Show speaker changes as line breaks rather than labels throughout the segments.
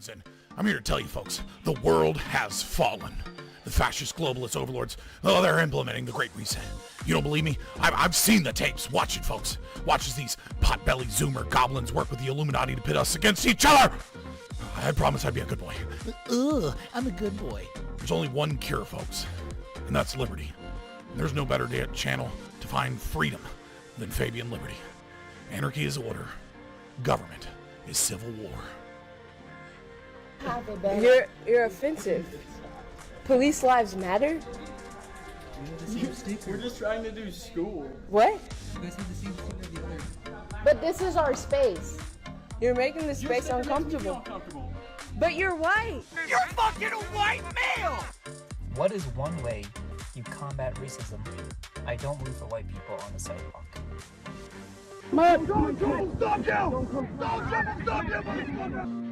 and I'm here to tell you folks, the world has fallen. The fascist globalist overlords, they're implementing the Great Reset. You don't believe me? I've seen the tapes. Watch it, folks. Watch as these pot-bellied Zoomer goblins work with the Illuminati to pit us against each other. I promise I'd be a good boy.
I'm a good boy.
There's only one cure, folks, and that's liberty. And there's no better channel to find freedom than Fabian Liberty. Anarchy is order. Government is civil war.
You're offensive. Police lives matter?
We're just trying to do school.
What?
You guys have the same sticker as the other.
But this is our space. You're making the space uncomfortable. But you're white.
You're fucking a white male!
What is one way you combat racism? I don't root for white people on the sidewalk.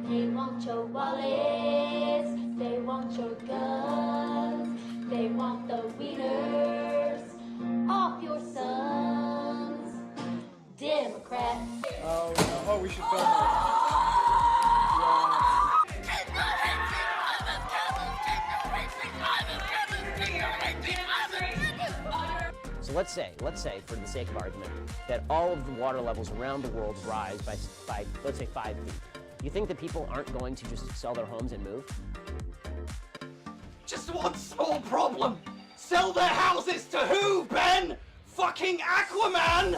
They want your wallets, they want your guns, they want the wieners off your sons. Democrats.
Oh, we should film it.
So let's say, for the sake of argument, that all of the water levels around the world rise by let's say 5 feet. You think that people aren't going to just sell their homes and move?
Just one small problem. Sell their houses to who, Ben? Fucking Aquaman!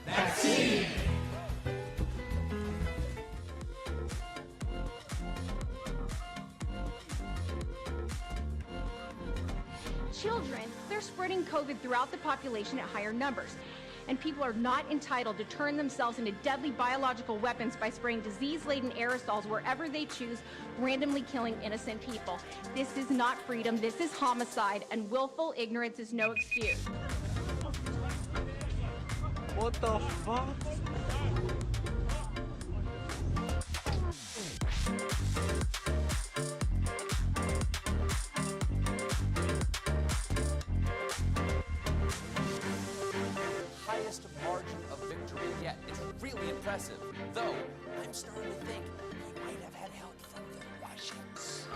Vaccine!
Children, they're spreading COVID throughout the population at higher numbers. And people are not entitled to turn themselves into deadly biological weapons by spraying disease-laden aerosols wherever they choose, randomly killing innocent people. This is not freedom, this is homicide, and willful ignorance is no excuse.
What the fuck?
Highest margin of victory yet. It's really impressive. Though, I'm starting to think he might have had help from the Russians.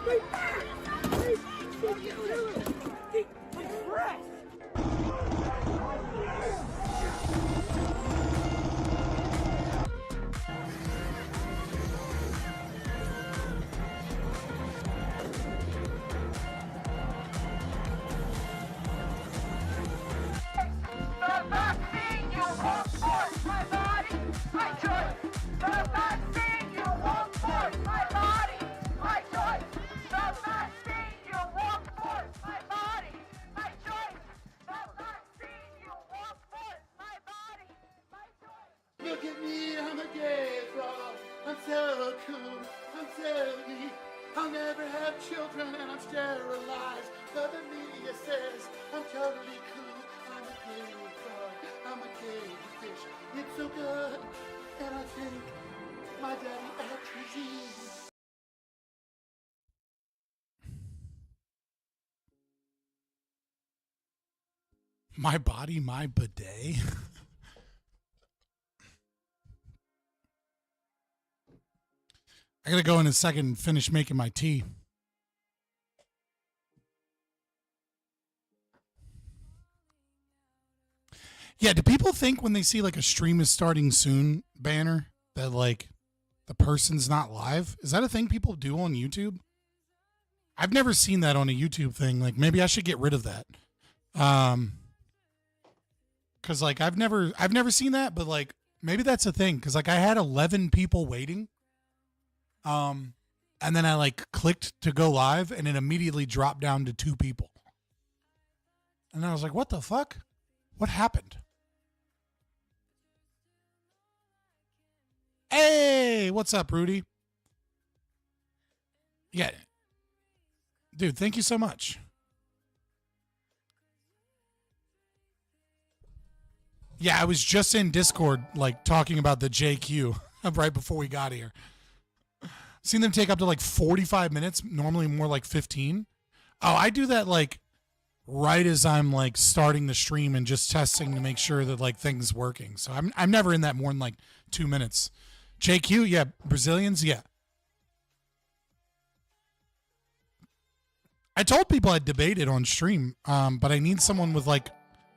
Look at me, I'm a gay frog. I'm so cool, I'm so neat. I'll never have children and I'm sterilized. But the media says I'm totally cool. I'm a gay frog, I'm a gay fish. It's so good, and I think my daddy actually is.
My body, my bidet. I gotta go in a second and finish making my tea. Yeah, do people think when they see like a stream is starting soon banner that like the person's not live? Is that a thing people do on YouTube? I've never seen that on a YouTube thing. Like maybe I should get rid of that. Cause like I've never seen that, but like maybe that's a thing. Cause like I had 11 people waiting. And then I like clicked to go live and it immediately dropped down to 2 people. And I was like, what the fuck? What happened? Hey, what's up, Rudy? Yeah. Dude, thank you so much. Yeah, I was just in Discord, like talking about the JQ right before we got here. Seen them take up to like 45 minutes, normally more like 15. Oh, I do that like right as I'm like starting the stream and just testing to make sure that like things working. So I'm never in that more than like 2 minutes. JQ, yeah. Brazilians, yeah. I told people I'd debate it on stream, but I need someone with like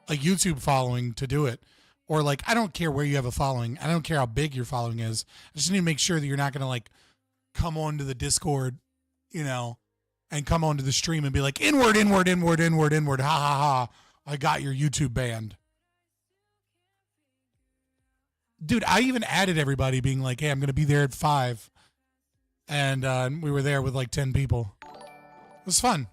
a YouTube following to do it. Or like, I don't care where you have a following. I don't care how big your following is. I just need to make sure that you're not going to like come onto the Discord, you know, and come onto the stream and be like, inward, inward, inward, inward, inward. Ha ha ha. I got your YouTube banned. Dude, I even added everybody being like, hey, I'm going to be there at 5. And we were there with like 10 people. It was fun.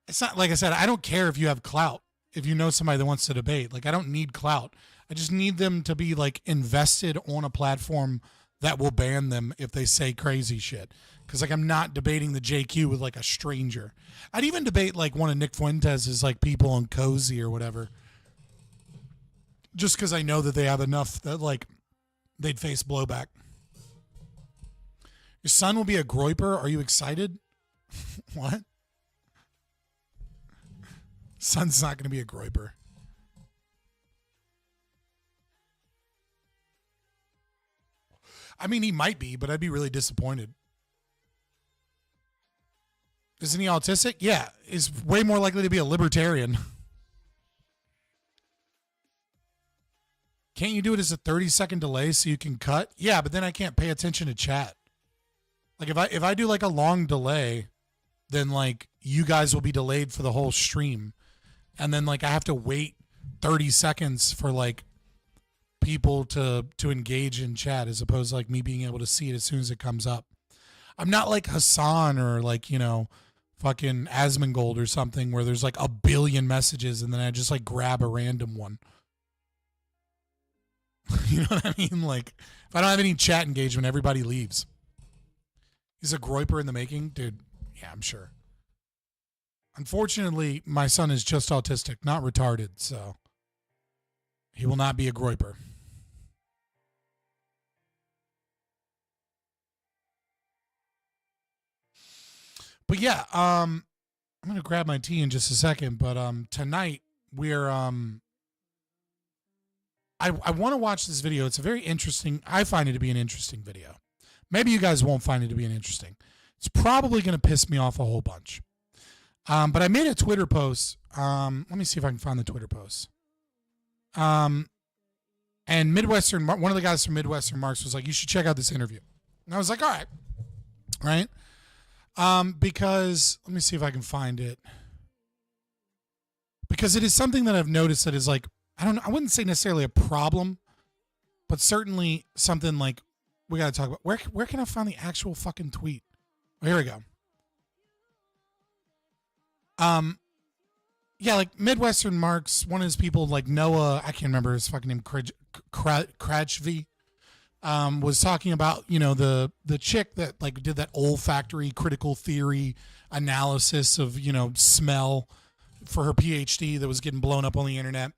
It's not, like I said, I don't care if you have clout, if you know somebody that wants to debate. Like, I don't need clout. I just need them to be, like, invested on a platform that will ban them if they say crazy shit. Because, like, I'm not debating the JQ with, like, a stranger. I'd even debate, like, one of Nick Fuentes' like, people on Cozy or whatever. Just because I know that they have enough that, like, they'd face blowback. Your son will be a groiper. Are you excited? What? Son's not going to be a groiper. I mean, he might be, but I'd be really disappointed. Isn't he autistic? Yeah, he's way more likely to be a libertarian. Can't you do it as a 30-second delay so you can cut? Yeah, but then I can't pay attention to chat. Like if I do like a long delay, then like you guys will be delayed for the whole stream. And then like I have to wait 30 seconds for like people to engage in chat as opposed to like me being able to see it as soon as it comes up. I'm not like Hassan or like, you know, fucking Asmongold or something where there's like a billion messages and then I just like grab a random one. You know what I mean? Like if I don't have any chat engagement, everybody leaves. He's a groiper in the making? Dude, yeah, I'm sure. Unfortunately, my son is just autistic, not retarded, so he will not be a groiper. But yeah, I'm going to grab my tea in just a second, but tonight we're I want to watch this video. It's a very interesting, I find it to be an interesting video. Maybe you guys won't find it to be an interesting. It's probably going to piss me off a whole bunch. But I made a Twitter post. Let me see if I can find the Twitter post. And Midwestern, one of the guys from Midwestern Marx was like, you should check out this interview. And I was like, all right. Right? Because, let me see if I can find it. Because it is something that I've noticed that is like, I wouldn't say necessarily a problem, but certainly something like, we got to talk about. Where can I find the actual fucking tweet? Oh, here we go. Yeah, like Midwestern Marx, one of his people, like Noah, I can't remember his fucking name, Krajvi, was talking about, you know, the chick that like did that olfactory critical theory analysis of, you know, smell for her PhD that was getting blown up on the internet.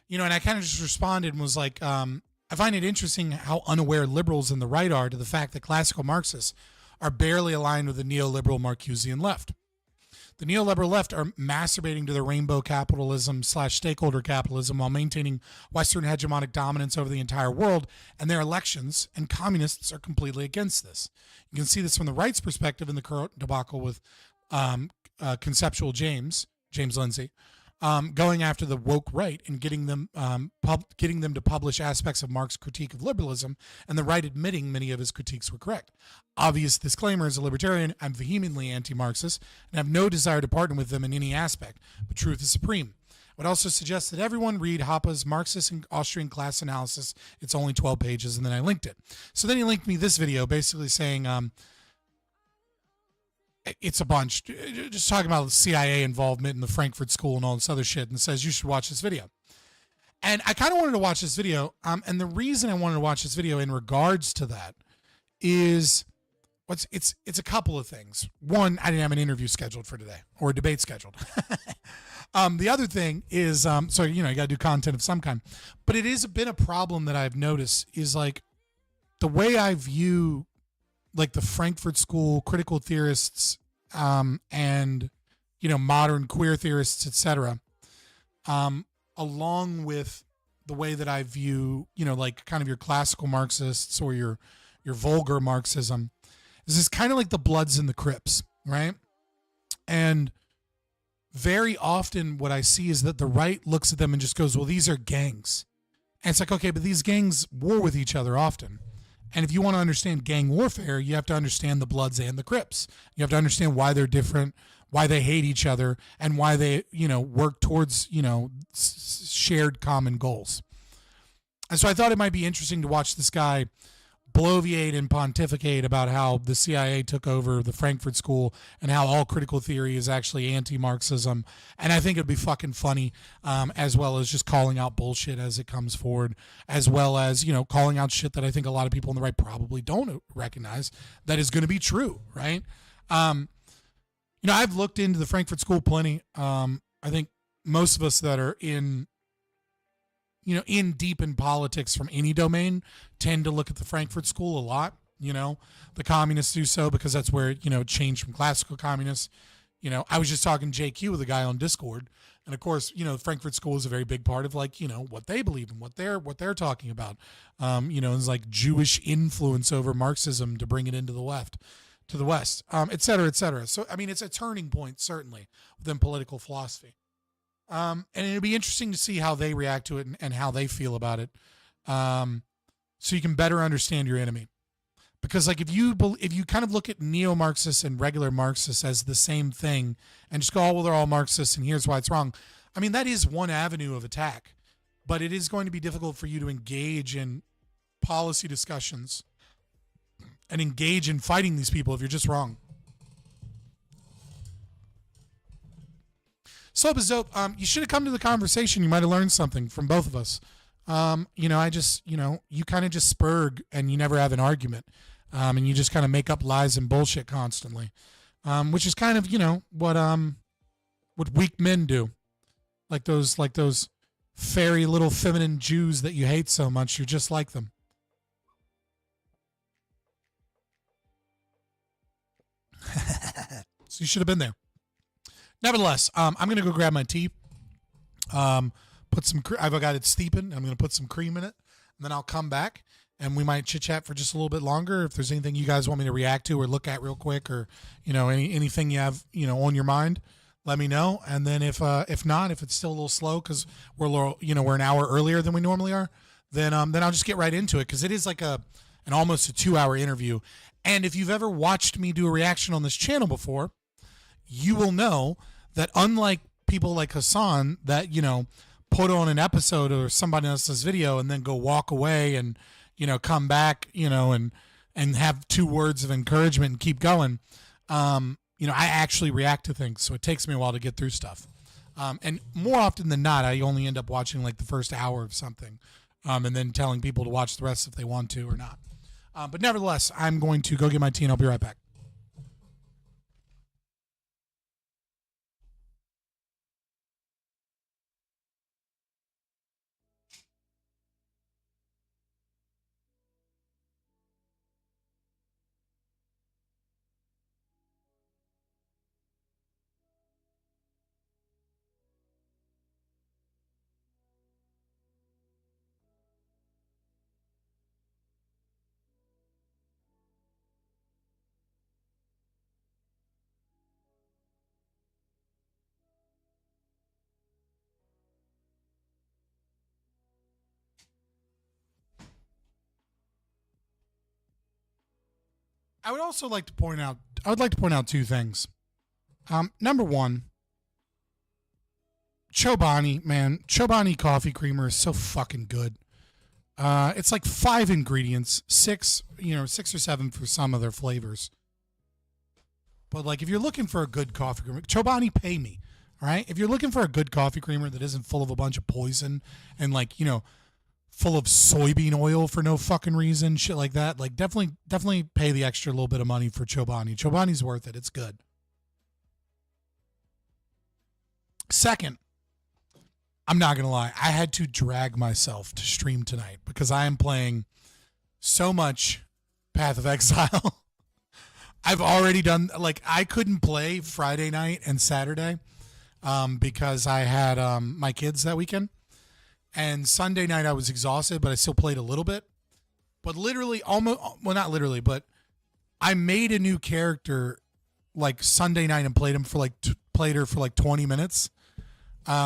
You know, and I kind of just responded and was like, I find it interesting how unaware liberals in the right are to the fact that classical Marxists are barely aligned with the neoliberal Marcusian left. The neoliberal left are masturbating to their rainbow capitalism / stakeholder capitalism while maintaining Western hegemonic dominance over the entire world and their elections, and communists are completely against this. You can see this from the right's perspective in the current debacle with conceptual James Lindsay, going after the woke right and getting them to publish aspects of Marx's critique of liberalism, and the right admitting many of his critiques were correct. Obvious disclaimer: as a libertarian, I'm vehemently anti-Marxist and have no desire to partner with them in any aspect, but truth is supreme. I would also suggest that everyone read Hoppe's Marxist and Austrian class analysis. It's only 12 pages, and then I linked it. So then he linked me this video basically saying, it's a bunch, just talking about the CIA involvement in the Frankfurt school and all this other shit, and says you should watch this video. And I kind of wanted to watch this video, and the reason I wanted to watch this video in regards to that is, it's a couple of things. One, I didn't have an interview scheduled for today, or a debate scheduled. The other thing is, so, you know, you got to do content of some kind. But it has been a problem that I've noticed is, like, the way I view like the Frankfurt School critical theorists
and, you know, modern queer theorists, etc., along with the way that I view, you know, like kind of your classical Marxists or your vulgar Marxism, is this kind of like the Bloods and the Crips, right? And very often what I see is that the right looks at them and just goes, well, these are gangs. And it's like, okay, but these gangs war with each other often. And if you want to understand gang warfare, you have to understand the Bloods and the Crips. You have to understand why they're different, why they hate each other, and why they, you know, work towards, you know, shared common goals. And so I thought it might be interesting to watch this guy bloviate and pontificate about how the CIA took over the Frankfurt School and how all critical theory is actually anti-Marxism. And I think it'd be fucking funny, as well as just calling out bullshit as it comes forward, as well as, you know, calling out shit that I think a lot of people on the right probably don't recognize that is going to be true, right? You know, I've looked into the Frankfurt School plenty. I think most of us that are in deep in politics from any domain tend to look at the Frankfurt School a lot. You know, the communists do so because that's where, you know, it changed from classical communists. You know, I was just talking JQ with a guy on Discord, and of course, you know, the Frankfurt School is a very big part of, like, you know, what they believe in, what they're talking about. You know, it's like Jewish influence over Marxism to bring it into the West, et cetera, et cetera. So, I mean, it's a turning point, certainly, within political philosophy. And it'll be interesting to see how they react to it and how they feel about it. So you can better understand your enemy. Because, like, if you kind of look at neo-Marxists and regular Marxists as the same thing and just go, oh, well, they're all Marxists and here's why it's wrong. I mean, that is one avenue of attack, but it is going to be difficult for you to engage in policy discussions and engage in fighting these people if you're just wrong. So, Bazope, you should have come to the conversation. You might have learned something from both of us. You know, you kind of just spurg and you never have an argument. And you just kind of make up lies and bullshit constantly. Which is kind of, you know, what weak men do. Like those fairy little feminine Jews that you hate so much, you're just like them. So you should have been there. Nevertheless, I'm going to go grab my tea. Put some. I've got it steeping. I'm going to put some cream in it, and then I'll come back, and we might chit chat for just a little bit longer. If there's anything you guys want me to react to or look at real quick, or, you know, anything you have, you know, on your mind, let me know. And then if not, if it's still a little slow because we're an hour earlier than we normally are, then I'll just get right into it, because it is like an almost a 2-hour interview. And if you've ever watched me do a reaction on this channel before, you will know that unlike people like Hassan that, you know, put on an episode or somebody else's video and then go walk away and, you know, come back, you know, and have 2 words of encouragement and keep going, you know, I actually react to things. So it takes me a while to get through stuff. And more often than not, I only end up watching like the first hour of something, and then telling people to watch the rest if they want to or not. But nevertheless, I'm going to go get my tea and I'll be right back. I would like to point out 2 things. Number one, Chobani coffee creamer is so fucking good. It's like 5 ingredients, 6 or 7 for some of their flavors. But like, if you're looking for a good coffee creamer, Chobani, pay me. All right. If you're looking for a good coffee creamer that isn't full of a bunch of poison and, like, you know, full of soybean oil for no fucking reason, shit like that, like, definitely pay the extra little bit of money for Chobani. Chobani's worth it. It's good. Second, I'm not going to lie. I had to drag myself to stream tonight because I am playing so much Path of Exile. I've already done, like, I couldn't play Friday night and Saturday because I had my kids that weekend. And Sunday night I was exhausted, but I still played a little bit. But literally, almost, well, not literally, but I made a new character like Sunday night and played her for like 20 minutes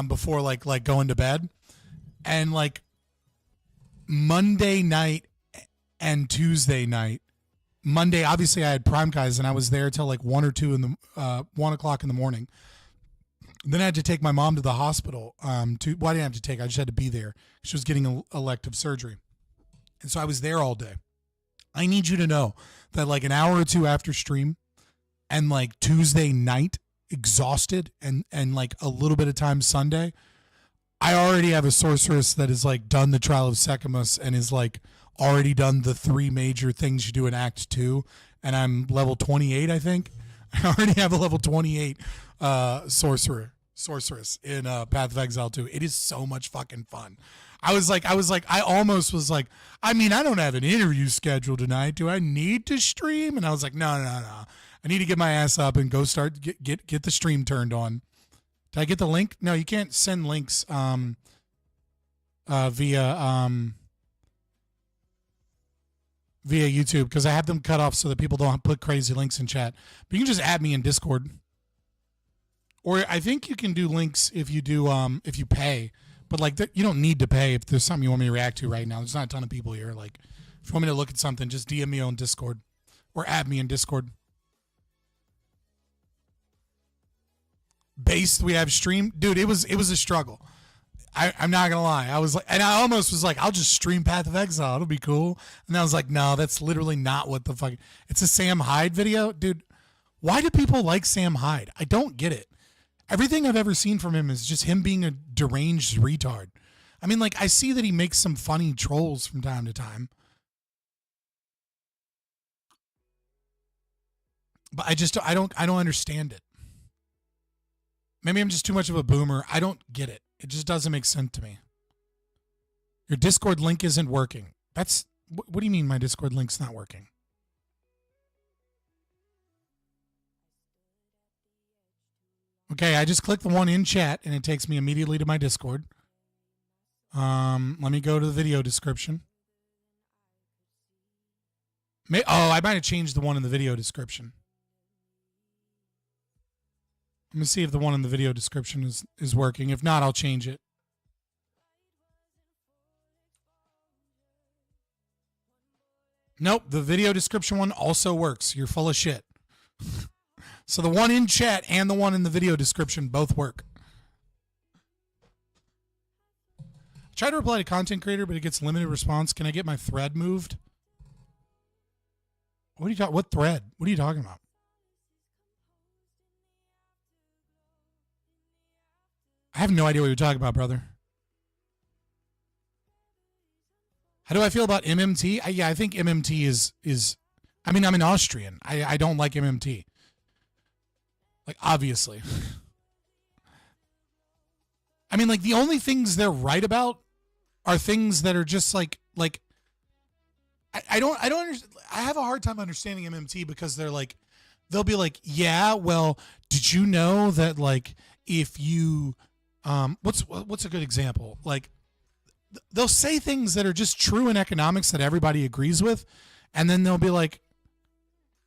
before like going to bed. And like Monday night and Tuesday night, Monday, obviously I had Prime Guys and I was there till like 1 o'clock in the morning. Then I had to take my mom to the hospital. I didn't have to take, I just had to be there. She was getting elective surgery. And so I was there all day. I need you to know that like an hour or two after stream and like Tuesday night, exhausted, and like a little bit of time Sunday, I already have a sorceress that has like done the trial of Secamus and is like already done the 3 major things you do in Act 2. And I'm level 28, I think. I already have a level 28 sorceress in Path of Exile 2. It is so much fucking fun. I almost was like, I mean, I don't have an interview scheduled tonight. Do I need to stream? And I was like, no. I need to get my ass up and go start get the stream turned on. Did I get the link? No, you can't send links via YouTube because I have them cut off so that people don't put crazy links in chat. But you can just add me in Discord. Or I think you can do links if you do if you pay. But like you don't need to pay if there's something you want me to react to right now. There's not a ton of people here. Like if you want me to look at something, just DM me on Discord or add me in Discord. Based, we have stream. Dude, it was a struggle. I'm not gonna lie. I was like, and I almost was like, I'll just stream Path of Exile. It'll be cool. And I was like, no, that's literally not what the fuck. It's a Sam Hyde video, dude. Why do people like Sam Hyde? I don't get it. Everything I've ever seen from him is just him being a deranged retard. I mean, like, I see that he makes some funny trolls from time to time. But I don't understand it. Maybe I'm just too much of a boomer. I don't get it. It just doesn't make sense to me. Your Discord link isn't working. What do you mean my Discord link's not working? Okay, I just clicked the one in chat and it takes me immediately to my Discord. Let me go to the video description. I might have changed the one in the video description. Let me see if the one in the video description is working. If not, I'll change it. Nope, the video description one also works. You're full of shit. So the one in chat and the one in the video description both work. I try to reply to content creator, but it gets limited response. Can I get my thread moved? What thread? What are you talking about? I have no idea what you're talking about, brother. How do I feel about MMT? I think MMT is. I mean, I'm an Austrian. I don't like MMT. Like, obviously. I mean, like, the only things they're right about are things that are just like I don't understand. I have a hard time understanding MMT because they'll be like, yeah, well, did you know that, like, if you what's a good example? Like, they'll say things that are just true in economics that everybody agrees with, and then they'll be like,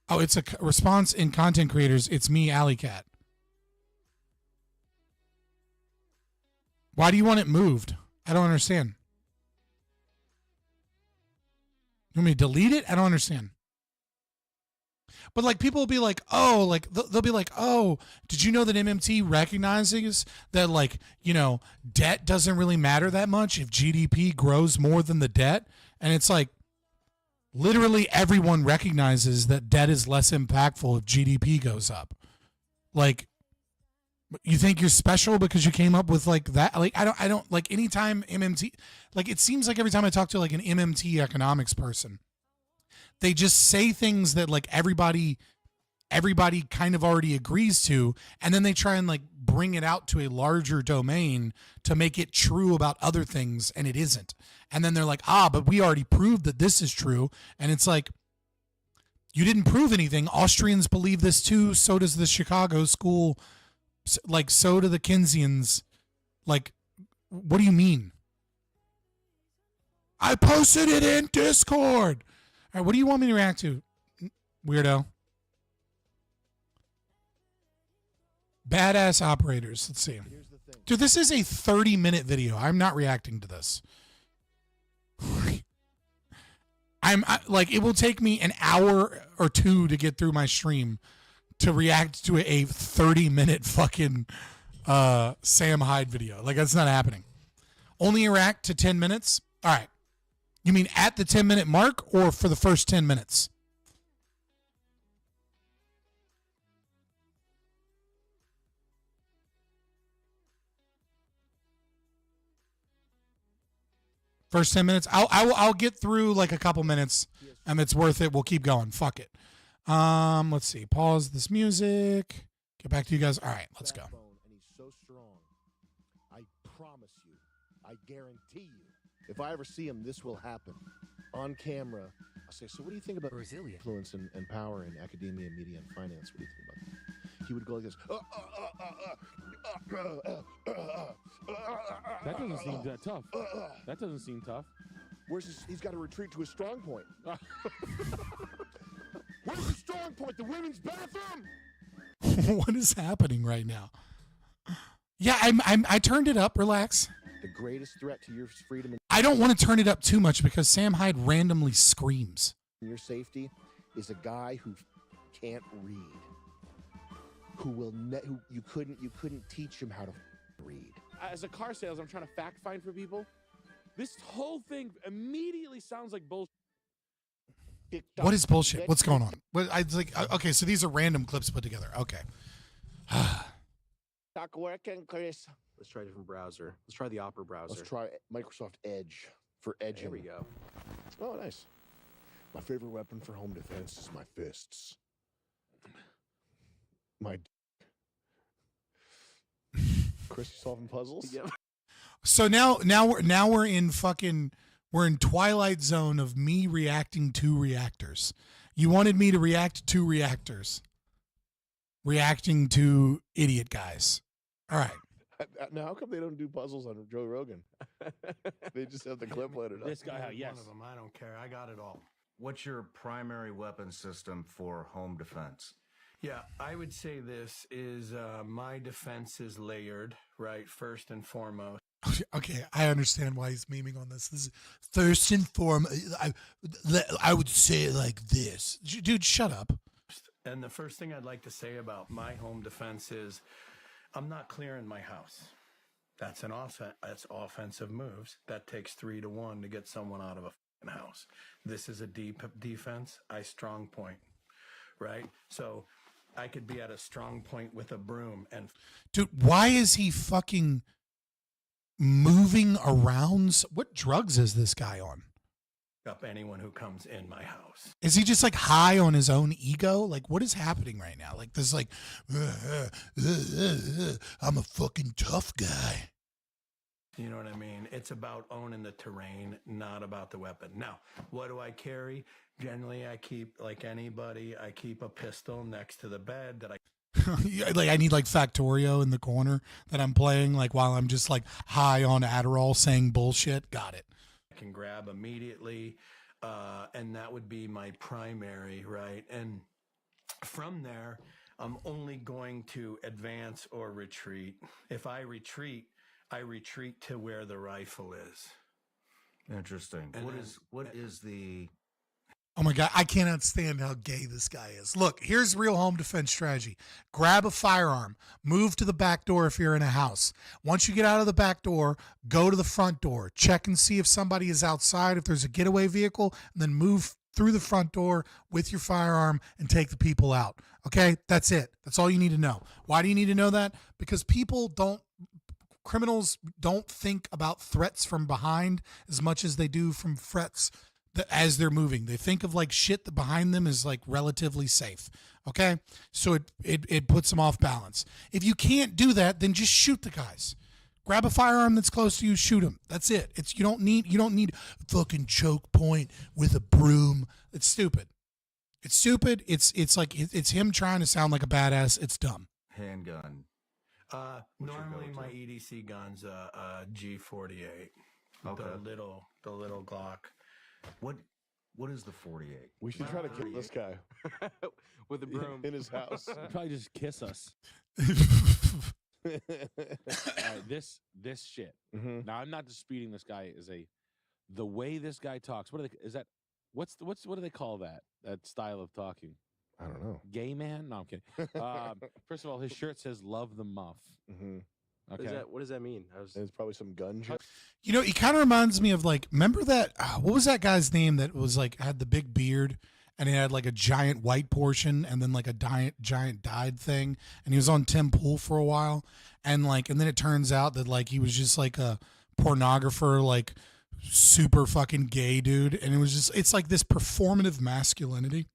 oh, it's a response in content creators. It's me, Alley Cat. Why do you want it moved? I don't understand. You want me to delete it? I don't understand. But like, people will be like, oh, like they'll be like, oh, did you know that MMT recognizes that, like, you know, debt doesn't really matter that much if GDP grows more than the debt? And it's like, literally everyone recognizes that debt is less impactful if GDP goes up. Like, you think you're special because you came up with like that? Like, I don't like, anytime MMT, like, it seems like every time I talk to like an MMT economics person, they just say things that like everybody kind of already agrees to, and then they try and like bring it out to a larger domain to make it true about other things, and it isn't. And then they're like, but we already proved that this is true. And it's like, You didn't prove anything. Austrians believe this too. So does the Chicago school. Like, so do the Keynesians. Like, what do you mean? I posted it in Discord. All right, what do you want me to react to, weirdo? Badass operators. Let's see. Dude, this is a 30-minute video. I'm not reacting to this. Like, it will take me an hour or two to get through my stream to react to a 30-minute fucking Sam Hyde video. Like, that's not happening. Only react to 10 minutes? All right. You mean at the 10-minute mark or for the first 10 minutes? First 10 minutes. I'll get through like a couple minutes, and it's worth it. We'll keep going. Fuck it. Let's see. Pause this music. Get back to you guys. All right, let's go.
And he's so strong. I promise you. I guarantee you. If I ever see him, this will happen. On camera, I'll say, so what do you think about influence and power in academia, media, and finance? What do you think about that? He would go like this.
That doesn't seem that tough. That doesn't seem tough.
Where's his, he's got to retreat to his strong point. Where's the strong point? The women's bathroom?
What is happening right now? Yeah, I turned it up. Relax.
The greatest threat to your freedom.
I don't want to turn it up too much because Sam Hyde randomly screams.
Your safety is a guy who can't read. Who will who you couldn't teach him how to read.
As a car salesman, I'm trying to fact find for people. This whole thing immediately sounds like bullshit.
What is bullshit? What's going on? Okay, so these are random clips put together. Okay.
Not working, Chris.
Let's try a different browser. Let's try the Opera browser.
Let's try Microsoft Edge for edging.
There we go.
Oh, nice. My favorite weapon for home defense is my fists. My Chris, you solving puzzles?
Yep.
So now we're in Twilight Zone of me reacting to reactors. You wanted me to react to reactors. Reacting to idiot guys. All right.
Now, how come they don't do puzzles on Joe Rogan? They just have the clip loaded up.
This guy, yes.
One of them. I don't care. I got it all. What's your primary weapon system for home defense? Yeah, I would say this is my defense is layered, right? First and foremost.
Okay, I understand why he's memeing on this. This is first and foremost. I would say it like this. Dude, shut up.
And the first thing I'd like to say about my home defense is I'm not clearing my house. That's that's offensive moves. That takes 3 to 1 to get someone out of a house. This is a deep defense. I strong point, right? So I could be at a strong point with a broom and...
Dude, why is he fucking moving around? What drugs is this guy on?
Up anyone who comes in my house.
Is he just like high on his own ego? Like, what is happening right now? Like this, like, I'm a fucking tough guy.
You know what I mean? It's about owning the terrain, not about the weapon. Now, what do I carry? Generally, I keep, like anybody, I keep a pistol next to the bed that I...
Like, I need like Factorio in the corner that I'm playing, like while I'm just like high on Adderall saying bullshit. Got it.
Can grab immediately, and that would be my primary, right? And from there, I'm only going to advance or retreat. If I retreat to where the rifle is.
Interesting.
And
what is the...
Oh my God, I cannot stand how gay this guy is. Look, here's real home defense strategy. Grab a firearm, move to the back door if you're in a house. Once you get out of the back door, go to the front door, check and see if somebody is outside, if there's a getaway vehicle, and then move through the front door with your firearm and take the people out. Okay, that's it. That's all you need to know. Why do you need to know that? Because criminals don't think about threats from behind as much as they do from threats as they're moving. They think of like shit that behind them is like relatively safe. Okay. So it puts them off balance. If you can't do that, then just shoot the guys. Grab a firearm that's close to you, shoot them. That's it. You don't need a fucking choke point with a broom. It's stupid. It's stupid. It's like it's him trying to sound like a badass. It's dumb.
Handgun.
Normally my EDC gun's a G48.
Okay.
The little Glock.
What is the 48?
We should try to kill this guy
with a broom
in his house.
He'd probably just kiss us. All right, this shit. Now I'm not disputing this guy is the way this guy talks. What do they call that style of talking?
I don't know.
Gay man? No, I'm kidding. First of all, his shirt says "Love the Muff." Okay.
What does that mean?
It's probably some gun joke.
You know, he kind of reminds me of like, remember that? What was that guy's name that was like had the big beard and he had like a giant white portion and then like a giant dyed thing, and he was on Tim Pool for a while, and then it turns out that like he was just like a pornographer, like super fucking gay dude, and it's like this performative masculinity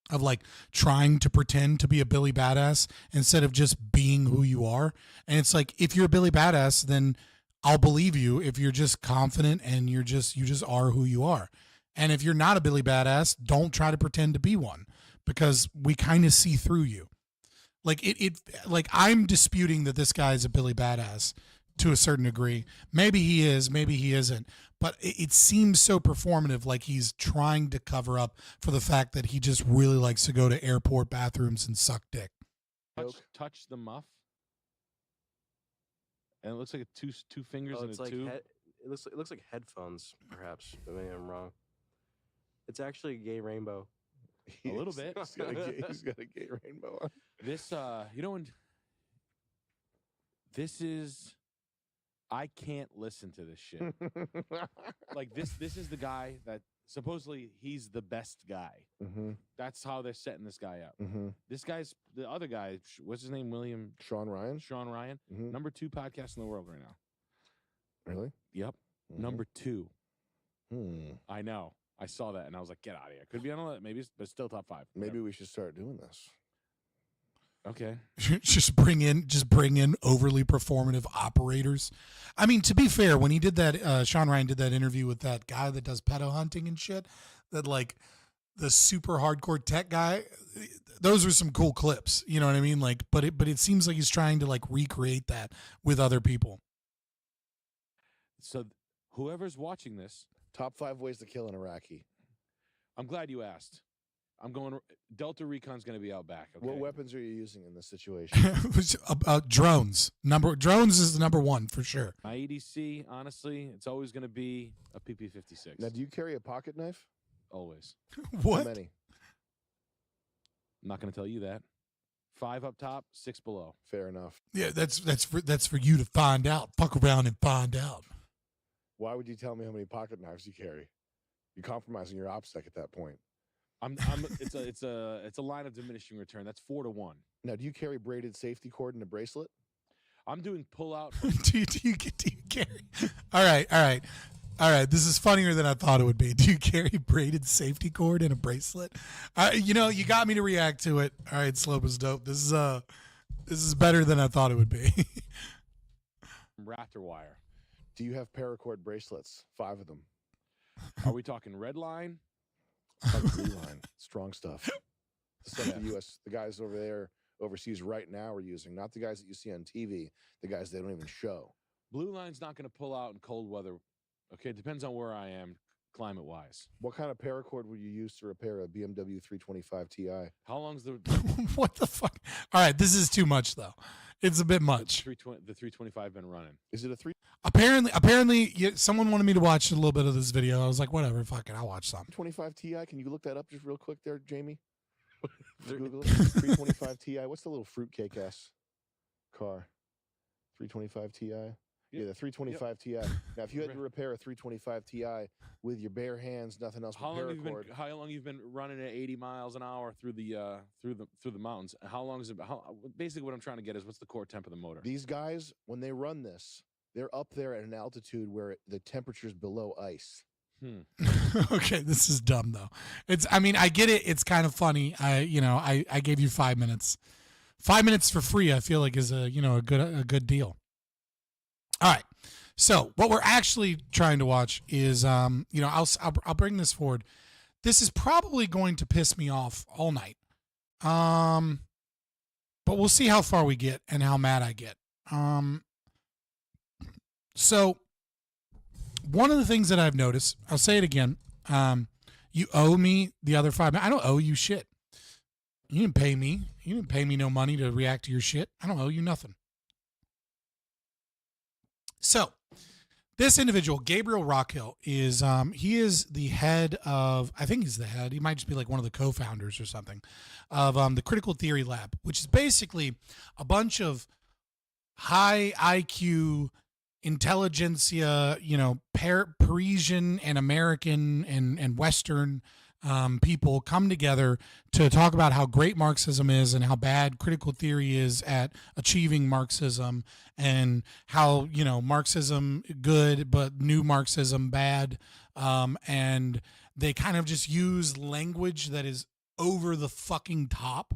of like trying to pretend to be a Billy Badass instead of just being who you are. And it's like, if you're a Billy Badass, then I'll believe you if you're just confident and you just are who you are. And if you're not a Billy Badass, don't try to pretend to be one, because we kind of see through you. Like like I'm disputing that this guy is a Billy Badass to a certain degree. Maybe he is, maybe he isn't. But it seems so performative, like he's trying to cover up for the fact that he just really likes to go to airport bathrooms and suck dick.
Touch the muff, and it looks like two fingers in a
like
tube.
It looks like headphones, perhaps. But maybe I'm wrong. It's actually a gay rainbow.
A little bit.
He's got a gay rainbow on.
This, this is. I can't listen to this shit. Like this is the guy that supposedly he's the best guy. That's how they're setting this guy up. This guy's the other guy. What's his name?
Sean Ryan.
Sean Ryan. Number 2 podcast in the world right now.
Really?
Yep. Number 2. I know. I saw that and I was like, get out of here. Could be on a maybe, but still top 5.
Maybe we should start doing this.
Okay.
just bring in overly performative operators. I mean, to be fair, when he did that, Sean Ryan did that interview with that guy that does pedo hunting and shit, that like the super hardcore tech guy, those were some cool clips. You know what I mean? Like, but it seems like he's trying to like recreate that with other people.
So whoever's watching this,
top 5 ways to kill an Iraqi. I'm
glad you asked. I'm going. Delta Recon's going to be out back. Okay?
What weapons are you using in this situation?
Drones. Drones is the number 1 for sure.
My EDC, honestly, it's always going to be a PP-56.
Now, do you carry a pocket knife?
Always.
What?
How many?
I'm not going to tell you that. 5 up top, 6 below.
Fair enough.
Yeah, that's for you to find out. Fuck around and find out.
Why would you tell me how many pocket knives you carry? You're compromising your OPSEC at that point.
It's a line of diminishing return. That's 4 to 1.
Now, do you carry braided safety cord and a bracelet?
I'm doing pull out.
do you carry? All right. This is funnier than I thought it would be. Do you carry braided safety cord and a bracelet? You got me to react to it. All right, Slope is dope. This is better than I thought it would be.
Raptor wire.
Do you have paracord bracelets? 5 of them.
Are we talking red line?
Blue line. Strong stuff. The stuff the guys over there overseas right now are using, not the guys that you see on TV, the guys they don't even show.
Blue line's not going to pull out in cold weather. Okay, it depends on where I am climate-wise.
What kind of paracord would you use to repair a BMW 325 Ti?
How long's the...
What the fuck? All right, this is too much, though. It's a bit much.
The 325 been running.
Is it a 3?
Apparently, someone wanted me to watch a little bit of this video. I was like, whatever, fuck it, I'll watch some.
325 Ti, can you look that up just real quick there, Jamie? Google it. 325 Ti. What's the little fruitcake-ass car? 325 Ti? Yeah, the 325 Ti. Now, if you had to repair a 325 Ti with your bare hands, nothing else but paracord.
How long you've been running at 80 miles an hour through the mountains? How long is it? Basically, what I'm trying to get is what's the core temp of the motor?
These guys, when they run this, they're up there at an altitude where the temperature's below ice.
Okay, this is dumb though. I get it. It's kind of funny. I gave you 5 minutes. 5 minutes for free, I feel like is a good deal. All right. So what we're actually trying to watch is, I'll bring this forward. this is probably going to piss me off all night. But we'll see how far we get and how mad I get. So one of the things that I've noticed, I'll say it again. You owe me the other 5 minutes. I don't owe you shit. You didn't pay me. You didn't pay me no money to react to your shit. I don't owe you nothing. So this individual, Gabriel Rockhill, is he is the head of, I think he's the head, he might just be like one of the co-founders or something, of the Critical Theory Lab, which is basically a bunch of high IQ intelligentsia, Parisian and American and Western people come together to talk about how great Marxism is and how bad critical theory is at achieving Marxism, and how, Marxism good, but new Marxism bad. And they kind of just use language that is over the fucking top,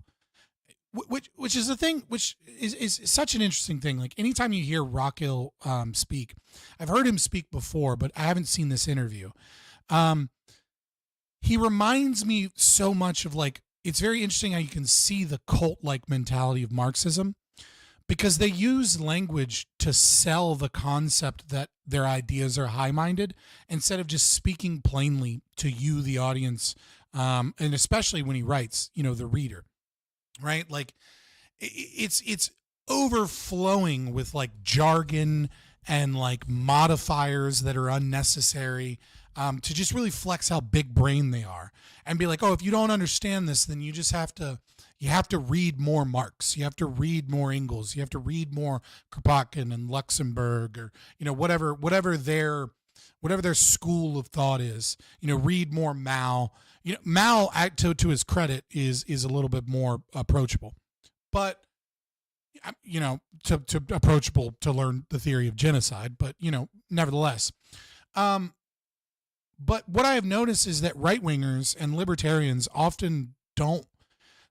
which is the thing, which is such an interesting thing. Like, anytime you hear Rockhill speak, I've heard him speak before, but I haven't seen this interview. He reminds me so much of, like, it's very interesting how you can see the cult-like mentality of Marxism, because they use language to sell the concept that their ideas are high-minded, instead of just speaking plainly to you, the audience, and especially when he writes, the reader, right? Like, it's overflowing with, like, jargon and, like, modifiers that are unnecessary, to just really flex how big brain they are, and be like, oh, if you don't understand this, then you just have to read more Marx, you have to read more Engels, you have to read more Kropotkin and Luxemburg, or whatever their school of thought is. Read more Mao. Mao, to his credit, is a little bit more approachable, but to approachable to learn the theory of genocide, but nevertheless. But what I have noticed is that right-wingers and libertarians often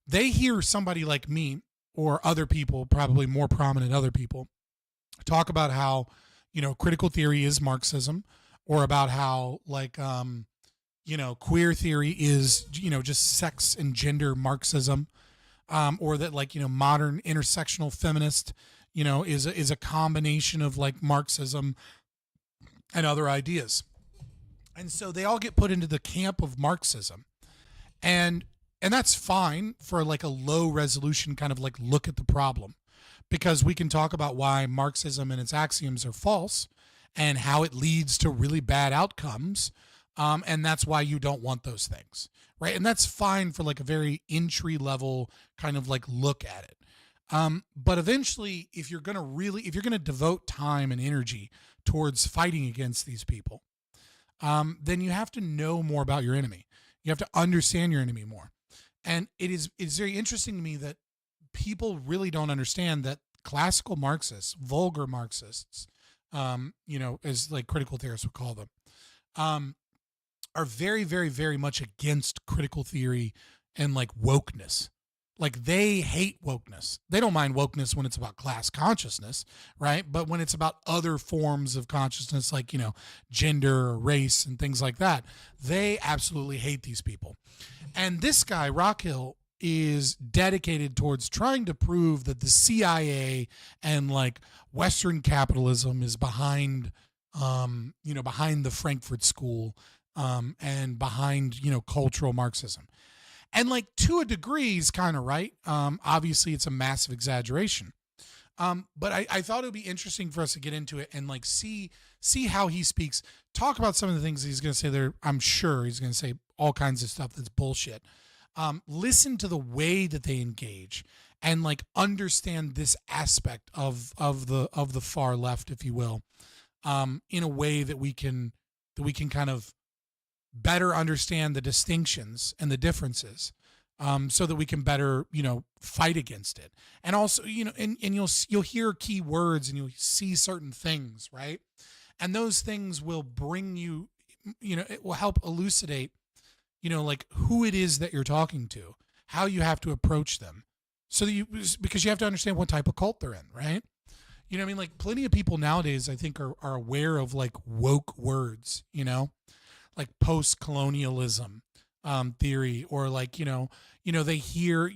they hear somebody like me or other people, probably more prominent other people, talk about how, critical theory is Marxism, or about how, like, queer theory is, just sex and gender Marxism, or that, like, modern intersectional feminist, is a combination of, like, Marxism and other ideas. And so they all get put into the camp of Marxism, and that's fine for, like, a low resolution kind of, like, look at the problem, because we can talk about why Marxism and its axioms are false and how it leads to really bad outcomes. And that's why you don't want those things, right? And that's fine for, like, a very entry level kind of, like, look at it. But eventually, if you're going to devote time and energy towards fighting against these people, then you have to know more about your enemy. You have to understand your enemy more. And it's very interesting to me that people really don't understand that classical Marxists, vulgar Marxists, as, like, critical theorists would call them, are very, very, very much against critical theory and, like, wokeness. Like, they hate wokeness. They don't mind wokeness when it's about class consciousness, right? But when it's about other forms of consciousness, like, gender or race and things like that, they absolutely hate these people. And this guy, Rockhill, is dedicated towards trying to prove that the CIA and, like, Western capitalism is behind, behind the Frankfurt School, and behind, cultural Marxism. And, like, to a degree, he's kind of right. Obviously, it's a massive exaggeration. But I thought it would be interesting for us to get into it and, like, see how he speaks, talk about some of the things he's going to say there. I'm sure he's going to say all kinds of stuff that's bullshit. Listen to the way that they engage, and, like, understand this aspect of the far left, if you will, in a way that we can kind of better understand the distinctions and the differences, so that we can better, fight against it. And also, and you'll hear key words and you'll see certain things, right? And those things will bring you, it will help elucidate, like, who it is that you're talking to, how you have to approach them, so that because you have to understand what type of cult they're in, right? I mean, like, plenty of people nowadays, I think, are aware of, like, woke words, like post-colonialism, theory, or like, they hear,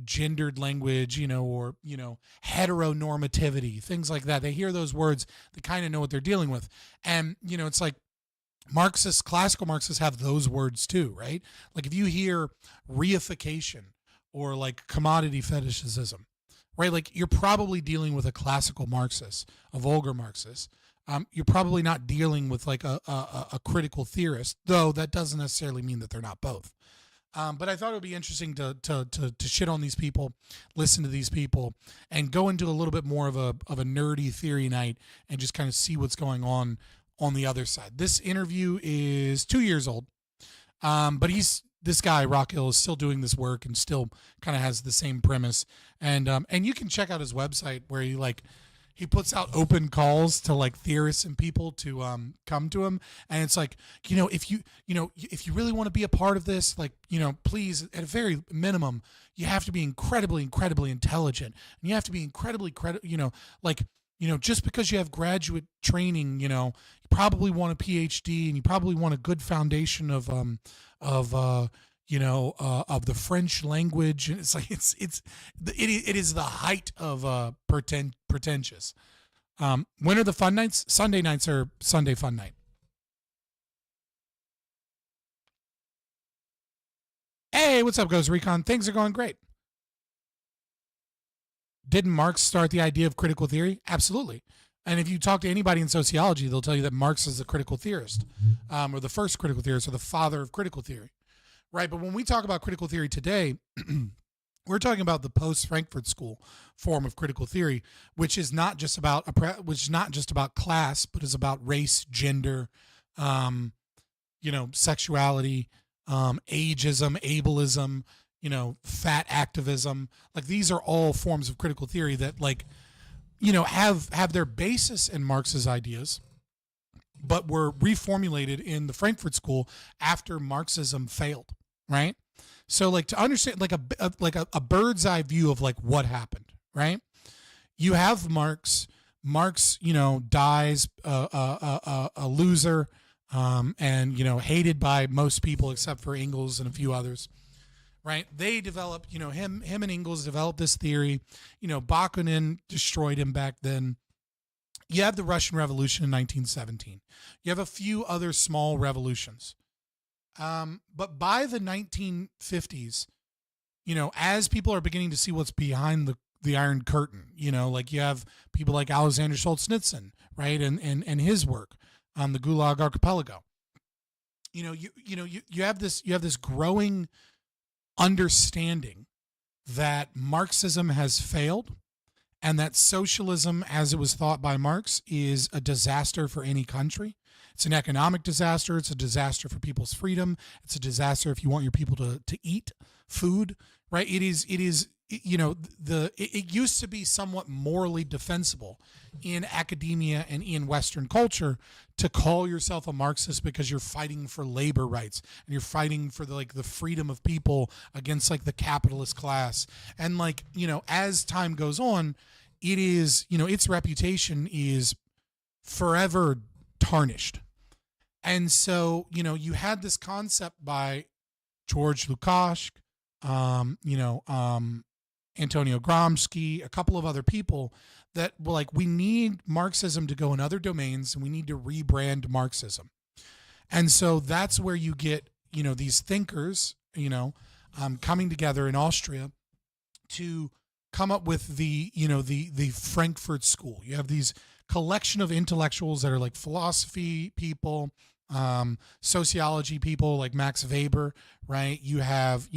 gendered language, or, heteronormativity, things like that. They hear those words, they kind of know what they're dealing with. And, it's like Marxists, classical Marxists have those words too, right? Like if you hear reification or like commodity fetishism, right? Like you're probably dealing with a classical Marxist, a vulgar Marxist. You're probably not dealing with like a critical theorist, though that doesn't necessarily mean that they're not both. But I thought it would be interesting to shit on these people, listen to these people, and go into a little bit more of a nerdy theory night and just kind of see what's going on the other side. This interview is 2 years old, but this guy Rockhill is still doing this work and still kind of has the same premise. And you can check out his website where he puts out open calls to like theorists and people to come to him, and it's like, if you really want to be a part of this, like, please, at a very minimum, you have to be incredibly intelligent, and you have to be incredibly just because you have graduate training, you probably want a PhD, and you probably want a good foundation of the French language. And it's like, it is the height of pretentious. When are the fun nights? Sunday nights are Sunday fun night. Hey, what's up, Ghost Recon? Things are going great. Didn't Marx start the idea of critical theory? Absolutely. And if you talk to anybody in sociology, they'll tell you that Marx is the critical theorist, or the first critical theorist, or the father of critical theory. Right, but when we talk about critical theory today, we're talking about the post-Frankfurt School form of critical theory, which is not just about class, but is about race, gender, sexuality, ageism, ableism, fat activism. Like these are all forms of critical theory that have their basis in Marx's ideas, but were reformulated in the Frankfurt School after Marxism failed, right? So like to understand like a bird's eye view of like what happened, right? You have Marx, dies a loser, and hated by most people except for Engels and a few others. Right? They developed, him and Engels developed this theory. Bakunin destroyed him back then. You have the Russian Revolution in 1917. You have a few other small revolutions. But by the 1950s, as people are beginning to see what's behind the Iron Curtain, like you have people like Alexander Solzhenitsyn, right? And his work on the Gulag Archipelago. You have this growing understanding that Marxism has failed, and that socialism, as it was thought by Marx, is a disaster for any country. It's an economic disaster. It's a disaster for people's freedom. It's a disaster if you want your people to eat food, right? It used to be somewhat morally defensible in academia and in Western culture to call yourself a Marxist because you're fighting for labor rights and you're fighting for the freedom of people against like the capitalist class. And as time goes on, it is, its reputation is forever tarnished. And so, you had this concept by George Lukács, Antonio Gramsci, a couple of other people that were like, we need Marxism to go in other domains and we need to rebrand Marxism. And so that's where you get, these thinkers, coming together in Austria to come up with the Frankfurt School. You have these collection of intellectuals that are like philosophy people, sociology people like Max Weber, right? You have,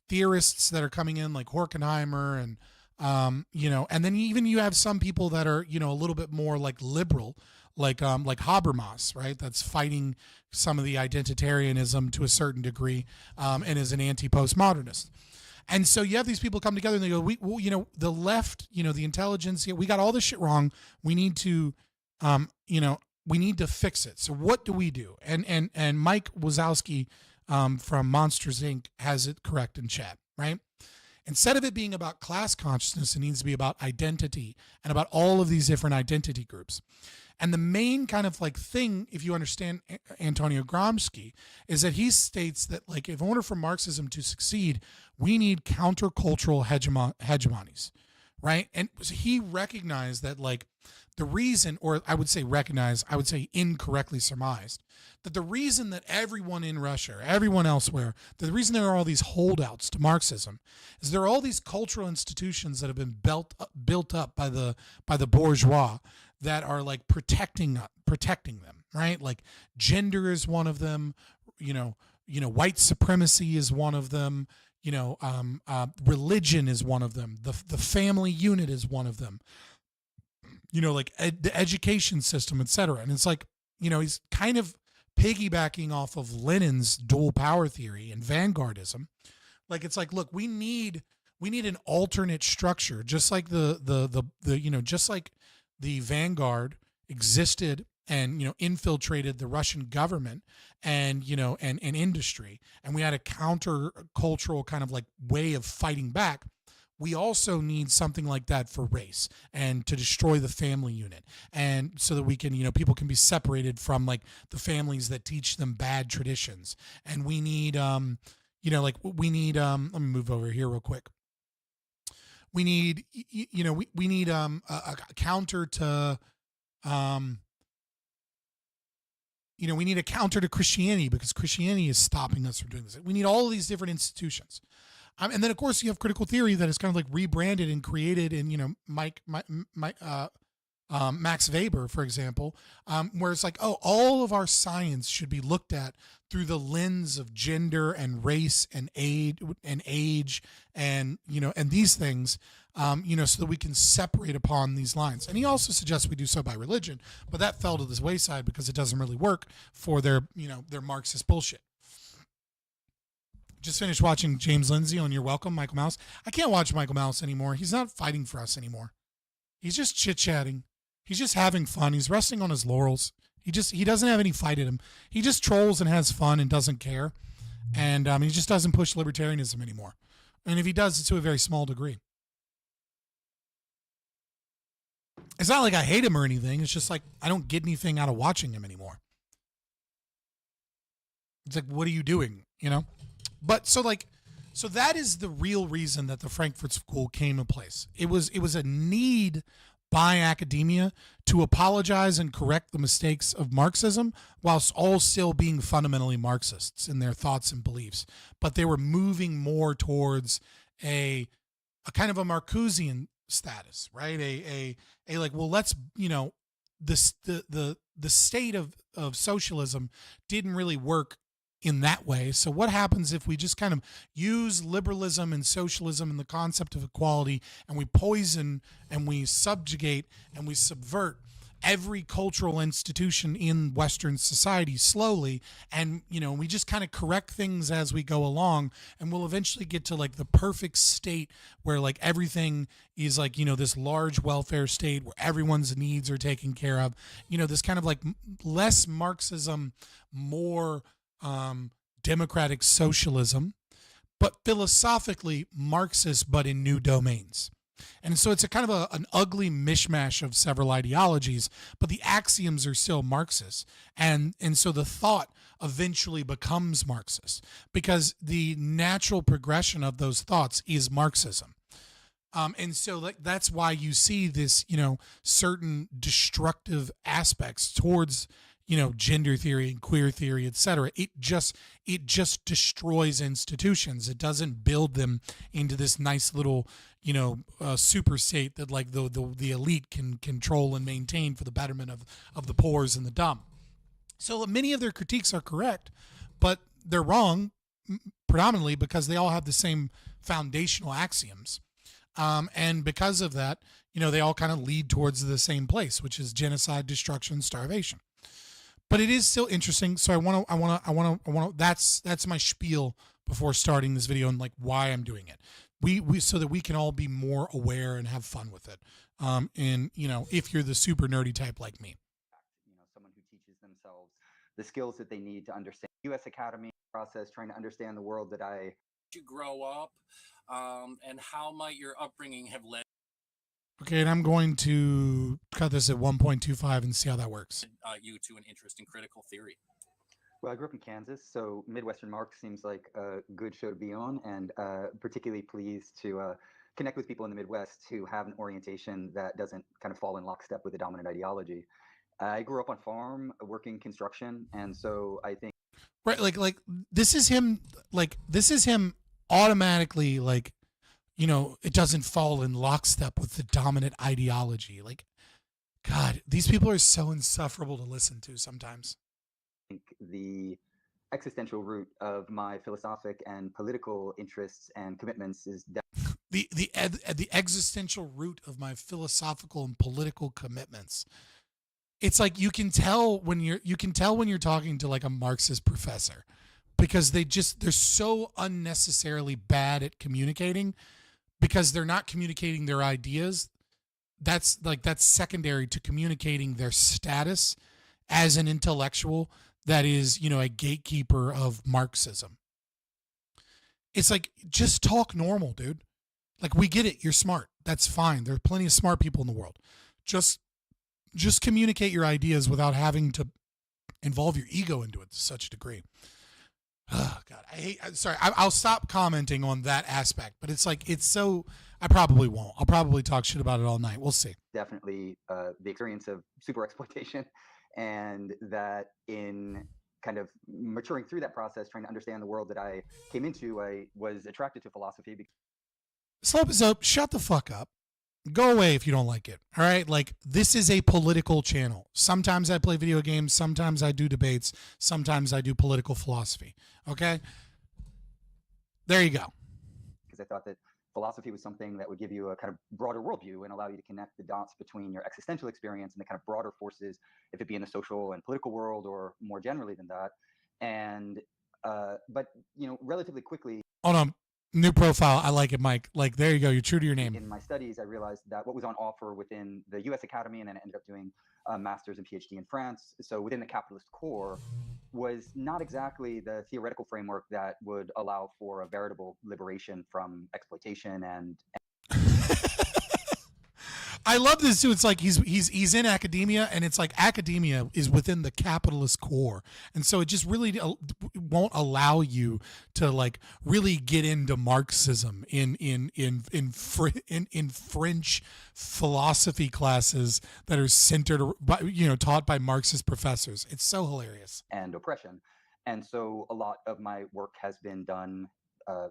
theorists that are coming in like Horkheimer and, and then even you have some people that are, a little bit more like liberal, like Habermas, right? That's fighting some of the identitarianism to a certain degree, and is an anti-postmodernist. And so you have these people come together and they go, the left, the intelligentsia, we got all this shit wrong. We need to, we need to fix it. So what do we do? And Mike Wazowski, from Monsters Inc. has it correct in chat, right? Instead of it being about class consciousness, it needs to be about identity and about all of these different identity groups. And the main kind of like thing, if you understand Antonio Gramsci, is that he states that like in order for Marxism to succeed, we need countercultural hegemonies, right? And so he recognized that like the reason, or I would say incorrectly surmised, that the reason that everyone in Russia, everyone elsewhere, the reason there are all these holdouts to Marxism is there are all these cultural institutions that have been built up by the bourgeois that are like protecting them, right? Like gender is one of them, white supremacy is one of them, religion is one of them, the family unit is one of them, like the education system, etc. And it's like, he's kind of piggybacking off of Lenin's dual power theory and vanguardism. Like, it's like, look, we need an alternate structure, just like just like the vanguard existed and infiltrated the Russian government and and industry, and we had a counter-cultural kind of like way of fighting back. We also need something like that for race and to destroy the family unit, and so that we can, people can be separated from like the families that teach them bad traditions. And we need, let me move over here real quick. We need, we need a counter to, we need a counter to Christianity, because Christianity is stopping us from doing this. We need all of these different institutions. And then, of course, you have critical theory that is kind of like rebranded and created in, Max Weber, for example, where it's like, oh, all of our science should be looked at through the lens of gender and race and age and these things, so that we can separate upon these lines. And he also suggests we do so by religion, but that fell to this wayside because it doesn't really work for their Marxist bullshit. Just finished watching James Lindsay on You're Welcome, Michael Mouse. I can't watch Michael Mouse anymore. He's not fighting for us anymore. He's just chit-chatting. He's just having fun. He's resting on his laurels. He doesn't have any fight in him. He just trolls and has fun and doesn't care. And he just doesn't push libertarianism anymore. And if he does, it's to a very small degree. It's not like I hate him or anything. It's just like I don't get anything out of watching him anymore. It's like, what are you doing? But so that is the real reason that the Frankfurt School came in place. It was a need by academia to apologize and correct the mistakes of Marxism, whilst all still being fundamentally Marxists in their thoughts and beliefs. But they were moving more towards a kind of a Marcusian status, right? A like, well, let's, the state of socialism didn't really work in that way. So what happens if we just kind of use liberalism and socialism and the concept of equality, and we poison and we subjugate and we subvert every cultural institution in Western society slowly, and we just kind of correct things as we go along, and we'll eventually get to like the perfect state where like everything is like, this large welfare state where everyone's needs are taken care of, this kind of like less Marxism, more democratic socialism, but philosophically Marxist, but in new domains. And so it's a kind of an ugly mishmash of several ideologies, but the axioms are still Marxist. And so the thought eventually becomes Marxist because the natural progression of those thoughts is Marxism. And so like that's why you see this, certain destructive aspects towards gender theory and queer theory, etc. It just destroys institutions. It doesn't build them into this nice little, super state that like the elite can control and maintain for the betterment of the poor and the dumb. So many of their critiques are correct, but they're wrong predominantly because they all have the same foundational axioms. And because of that, they all kind of lead towards the same place, which is genocide, destruction, starvation. But it is still interesting. So I want to, that's my spiel before starting this video and like why I'm doing it. We so that we can all be more aware and have fun with it. And if you're the super nerdy type like me.
Someone who teaches themselves the skills that they need to understand U.S. Academy process, trying to understand the world that I
you grow up, and how might your upbringing have led?
Okay, and I'm going to cut this at 1.25 and see how that works.
You to an interest in critical theory?
Well, I grew up in Kansas, so Midwestern Marx seems like a good show to be on, and particularly pleased to connect with people in the Midwest who have an orientation that doesn't kind of fall in lockstep with the dominant ideology. I grew up on farm, working construction, and so I think
Right, like this is him automatically, like, you know, it doesn't fall in lockstep with the dominant ideology. Like, God, these people are so insufferable to listen to sometimes.
the existential root of my philosophic and political interests and commitments is
The existential root of my philosophical and political commitments. It's like you can tell when you're talking to like a Marxist professor, because they're so unnecessarily bad at communicating, because they're not communicating their ideas. That's secondary to communicating their status as an intellectual that is, you know, a gatekeeper of Marxism. It's like, just talk normal, dude. Like, we get it. You're smart. That's fine. There are plenty of smart people in the world. Just communicate your ideas without having to involve your ego into it to such a degree. Oh, God, sorry. I'll stop commenting on that aspect, but it's like, it's so, I probably won't. I'll probably talk shit about it all night. We'll see.
definitely the experience of super exploitation, and that in kind of maturing through that process, trying to understand the world that I came into, I was attracted to philosophy.
Slope is up. Shut the fuck up. Go away if you don't like it. All right? Like, this is a political channel. Sometimes I play video games. Sometimes I do debates. Sometimes I do political philosophy. Okay? There you go.
Because I thought that philosophy was something that would give you a kind of broader worldview and allow you to connect the dots between your existential experience and the kind of broader forces, if it be in the social and political world or more generally than that. And, but, you know, relatively quickly.
Hold on. New profile. I like it, Mike. Like, there you go. You're true to your name.
In my studies, I realized that what was on offer within the US Academy, and then I ended up doing a master's and PhD in France. So within the capitalist core was not exactly the theoretical framework that would allow for a veritable liberation from exploitation and
I love this too. It's like he's in academia, and it's like academia is within the capitalist core, and so it just really won't allow you to like really get into Marxism in French philosophy classes that are centered by, you know, taught by Marxist professors. It's so hilarious.
And oppression. And so a lot of my work has been done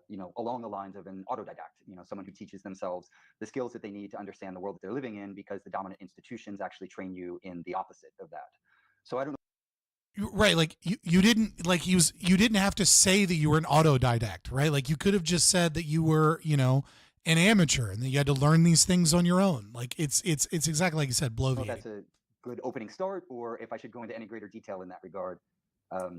you know, along the lines of an autodidact, you know, someone who teaches themselves the skills that they need to understand the world that they're living in, because the dominant institutions actually train you in the opposite of that. So I don't know.
Right, like you didn't like you didn't have to say that you were an autodidact, right? Like you could have just said that you were, you know, an amateur and that you had to learn these things on your own. Like it's exactly like you said, bloviating.
That's a good opening start, or if I should go into any greater detail in that regard.
I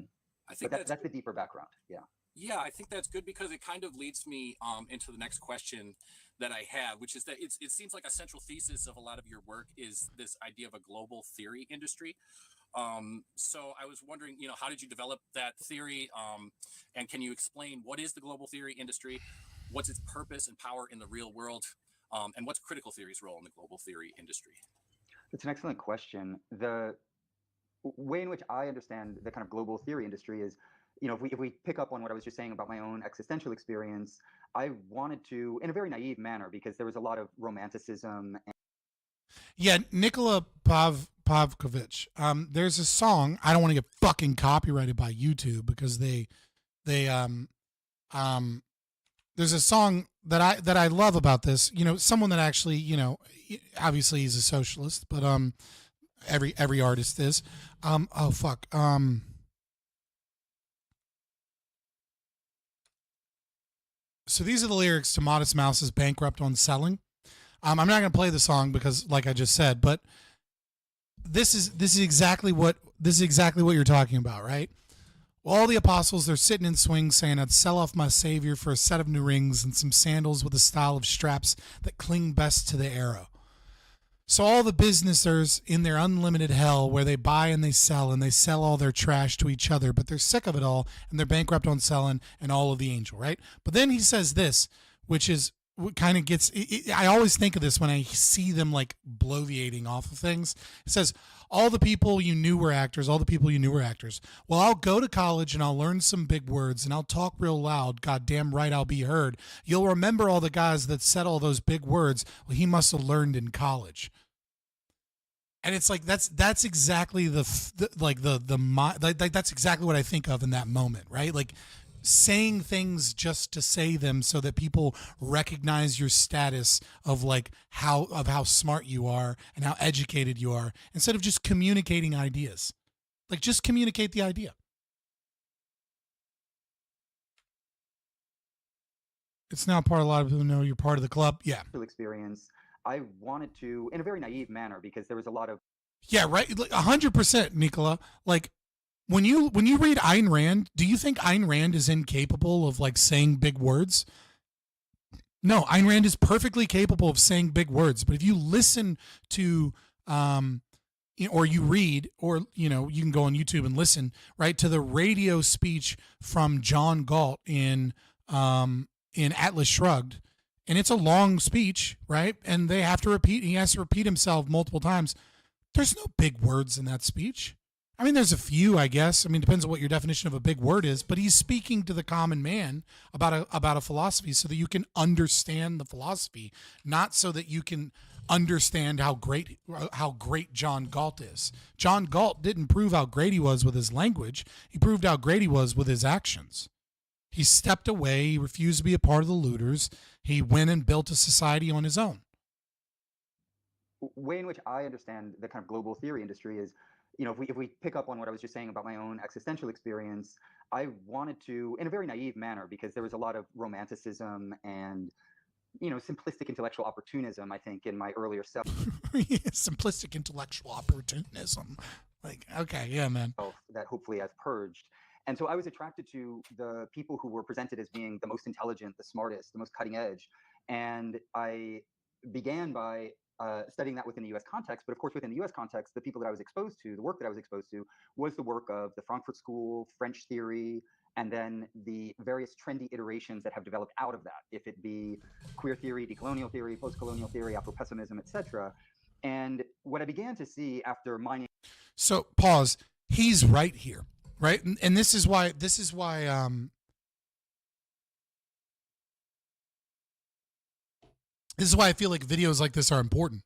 think
but that's the deeper background. Yeah.
Yeah, I think that's good, because it kind of leads me into the next question that I have, which is that it seems like a central thesis of a lot of your work is this idea of a global theory industry. So I was wondering, you know, how did you develop that theory? And can you explain what is the global theory industry? What's its purpose and power in the real world? And what's critical theory's role in the global theory industry?
That's an excellent question. The way in which I understand the kind of global theory industry is, you know, if we pick up on what I was just saying about my own existential experience, I wanted to, in a very naive manner, because there was a lot of romanticism.
Yeah, Nikola Pavlovich. There's a song. I don't want to get fucking copyrighted by YouTube, because there's a song that I love about this. You know, someone that actually, you know, obviously he's a socialist, but every artist is. Oh fuck. So these are the lyrics to Modest Mouse's "Bankrupt on Selling." I'm not going to play the song because, like I just said, but this is exactly what you're talking about, right? Well, all the apostles, they're sitting in swings saying, "I'd sell off my savior for a set of new rings and some sandals with a style of straps that cling best to the arrow." So all the businessers in their unlimited hell, where they buy and they sell all their trash to each other, but they're sick of it all and they're bankrupt on selling and all of the angel, right? But then he says this, which is kind of gets, I always think of this when I see them like bloviating off of things. It says, all the people you knew were actors, all the people you knew were actors. Well, I'll go to college and I'll learn some big words and I'll talk real loud. Goddamn right, I'll be heard. You'll remember all the guys that said all those big words. Well, he must have learned in college. And it's like, that's exactly that's exactly what I think of in that moment, right? Like, saying things just to say them so that people recognize your status of like how smart you are and how educated you are, instead of just communicating ideas. Like, just communicate the idea. It's now part of a lot of people know you're part of the club. Yeah.
Experience. I wanted to, in a very naive manner, because there was a lot of.
Yeah, right. Like 100%, Nicola. Like, when you read Ayn Rand, do you think Ayn Rand is incapable of like saying big words? No, Ayn Rand is perfectly capable of saying big words. But if you listen to, or you read, or you can go on YouTube and listen, right, to the radio speech from John Galt in Atlas Shrugged, and it's a long speech, right? And he has to repeat himself multiple times. There's no big words in that speech. I mean, there's a few, I guess. I mean, it depends on what your definition of a big word is, but he's speaking to the common man about a philosophy so that you can understand the philosophy, not so that you can understand how great John Galt is. John Galt didn't prove how great he was with his language. He proved how great he was with his actions. He stepped away. He refused to be a part of the looters. He went and built a society on his own.
Way in which I understand the kind of global theory industry is, if we pick up on what I was just saying about my own existential experience, I wanted to, in a very naive manner, because there was a lot of romanticism and, simplistic intellectual opportunism, I think, in my earlier self.
Simplistic intellectual opportunism. Like, okay, yeah, man.
That hopefully I've purged. And so I was attracted to the people who were presented as being the most intelligent, the smartest, the most cutting edge. And I began by studying that within the U.S. context. But of course, within the U.S. context, the people that I was exposed to, the work that I was exposed to, was the work of the Frankfurt School, French theory, and then the various trendy iterations that have developed out of that, if it be queer theory, decolonial theory, post-colonial theory, Afro-pessimism, etc. And what I began to see after mining.
So pause. He's right here, right? And this is why. This is why I feel like videos like this are important,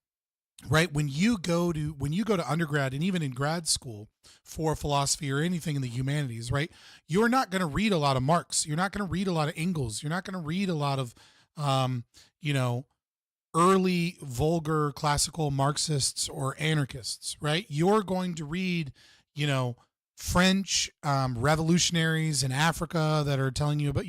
right? When you go to undergrad and even in grad school for philosophy or anything in the humanities, right? You're not going to read a lot of Marx. You're not going to read a lot of Engels. You're not going to read a lot of, early vulgar classical Marxists or anarchists, right? You're going to read, French revolutionaries in Africa that are telling you about,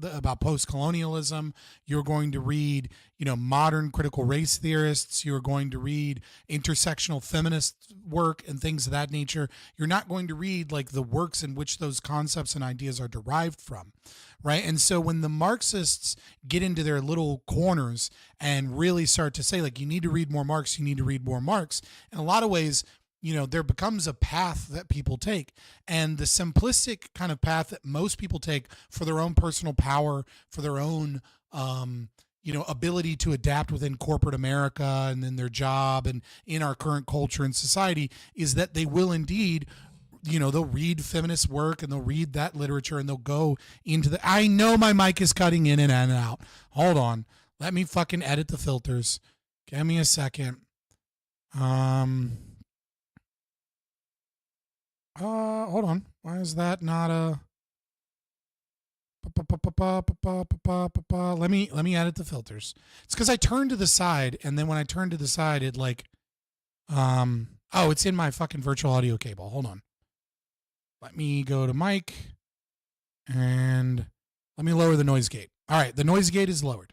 about post-colonialism. You're going to read, modern critical race theorists. You're going to read intersectional feminist work and things of that nature. You're not going to read like the works in which those concepts and ideas are derived from, right? And so when the Marxists get into their little corners and really start to say, like, you need to read more Marx, you need to read more Marx, in a lot of ways, there becomes a path that people take, and the simplistic kind of path that most people take for their own personal power, for their own, ability to adapt within corporate America and then their job and in our current culture and society, is that they will indeed, they'll read feminist work and they'll read that literature and they'll go into I know my mic is cutting in and out. Hold on. Let me fucking edit the filters. Give me a second. Hold on. Why is that not a? Let me edit the filters. It's because I turned to the side, and then when I turned to the side, it like, it's in my fucking virtual audio cable. Hold on. Let me go to mic, and let me lower the noise gate. All right, the noise gate is lowered,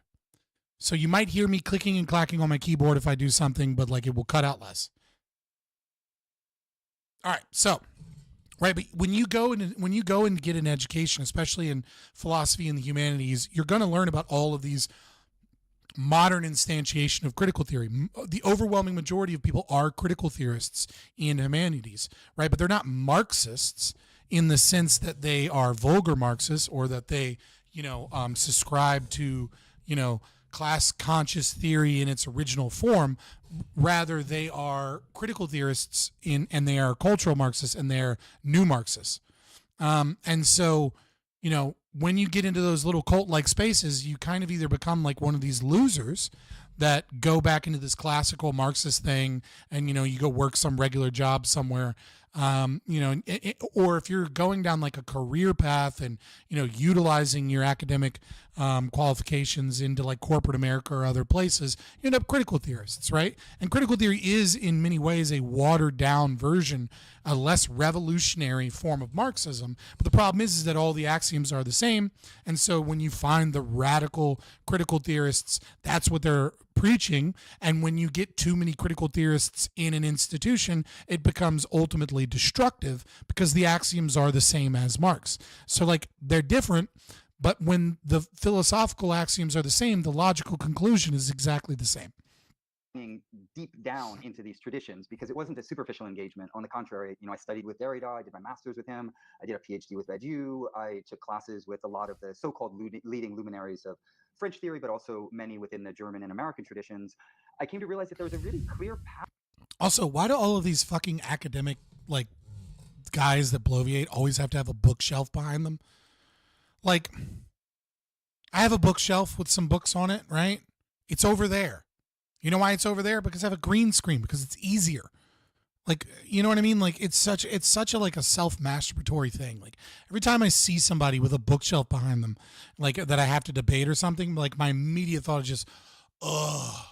so you might hear me clicking and clacking on my keyboard if I do something, but like it will cut out less. All right, so. Right, but when you go and get an education, especially in philosophy and the humanities, you're going to learn about all of these modern instantiation of critical theory. The overwhelming majority of people are critical theorists in humanities, right? But they're not Marxists in the sense that they are vulgar Marxists or that they, subscribe to, class conscious theory in its original form. Rather, they are critical theorists and they are cultural Marxists and they're new Marxists. And so, you know, when you get into those little cult-like spaces, you kind of either become like one of these losers that go back into this classical Marxist thing and, you know, you go work some regular job somewhere, you know, or if you're going down like a career path and, you know, utilizing your academic qualifications into like corporate America or other places, you end up critical theorists, right? And critical theory is in many ways a watered down version, a less revolutionary form of Marxism. But the problem is that all the axioms are the same. And so when you find the radical critical theorists, that's what they're preaching. And when you get too many critical theorists in an institution, it becomes ultimately destructive because the axioms are the same as Marx. So like they're different, but when the philosophical axioms are the same, the logical conclusion is exactly the same.
Deep down into these traditions, because it wasn't a superficial engagement. On the contrary, you know, I studied with Derrida, I did my master's with him, I did a PhD with Badiou, I took classes with a lot of the so-called leading luminaries of French theory, but also many within the German and American traditions. I came to realize that there was a really clear path.
Also, why do all of these fucking academic like guys that bloviate always have to have a bookshelf behind them? Like, I have a bookshelf with some books on it, right? It's over there. You know why it's over there? Because I have a green screen, because it's easier. Like, you know what I mean? Like, it's such a like a self-masturbatory thing. Like, every time I see somebody with a bookshelf behind them, like that I have to debate or something, like my immediate thought is just, ugh.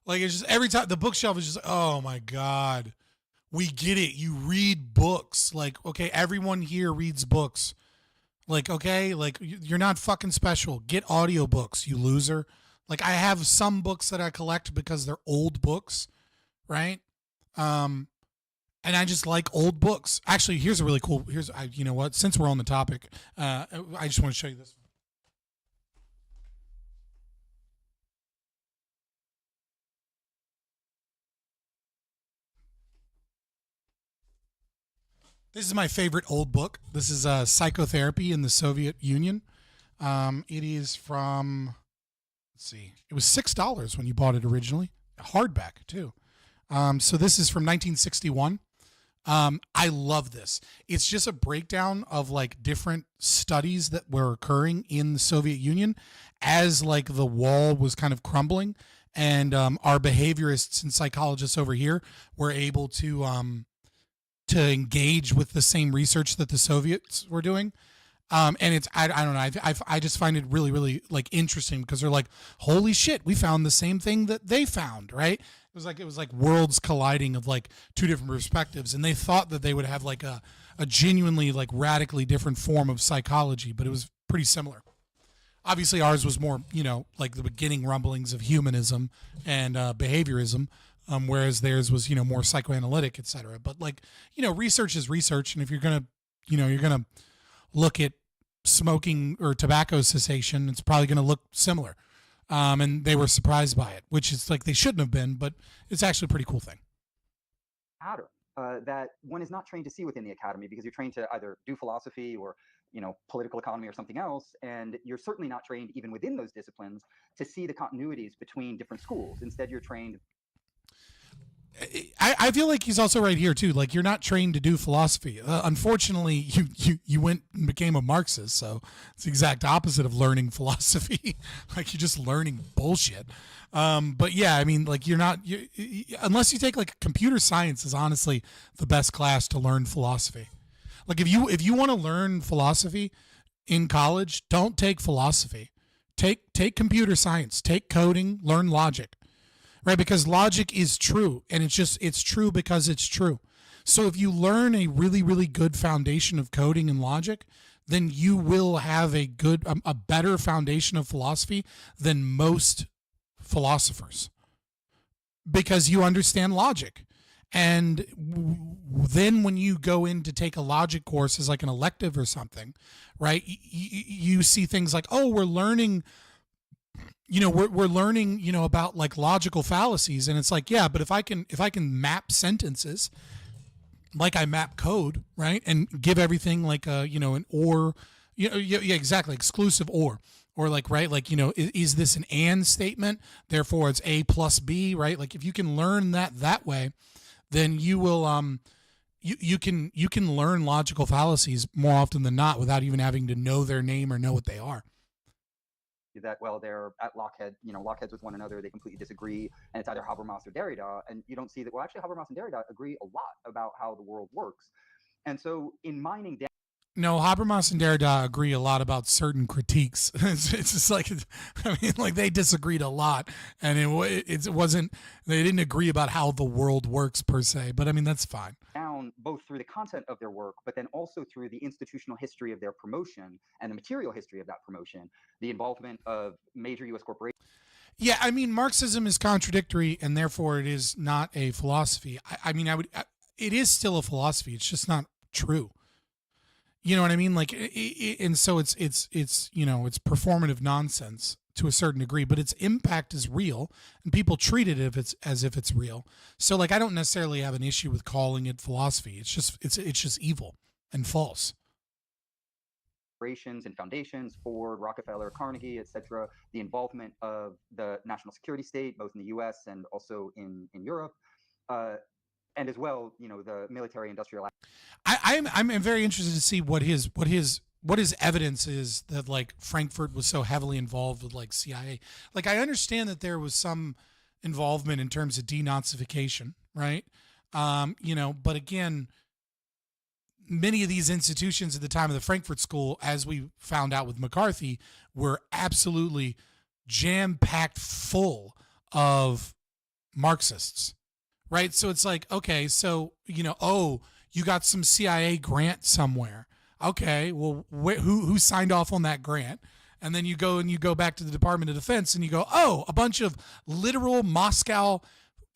Like, it's just every time the bookshelf is just, oh my God, we get it. You read books. Like, okay, everyone here reads books. Like, okay, like you're not fucking special. Get audiobooks, you loser. Like, I have some books that I collect because they're old books, right? And I just like old books. Actually, here's a really cool, you know what, since we're on the topic, I just want to show you this one. This is my favorite old book. This is Psychotherapy in the Soviet Union. It is from, let's see, it was $6 when you bought it originally. Hardback, too. So this is from 1961. I love this. It's just a breakdown of like different studies that were occurring in the Soviet Union as like the wall was kind of crumbling. And our behaviorists and psychologists over here were able to engage with the same research that the Soviets were doing. And it's, I don't know. I just find it really, really like interesting because they're like, holy shit, we found the same thing that they found, right? It was like worlds colliding of like two different perspectives. And they thought that they would have like a genuinely like radically different form of psychology, but it was pretty similar. Obviously ours was more, you know, like the beginning rumblings of humanism and behaviorism. Whereas theirs was, you know, more psychoanalytic, et cetera. But like, you know, research is research. And if you're going to, you know, you're going to look at smoking or tobacco cessation, it's probably going to look similar. And they were surprised by it, which is like they shouldn't have been, but it's actually a pretty cool thing.
Pattern that one is not trained to see within the academy because you're trained to either do philosophy or, you know, political economy or something else. And you're certainly not trained even within those disciplines to see the continuities between different schools. Instead, you're trained.
I feel like he's also right here too. Like, you're not trained to do philosophy. Unfortunately, you went and became a Marxist, so it's the exact opposite of learning philosophy. Like, you're just learning bullshit. But yeah, I mean, like, unless you take like computer science is honestly the best class to learn philosophy. Like, if you want to learn philosophy in college, don't take philosophy. Take computer science. Take coding. Learn logic. Right, because logic is true, and it's true because it's true. So if you learn a really, really good foundation of coding and logic, then you will have a better foundation of philosophy than most philosophers, because you understand logic. And then when you go in to take a logic course as like an elective or something, right, you see things like, oh, we're learning. You know, we're learning, you know, about like logical fallacies, and it's like, yeah, but if I can map sentences like I map code, right, and give everything like a, you know, an or, you know, yeah, exactly, exclusive or or like, right, like, you know, is this an and statement, therefore it's A plus B, right? Like if you can learn that way, then you will you can learn logical fallacies more often than not without even having to know their name or know what they are.
That, well, they're at lockheads with one another, they completely disagree, and it's either Habermas or Derrida, and you don't see that. Well, actually, Habermas and Derrida agree a lot about how the world works. And so in mining down,
No, Habermas and Derrida agree a lot about certain critiques. It's just like, I mean, like they disagreed a lot, and it wasn't, they didn't agree about how the world works per se, but I mean, that's fine.
both through the content of their work, but then also through the institutional history of their promotion and the material history of that promotion, the involvement of major U.S. corporations.
Yeah, I mean, Marxism is contradictory, and therefore it is not a philosophy. I mean, it is still a philosophy. It's just not true. You know what I mean? Like, and so it's you know, it's performative nonsense to a certain degree, but its impact is real, and people treat it as if it's real. So, like, I don't necessarily have an issue with calling it philosophy. It's just evil and false.
And foundations, Ford, Rockefeller, Carnegie, etc., the involvement of the national security state, both in the U.S. and also in Europe, and as well, you know, the military-industrial.
I'm very interested to see what his evidence is that like Frankfurt was so heavily involved with like CIA. Like I understand that there was some involvement in terms of denazification, right? You know, but again, many of these institutions at the time of the Frankfurt School, as we found out with McCarthy, were absolutely jam-packed full of Marxists, right? So it's like, okay, so, you know, oh, you got some CIA grant somewhere. Okay, well, who signed off on that grant? And then you go back to the Department of Defense and you go, oh, a bunch of literal Moscow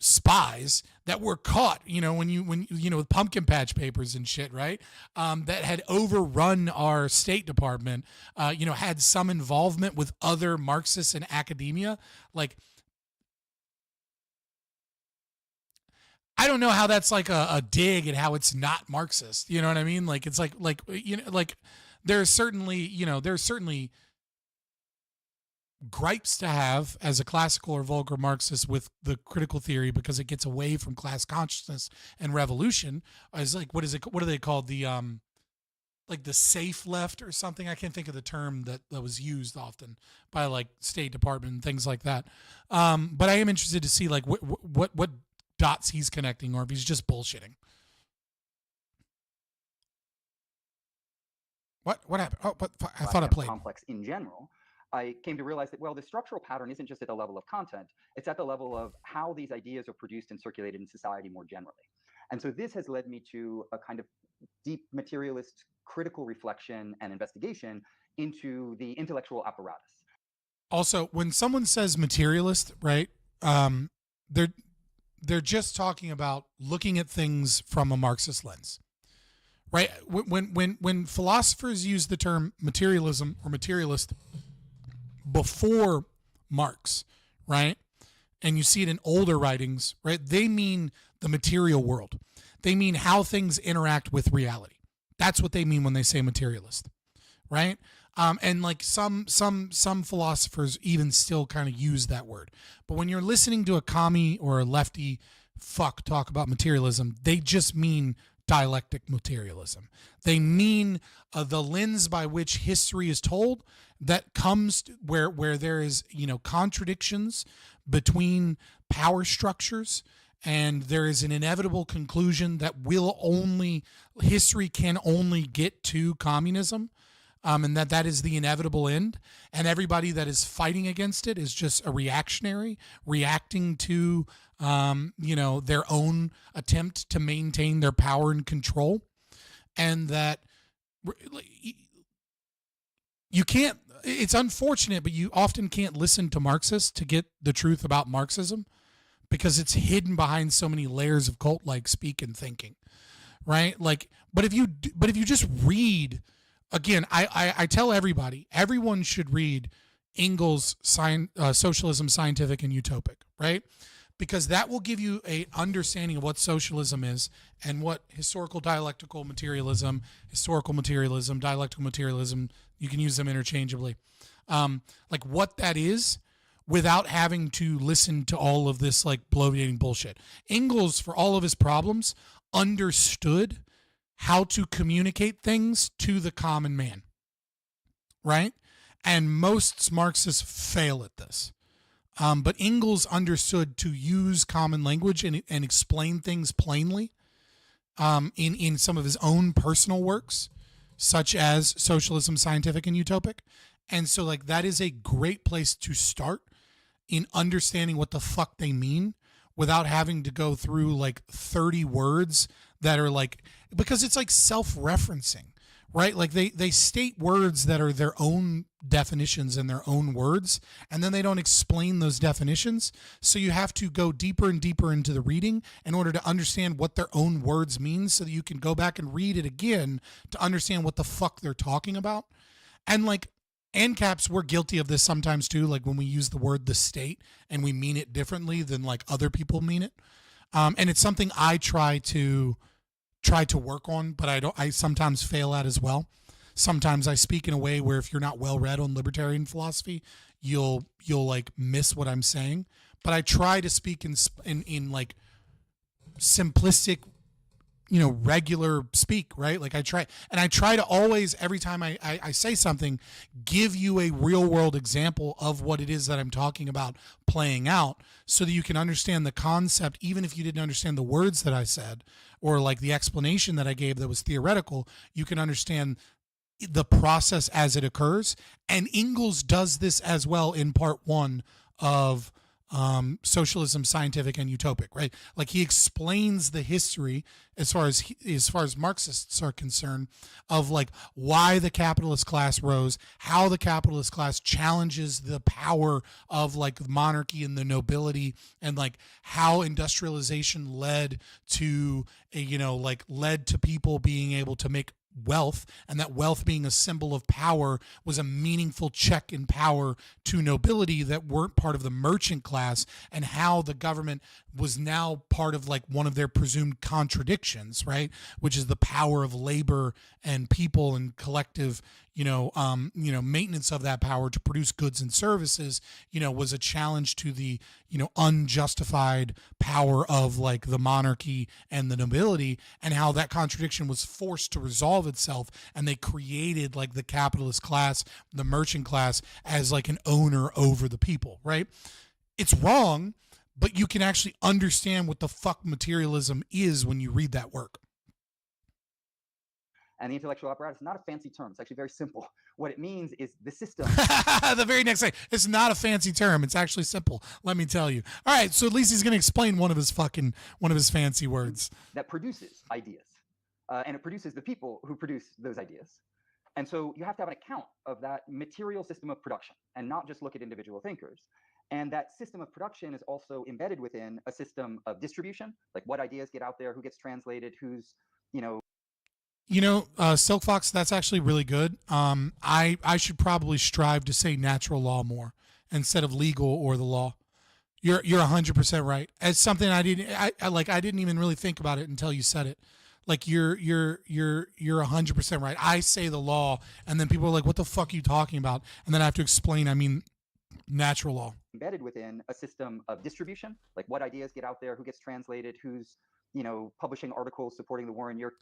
spies that were caught, you know, when you know, with pumpkin patch papers and shit, right? That had overrun our State Department, you know, had some involvement with other Marxists in academia. Like, I don't know how that's like a dig at how it's not Marxist. You know what I mean? Like, it's like, you know, like there's certainly gripes to have as a classical or vulgar Marxist with the critical theory because it gets away from class consciousness and revolution. As like, what are they called? The like the safe left or something. I can't think of the term that was used often by like State Department and things like that. But I am interested to see like what dots he's connecting, or if he's just bullshitting. What happened? Oh, but I thought I played.
Complex in general. I came to realize that, well, the structural pattern isn't just at the level of content, it's at the level of how these ideas are produced and circulated in society more generally. And so this has led me to a kind of deep materialist critical reflection and investigation into the intellectual apparatus.
Also, when someone says materialist, right, they're just talking about looking at things from a Marxist lens, right? When philosophers use the term materialism or materialist before Marx, right, and you see it in older writings, right, they mean the material world. They mean how things interact with reality. That's what they mean when they say materialist, right? And like some philosophers even still kind of use that word. But when you're listening to a commie or a lefty fuck talk about materialism, they just mean dialectic materialism. They mean the lens by which history is told that comes where there is, you know, contradictions between power structures, and there is an inevitable conclusion that history can only get to communism. And that is the inevitable end, and everybody that is fighting against it is just a reactionary, reacting to, you know, their own attempt to maintain their power and control, and that you can't. It's unfortunate, but you often can't listen to Marxists to get the truth about Marxism because it's hidden behind so many layers of cult-like speak and thinking, right? Like, but if you just read. Again, I tell everybody, everyone should read Engels' Socialism, Scientific and Utopic, right? Because that will give you an understanding of what socialism is and what historical dialectical materialism, dialectical materialism, you can use them interchangeably, like what that is, without having to listen to all of this like bloviating bullshit. Engels, for all of his problems, understood how to communicate things to the common man, right? And most Marxists fail at this. But Engels understood to use common language and explain things plainly in some of his own personal works, such as Socialism, Scientific, and Utopic. And so like that is a great place to start in understanding what the fuck they mean without having to go through like 30 words that are like, because it's like self-referencing, right? Like they state words that are their own definitions in their own words, and then they don't explain those definitions. So you have to go deeper and deeper into the reading in order to understand what their own words mean, so that you can go back and read it again to understand what the fuck they're talking about. And like ANCAPs, we're guilty of this sometimes too, like when we use the word the state and we mean it differently than like other people mean it. And it's something I try to work on, but I sometimes fail at as well. Sometimes I speak in a way where if you're not well read on libertarian philosophy, you'll like miss what I'm saying. But I try to speak in like simplistic, regular speak, right? Like I try to always, every time I say something, give you a real world example of what it is that I'm talking about playing out, so that you can understand the concept, even if you didn't understand the words that I said, or like the explanation that I gave that was theoretical, you can understand the process as it occurs. And Engels does this as well in part 1 of Socialism, Scientific, and Utopic, right? Like he explains the history as far as Marxists are concerned of like why the capitalist class rose, how the capitalist class challenges the power of like monarchy and the nobility, and like how industrialization led to led to people being able to make wealth, and that wealth being a symbol of power was a meaningful check in power to nobility that weren't part of the merchant class, and how the government was now part of like one of their presumed contradictions, right? Which is the power of labor and people and collective maintenance of that power to produce goods and services, was a challenge to the, unjustified power of like the monarchy and the nobility, and how that contradiction was forced to resolve itself. And they created like the capitalist class, the merchant class, as like an owner over the people, right? It's wrong, but you can actually understand what the fuck materialism is when you read that work.
And the intellectual apparatus is not a fancy term. It's actually very simple. What it means is the system.
The very next thing, it's not a fancy term. It's actually simple. Let me tell you. All right, so at least he's going to explain one of his fancy words.
That produces ideas. And it produces the people who produce those ideas. And so you have to have an account of that material system of production and not just look at individual thinkers. And that system of production is also embedded within a system of distribution, like what ideas get out there, who gets translated, who's,
Silk Fox, that's actually really good. I should probably strive to say natural law more instead of legal or the law. You're 100% right. It's something I didn't even really think about it until you said it. Like you're 100% right. I say the law, and then people are like, "What the fuck are you talking about?" And then I have to explain. I mean, natural law.
Embedded within a system of distribution, like what ideas get out there, who gets translated, who's publishing articles supporting the war in Europe.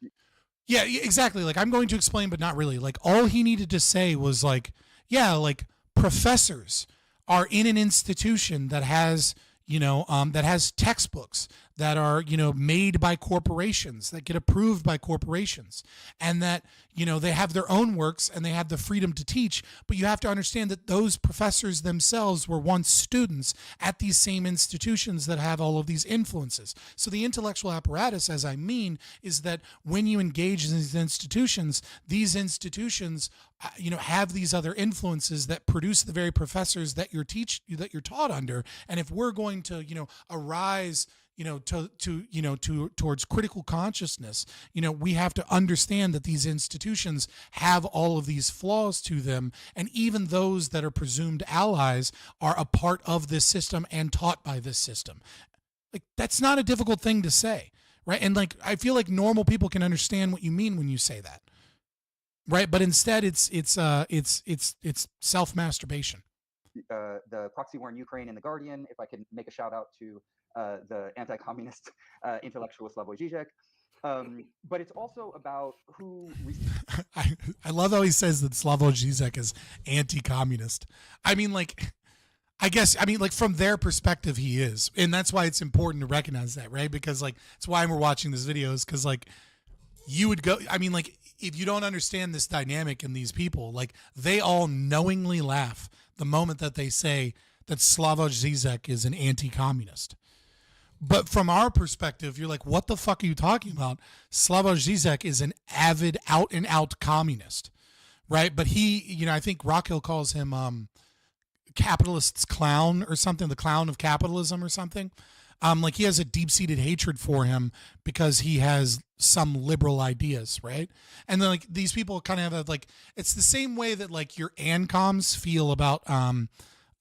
Yeah, exactly. Like I'm going to explain, but not really. Like all he needed to say was like, yeah, like professors are in an institution that has, that has textbooks that are, made by corporations, that get approved by corporations, and that, they have their own works and they have the freedom to teach. But you have to understand that those professors themselves were once students at these same institutions that have all of these influences. So the intellectual apparatus, as I mean, is that when you engage in these institutions have these other influences that produce the very professors that you're taught under. And if we're going to, arise, towards critical consciousness, we have to understand that these institutions have all of these flaws to them. And even those that are presumed allies are a part of this system and taught by this system. Like, that's not a difficult thing to say, right? And like, I feel like normal people can understand what you mean when you say that. right? But instead, it's self masturbation.
The proxy war in Ukraine in The Guardian, if I can make a shout out to the anti-communist intellectual Slavoj Žižek. But it's also about who...
I love how he says that Slavoj Žižek is anti-communist. I mean, like, I guess, I mean, like, from their perspective, he is. And that's why it's important to recognize that, right? Because, like, it's why we're watching this video, is because, like, you would go, I mean, like, if you don't understand this dynamic in these people, like, they all knowingly laugh the moment that they say that Slavoj Žižek is an anti-communist. But from our perspective, you're like, what the fuck are you talking about? Slavoj Žižek is an avid, out-and-out communist, right? But he, you know, I think Rockhill calls him capitalist's clown or something, the clown of capitalism or something. Like, he has a deep-seated hatred for him because he has some liberal ideas, right? And then, like, these people kind of have, like, it's the same way that, like, your ANCOMs feel about Noam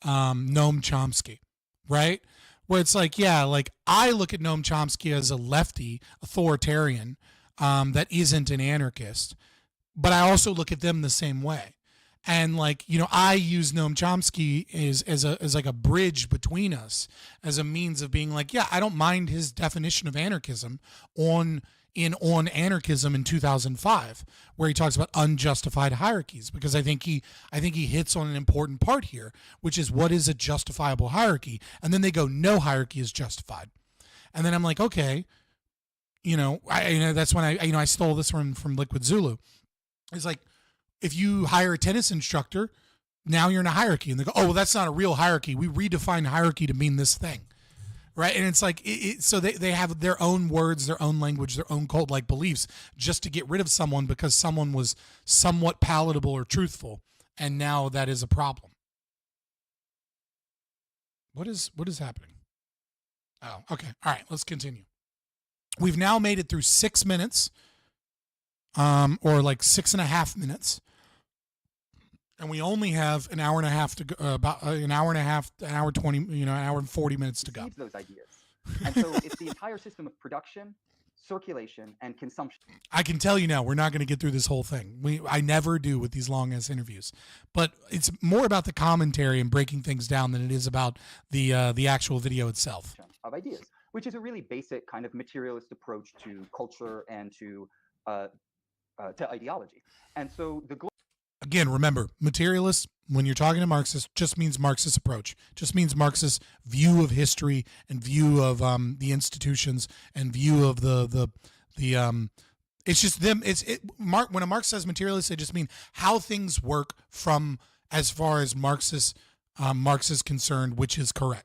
Chomsky, right? Where it's like, yeah, like, I look at Noam Chomsky as a lefty authoritarian that isn't an anarchist, but I also look at them the same way. And, like, you know, I use Noam Chomsky as like a bridge between us, as a means of being like, yeah, I don't mind his definition of anarchism on Anarchism in 2005, where he talks about unjustified hierarchies, because I think he hits on an important part here, which is, what is a justifiable hierarchy? And then they go, no hierarchy is justified. And then I'm like, okay, you know, that's when I stole this one from Liquid Zulu. It's like, if you hire a tennis instructor, now you're in a hierarchy, and they go, oh, well, that's not a real hierarchy. We redefine hierarchy to mean this thing. Right. And it's like, so they have their own words, their own language, their own cult-like beliefs, just to get rid of someone because someone was somewhat palatable or truthful. And now that is a problem. What is happening? Oh, okay. All right, let's continue. We've now made it through 6 minutes, or like 6.5 minutes. And we only have an hour and a half to go, about an hour and a half, an hour 20, you know, an hour and 40 minutes to go.
Those ideas. And so it's the entire system of production, circulation, and consumption.
I can tell you now, we're not going to get through this whole thing. I never do with these long ass interviews, but it's more about the commentary and breaking things down than it is about the actual video itself.
Of ideas, which is a really basic kind of materialist approach to culture and to ideology. And so
again, remember, materialist, when you're talking to Marxists, just means Marxist approach, just means Marxist view of history and view of the institutions and view of the it's just them. When a Marx says materialist, they just mean how things work from as far as Marx is concerned, which is correct.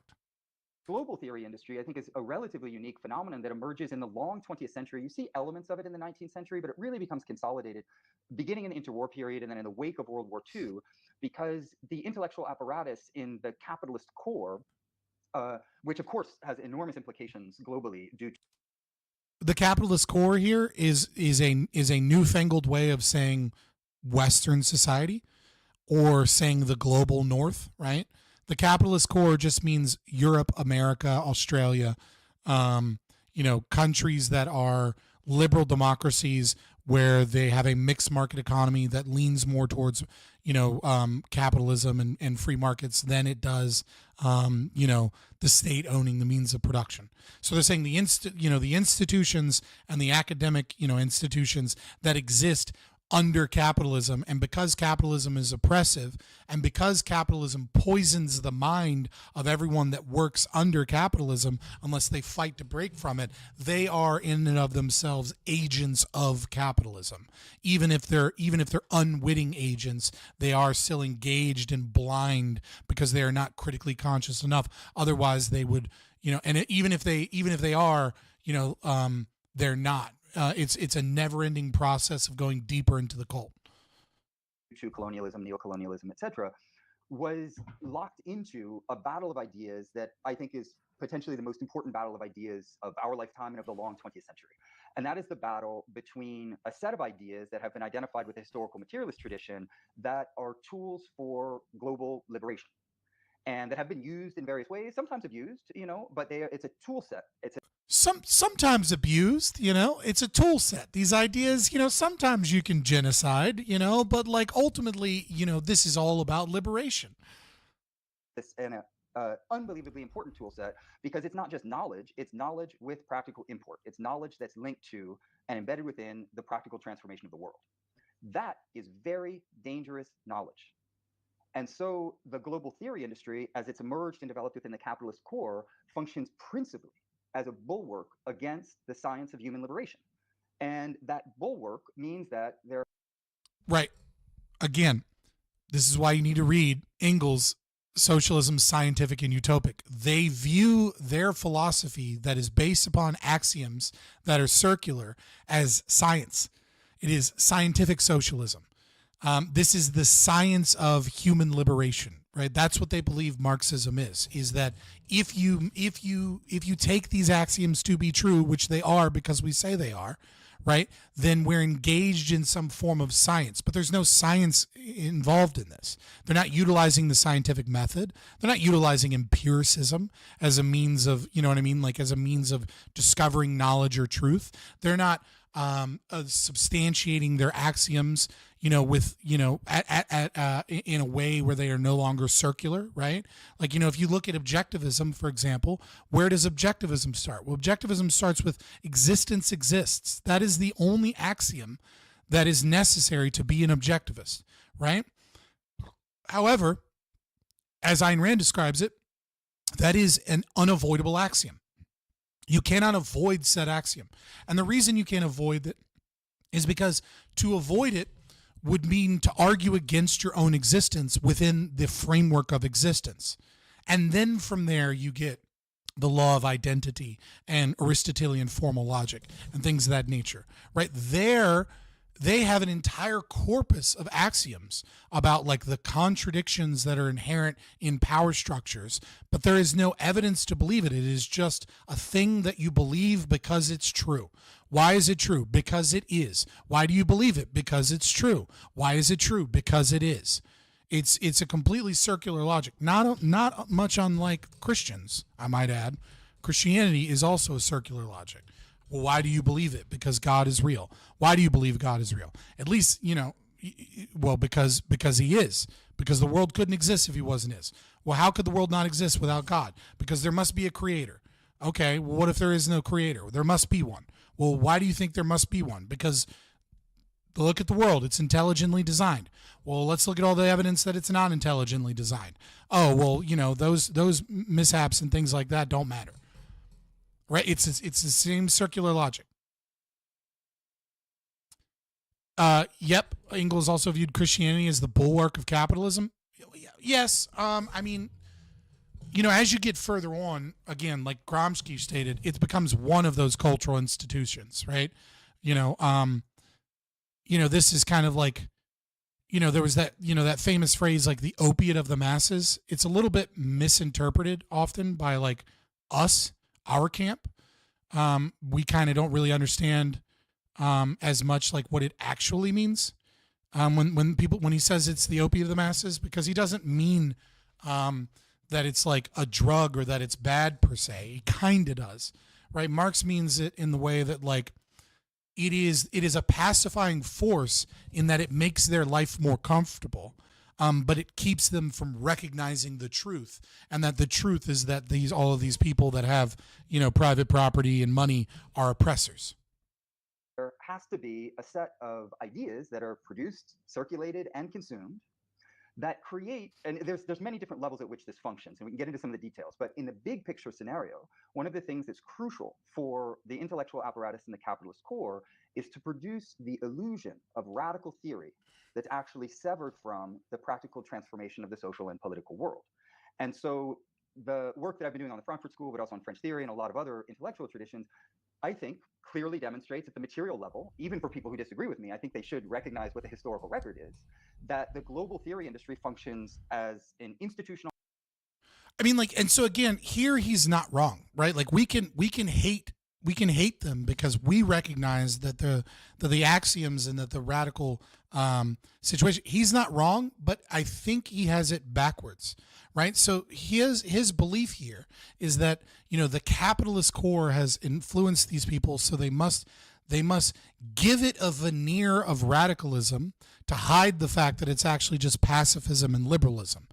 Global theory industry, I think, is a relatively unique phenomenon that emerges in the long 20th century. You see elements of it in the 19th century, but it really becomes consolidated beginning in the interwar period and then in the wake of World War II, because the intellectual apparatus in the capitalist core, which of course has enormous implications globally due to
the capitalist core here is a newfangled way of saying Western society, or saying the global North, right? The capitalist core just means Europe, America, Australia, countries that are liberal democracies where they have a mixed market economy that leans more towards, capitalism and free markets than it does, the state owning the means of production. So they're saying the institutions and the academic, institutions that exist under capitalism, and because capitalism is oppressive, and because capitalism poisons the mind of everyone that works under capitalism unless they fight to break from it, they are in and of themselves agents of capitalism. Even if they're unwitting agents, they are still engaged and blind because they are not critically conscious enough. Otherwise they would, and even if they are, they're not. It's a never-ending process of going deeper into the cult.
To colonialism, neocolonialism, etc., was locked into a battle of ideas that I think is potentially the most important battle of ideas of our lifetime and of the long 20th century. And that is the battle between a set of ideas that have been identified with the historical materialist tradition that are tools for global liberation, and that have been used in various ways, sometimes abused, but it's a tool set.
sometimes abused, it's a tool set. These ideas, sometimes you can genocide, but like ultimately, this is all about liberation.
This an unbelievably important tool set because it's not just knowledge, it's knowledge with practical import. It's knowledge that's linked to and embedded within the practical transformation of the world. That is very dangerous knowledge. And so the global theory industry, as it's emerged and developed within the capitalist core, functions principally as a bulwark against the science of human liberation. And that bulwark means that there.
Right. Again, this is why you need to read Engels' Socialism, Scientific and Utopic. They view their philosophy that is based upon axioms that are circular as science. It is scientific socialism. This is the science of human liberation, right? That's what they believe Marxism is that if you take these axioms to be true, which they are because we say they are, right, then we're engaged in some form of science. But there's no science involved in this. They're not utilizing the scientific method. They're not utilizing empiricism as a means of, like as a means of discovering knowledge or truth. They're not substantiating their axioms, with, in a way where they are no longer circular, right? Like, if you look at objectivism, for example, where does objectivism start? Well, objectivism starts with existence exists. That is the only axiom that is necessary to be an objectivist, right? However, as Ayn Rand describes it, that is an unavoidable axiom. You cannot avoid said axiom. And the reason you can't avoid it is because to avoid it would mean to argue against your own existence within the framework of existence. And then from there you get the law of identity and Aristotelian formal logic and things of that nature, right? There, they have an entire corpus of axioms about like the contradictions that are inherent in power structures, but there is no evidence to believe it. It is just a thing that you believe because it's true. Why is it true? Because it is. Why do you believe it? Because it's true. Why is it true? Because it is. It's a completely circular logic. Not much unlike Christians, I might add. Christianity is also a circular logic. Well, why do you believe it? Because God is real. Why do you believe God is real? At least, well, because he is. Because the world couldn't exist if he wasn't his. Well, how could the world not exist without God? Because there must be a creator. Okay, well, what if there is no creator? There must be one. Well, why do you think there must be one? Because look at the world. It's intelligently designed. Well, let's look at all the evidence that it's not intelligently designed. Oh, well, those mishaps and things like that don't matter. Right? It's the same circular logic. Yep. Engels also viewed Christianity as the bulwark of capitalism. Yes. As you get further on, again, like Gramsci stated, it becomes one of those cultural institutions, right? This is kind of like, there was that, that famous phrase, like the opiate of the masses. It's a little bit misinterpreted often by like us, our camp. We kind of don't really understand as much like what it actually means when he says it's the opiate of the masses, because he doesn't mean that it's like a drug or that it's bad per se. He kind of does, right? Marx means it in the way that like it is a pacifying force in that it makes their life more comfortable. But it keeps them from recognizing the truth, and that the truth is that all of these people that have, private property and money are oppressors.
There has to be a set of ideas that are produced, circulated, and consumed that create, and there's many different levels at which this functions, and we can get into some of the details, but in the big picture scenario, one of the things that's crucial for the intellectual apparatus in the capitalist core is to produce the illusion of radical theory that's actually severed from the practical transformation of the social and political world. And so the work that I've been doing on the Frankfurt School, but also on French theory and a lot of other intellectual traditions, I think clearly demonstrates at the material level, even for people who disagree with me, I think they should recognize what the historical record is, that the global theory industry functions as an institutional.
And so again, here he's not wrong, right? Like we can hate hate them because we recognize that the axioms and that the radical situation. He's not wrong, but I think he has it backwards, right? So his belief here is that the capitalist core has influenced these people, so they must give it a veneer of radicalism to hide the fact that it's actually just pacifism and liberalism.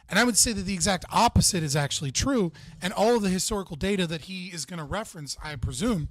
And I would say that the exact opposite is actually true, and all of the historical data that he is going to reference, I presume,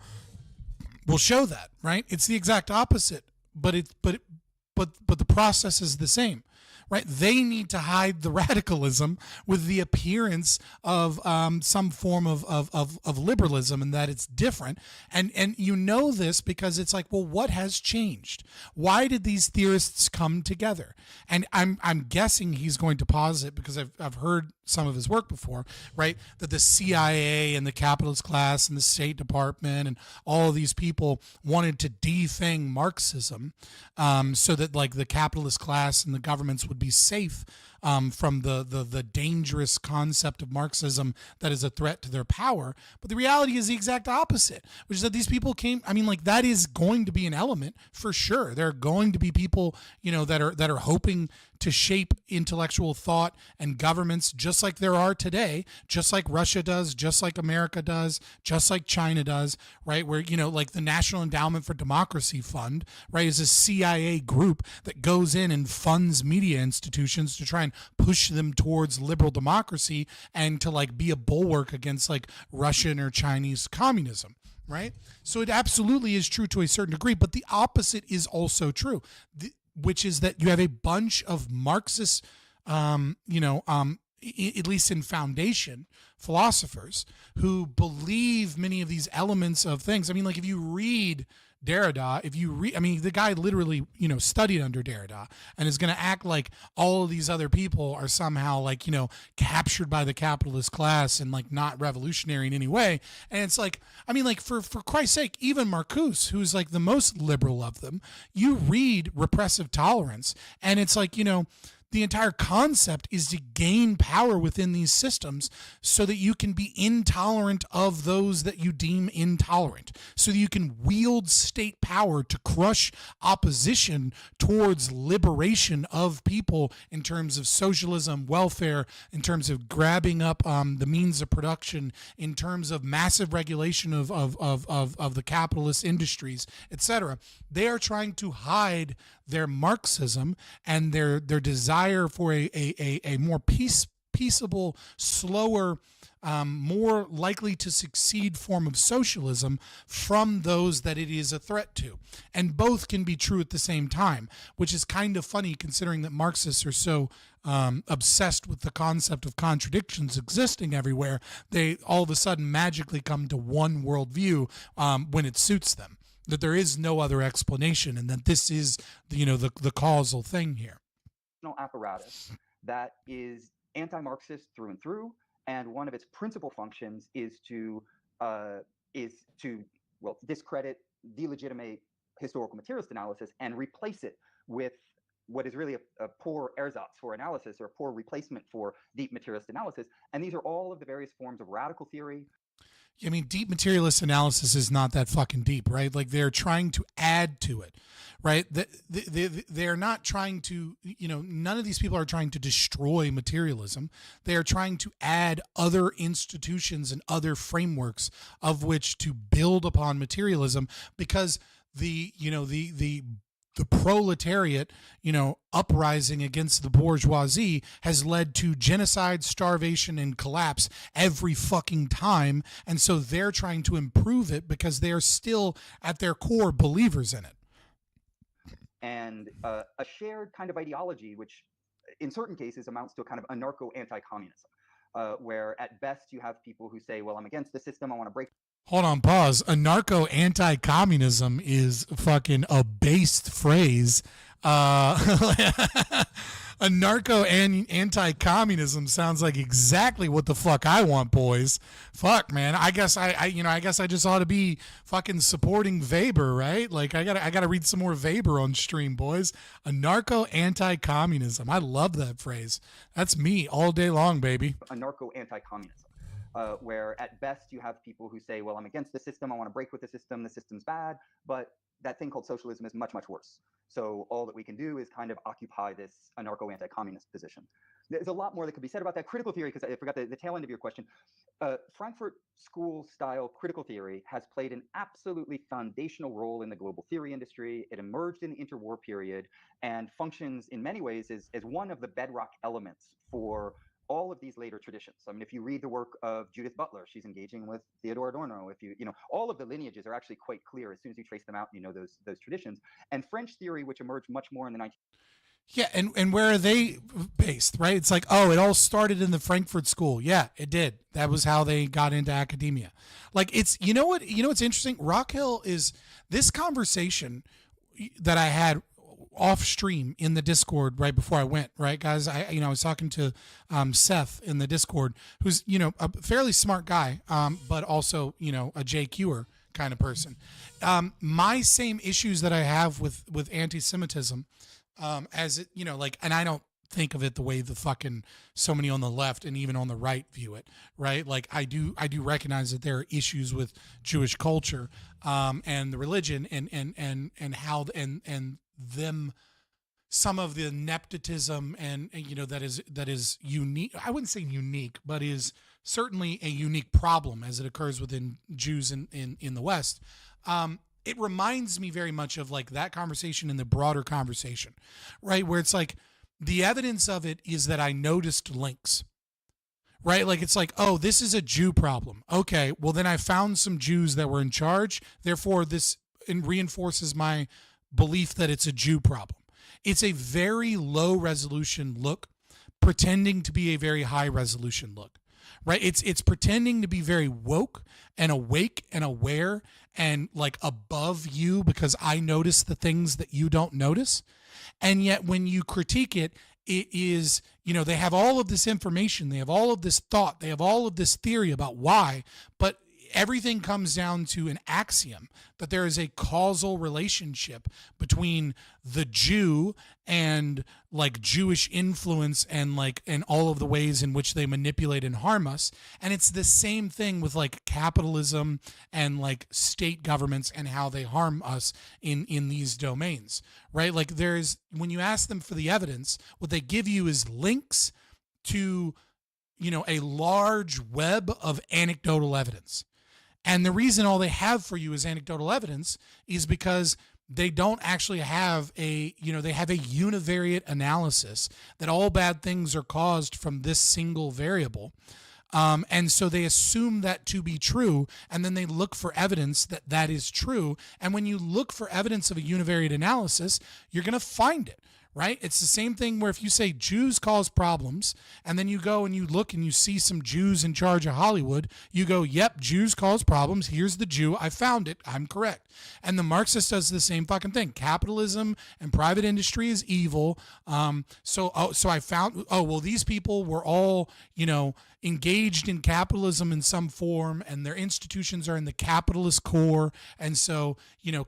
will show that, right? It's the exact opposite, but the process is the same, right? They need to hide the radicalism with the appearance of some form of liberalism, and that it's different. And this because it's like, well, what has changed? Why did these theorists come together? And I'm guessing he's going to posit, because I've heard some of his work before, right? That the CIA and the capitalist class and the State Department and all of these people wanted to defang Marxism, so that like the capitalist class and the governments would be safe from the dangerous concept of Marxism that is a threat to their power. But the reality is the exact opposite, which is that these people came. I mean, like, that is going to be an element for sure. There are going to be people, that are hoping to shape intellectual thought and governments, just like there are today, just like Russia does, just like America does, just like China does, right? Where, like the National Endowment for Democracy Fund, right, is a CIA group that goes in and funds media institutions to try and push them towards liberal democracy and to like be a bulwark against like Russian or Chinese communism. Right? So it absolutely is true to a certain degree, but the opposite is also true, which is that you have a bunch of Marxist, at least in foundation, philosophers who believe many of these elements of things. I mean, like, if you read Derrida, the guy literally, studied under Derrida and is going to act like all of these other people are somehow like, captured by the capitalist class and like not revolutionary in any way. And it's like, I mean, like, for Christ's sake, even Marcuse, who's like the most liberal of them, you read Repressive Tolerance and it's like, the entire concept is to gain power within these systems so that you can be intolerant of those that you deem intolerant, so that you can wield state power to crush opposition towards liberation of people in terms of socialism, welfare, in terms of grabbing up the means of production, in terms of massive regulation of the capitalist industries, etc. They are trying to hide their Marxism and their desire for a more peaceable, slower, more likely to succeed form of socialism from those that it is a threat to. And both can be true at the same time, which is kind of funny considering that Marxists are so obsessed with the concept of contradictions existing everywhere. They all of a sudden magically come to one worldview when it suits them. That there is no other explanation, and that this is, the causal thing here.
Apparatus that is anti-Marxist through and through, and one of its principal functions is to discredit, delegitimate historical materialist analysis and replace it with what is really a poor ersatz for analysis, or a poor replacement for deep materialist analysis. And these are all of the various forms of radical theory.
I mean, deep materialist analysis is not that fucking deep, right? Like, they're trying to add to it, right? They're not trying to, none of these people are trying to destroy materialism. They are trying to add other institutions and other frameworks of which to build upon materialism, because the proletariat, uprising against the bourgeoisie has led to genocide, starvation, and collapse every fucking time. And so they're trying to improve it because they're still at their core believers in it.
And a shared kind of ideology, which in certain cases amounts to a kind of anarcho-anti-communism, where at best you have people who say, well, I'm against the system, I want to break.
Hold on, pause. Anarcho-anti-communism is fucking a based phrase. Anarcho-anti-communism sounds like exactly what the fuck I want, boys. Fuck, man. I guess I just ought to be fucking supporting Weber, right? Like, I gotta read some more Weber on stream, boys. Anarcho-anti-communism. I love that phrase. That's me all day long, baby.
Anarcho-anti-communism. where at best you have people who say, well, I'm against the system, I want to break with the system's bad, but that thing called socialism is much, much worse. So all that we can do is kind of occupy this anarcho-anti-communist position. There's a lot more that could be said about that critical theory, because I forgot the tail end of your question. Frankfurt School-style critical theory has played an absolutely foundational role in the global theory industry. It emerged in the interwar period and functions in many ways as one of the bedrock elements for all of these later traditions. I mean, if you read the work of Judith Butler, she's engaging with Theodor Adorno. If you know, all of the lineages are actually quite clear. As soon as you trace them out, you know those traditions. And French theory, which emerged much more in the 19th.
Yeah, and where are they based, right? It's like, oh, it all started in the Frankfurt School. Yeah, it did. That was how they got into academia. Like, it's, you know what's interesting? Rockhill is this conversation that I had off stream in the Discord right before I went, right, guys? I was talking to Seth in the Discord, who's, a fairly smart guy, but also, a JQer kind of person. My same issues that I have with anti-Semitism, as it, and I don't think of it the way the fucking so many on the left and even on the right view it, right? Like I do recognize that there are issues with Jewish culture, and the religion and how and them, some of the nepotism and that is unique. I wouldn't say unique, but is certainly a unique problem as it occurs within Jews in the West. It reminds me very much of like that conversation in the broader conversation, right? Where it's like the evidence of it is that I noticed links, right? Like it's like, oh, this is a Jew problem. Okay, well then I found some Jews that were in charge. Therefore, this reinforces my belief that it's a Jew problem. It's a very low resolution look, pretending to be a very high resolution look, right? It's pretending to be very woke and awake and aware and like above you because I notice the things that you don't notice. And yet when you critique it, it is, they have all of this information, they have all of this thought, they have all of this theory about why, but everything comes down to an axiom that there is a causal relationship between the Jew and like Jewish influence and all of the ways in which they manipulate and harm us. And it's the same thing with like capitalism and like state governments and how they harm us in these domains, right? Like when you ask them for the evidence, what they give you is links to, a large web of anecdotal evidence. And the reason all they have for you is anecdotal evidence is because they don't actually have they have a univariate analysis that all bad things are caused from this single variable. And so they assume that to be true, and then they look for evidence that that is true. And when you look for evidence of a univariate analysis, you're going to find it. Right? It's the same thing where if you say Jews cause problems and then you go and you look and you see some Jews in charge of Hollywood, you go, yep, Jews cause problems. Here's the Jew. I found it. I'm correct. And the Marxist does the same fucking thing. Capitalism and private industry is evil. So I found, well, these people were all, engaged in capitalism in some form and their institutions are in the capitalist core. And so,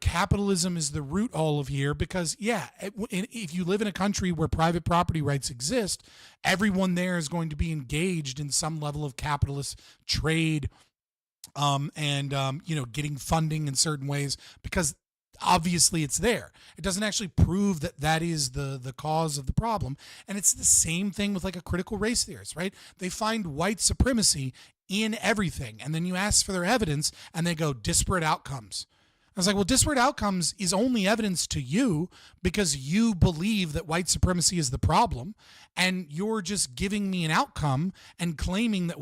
capitalism is the root all of here because, yeah, if you live in a country where private property rights exist, everyone there is going to be engaged in some level of capitalist trade getting funding in certain ways because obviously it's there. It doesn't actually prove that that is the cause of the problem. And it's the same thing with like a critical race theorist, right? They find white supremacy in everything. And then you ask for their evidence and they go disparate outcomes. I was like, well, disparate outcomes is only evidence to you because you believe that white supremacy is the problem, and you're just giving me an outcome and claiming that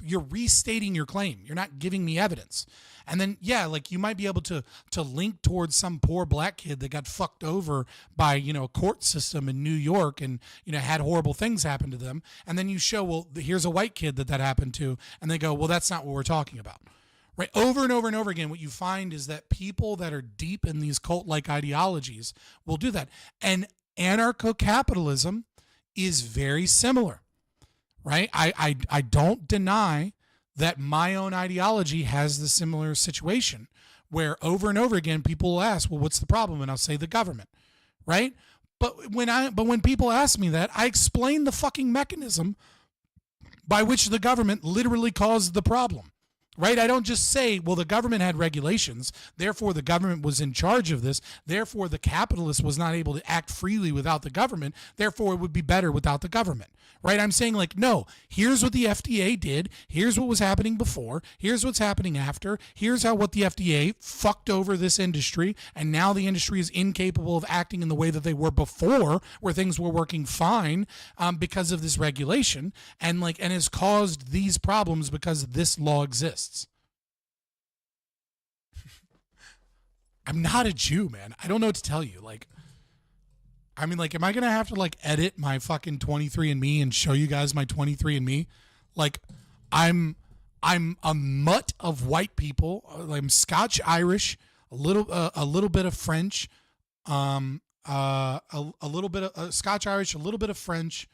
you're restating your claim. You're not giving me evidence. And then, yeah, like you might be able to link towards some poor black kid that got fucked over by, a court system in New York and, had horrible things happen to them. And then you show, well, here's a white kid that happened to, and they go, well, that's not what we're talking about. Right? Over and over and over again, what you find is that people that are deep in these cult-like ideologies will do that. And anarcho-capitalism is very similar, right? I don't deny that my own ideology has the similar situation where over and over again, people will ask, well, what's the problem? And I'll say the government, right? But when people ask me that, I explain the fucking mechanism by which the government literally caused the problem. Right? I don't just say, well, the government had regulations, therefore the government was in charge of this, therefore the capitalist was not able to act freely without the government, therefore it would be better without the government. Right? I'm saying, like, no, here's what the FDA did, here's what was happening before, here's what's happening after, here's how what the FDA fucked over this industry, and now the industry is incapable of acting in the way that they were before, where things were working fine, because of this regulation, and has caused these problems because this law exists. I'm not a Jew, man. I don't know what to tell you. Am I going to have to edit my fucking 23andMe and show you guys my 23andMe? I'm a mutt of white people. I'm Scotch Irish, a little bit of French, a little bit of Scotch Irish, a little bit of French,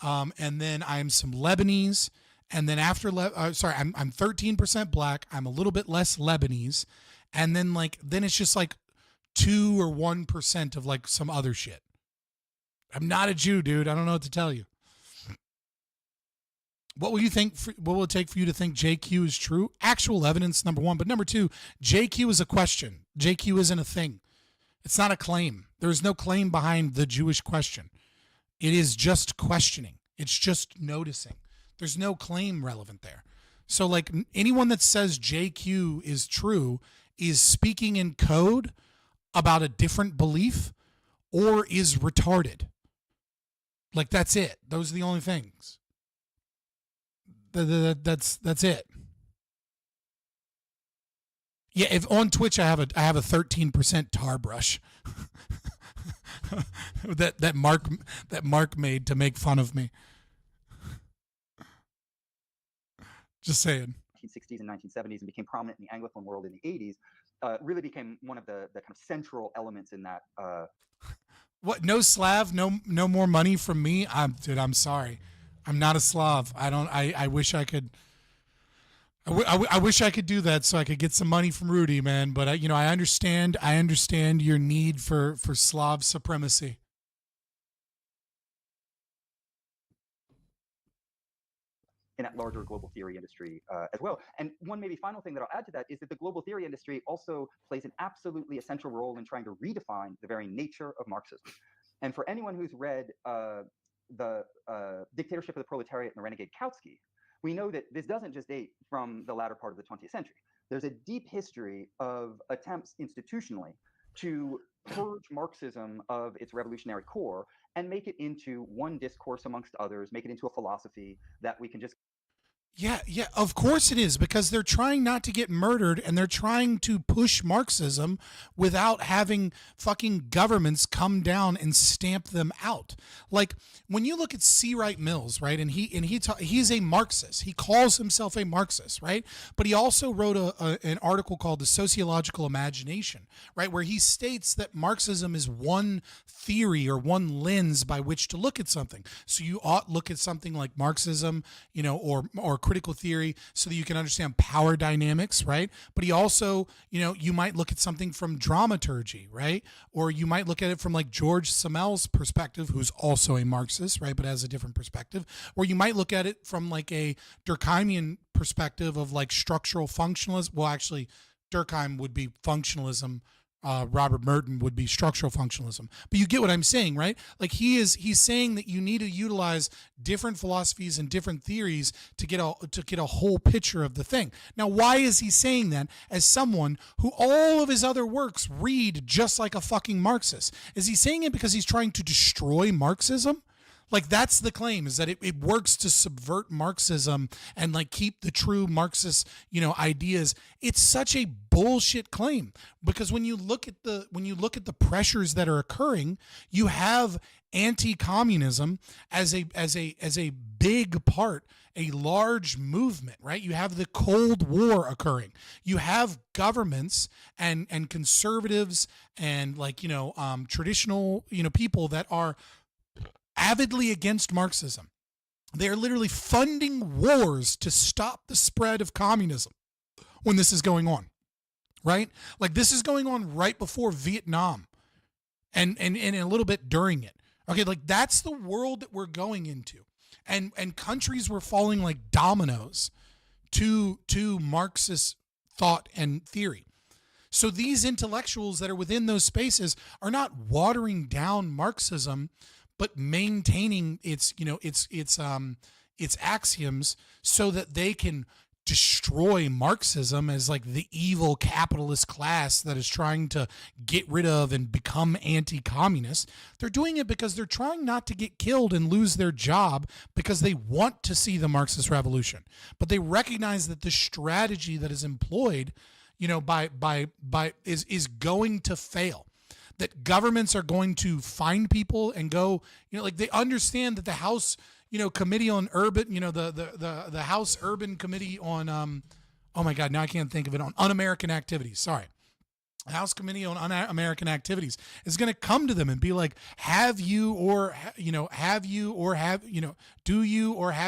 and then I'm some Lebanese. And then I'm 13% black. I'm a little bit less Lebanese. And then then it's just 2 or 1% of some other shit. I'm not a Jew, dude. I don't know what to tell you. What will you think? What will it take for you to think JQ is true? Actual evidence, number one. But number two, JQ is a question. JQ isn't a thing. It's not a claim. There is no claim behind the Jewish question. It is just questioning. It's just noticing. There's no claim relevant there. So anyone that says JQ is true is speaking in code about a different belief or is retarded. That's it. Those are the only things. That's it. Yeah, if on Twitch I have a 13% tar brush that Mark made to make fun of me. Just saying.
1960s and 1970s and became prominent in the Anglophone world in the 80s, really became one of the kind of central elements in that.
What? No Slav? No more money from me? I'm sorry. I'm not a Slav. I wish I could. I wish I could do that so I could get some money from Rudy, man. But I understand. I understand your need for Slav supremacy.
In that larger global theory industry as well. And one maybe final thing that I'll add to that is that the global theory industry also plays an absolutely essential role in trying to redefine the very nature of Marxism. And for anyone who's read the Dictatorship of the Proletariat and the Renegade Kautsky, we know that this doesn't just date from the latter part of the 20th century. There's a deep history of attempts institutionally to purge Marxism of its revolutionary core and make it into one discourse amongst others, make it into a philosophy that we can just...
Yeah, of course it is, because they're trying not to get murdered and they're trying to push Marxism without having fucking governments come down and stamp them out. When you look at C. Wright Mills, right, and he's a Marxist. He calls himself a Marxist, right? But he also wrote an article called The Sociological Imagination, right, where he states that Marxism is one theory or one lens by which to look at something. So you ought look at something like Marxism, or critical theory so that you can understand power dynamics, right? But he also, you might look at something from dramaturgy, right? Or you might look at it from George Simel's perspective, who's also a Marxist, right? But has a different perspective. Or you might look at it from a Durkheimian perspective of structural functionalism. Well, actually, Durkheim would be functionalism. Robert Merton would be structural functionalism. But you get what I'm saying, right? He's saying that you need to utilize different philosophies and different theories to get a whole picture of the thing. Now, why is he saying that as someone who all of his other works read just like a fucking Marxist? Is he saying it because he's trying to destroy Marxism? That's the claim, is that it works to subvert Marxism and keep the true Marxist, ideas. It's such a bullshit claim, because when you look at the pressures that are occurring, you have anti-communism as a big part, a large movement, right? You have the Cold War occurring. You have governments and conservatives and traditional, people that are avidly against Marxism. They're literally funding wars to stop the spread of communism when this is going on, right? This is going on right before Vietnam and a little bit during it. Okay, that's the world that we're going into. and countries were falling like dominoes to Marxist thought and theory. So these intellectuals that are within those spaces are not watering down Marxism, but maintaining its axioms so that they can destroy Marxism as like the evil capitalist class that is trying to get rid of and become anti-communist. They're doing it because they're trying not to get killed and lose their job because they want to see the Marxist revolution. But they recognize that the strategy that is employed, is going to fail. That governments are going to find people and go, they understand that the House Committee on Urban, the House Urban Committee on, oh my God, now I can't think of it, on Un-American Activities. Sorry. House Committee on Un-American Activities is going to come to them and be like, do you or have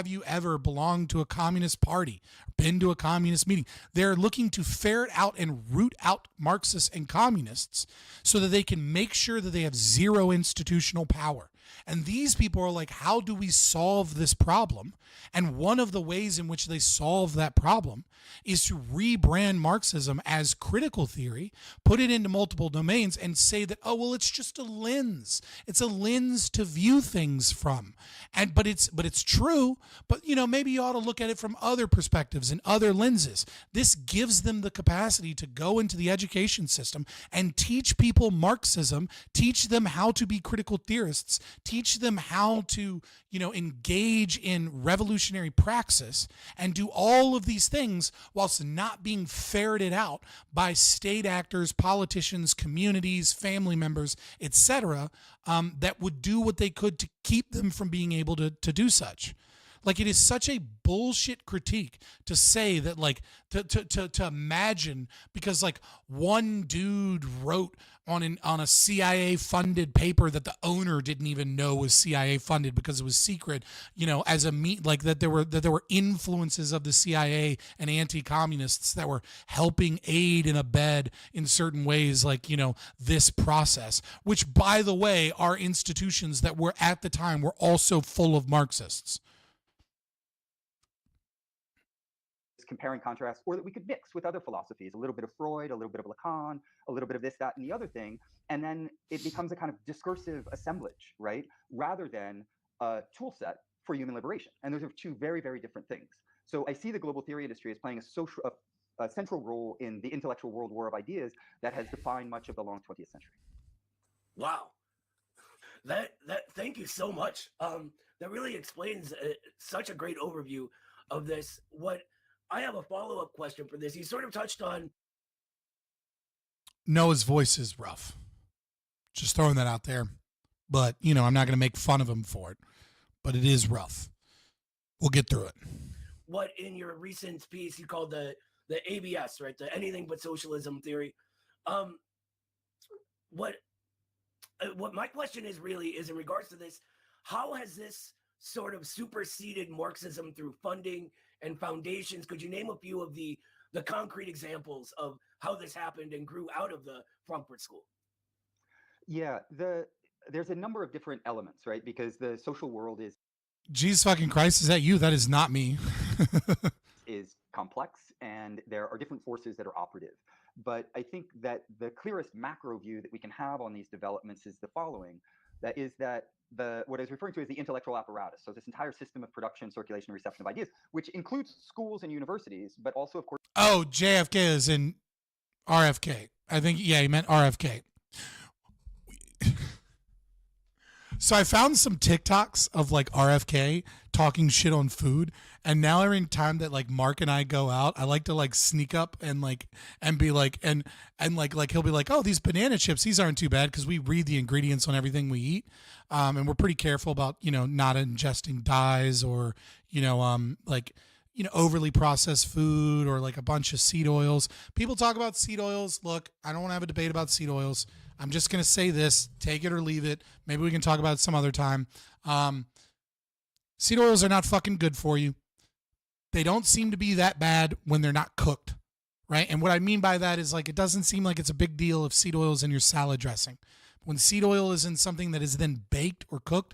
you ever belonged to a communist party, been to a communist meeting? They're looking to ferret out and root out Marxists and communists so that they can make sure that they have zero institutional power. And these people are like, how do we solve this problem? And one of the ways in which they solve that problem is to rebrand Marxism as critical theory, put it into multiple domains, and say that, oh, well, it's just a lens. It's a lens to view things from. But it's true, but maybe you ought to look at it from other perspectives and other lenses. This gives them the capacity to go into the education system and teach people Marxism, teach them how to be critical theorists, teach them how to, engage in revolutionary praxis and do all of these things whilst not being ferreted out by state actors, politicians, communities, family members, etc., that would do what they could to keep them from being able to do such. Like, it is such a bullshit critique to say that, like, to imagine, because like one dude wrote on a CIA funded paper that the owner didn't even know was CIA funded because it was secret, as that there were influences of the CIA and anti-communists that were helping aid and abet in certain ways, like, this process, which, by the way, are institutions that were at the time were also full of Marxists.
Compare and contrast, or that we could mix with other philosophies, a little bit of Freud, a little bit of Lacan, a little bit of this, that, and the other thing, and then it becomes a kind of discursive assemblage, right? Rather than a tool set for human liberation. And those are two very, very different things. So I see the global theory industry as playing a central role in the intellectual world war of ideas that has defined much of the long 20th century.
Wow. Thank you so much. That really explains such a great overview of this. I have a follow-up question for this. You sort of touched on...
Noah's voice is rough. Just throwing that out there. But, I'm not going to make fun of him for it. But it is rough. We'll get through it.
What in your recent piece you called the ABS, right? The anything but socialism theory. What my question is really is in regards to this, how has this sort of superseded Marxism through funding and foundations? Could you name a few of the concrete examples of how this happened and grew out of the Frankfurt School?
Yeah, there's a number of different elements, right? Because the social world is
Jesus fucking Christ, is that you? That is not me.
is complex, and there are different forces that are operative. But I think that the clearest macro view that we can have on these developments is the following: that is that what I was referring to as the intellectual apparatus. So this entire system of production, circulation, and reception of ideas, which includes schools and universities, but also, of course...
Oh, JFK is in RFK. I think, yeah, he meant RFK. So I found some TikToks of like RFK talking shit on food, and now every time that like Mark and I go out, I like to like sneak up and be like and he'll be like, oh, these banana chips, these aren't too bad, because we read the ingredients on everything we eat, and we're pretty careful about not ingesting dyes or overly processed food or like a bunch of seed oils. People talk about seed oils. Look, I don't want to have a debate about seed oils. I'm just going to say this, take it or leave it. Maybe we can talk about it some other time. Seed oils are not fucking good for you. They don't seem to be that bad when they're not cooked, right? And what I mean by that is, like, it doesn't seem like it's a big deal if seed oil is in your salad dressing. When seed oil is in something that is then baked or cooked,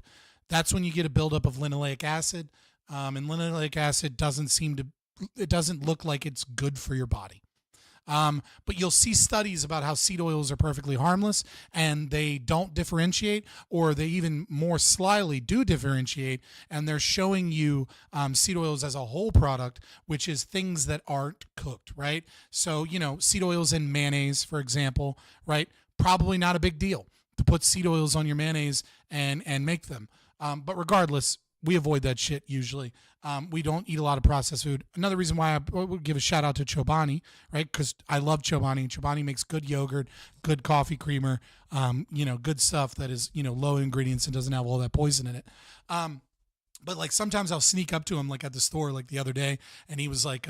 that's when you get a buildup of linoleic acid, and linoleic acid it doesn't look like it's good for your body. But you'll see studies about how seed oils are perfectly harmless and they don't differentiate, or they even more slyly do differentiate, and they're showing you seed oils as a whole product, which is things that aren't cooked, right? So, seed oils in mayonnaise, for example, right? Probably not a big deal to put seed oils on your mayonnaise and make them. But regardless, we avoid that shit usually. We don't eat a lot of processed food. Another reason why I would give a shout out to Chobani, right? Because I love Chobani. Chobani makes good yogurt, good coffee creamer, good stuff that is, low ingredients and doesn't have all that poison in it. But like sometimes I'll sneak up to him like at the store like the other day, and he was like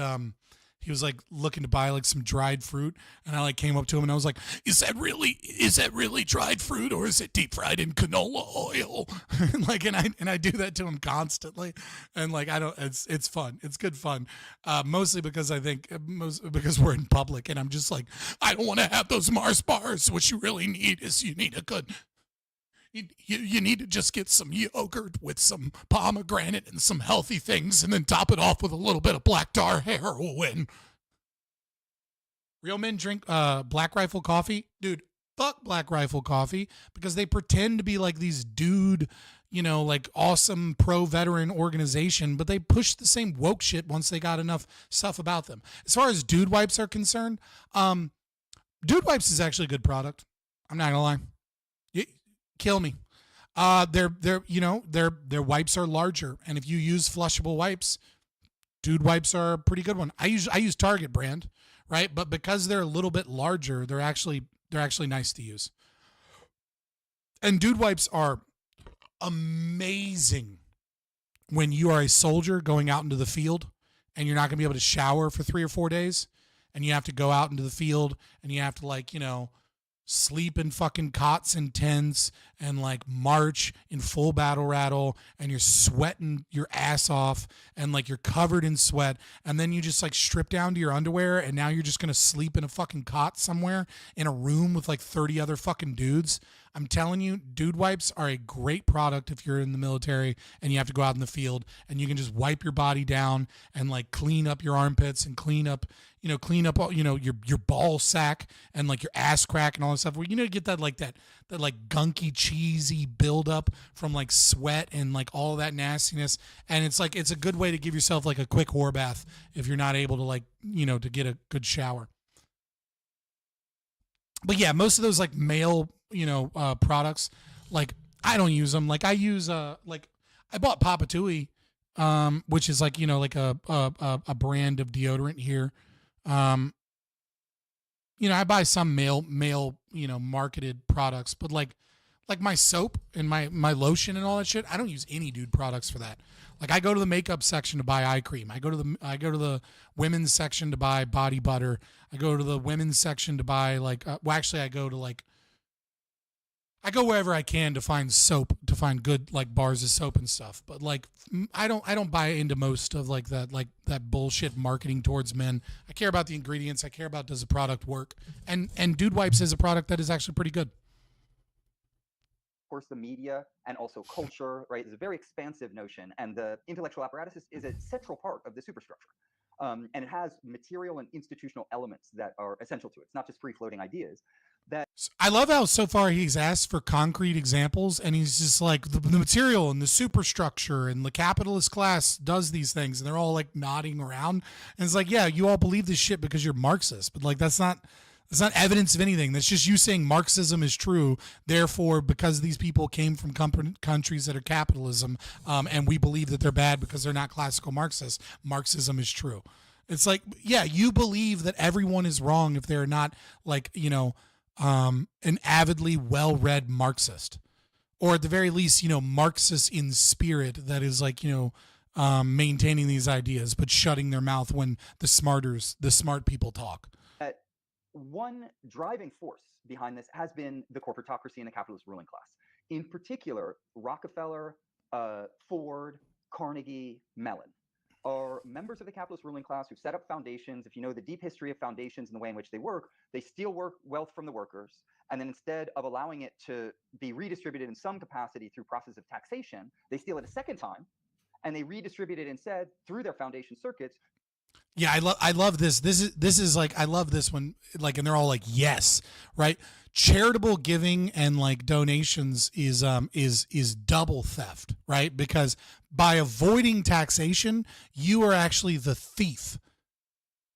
looking to buy like some dried fruit, and I like came up to him and I was like, is that really dried fruit, or is it deep fried in canola oil? and I do that to him constantly, and like it's fun, it's good fun, mostly because I think because we're in public and I'm just like, I don't want to have those Mars bars. What you really need is you need to just get some yogurt with some pomegranate and some healthy things, and then top it off with a little bit of black tar heroin. Real men drink Black Rifle coffee. Dude, fuck Black Rifle coffee, because they pretend to be like these dude, like awesome pro-veteran organization, but they push the same woke shit once they got enough stuff about them. As far as Dude Wipes are concerned, Dude Wipes is actually a good product. I'm not gonna lie. Kill me. Their wipes are larger, and if you use flushable wipes, Dude Wipes are a pretty good one. I use Target brand, right? But because they're a little bit larger, they're actually nice to use. And Dude Wipes are amazing when you are a soldier going out into the field and you're not gonna be able to shower for 3 or 4 days, and you have to go out into the field and you have to sleep in fucking cots and tents and like march in full battle rattle, and you're sweating your ass off and like you're covered in sweat, and then you just like strip down to your underwear, and now you're just gonna sleep in a fucking cot somewhere in a room with like 30 other fucking dudes. I'm telling you, Dude Wipes are a great product if you're in the military and you have to go out in the field, and you can just wipe your body down and like clean up your armpits and clean up all, your ball sack and like your ass crack and all that stuff, where get that gunky cheesy buildup from like sweat and like all that nastiness. And it's a good way to give yourself like a quick whore bath if you're not able to to get a good shower. But yeah, most of those like male products, like I don't use them. Like I use I bought Papatui, which is like like a brand of deodorant here. I buy some male marketed products, but like my soap and my lotion and all that shit, I don't use any dude products for that. Like I go to the makeup section to buy eye cream. I go to the women's section to buy body butter. I go to the women's section to buy I go wherever I can to find soap, to find good like bars of soap and stuff. But like I don't buy into most of like that bullshit marketing towards men. I care about the ingredients. I care about, does the product work? And Dude Wipes is a product that is actually pretty good.
Of course, the media and also culture, right, is a very expansive notion, and the intellectual apparatus is a central part of the superstructure. And it has material and institutional elements that are essential to it. It's not just free-floating ideas.
I love how so far he's asked for concrete examples, and he's just like, the material and the superstructure and the capitalist class does these things, and they're all like nodding around. And it's like, yeah, you all believe this shit because you're Marxist, but like that's not evidence of anything. That's just you saying Marxism is true. Therefore, because these people came from countries that are capitalism, and we believe that they're bad because they're not classical Marxists, Marxism is true. It's like, yeah, you believe that everyone is wrong if they're not like, an avidly well-read Marxist, or at the very least, Marxist in spirit, that is like, maintaining these ideas, but shutting their mouth when the smart people talk.
One driving force behind this has been the corporatocracy and the capitalist ruling class. In particular, Rockefeller, Ford, Carnegie, Mellon. are members of the capitalist ruling class who set up foundations. If you know the deep history of foundations and the way in which they work, they steal wealth from the workers, and then instead of allowing it to be redistributed in some capacity through process of taxation, they steal it a second time, and they redistribute it instead through their foundation circuits.
Yeah, I love this. This is like, I love this when, like, and they're all like, yes, right? Charitable giving and like donations is double theft, right? Because by avoiding taxation, you are actually the thief.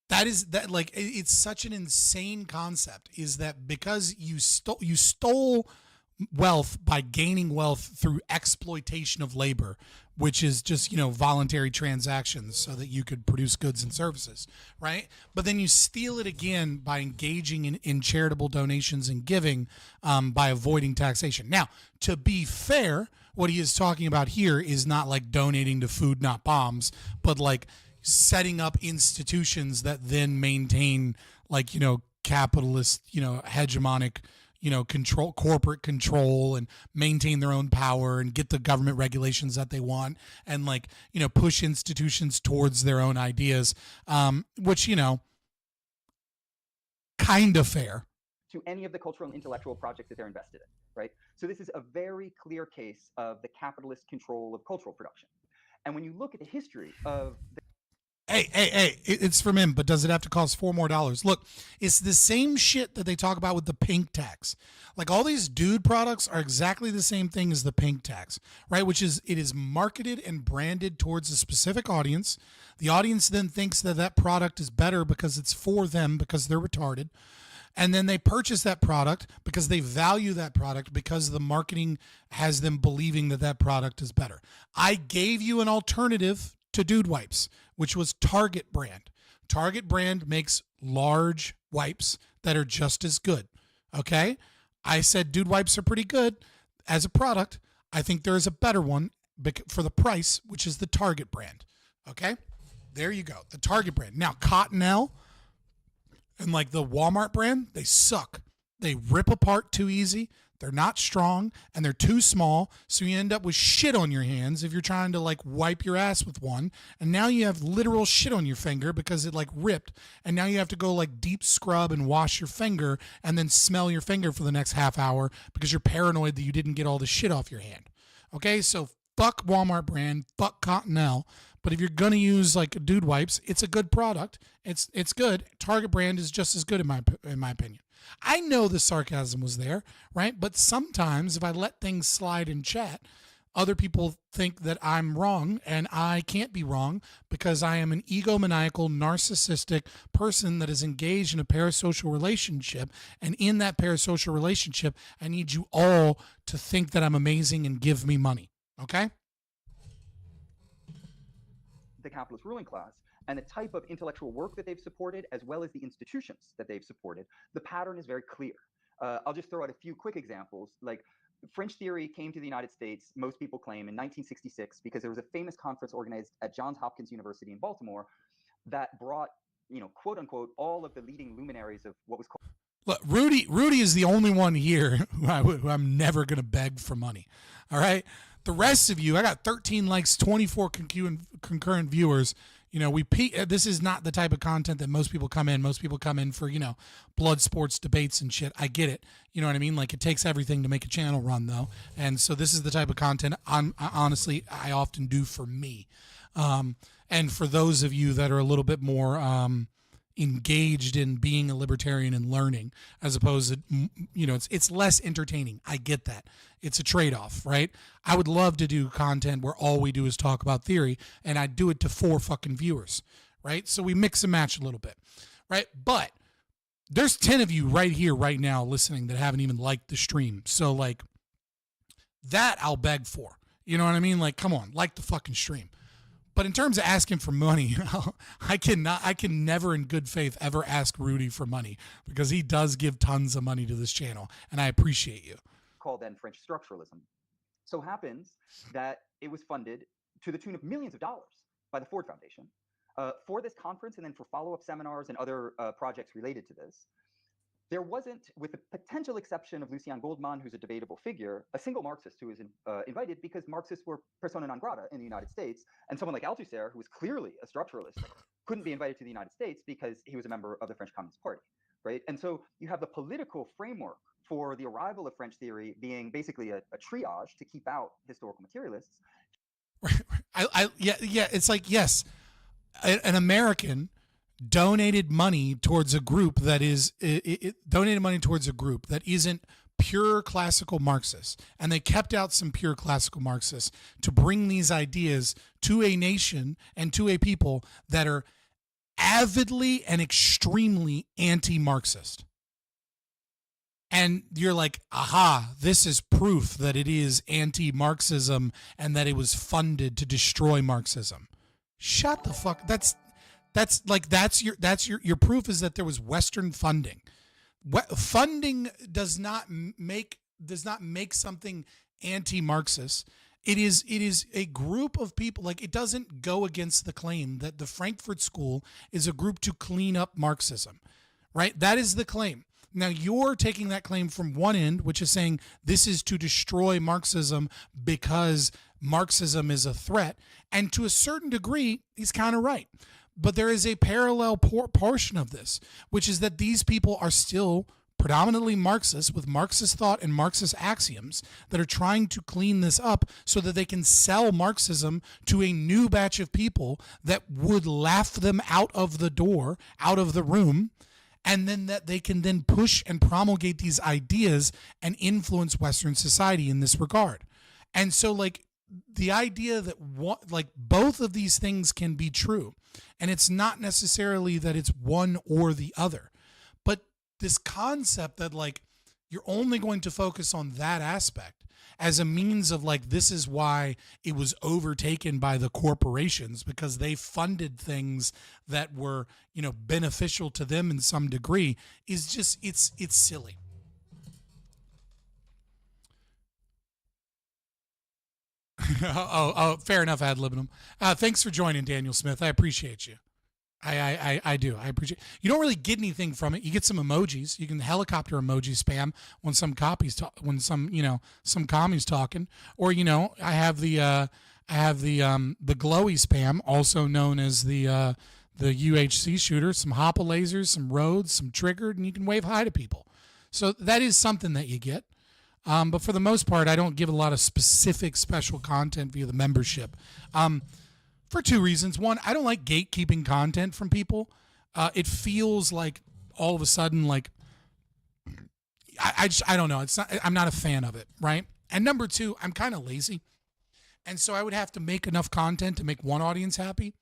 That like, it's such an insane concept, is that because you stole wealth by gaining wealth through exploitation of labor, which is just, voluntary transactions so that you could produce goods and services, right? But then you steal it again by engaging in charitable donations and giving, by avoiding taxation. Now, to be fair, what he is talking about here is not like donating to Food Not Bombs, but like setting up institutions that then maintain, like, capitalist, hegemonic, control, corporate control, and maintain their own power and get the government regulations that they want, and like, push institutions towards their own ideas, which, kind of fair.
To any of the cultural and intellectual projects that they're invested in, right? So this is a very clear case of the capitalist control of cultural production. And when you look at the history of the
Hey, it's from him, but does it have to cost $4 more? Look, it's the same shit that they talk about with the pink tax. Like, all these dude products are exactly the same thing as the pink tax, right? Which is, it is marketed and branded towards a specific audience. The audience then thinks that that product is better because it's for them, because they're retarded. And then they purchase that product because they value that product, because the marketing has them believing that that product is better. I gave you an alternative to Dude Wipes, which was Target brand. Target brand makes large wipes that are just as good. Okay? I said Dude Wipes are pretty good as a product. I think there is a better one for the price, which is the Target brand. Okay? There you go. The Target brand. Now, Cottonelle and like the Walmart brand, they suck. They rip apart too easy. They're not strong, and they're too small, so you end up with shit on your hands if you're trying to like wipe your ass with one, and now you have literal shit on your finger because it like ripped, and now you have to go like deep scrub and wash your finger and then smell your finger for the next half hour because you're paranoid that you didn't get all the shit off your hand. Okay, so fuck Walmart brand, fuck Cottonelle. But if you're gonna use like Dude Wipes, it's a good product. It's good. Target brand is just as good in my opinion. I know the sarcasm was there, right? But sometimes if I let things slide in chat, other people think that I'm wrong, and I can't be wrong because I am an egomaniacal, narcissistic person that is engaged in a parasocial relationship. And in that parasocial relationship, I need you all to think that I'm amazing and give me money. Okay?
The capitalist ruling class and the type of intellectual work that they've supported, as well as the institutions that they've supported, the pattern is very clear. I'll just throw out a few quick examples. Like, French theory came to the United States, most people claim, in 1966 because there was a famous conference organized at Johns Hopkins University in Baltimore that brought, quote unquote, all of the leading luminaries of what was called.
Look, Rudy is the only one here who I'm never going to beg for money. All right? The rest of you, I got 13 likes, 24 concurrent viewers. This is not the type of content that most people come in. Most people come in for, blood sports debates and shit. I get it. You know what I mean? Like, it takes everything to make a channel run, though. And so this is the type of content, honestly, I often do for me. And for those of you that are a little bit more engaged in being a libertarian and learning, as opposed to, it's less entertaining. I get that. It's a trade-off, right? I would love to do content where all we do is talk about theory, and I do it to 4 fucking viewers, right? So we mix and match a little bit, right? But there's 10 of you right here, right now, listening that haven't even liked the stream. So, like, that I'll beg for. You know what I mean? Like, come on, like the fucking stream. But in terms of asking for money, I can never in good faith ever ask Rudy for money, because he does give tons of money to this channel, and I appreciate you.
Called then French structuralism. So happens that it was funded to the tune of millions of dollars by the Ford Foundation for this conference, and then for follow-up seminars and other projects related to this. there wasn't, with the potential exception of Lucien Goldman, who's a debatable figure, a single Marxist who was invited because Marxists were persona non grata in the United States, and someone like Althusser, who was clearly a structuralist, couldn't be invited to the United States because he was a member of the French Communist Party, right? And so you have the political framework for the arrival of French theory being basically a triage to keep out historical materialists.
Yeah, it's like, yes, an American donated money towards a group that is donated money towards a group that isn't pure classical Marxists, and they kept out some pure classical Marxists to bring these ideas to a nation and to a people that are avidly and extremely anti-Marxist. And you're like, aha, this is proof that it is anti-Marxism and that it was funded to destroy Marxism. Shut the fuck. That's your proof is that there was Western funding. Funding does not make something anti-Marxist. It is a group of people. Like, it doesn't go against the claim that the Frankfurt School is a group to clean up Marxism, right? That is the claim. Now, you're taking that claim from one end, which is saying this is to destroy Marxism because Marxism is a threat. And to a certain degree, he's kind of right. But there is a parallel portion of this, which is that these people are still predominantly Marxists with Marxist thought and Marxist axioms that are trying to clean this up so that they can sell Marxism to a new batch of people that would laugh them out of the door, out of the room, and then that they can then push and promulgate these ideas and influence Western society in this regard. And so, like, the idea that both of these things can be true, and it's not necessarily that it's one or the other, but this concept that, like, you're only going to focus on that aspect as a means of, like, this is why it was overtaken by the corporations because they funded things that were, beneficial to them in some degree, is just, it's silly. Fair enough, ad libitum. Thanks for joining, Daniel Smith. I appreciate you. I do. I appreciate. You don't really get anything from it. You get some emojis. You can helicopter emoji spam when some commies talking, or I have the glowy spam, also known as the UHC shooter. Some Hoppa lasers, some roads, some triggered, and you can wave hi to people. So that is something that you get. But for the most part, I don't give a lot of specific special content via the membership. For two reasons. One, I don't like gatekeeping content from people. It feels like all of a sudden, like, I don't know. I'm not a fan of it, right? And number two, I'm kind of lazy. And so I would have to make enough content to make one audience happy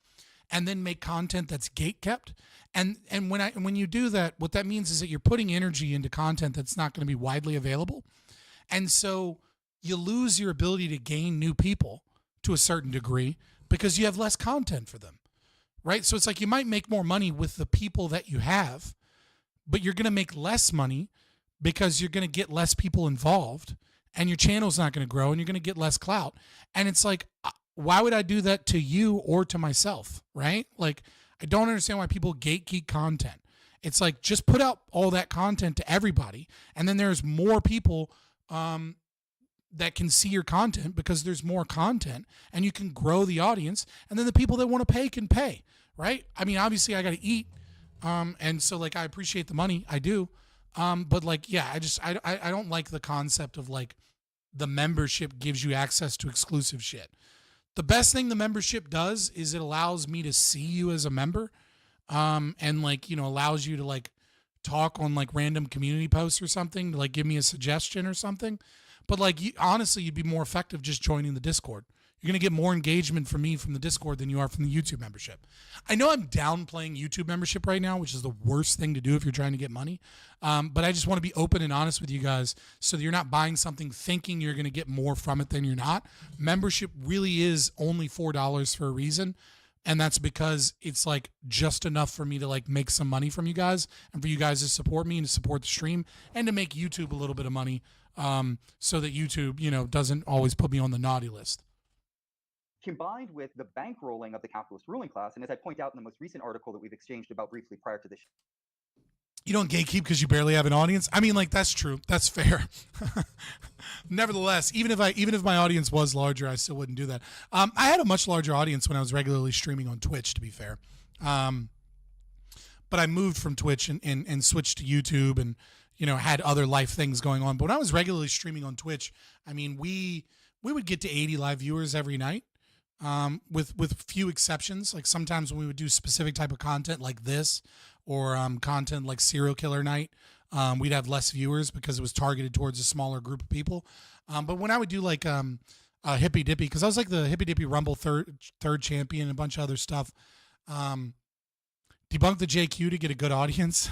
and then make content that's gate kept. And when you do that, what that means is that you're putting energy into content that's not going to be widely available. And so you lose your ability to gain new people to a certain degree because you have less content for them, right? So it's like you might make more money with the people that you have, but you're going to make less money because you're going to get less people involved and your channel's not going to grow and you're going to get less clout. And it's like, why would I do that to you or to myself, right? Like, I don't understand why people gatekeep content. It's like, just put out all that content to everybody, and then there's more people that can see your content because there's more content and you can grow the audience, and then the people that want to pay can pay, right? I mean, obviously I got to eat. And so, like, I appreciate the money. I do. But, like, yeah, I don't like the concept of, like, the membership gives you access to exclusive shit. The best thing the membership does is it allows me to see you as a member, and, like, allows you to, like, talk on, like, random community posts or something to, like, give me a suggestion or something. But, like, honestly, you'd be more effective just joining the Discord. You're going to get more engagement from me from the Discord than you are from the YouTube membership. I know I'm downplaying YouTube membership right now, which is the worst thing to do if you're trying to get money. But I just want to be open and honest with you guys so that you're not buying something thinking you're going to get more from it than you're not. Membership really is only $4 for a reason. And that's because it's, like, just enough for me to, like, make some money from you guys and for you guys to support me and to support the stream and to make YouTube a little bit of money, so that YouTube, doesn't always put me on the naughty list.
Combined with the bankrolling of the capitalist ruling class, and as I point out in the most recent article that we've exchanged about briefly prior to this.
You don't gatekeep because you barely have an audience. I mean, like, that's true. That's fair. Nevertheless, even if my audience was larger, I still wouldn't do that. I had a much larger audience when I was regularly streaming on Twitch, to be fair. But I moved from Twitch and switched to YouTube and, you know, had other life things going on. But when I was regularly streaming on Twitch, I mean, we would get to 80 live viewers every night, with few exceptions. Like sometimes when we would do specific type of content like this, or content like Serial Killer Night, we'd have less viewers because it was targeted towards a smaller group of people. But when I would do like Hippy Dippy, because I was like the Hippy Dippy Rumble third champion and a bunch of other stuff, debunk the JQ to get a good audience.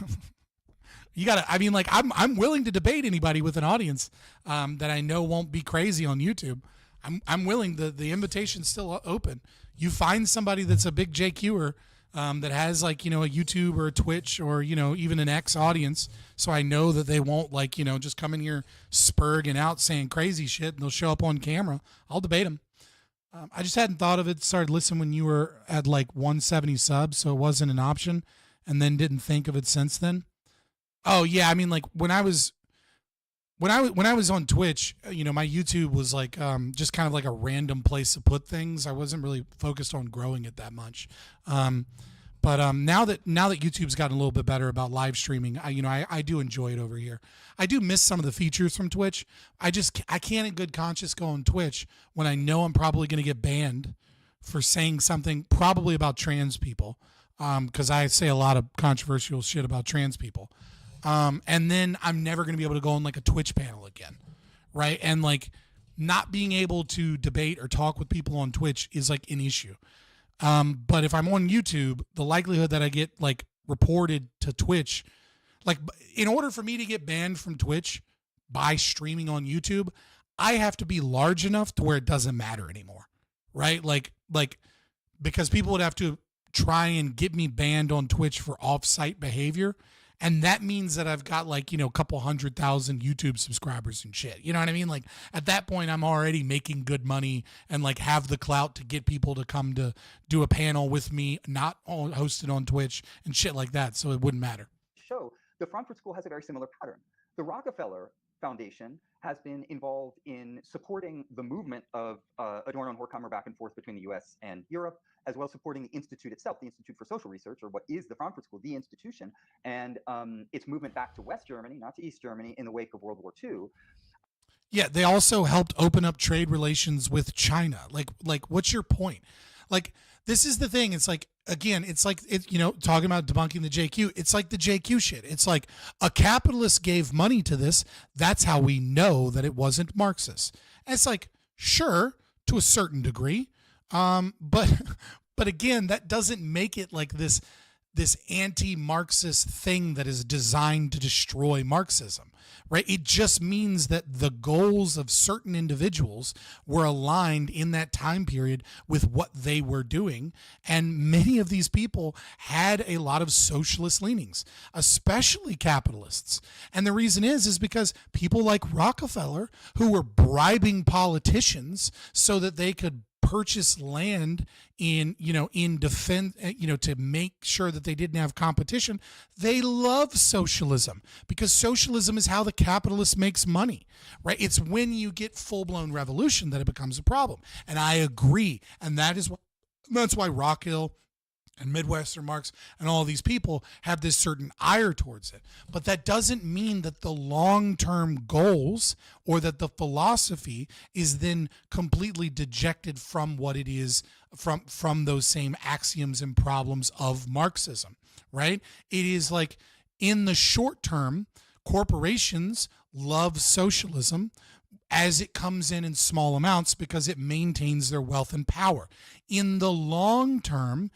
You gotta, I mean, like I'm willing to debate anybody with an audience that I know won't be crazy on YouTube. I'm willing. The invitation's still open. You find somebody that's a big JQer that has, like, you know, a YouTube or a Twitch or, you know, even an X audience, so I know that they won't, like, you know, just come in here spurging out saying crazy shit, and they'll show up on camera. I'll debate them. I just hadn't thought of it. Started listening when you were at like 170 subs, so it wasn't an option, and then didn't think of it since then. Oh yeah, I mean, like when I was on Twitch, you know, my YouTube was like just kind of like a random place to put things. I wasn't really focused on growing it that much. But now that YouTube's gotten a little bit better about live streaming, I do enjoy it over here. I do miss some of the features from Twitch. I can't in good conscience go on Twitch when I know I'm probably going to get banned for saying something probably about trans people, because I say a lot of controversial shit about trans people. And then I'm never going to be able to go on like a Twitch panel again, right? And like not being able to debate or talk with people on Twitch is like an issue. But if I'm on YouTube, the likelihood that I get like reported to Twitch, like in order for me to get banned from Twitch by streaming on YouTube, I have to be large enough to where it doesn't matter anymore, right? Like because people would have to try and get me banned on Twitch for off-site behavior. And that means that I've got like, you know, a couple 100,000 YouTube subscribers and shit. You know what I mean? Like at that point, I'm already making good money and like have the clout to get people to come to do a panel with me, not hosted on Twitch and shit like that. So it wouldn't matter.
Show the Frankfurt School has a very similar pattern. The Rockefeller Foundation has been involved in supporting the movement of Adorno and Horkheimer back and forth between the US and Europe, as well as supporting the institute itself, the Institute for Social Research, or what is the Frankfurt School, the institution, and its movement back to West Germany, not to East Germany, in the wake of World War II.
Yeah, they also helped open up trade relations with China. Like what's your point? Like, this is the thing. It's like, again, it's like, you know, talking about debunking the JQ. It's like the JQ shit. It's like a capitalist gave money to this. That's how we know that it wasn't Marxist. And it's like, sure, to a certain degree. But again, that doesn't make it like this anti-Marxist thing that is designed to destroy Marxism, right? It just means that the goals of certain individuals were aligned in that time period with what they were doing. And many of these people had a lot of socialist leanings, especially capitalists. And the reason is because people like Rockefeller, who were bribing politicians so that they could purchase land in defense, to make sure that they didn't have competition. They love socialism because socialism is how the capitalist makes money, right? It's when you get full-blown revolution that it becomes a problem. And I agree. And that's why Rockhill and Midwestern Marx and all these people have this certain ire towards it. But that doesn't mean that the long-term goals or that the philosophy is then completely dejected from what it is, from those same axioms and problems of Marxism, right? It is like, in the short term, corporations love socialism as it comes in small amounts because it maintains their wealth and power. In the long term,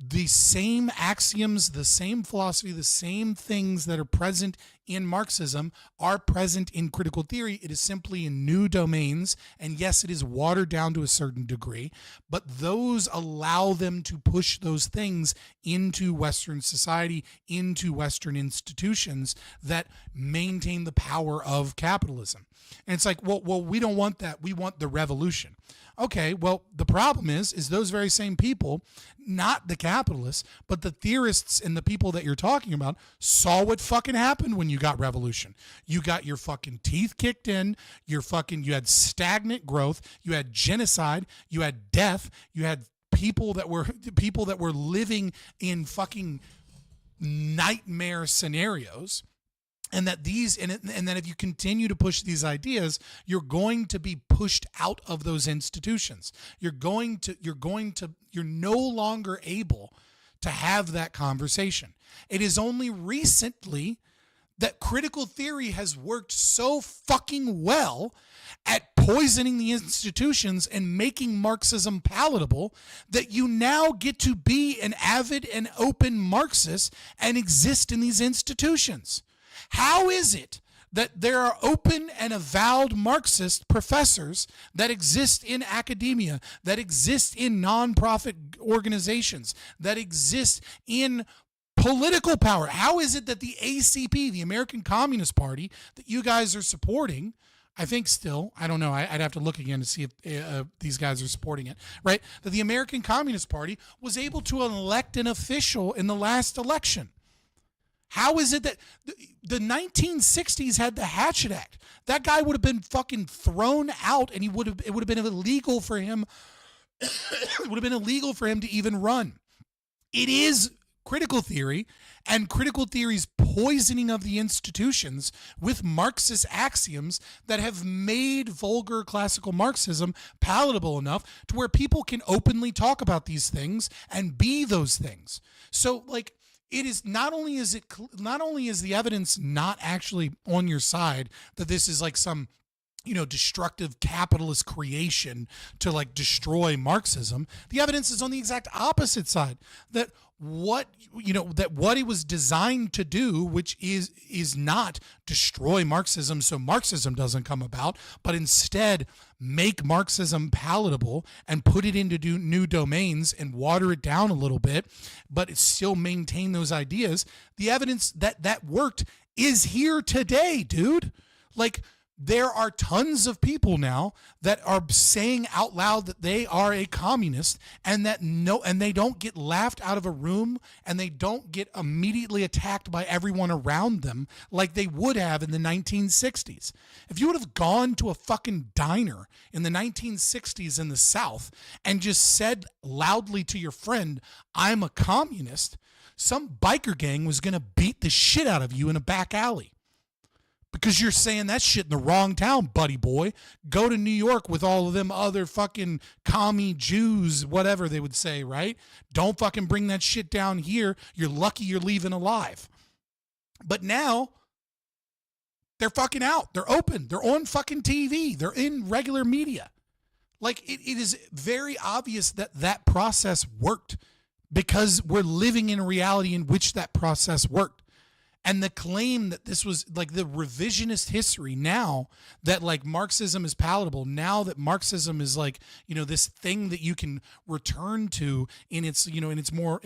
the same axioms, the same philosophy, the same things that are present in Marxism are present in critical theory. It is simply in new domains. And yes, it is watered down to a certain degree, but those allow them to push those things into Western society, into Western institutions that maintain the power of capitalism. And it's like, well, we don't want that. We want the revolution. Okay, well, the problem is those very same people, not the capitalists, but the theorists and the people that you're talking about, saw what fucking happened when you got revolution. You got your fucking teeth kicked in, you had stagnant growth, you had genocide, you had death, you had people that were living in fucking nightmare scenarios. And that if you continue to push these ideas, you're going to be pushed out of those institutions. You're no longer able to have that conversation. It is only recently that critical theory has worked so fucking well at poisoning the institutions and making Marxism palatable that you now get to be an avid and open Marxist and exist in these institutions. How is it that there are open and avowed Marxist professors that exist in academia, that exist in nonprofit organizations, that exist in political power? How is it that the ACP, the American Communist Party, that you guys are supporting, I think still, I don't know, I'd have to look again to see if these guys are supporting it, right? That the American Communist Party was able to elect an official in the last election. How is it that the 1960s had the Hatchet Act? That guy would have been fucking thrown out, and it would have been illegal for him. It would have been illegal for him to even run. It is critical theory and critical theory's poisoning of the institutions with Marxist axioms that have made vulgar classical Marxism palatable enough to where people can openly talk about these things and be those things. So, like, it is not only is the evidence not actually on your side that this is like some, destructive capitalist creation to like destroy Marxism. The evidence is on the exact opposite side, that what it was designed to do, which is not destroy Marxism so Marxism doesn't come about, but instead make Marxism palatable and put it into new domains and water it down a little bit, but it still maintain those ideas. The evidence that worked is here today, dude. Like, there are tons of people now that are saying out loud that they are a communist and they don't get laughed out of a room and they don't get immediately attacked by everyone around them like they would have in the 1960s. If you would have gone to a fucking diner in the 1960s in the South and just said loudly to your friend, "I'm a communist," some biker gang was going to beat the shit out of you in a back alley. Because you're saying that shit in the wrong town, buddy boy. Go to New York with all of them other fucking commie Jews, whatever they would say, right? Don't fucking bring that shit down here. You're lucky you're leaving alive. But now, they're fucking out. They're open. They're on fucking TV. They're in regular media. Like, it is very obvious that process worked because we're living in a reality in which that process worked. And the claim that this was like the revisionist history now that like Marxism is palatable, now that Marxism is like, this thing that you can return to in its, in its more,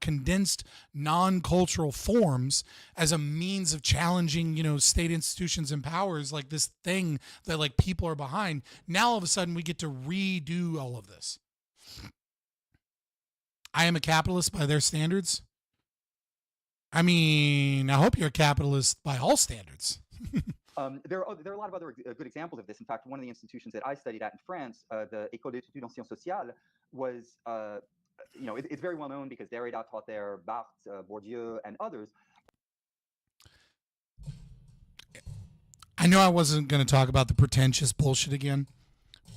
condensed non-cultural forms as a means of challenging, state institutions and powers, like this thing that like people are behind. Now all of a sudden we get to redo all of this. I am a capitalist by their standards. I mean, I hope you're a capitalist by all standards.
There are a lot of other good examples of this. In fact, one of the institutions that I studied at in France, the École d'études en sciences sociales, was, it's very well known because Derrida taught there, Barthes, Bourdieu, and others.
I know I wasn't going to talk about the pretentious bullshit again,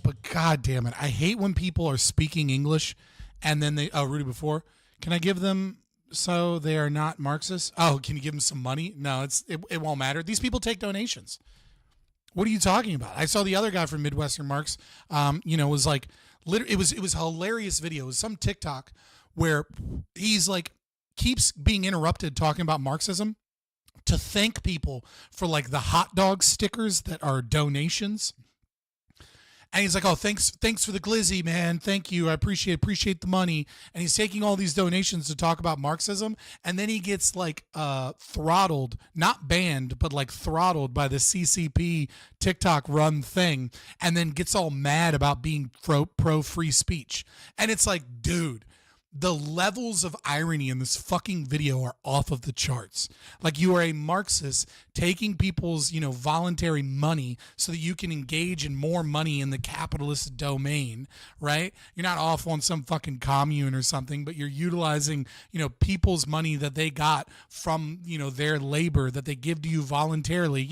but god damn it, I hate when people are speaking English and then Rudy before. Can I give them... So they are not Marxists? Oh, can you give them some money? No, it won't matter. These people take donations. What are you talking about? I saw the other guy from Midwestern Marx, was like, it was a hilarious video. It was some TikTok where he's like, keeps being interrupted talking about Marxism to thank people for like the hot dog stickers that are donations. And he's like, oh, thanks for the glizzy, man. Thank you. I appreciate the money. And he's taking all these donations to talk about Marxism. And then he gets like throttled, not banned, but like throttled by the CCP TikTok run thing. And then gets all mad about being pro free speech. And it's like, dude, the levels of irony in this fucking video are off of the charts. Like, you are a Marxist taking people's, voluntary money so that you can engage in more money in the capitalist domain, right? You're not off on some fucking commune or something, but you're utilizing, people's money that they got from, their labor that they give to you voluntarily,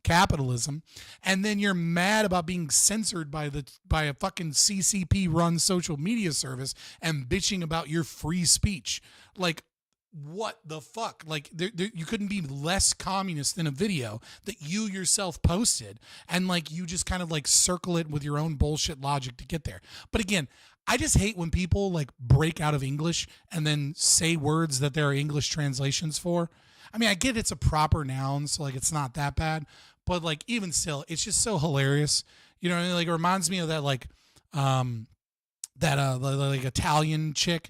capitalism. And then you're mad about being censored by a fucking CCP run social media service and bitching about your free speech. Like, what the fuck? Like, you couldn't be less communist than a video that you yourself posted, and like you just kind of like circle it with your own bullshit logic to get there. But again, I just hate when people like break out of English and then say words that there are English translations for. I mean, I get it's a proper noun, so like it's not that bad, but like even still, it's just so hilarious. Like it reminds me of that like like Italian chick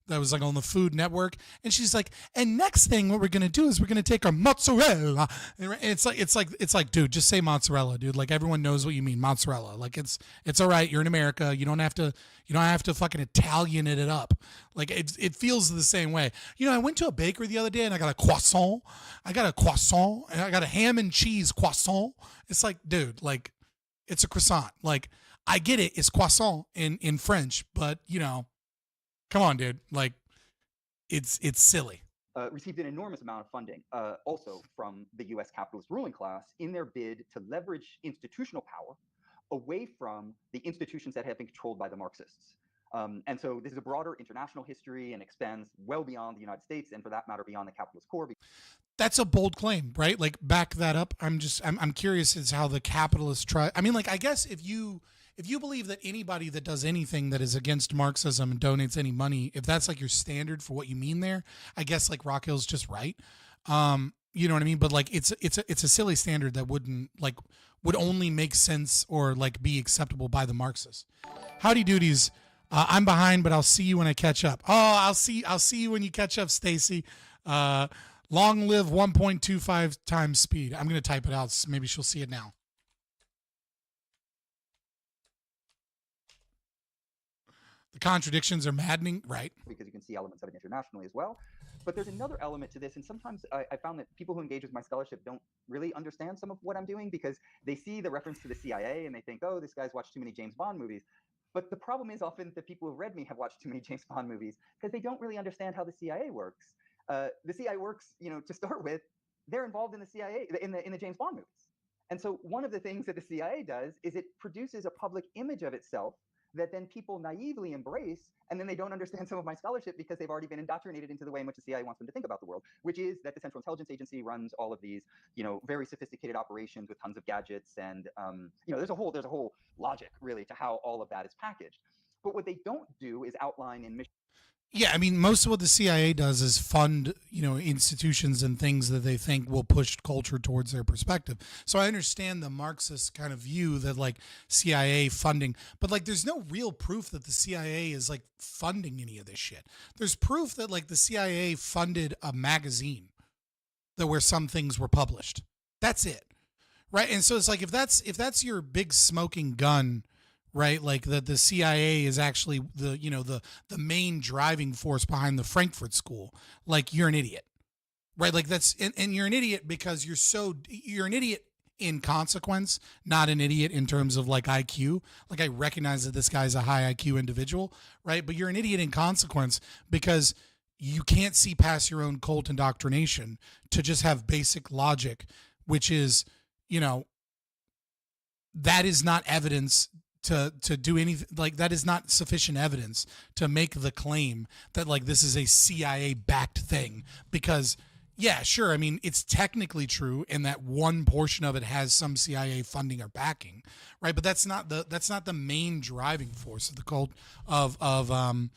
that was like on the Food Network, and she's like, and next thing what we're gonna do is we're gonna take our mozzarella, and it's like, dude, just say mozzarella, dude. Like, everyone knows what you mean, mozzarella. Like, it's all right. You're in America. You don't have to fucking Italian it up. Like, it feels the same way. I went to a bakery the other day and I got a croissant. And I got a ham and cheese croissant. It's like, dude, like, it's a croissant. Like, I get it. It's croissant in French, but come on, dude. Like, it's silly.
Received an enormous amount of funding, also from the U.S. capitalist ruling class, in their bid to leverage institutional power away from the institutions that have been controlled by the Marxists. And so this is a broader international history and extends well beyond the United States, and for that matter, beyond the capitalist core.
That's a bold claim, right? Like, back that up. I'm curious as how the capitalists try. I mean, like, I guess if you believe that anybody that does anything that is against Marxism and donates any money, if that's like your standard for what you mean there, I guess like Rockhill's just right. You know what I mean? But like, it's a silly standard that would only make sense or like be acceptable by the Marxists. Howdy duties. I'm behind, but I'll see you when I catch up. Oh, I'll see you when you catch up, Stacy. Long live 1.25 times speed. I'm going to type it out. So maybe she'll see it now. The contradictions are maddening, right?
Because you can see elements of it internationally as well. But there's another element to this, and sometimes I found that people who engage with my scholarship don't really understand some of what I'm doing, because they see the reference to the CIA and they think, oh, this guy's watched too many James Bond movies. But the problem is often the people who have read me have watched too many James Bond movies because they don't really understand how the CIA works. The CIA works, to start with, they're involved in the CIA, in the James Bond movies. And so one of the things that the CIA does is it produces a public image of itself that then people naively embrace, and then they don't understand some of my scholarship because they've already been indoctrinated into the way in which the CIA wants them to think about the world, which is that the Central Intelligence Agency runs all of these, very sophisticated operations with tons of gadgets, and there's a whole logic really to how all of that is packaged. But what they don't do is outline in mission.
Yeah, I mean, most of what the CIA does is fund, institutions and things that they think will push culture towards their perspective. So I understand the Marxist kind of view that like CIA funding, but like there's no real proof that the CIA is like funding any of this shit. There's proof that like the CIA funded a magazine where some things were published. That's it. Right? And so it's like if that's your big smoking gun, right? Like the CIA is actually the main driving force behind the Frankfurt school. Like, you're an idiot, right? Like that's, and you're an idiot because you're an idiot in consequence, not an idiot in terms of like IQ. Like, I recognize that this guy's a high IQ individual, right? But you're an idiot in consequence because you can't see past your own cult indoctrination to just have basic logic, which is, that is not evidence to do anything. Like, that is not sufficient evidence to make the claim that like this is a CIA backed thing, because yeah, sure, I mean, it's technically true in that one portion of it has some CIA funding or backing, right? But that's not the main driving force of the cult of the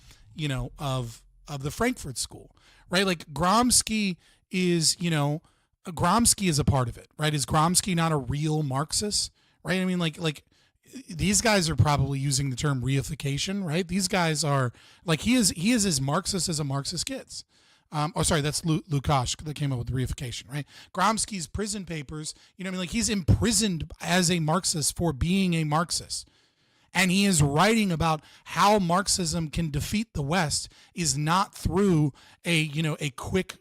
Frankfurt school, right? Like Gramsci is a part of it, right? Is Gramsci not a real Marxist, right? I mean, like these guys are probably using the term reification, right? These guys are like, he is as Marxist as a Marxist gets. That's Lukács that came up with reification, right? Gramsci's prison papers, you know what I mean? Like, he's imprisoned as a Marxist for being a Marxist. And he is writing about how Marxism can defeat the West is not through a quick,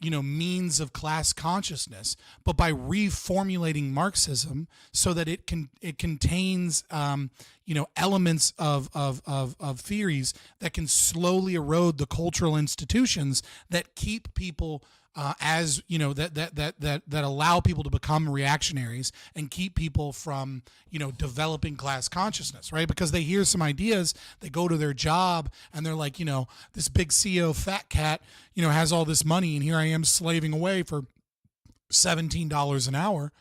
means of class consciousness, but by reformulating Marxism so that it contains, elements of theories that can slowly erode the cultural institutions that keep people that allow people to become reactionaries and keep people from, developing class consciousness, right? Because they hear some ideas, they go to their job and they're like, this big CEO fat cat, has all this money and here I am slaving away for $17 an hour.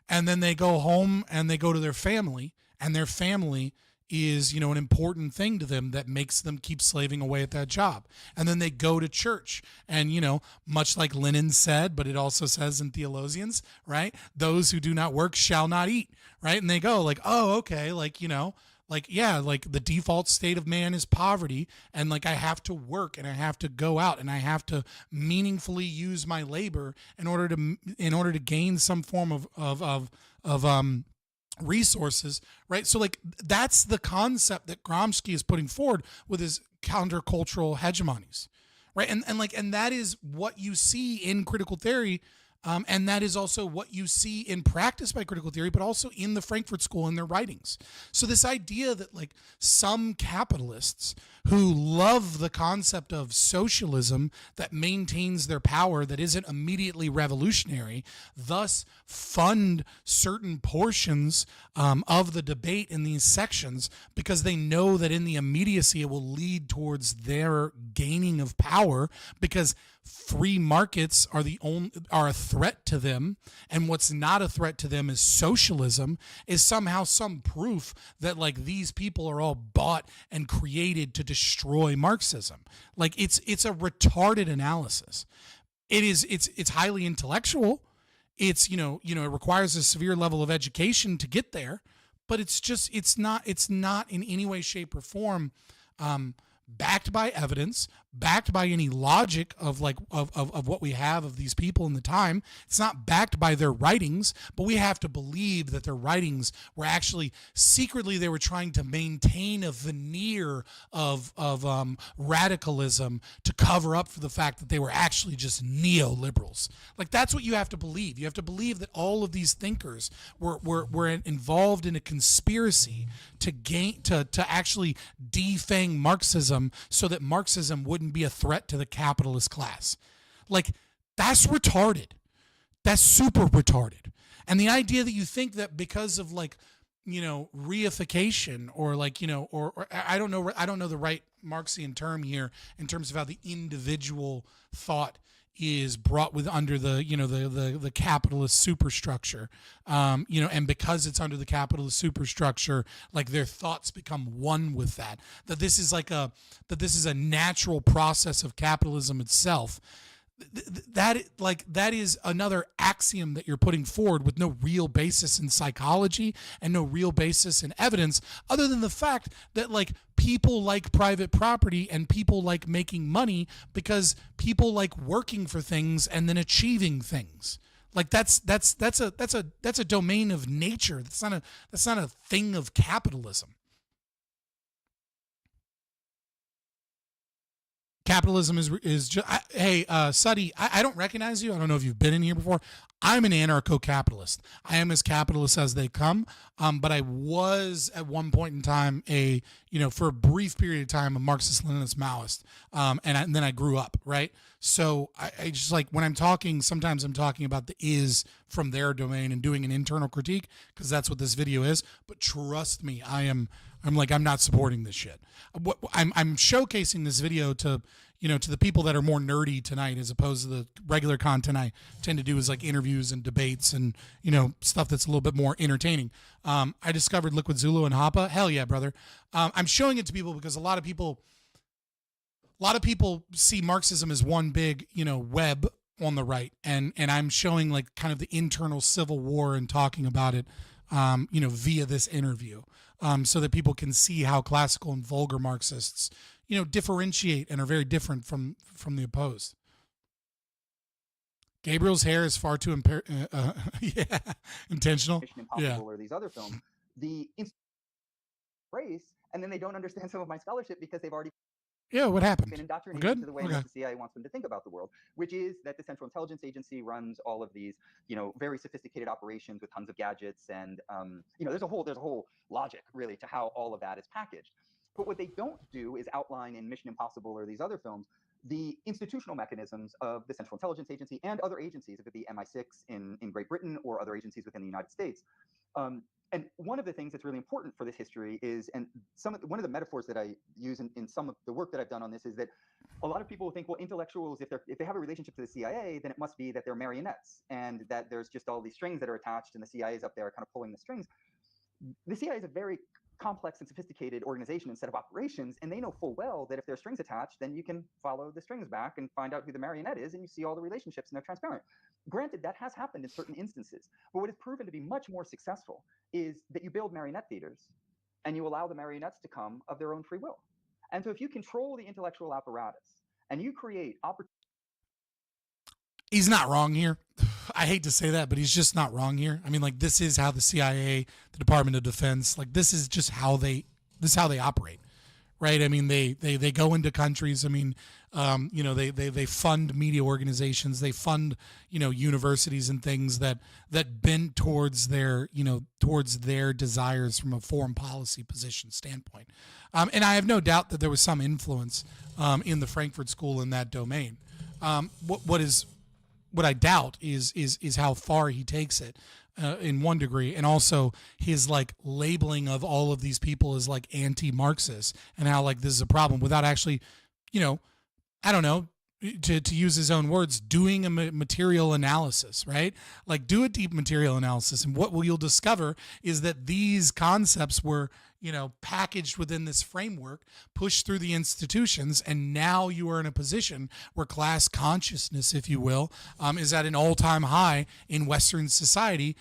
And then they go home and they go to their family, and their family is, an important thing to them that makes them keep slaving away at that job. And then they go to church and, much like Lenin said, but it also says in Theologians, right? Those who do not work shall not eat, right? And they go like, oh, okay. The default state of man is poverty. And I have to work and I have to go out and I have to meaningfully use my labor in order to gain some form of resources, right? So that's the concept that Gramsci is putting forward with his countercultural hegemonies, right? And that is what you see in critical theory, and that is also what you see in practice by critical theory, but also in the Frankfurt School in their writings. So this idea that some capitalists who love the concept of socialism that maintains their power, that isn't immediately revolutionary, thus fund certain portions of the debate in these sections because they know that in the immediacy it will lead towards their gaining of power, because free markets are a threat to them, and what's not a threat to them is socialism, is somehow some proof that these people are all bought and created to destroy Marxism. It's a retarded analysis. It's highly intellectual. It requires a severe level of education to get there, but it's not in any way, shape, or form backed by evidence, backed by any logic of what we have of these people in the time. It's not backed by their writings, but we have to believe that their writings were actually secretly, they were trying to maintain a veneer of radicalism to cover up for the fact that they were actually just neoliberals. That's what you have to believe. You have to believe that all of these thinkers were involved in a conspiracy to actually defang Marxism so that Marxism wouldn't be a threat to the capitalist class. That's retarded. That's super retarded. And the idea that you think that because of reification or or I don't know the right Marxian term here in terms of how the individual thought is brought with under the capitalist superstructure, and because it's under the capitalist superstructure, their thoughts become one with that this is this is a natural process of capitalism itself. That is another axiom that you're putting forward with no real basis in psychology and no real basis in evidence, other than the fact that people like private property and people like making money because people like working for things and then achieving things. That's a domain of nature. That's not a thing of capitalism. Capitalism is just, hey, Suddy, I don't recognize you. I don't know if you've been in here before. I'm an anarcho-capitalist. I am as capitalist as they come, but I was at one point in time for a brief period of time, a Marxist-Leninist Maoist, and then I grew up, right? So I just when I'm talking, sometimes I'm talking about the is from their domain and doing an internal critique, because that's what this video is. But trust me, I'm not supporting this shit. I'm showcasing this video to the people that are more nerdy tonight, as opposed to the regular content I tend to do is interviews and debates and stuff that's a little bit more entertaining. I discovered Liquid Zulu and Hapa. Hell yeah, brother. I'm showing it to people because a lot of people see Marxism as one big web on the right, and I'm showing kind of the internal civil war and talking about it via this interview, so that people can see how classical and vulgar Marxists, differentiate and are very different from the opposed. Gabriel's hair is far too intentional.
Mission Impossible
Yeah.
or these other films, the race, and then they don't understand some of my scholarship because they've already
Yeah, what happened?
been
We're
indoctrinated
good?
into the way
Okay.
that the CIA wants them to think about the world, which is that the Central Intelligence Agency runs all of these, very sophisticated operations with tons of gadgets, and there's a whole logic really to how all of that is packaged. But what they don't do is outline in Mission Impossible or these other films the institutional mechanisms of the Central Intelligence Agency and other agencies, if it be MI6 in Great Britain or other agencies within the United States. And one of the things that's really important for this history is, and one of the metaphors that I use in some of the work that I've done on this is that a lot of people think, well, intellectuals, if they have a relationship to the CIA, then it must be that they're marionettes and that there's just all these strings that are attached and the CIA is up there kind of pulling the strings. The CIA is a very complex and sophisticated organization and set of operations, and they know full well that if there are strings attached, then you can follow the strings back and find out who the marionette is, and you see all the relationships and they're transparent. Granted, that has happened in certain instances, but what has proven to be much more successful is that you build marionette theaters and you allow the marionettes to come of their own free will. And so if you control the intellectual apparatus and you create opportunities.
He's not wrong here. I hate to say that, but he's just not wrong here. I mean, like, this is how the CIA, the Department of Defense, like, this is how they operate, right? I mean, they go into countries. I mean, they fund media organizations. They fund, universities and things that bend towards their desires from a foreign policy position standpoint. And I have no doubt that there was some influence in the Frankfurt School in that domain. What I doubt is how far he takes it in one degree, and also his labeling of all of these people as anti-Marxist, and how this is a problem without actually, I don't know, to use his own words, doing a material analysis, right? Do a deep material analysis, and what you'll discover is that these concepts were packaged within this framework, pushed through the institutions, and now you are in a position where class consciousness, if you will, is at an all-time high in Western society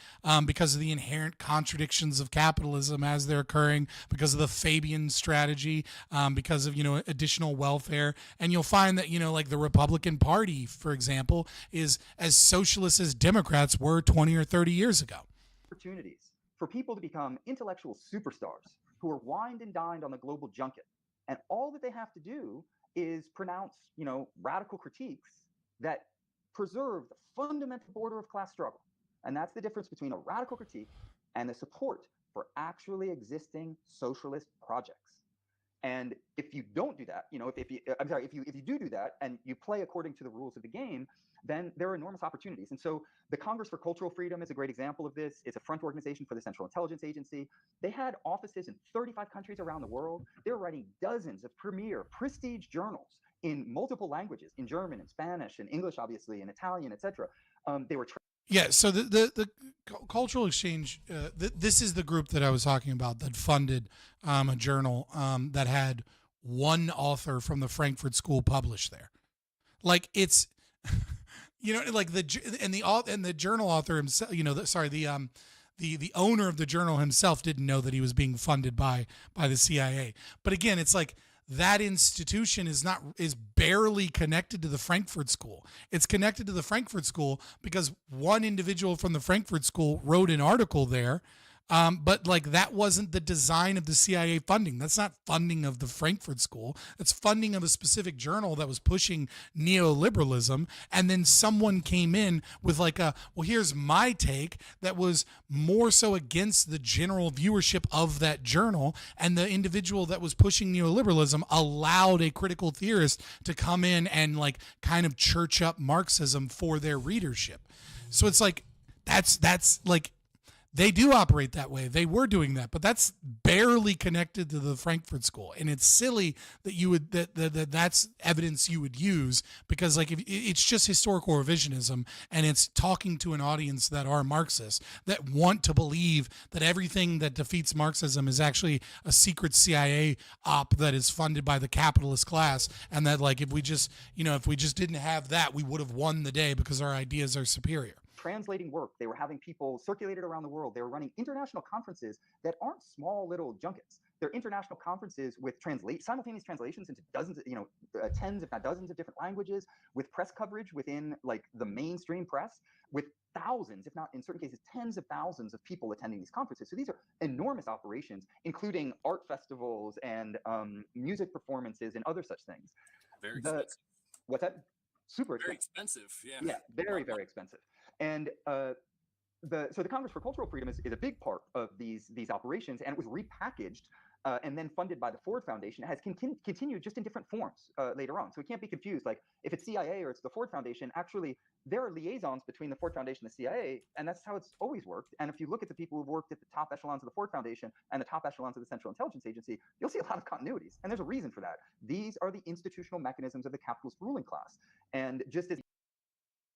because of the inherent contradictions of capitalism as they're occurring, because of the Fabian strategy, because of additional welfare. And you'll find that the Republican Party, for example, is as socialist as Democrats were 20 or 30 years ago.
Opportunities for people to become intellectual superstars who are wined and dined on the global junket. And all that they have to do is pronounce, radical critiques that preserve the fundamental border of class struggle. And that's the difference between a radical critique and the support for actually existing socialist projects. And if you don't do that, if you do that and you play according to the rules of the game, then there are enormous opportunities. And so the Congress for Cultural Freedom is a great example of this. It's a front organization for the Central Intelligence Agency. They had offices in 35 countries around the world. They were writing dozens of premier prestige journals in multiple languages, in German and Spanish and English, obviously, and Italian, etc. They were
Yeah, so the Cultural Exchange, this is the group that I was talking about that funded a journal that had one author from the Frankfurt School published there. It's, the journal author himself, the owner of the journal himself didn't know that he was being funded by the CIA. But again, it's that institution is barely connected to the Frankfurt School. It's connected to the Frankfurt School because one individual from the Frankfurt School wrote an article there, but that wasn't the design of the CIA funding. That's not funding of the Frankfurt School. That's funding of a specific journal that was pushing neoliberalism, and then someone came in with here's my take that was more so against the general viewership of that journal, and the individual that was pushing neoliberalism allowed a critical theorist to come in and kind of church up Marxism for their readership. So it's that's they do operate that way. They were doing that, but that's barely connected to the Frankfurt School. And it's silly that you would that's evidence you would use, because if it's just historical revisionism, and it's talking to an audience that are Marxists, that want to believe that everything that defeats Marxism is actually a secret CIA op that is funded by the capitalist class, and that if we just didn't have that, we would have won the day because our ideas are superior.
translating work. They were having people circulated around the world. They were running international conferences that aren't small little junkets. They're international conferences with simultaneous translations into dozens, tens if not dozens of different languages, with press coverage within like the mainstream press, with thousands, if not in certain cases tens of thousands of people attending these conferences. So these are enormous operations, including art festivals and music performances and other such things.
Very expensive.
What's that? Super
Very
expensive.
expensive. Yeah.
Yeah, very, very expensive. And so the Congress for Cultural Freedom is a big part of these operations, and it was repackaged and then funded by the Ford Foundation. It has continued just in different forms later on. So it can't be confused. Like if it's CIA or it's the Ford Foundation, actually there are liaisons between the Ford Foundation and the CIA, and that's how it's always worked. And if you look at the people who've worked at the top echelons of the Ford Foundation and the top echelons of the Central Intelligence Agency, you'll see a lot of continuities. And there's a reason for that. These are the institutional mechanisms of the capitalist ruling class. And just as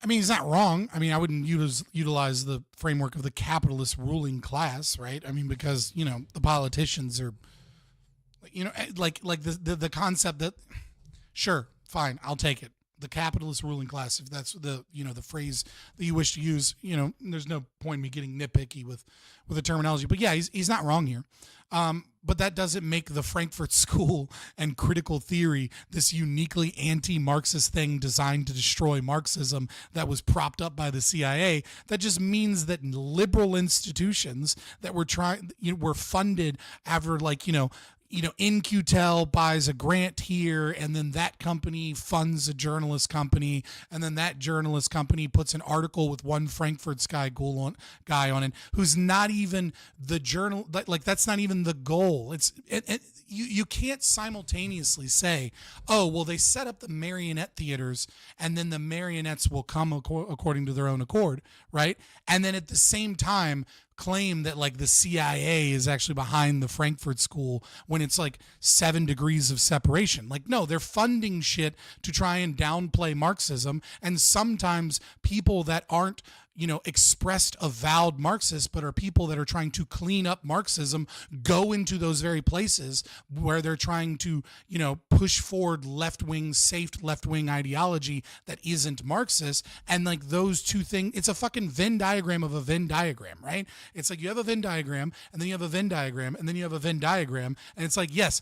I mean, he's not wrong. I mean, I wouldn't utilize the framework of the capitalist ruling class, right? I mean, because, the politicians are, like the concept that, sure, fine, I'll take it. The capitalist ruling class, if that's the phrase that you wish to use, there's no point in me getting nitpicky with the terminology. But yeah, he's not wrong here. But that doesn't make the Frankfurt School and critical theory this uniquely anti-Marxist thing designed to destroy Marxism that was propped up by the CIA. That just means that liberal institutions that were funded after InQtel buys a grant here, and then that company funds a journalist company, and then that journalist company puts an article with one Frankfurt guy on it, who's not even the journal. Like that's not even the goal. You can't simultaneously say, oh, well, they set up the marionette theaters, and then the marionettes will come according to their own accord, right? And then at the same time claim that like the CIA is actually behind the Frankfurt School when it's like 7 degrees of separation. Like, no, they're funding shit to try and downplay Marxism. And sometimes people that aren't, expressed avowed Marxists, but are people that are trying to clean up Marxism, go into those very places where they're trying to, push forward safe left-wing ideology that isn't Marxist. And like those two things, it's a fucking Venn diagram of a Venn diagram, right? It's like you have a Venn diagram, and then you have a Venn diagram, and then you have a Venn diagram. And it's like, yes,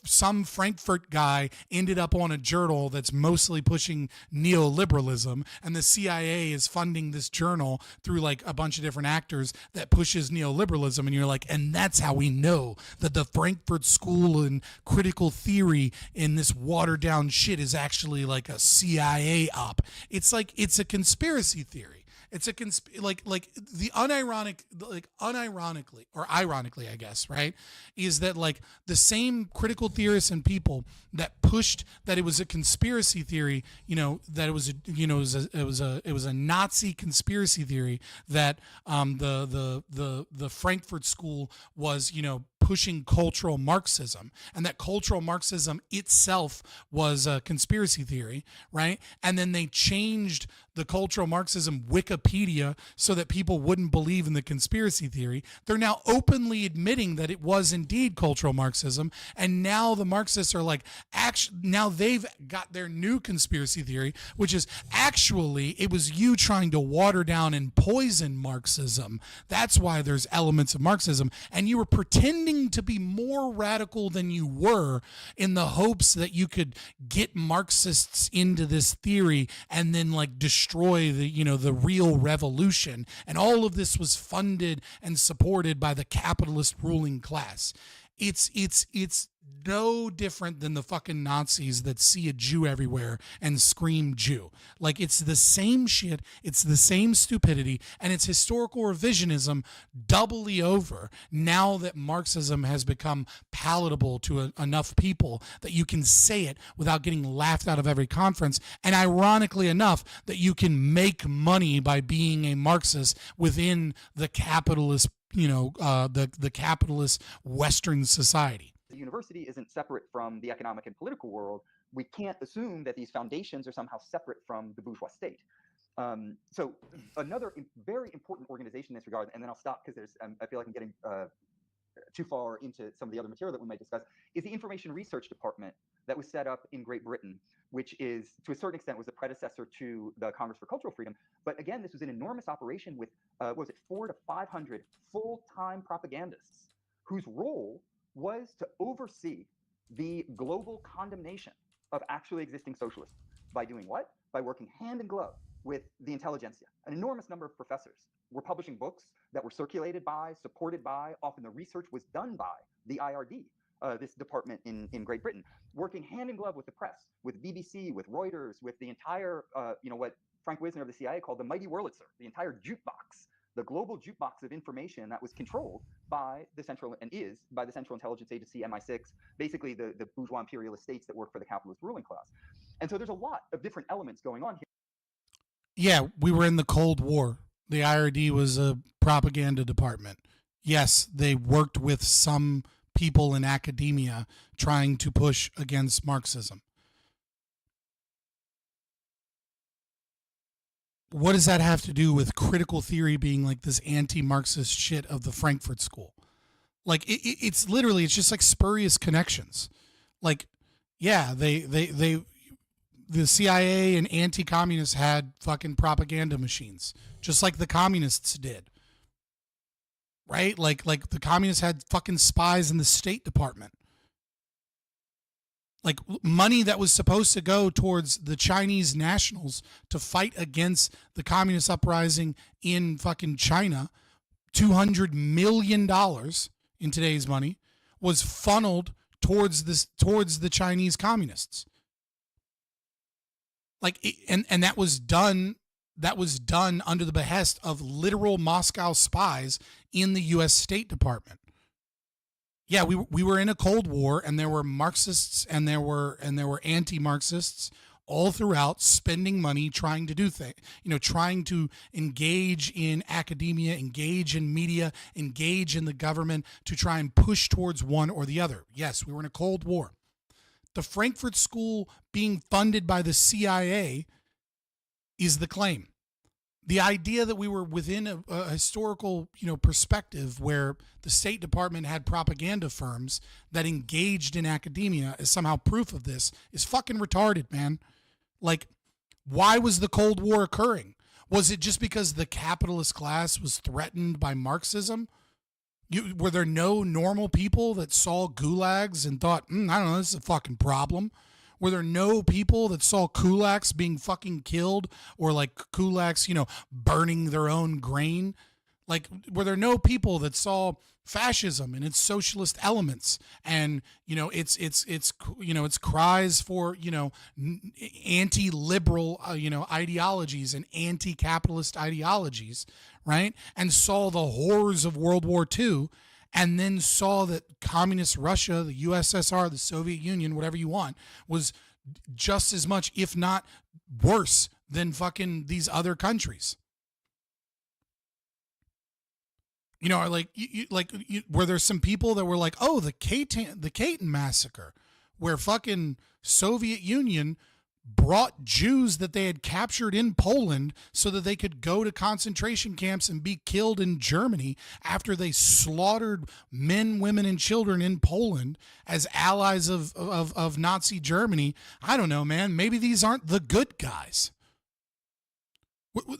some Frankfurt guy ended up on a journal that's mostly pushing neoliberalism, and the CIA is funding this journal through like a bunch of different actors that pushes neoliberalism. And you're like, and that's how we know that the Frankfurt School and critical theory in this watered down shit is actually like a CIA op. It's like, it's a conspiracy theory. It's a unironically, I guess, right, is that like the same critical theorists and people that pushed that it was a conspiracy theory, that it was a Nazi conspiracy theory, that the Frankfurt School was, pushing cultural Marxism, and that cultural Marxism itself was a conspiracy theory, right? And then they changed the cultural Marxism Wikipedia so that people wouldn't believe in the conspiracy theory. They're now openly admitting that it was indeed cultural Marxism, and now the Marxists are like, now they've got their new conspiracy theory, which is actually it was you trying to water down and poison Marxism. That's why there's elements of Marxism, and you were pretending to be more radical than you were in the hopes that you could get Marxists into this theory and then like destroy the real revolution. And all of this was funded and supported by the capitalist ruling class. It's no different than the fucking Nazis that see a Jew everywhere and scream Jew. Like, it's the same shit, it's the same stupidity, and it's historical revisionism doubly over now that Marxism has become palatable to enough people that you can say it without getting laughed out of every conference, and ironically enough, that you can make money by being a Marxist within the capitalist, the capitalist Western society.
The university isn't separate from the economic and political world. We can't assume that these foundations are somehow separate from the bourgeois state. So another very important organization in this regard, and then I'll stop because I feel like I'm getting too far into some of the other material that we might discuss, is the Information Research Department that was set up in Great Britain, which is, to a certain extent, was the predecessor to the Congress for Cultural Freedom. But again, this was an enormous operation with, 400 to 500 full-time propagandists whose role was to oversee the global condemnation of actually existing socialism. By doing what? By working hand in glove with the intelligentsia. An enormous number of professors were publishing books that were circulated by, supported by, often the research was done by the IRD, this department in Great Britain, working hand in glove with the press, with BBC, with Reuters, with the entire, what Frank Wisner of the CIA called the mighty Wurlitzer, the entire jukebox, the global jukebox of information that was controlled by the central intelligence agency, MI6, basically the bourgeois imperialist states that work for the capitalist ruling class. And so there's a lot of different elements going on here.
Yeah, we were in the Cold War. The IRD was a propaganda department. Yes, they worked with some people in academia trying to push against Marxism. What does that have to do with critical theory being like this anti-Marxist shit of the Frankfurt School? Like it's literally, it's just like spurious connections. Like, yeah, the CIA and anti-communists had fucking propaganda machines, just like the communists did. Right? Like the communists had fucking spies in the State Department. Like money that was supposed to go towards the Chinese nationals to fight against the communist uprising in fucking China, $200 million in today's money, was funneled towards the Chinese communists. Like, and that was done under the behest of literal Moscow spies in the U.S. State Department. Yeah, we were in a Cold War, and there were Marxists and there were anti-Marxists all throughout, spending money trying to do things, trying to engage in academia, engage in media, engage in the government to try and push towards one or the other. Yes, we were in a Cold War. The Frankfurt School being funded by the CIA is the claim. The idea that we were within a historical, perspective where the State Department had propaganda firms that engaged in academia is somehow proof of this is fucking retarded, man. Like, why was the Cold War occurring? Was it just because the capitalist class was threatened by Marxism? Were there no normal people that saw gulags and thought, I don't know, this is a fucking problem? Were there no people that saw kulaks being fucking killed, or like kulaks, burning their own grain? Like, were there no people that saw fascism and its socialist elements and, its cries for, anti-liberal, ideologies and anti-capitalist ideologies, right? And saw the horrors of World War II, and then saw that communist Russia, the USSR, the Soviet Union, whatever you want, was just as much, if not worse, than fucking these other countries. Were there some people that were like, oh, the Katyn massacre, where fucking Soviet Union brought Jews that they had captured in Poland so that they could go to concentration camps and be killed in Germany after they slaughtered men, women, and children in Poland as allies of Nazi Germany. I don't know, man. Maybe these aren't the good guys.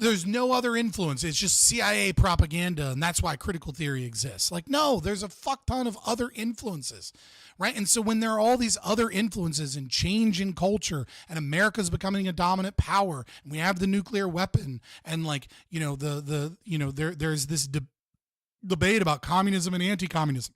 There's no other influence. It's just CIA propaganda, and that's why critical theory exists. Like, no, there's a fuck ton of other influences, right? And so when there are all these other influences and change in culture, and America's becoming a dominant power, and we have the nuclear weapon, and there's this debate about communism and anti-communism,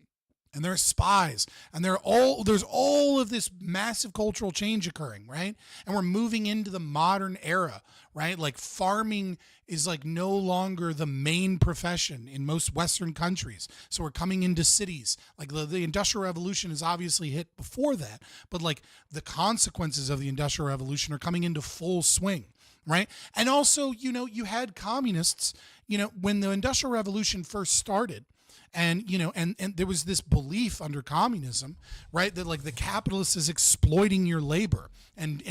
and there are spies, and there's all of this massive cultural change occurring, right? And we're moving into the modern era, right? Like, farming is like no longer the main profession in most Western countries. So we're coming into cities. Like the Industrial Revolution is obviously hit before that, but like the consequences of the Industrial Revolution are coming into full swing, right? And also, you had communists, when the Industrial Revolution first started, And, you know, and there was this belief under communism, right, that like the capitalist is exploiting your labor and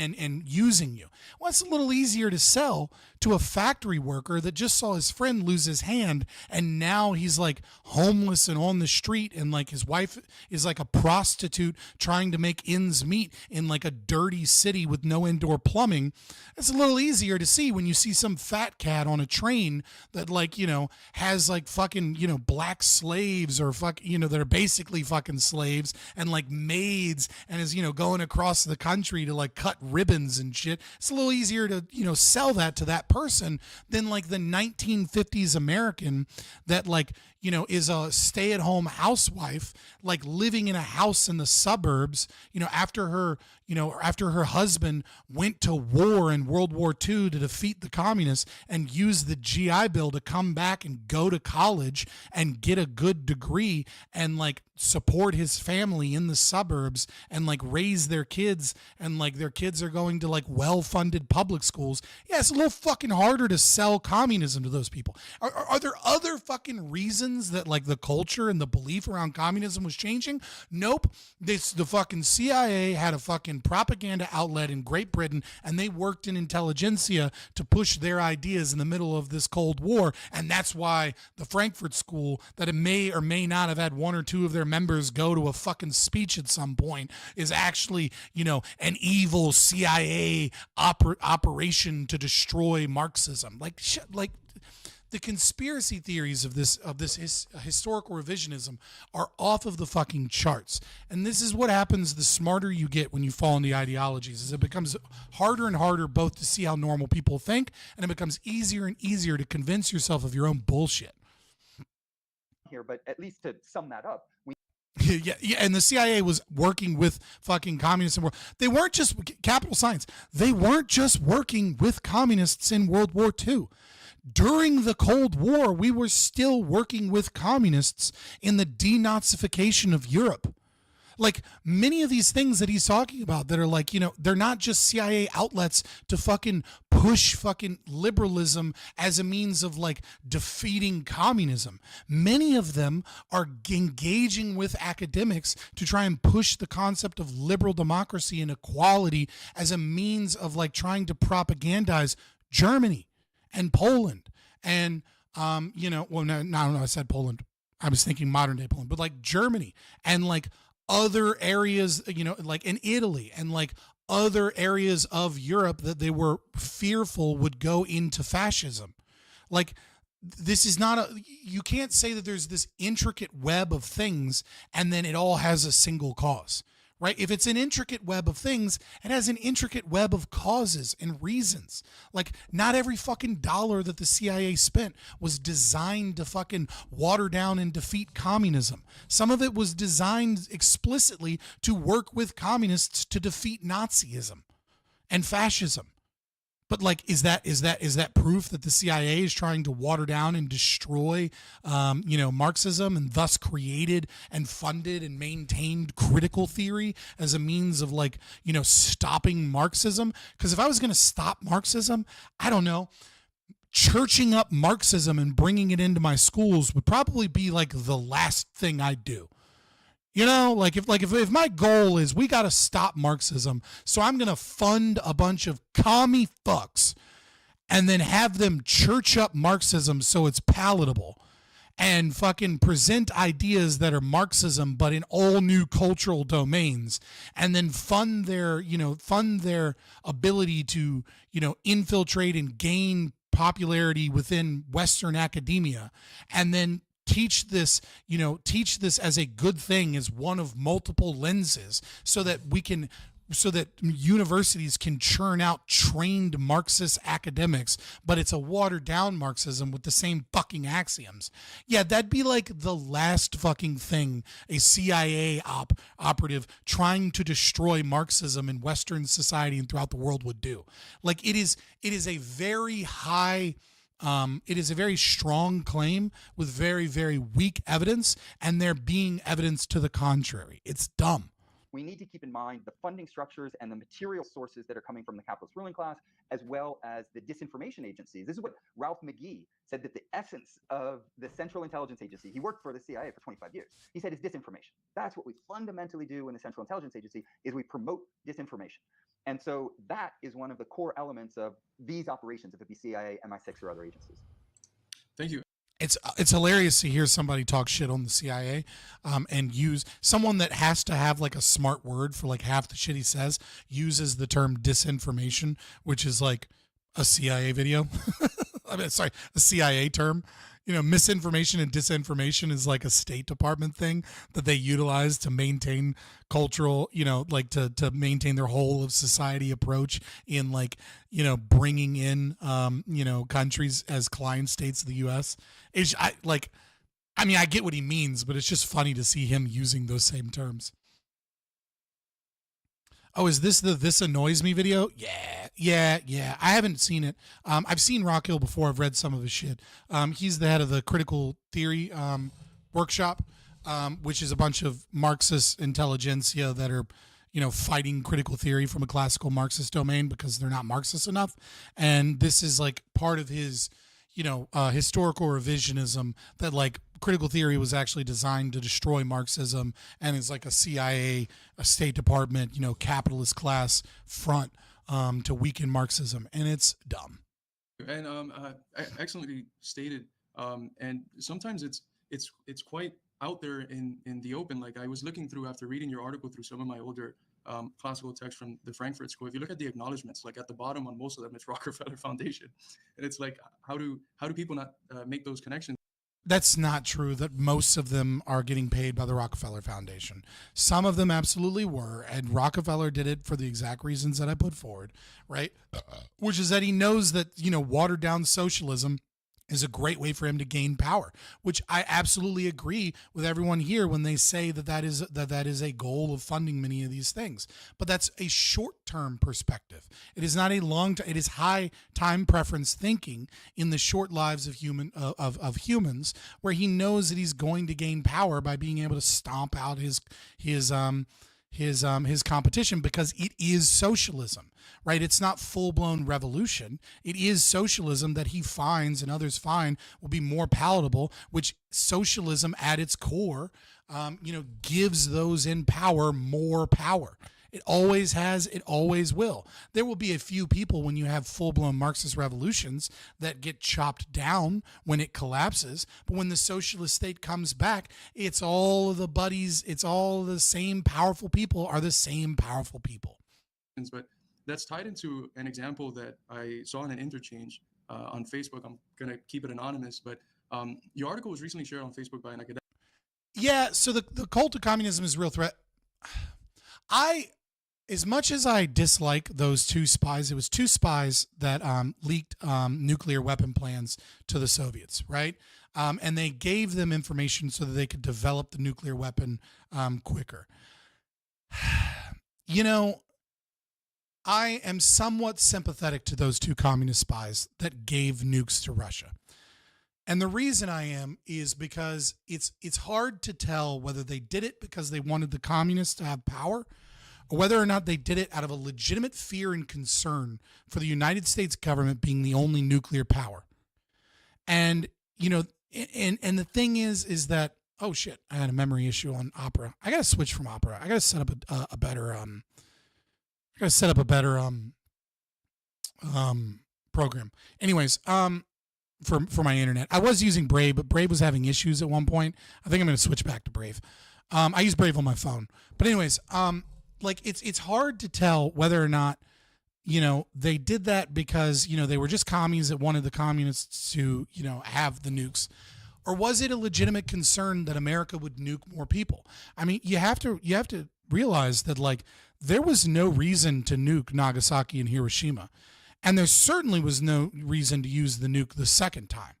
using you. Well, it's a little easier to sell to a factory worker that just saw his friend lose his hand, and now he's like homeless and on the street, and like his wife is like a prostitute trying to make ends meet in like a dirty city with no indoor plumbing. It's a little easier to see when you see some fat cat on a train that like, you know, has like fucking, you know, black slaves or you know, that are basically fucking slaves and like maids, and is, you know, going across the country to like cut ribbons and shit. It's a little easier to, you know, sell that to that person than like the 1950s American that like, you know, is a stay-at-home housewife, like living in a house in the suburbs, you know, after her husband went to war in World War II to defeat the communists and used the GI Bill to come back and go to college and get a good degree and like support his family in the suburbs and like raise their kids, and like their kids are going to like well-funded public schools. Yeah, it's a little fucking harder to sell communism to those people. Are there other fucking reasons that like the culture and the belief around communism was changing? Nope. The fucking CIA had a fucking propaganda outlet in Great Britain, and they worked in intelligentsia to push their ideas in the middle of this Cold War, and that's why the Frankfurt School, that it may or may not have had one or two of their members go to a fucking speech at some point, is actually, you know, an evil CIA operation to destroy Marxism. Like the conspiracy theories of this historical revisionism are off of the fucking charts. And this is what happens the smarter you get when you fall into ideologies, is it becomes harder and harder both to see how normal people think, and it becomes easier and easier to convince yourself of your own bullshit.
Here, but at least to sum that up,
yeah, and the CIA was working with fucking communists. They weren't just, capital science, they weren't just working with communists in World War II. During the Cold War, we were still working with communists in the denazification of Europe. Like, many of these things that he's talking about that are like, you know, they're not just CIA outlets to fucking push fucking liberalism as a means of like defeating communism. Many of them are engaging with academics to try and push the concept of liberal democracy and equality as a means of like trying to propagandize Germany and Poland and, you know, well, no, I said Poland. I was thinking modern day Poland, but like Germany and like other areas, you know, like in Italy and like other areas of Europe that they were fearful would go into fascism. Like, this is not you can't say that there's this intricate web of things and then it all has a single cause, right? If it's an intricate web of things, it has an intricate web of causes and reasons. Like, not every fucking dollar that the CIA spent was designed to fucking water down and defeat communism. Some of it was designed explicitly to work with communists to defeat Nazism and fascism. But like, is that proof that the CIA is trying to water down and destroy, you know, Marxism, and thus created and funded and maintained critical theory as a means of like, you know, stopping Marxism? Because if I was going to stop Marxism, I don't know, churching up Marxism and bringing it into my schools would probably be like the last thing I'd do. You know, if my goal is we got to stop Marxism, so I'm going to fund a bunch of commie fucks and then have them church up Marxism so it's palatable and fucking present ideas that are Marxism but in all new cultural domains, and then fund their ability to, you know, infiltrate and gain popularity within Western academia, and then teach this as a good thing, as one of multiple lenses, so that universities can churn out trained Marxist academics, but it's a watered down Marxism with the same fucking axioms. Yeah, that'd be like the last fucking thing a CIA operative trying to destroy Marxism in Western society and throughout the world would do. Like, it is a very high, it is a very strong claim with very, very weak evidence, and there being evidence to the contrary. It's dumb.
we need to keep in mind the funding structures and the material sources that are coming from the capitalist ruling class, as well as the disinformation agencies. This is what Ralph McGee said, that the essence of the Central Intelligence Agency, he worked for the CIA for 25 years. He said it's disinformation. That's what we fundamentally do in the Central Intelligence Agency, is we promote disinformation. And so that is one of the core elements of these operations, if it be CIA, MI6, or other agencies.
Thank you. It's hilarious to hear somebody talk shit on the CIA, and use someone that has to have like a smart word for like half the shit he says, uses the term disinformation, which is like a CIA video. I mean, sorry, a CIA term. You know, misinformation and disinformation is like a State Department thing that they utilize to maintain cultural, you know, like to maintain their whole of society approach in like, you know, bringing in, you know, countries as client states of the U.S. I mean, I get what he means, but it's just funny to see him using those same terms. Oh, is this the This Annoys Me video? Yeah. I haven't seen it. I've seen Rockhill before. I've read some of his shit. He's the head of the Critical Theory workshop, which is a bunch of Marxist intelligentsia that are, you know, fighting critical theory from a classical Marxist domain because they're not Marxist enough. And this is like part of his, you know, historical revisionism that like critical theory was actually designed to destroy Marxism and is like a CIA, a State Department, you know, capitalist class front to weaken Marxism. And it's dumb.
And excellently stated. And sometimes it's quite out there in the open. Like I was looking through, after reading your article, through some of my older classical texts from the Frankfurt School. If you look at the acknowledgments, like at the bottom on most of them, it's Rockefeller Foundation. And it's like, how do people not make those connections?
That's not true, that most of them are getting paid by the Rockefeller Foundation. Some of them absolutely were, and Rockefeller did it for the exact reasons that I put forward, right? Which is that he knows that, you know, watered down socialism is a great way for him to gain power, which I absolutely agree with everyone here when they say that is a goal of funding many of these things. But that's a short-term perspective. It is not a long-term. It is high time preference thinking in the short lives of humans, where he knows that he's going to gain power by being able to stomp out his competition, because it is socialism, right? It's not full-blown revolution. It is socialism that he finds and others find will be more palatable, which socialism at its core, you know, gives those in power more power. It always has, it always will. There will be a few people when you have full-blown Marxist revolutions that get chopped down when it collapses. But when the socialist state comes back, it's all of the buddies, it's all the same powerful people are the same powerful people.
But that's tied into an example that I saw in an interchange on Facebook. I'm going to keep it anonymous, but your article was recently shared on Facebook by an academic.
Yeah, so the cult of communism is a real threat. As much as I dislike those two spies, it was two spies that leaked nuclear weapon plans to the Soviets, right? And they gave them information so that they could develop the nuclear weapon quicker. You know, I am somewhat sympathetic to those two communist spies that gave nukes to Russia. And the reason I am is because it's hard to tell whether they did it because they wanted the communists to have power, or whether or not they did it out of a legitimate fear and concern for the United States government being the only nuclear power. And, you know, and the thing is that, oh shit, I had a memory issue on Opera. I got to switch from Opera. I got to set up a better program. Anyways, for my internet. I was using Brave, but Brave was having issues at one point. I think I'm going to switch back to Brave. I use Brave on my phone. But anyways, like it's hard to tell whether or not, you know, they did that because, you know, they were just commies that wanted the communists to, you know, have the nukes, or was it a legitimate concern that America would nuke more people? I mean, you have to realize that, like, there was no reason to nuke Nagasaki and Hiroshima, and there certainly was no reason to use the nuke the second time,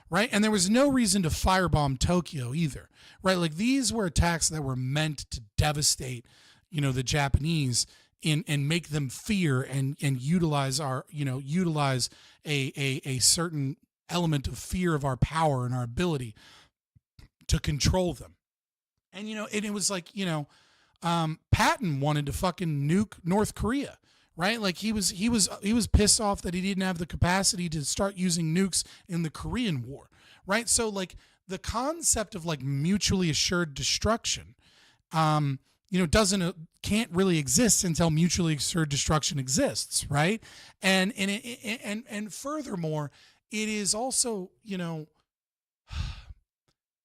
right? And there was no reason to firebomb Tokyo either, right? Like, these were attacks that were meant to devastate, you know, the Japanese and make them fear and utilize a certain element of fear of our power and our ability to control them. And, you know, and it was like, you know, Patton wanted to fucking nuke North Korea, right? Like he was pissed off that he didn't have the capacity to start using nukes in the Korean War, right? So like the concept of like mutually assured destruction, can't really exist until mutually assured destruction exists, right? And furthermore, it is also,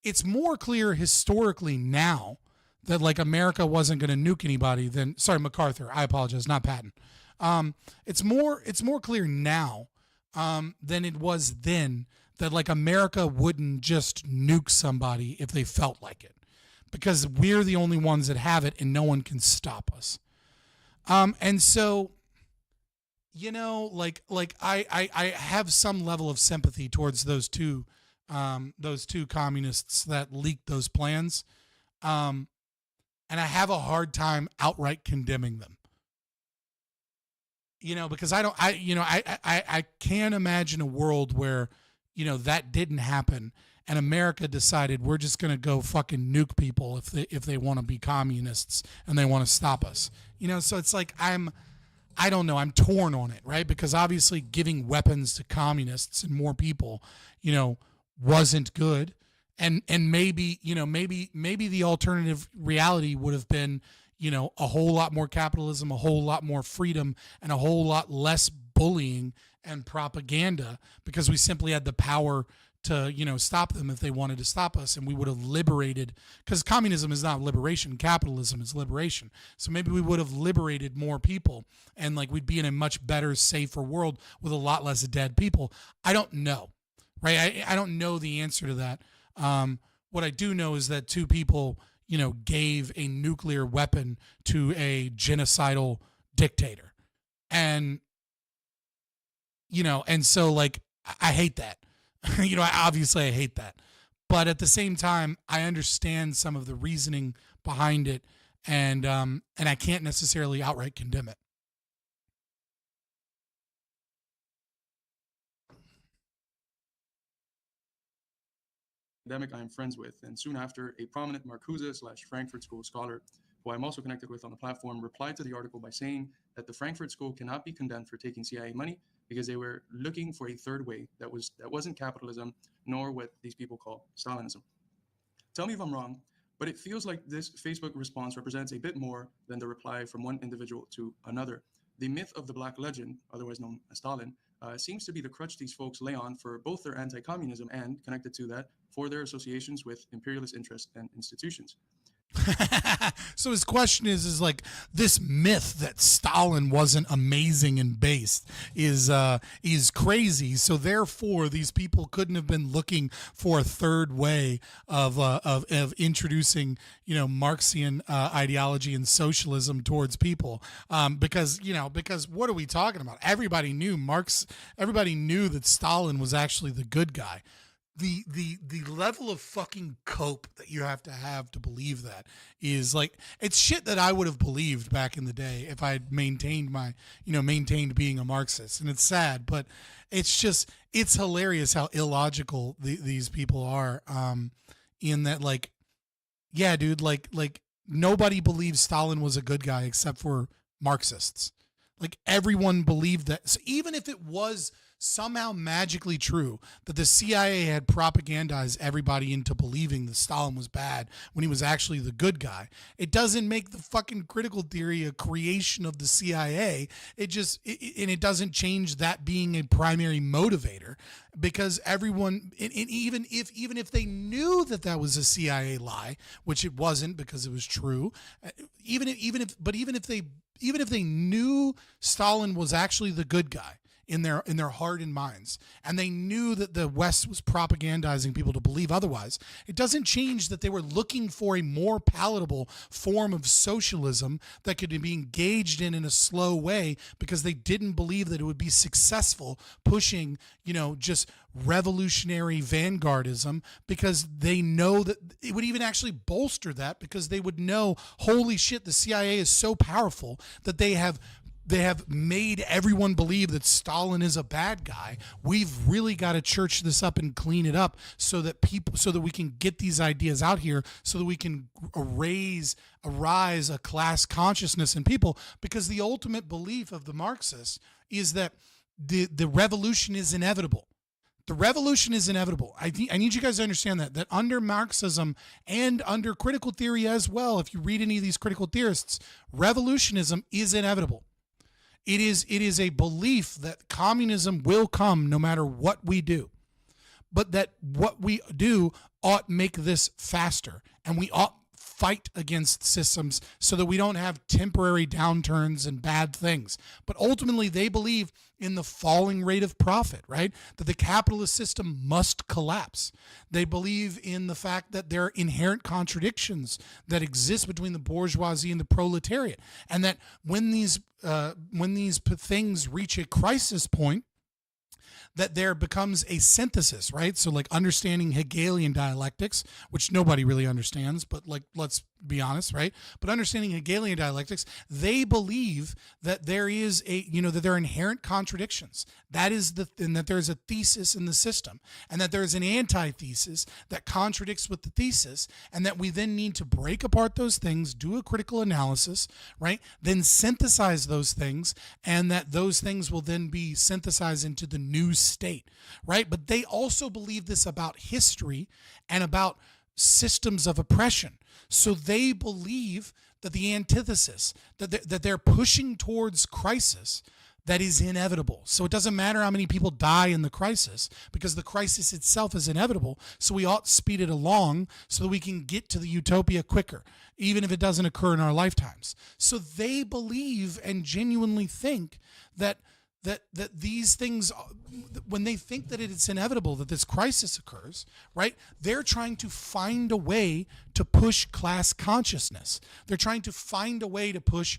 it's more clear historically now that like America wasn't going to nuke anybody than, sorry, MacArthur, I apologize, not Patton. It's more clear now than it was then that like America wouldn't just nuke somebody if they felt like it, because we're the only ones that have it and no one can stop us. And so, I have some level of sympathy towards those two communists that leaked those plans. And I have a hard time outright condemning them. Because I can't imagine a world where, that didn't happen and America decided we're just going to go fucking nuke people if they want to be communists and they want to stop us. So it's like I don't know, I'm torn on it, right? Because obviously giving weapons to communists and more people, wasn't good. And maybe the alternative reality would have been, a whole lot more capitalism, a whole lot more freedom, and a whole lot less bullying and propaganda, because we simply had the power to, stop them if they wanted to stop us, and we would have liberated, because communism is not liberation, capitalism is liberation. So maybe we would have liberated more people, and like we'd be in a much better, safer world with a lot less dead people. I don't know, right? I don't know the answer to that. What I do know is that two people, gave a nuclear weapon to a genocidal dictator. And, and so like, I hate that. Obviously I hate that. But at the same time, I understand some of the reasoning behind it, and I can't necessarily outright condemn it.
Academic I am friends with, and soon after, a prominent Marcuse/Frankfurt School scholar, who I'm also connected with on the platform, replied to the article by saying that the Frankfurt School cannot be condemned for taking CIA money because they were looking for a third way that wasn't capitalism, nor what these people call Stalinism. Tell me if I'm wrong, but it feels like this Facebook response represents a bit more than the reply from one individual to another. The myth of the Black Legend, otherwise known as Stalin, seems to be the crutch these folks lay on for both their anti-communism and, connected to that, for their associations with imperialist interests and institutions.
So his question is like, this myth that Stalin wasn't amazing and based is crazy. So therefore, these people couldn't have been looking for a third way of introducing, Marxian ideology and socialism towards people. Because what are we talking about? Everybody knew that Stalin was actually the good guy. The level of fucking cope that you have to believe that is like, it's shit that I would have believed back in the day if I had maintained being a Marxist. And it's sad, but it's hilarious how illogical these people are, in that, like, yeah, dude, like nobody believes Stalin was a good guy except for Marxists. Like, everyone believed that. So even if it was somehow magically true that the CIA had propagandized everybody into believing that Stalin was bad when he was actually the good guy, it doesn't make the fucking critical theory a creation of the CIA. It doesn't change that being a primary motivator, because everyone, and even if they knew that was a CIA lie, which it wasn't because it was true, even if they knew Stalin was actually the good guy in their heart and minds, and they knew that the West was propagandizing people to believe otherwise, it doesn't change that they were looking for a more palatable form of socialism that could be engaged in a slow way, because they didn't believe that it would be successful pushing, just revolutionary vanguardism, because they know that it would even actually bolster that, because they would know, holy shit, the CIA is so powerful that they have they have made everyone believe that Stalin is a bad guy. We've really got to church this up and clean it up so that we can get these ideas out here, so that we can arise a class consciousness in people. Because the ultimate belief of the Marxists is that the revolution is inevitable. The revolution is inevitable. I need you guys to understand that under Marxism and under critical theory as well, if you read any of these critical theorists, revolutionism is inevitable. It is a belief that communism will come no matter what we do, but that what we do ought make this faster, and we ought fight against systems so that we don't have temporary downturns and bad things. But ultimately, they believe in the falling rate of profit, right? That the capitalist system must collapse. They believe in the fact that there are inherent contradictions that exist between the bourgeoisie and the proletariat, and that when these things reach a crisis point, that there becomes a synthesis, right? So like understanding Hegelian dialectics, which nobody really understands, but like, let's be honest, right? But understanding Hegelian dialectics, they believe that there is that there are inherent contradictions. And that there's a thesis in the system, and that there's an antithesis that contradicts with the thesis, and that we then need to break apart those things, do a critical analysis, right? Then synthesize those things, and that those things will then be synthesized into the new state, right? But they also believe this about history and about systems of oppression. So they believe that the antithesis, that they're pushing towards crisis, that is inevitable. So it doesn't matter how many people die in the crisis, because the crisis itself is inevitable. So we ought to speed it along so that we can get to the utopia quicker, even if it doesn't occur in our lifetimes. So they believe and genuinely think that these things, when they think that it's inevitable that this crisis occurs, right? They're trying to find a way to push class consciousness. They're trying to find a way to push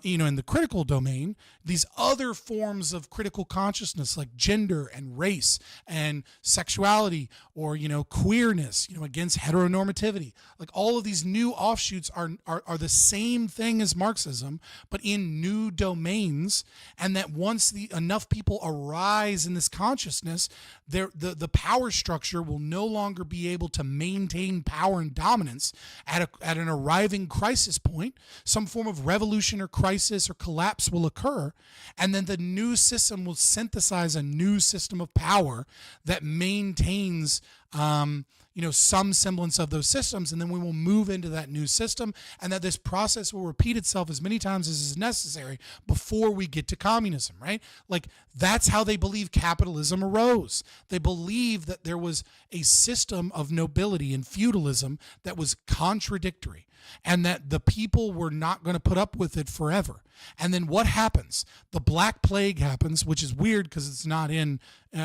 in the critical domain, these other forms of critical consciousness like gender and race and sexuality, or, queerness, against heteronormativity. Like all of these new offshoots are the same thing as Marxism, but in new domains. And that once enough people arise in this consciousness, the power structure will no longer be able to maintain power and dominance at an arriving crisis point. Some form of revolution or crisis or collapse will occur, and then the new system will synthesize a new system of power that maintains some semblance of those systems, and then we will move into that new system, and that this process will repeat itself as many times as is necessary before we get to communism, right? Like, that's how they believe capitalism arose. They believe that there was a system of nobility and feudalism that was contradictory, and that the people were not going to put up with it forever. And then what happens? The Black Plague happens, which is weird because it's not in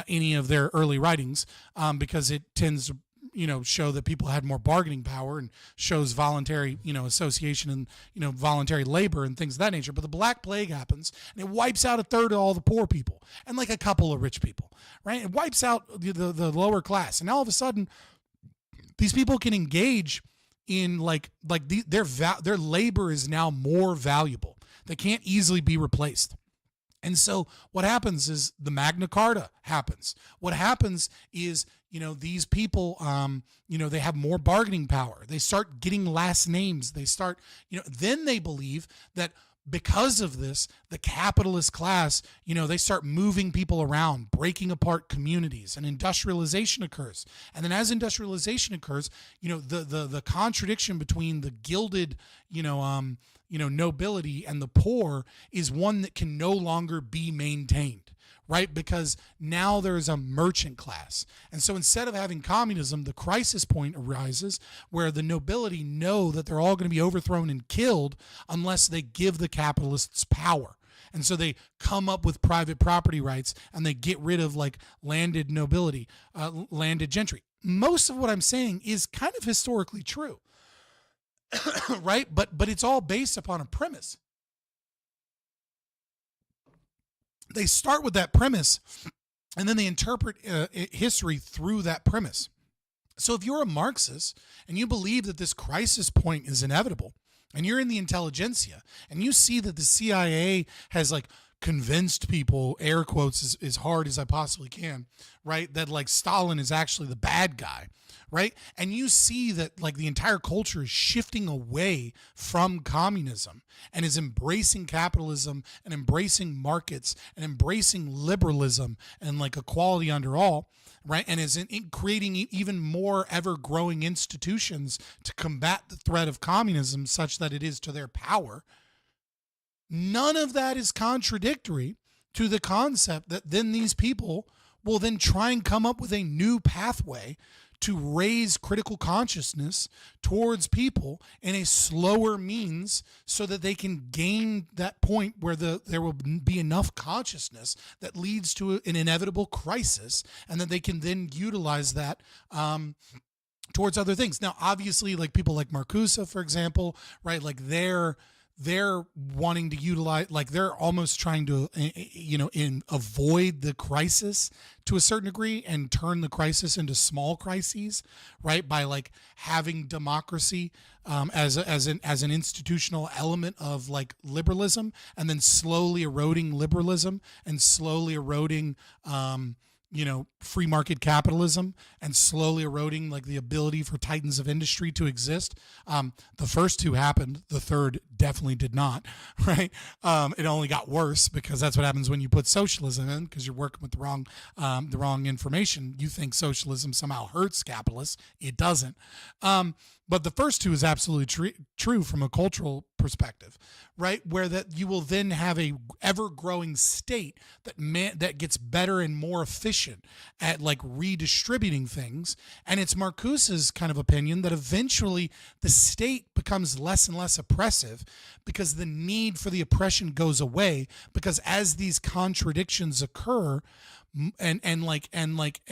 any of their early writings, because it tends to show that people had more bargaining power and shows voluntary, association and, voluntary labor and things of that nature. But the Black Plague happens, and it wipes out a third of all the poor people and like a couple of rich people, right? It wipes out the lower class. And all of a sudden, these people can engage in their labor is now more valuable. They can't easily be replaced. And so what happens is the Magna Carta happens. What happens is, these people, they have more bargaining power. They start getting last names. They start, then they believe that because of this, the capitalist class, they start moving people around, breaking apart communities, and industrialization occurs. And then as industrialization occurs, the contradiction between the gilded, nobility and the poor is one that can no longer be maintained, right? Because now there's a merchant class. And so instead of having communism, the crisis point arises where the nobility know that they're all going to be overthrown and killed unless they give the capitalists power. And so they come up with private property rights, and they get rid of landed nobility, landed gentry. Most of what I'm saying is kind of historically true. Right? But it's all based upon a premise. They start with that premise, and then they interpret history through that premise. So if you're a Marxist and you believe that this crisis point is inevitable, and you're in the intelligentsia, and you see that the CIA has like convinced people, air quotes as hard as I possibly can, right, that like Stalin is actually the bad guy, right? And you see that like the entire culture is shifting away from communism and is embracing capitalism and embracing markets and embracing liberalism and like equality under all, right? And is in creating even more ever-growing institutions to combat the threat of communism such that it is to their power. None of that is contradictory to the concept that then these people will then try and come up with a new pathway to raise critical consciousness towards people in a slower means so that they can gain that point where there will be enough consciousness that leads to an inevitable crisis, and that they can then utilize that towards other things. Now, obviously, like people like Marcuse, for example, right, like they're wanting to utilize, like they're almost trying to, avoid the crisis to a certain degree and turn the crisis into small crises, right? By like having democracy as an institutional element of like liberalism, and then slowly eroding liberalism and slowly eroding, free market capitalism, and slowly eroding like the ability for titans of industry to exist. The first two happened. The third definitely did not, right? It only got worse because that's what happens when you put socialism in, because you're working with the wrong information. You think socialism somehow hurts capitalists. It doesn't. But the first two is absolutely true from a cultural perspective, right? Where that you will then have a ever-growing state that gets better and more efficient at like redistributing things. And it's Marcuse's kind of opinion that eventually the state becomes less and less oppressive because the need for the oppression goes away, because as these contradictions occur, and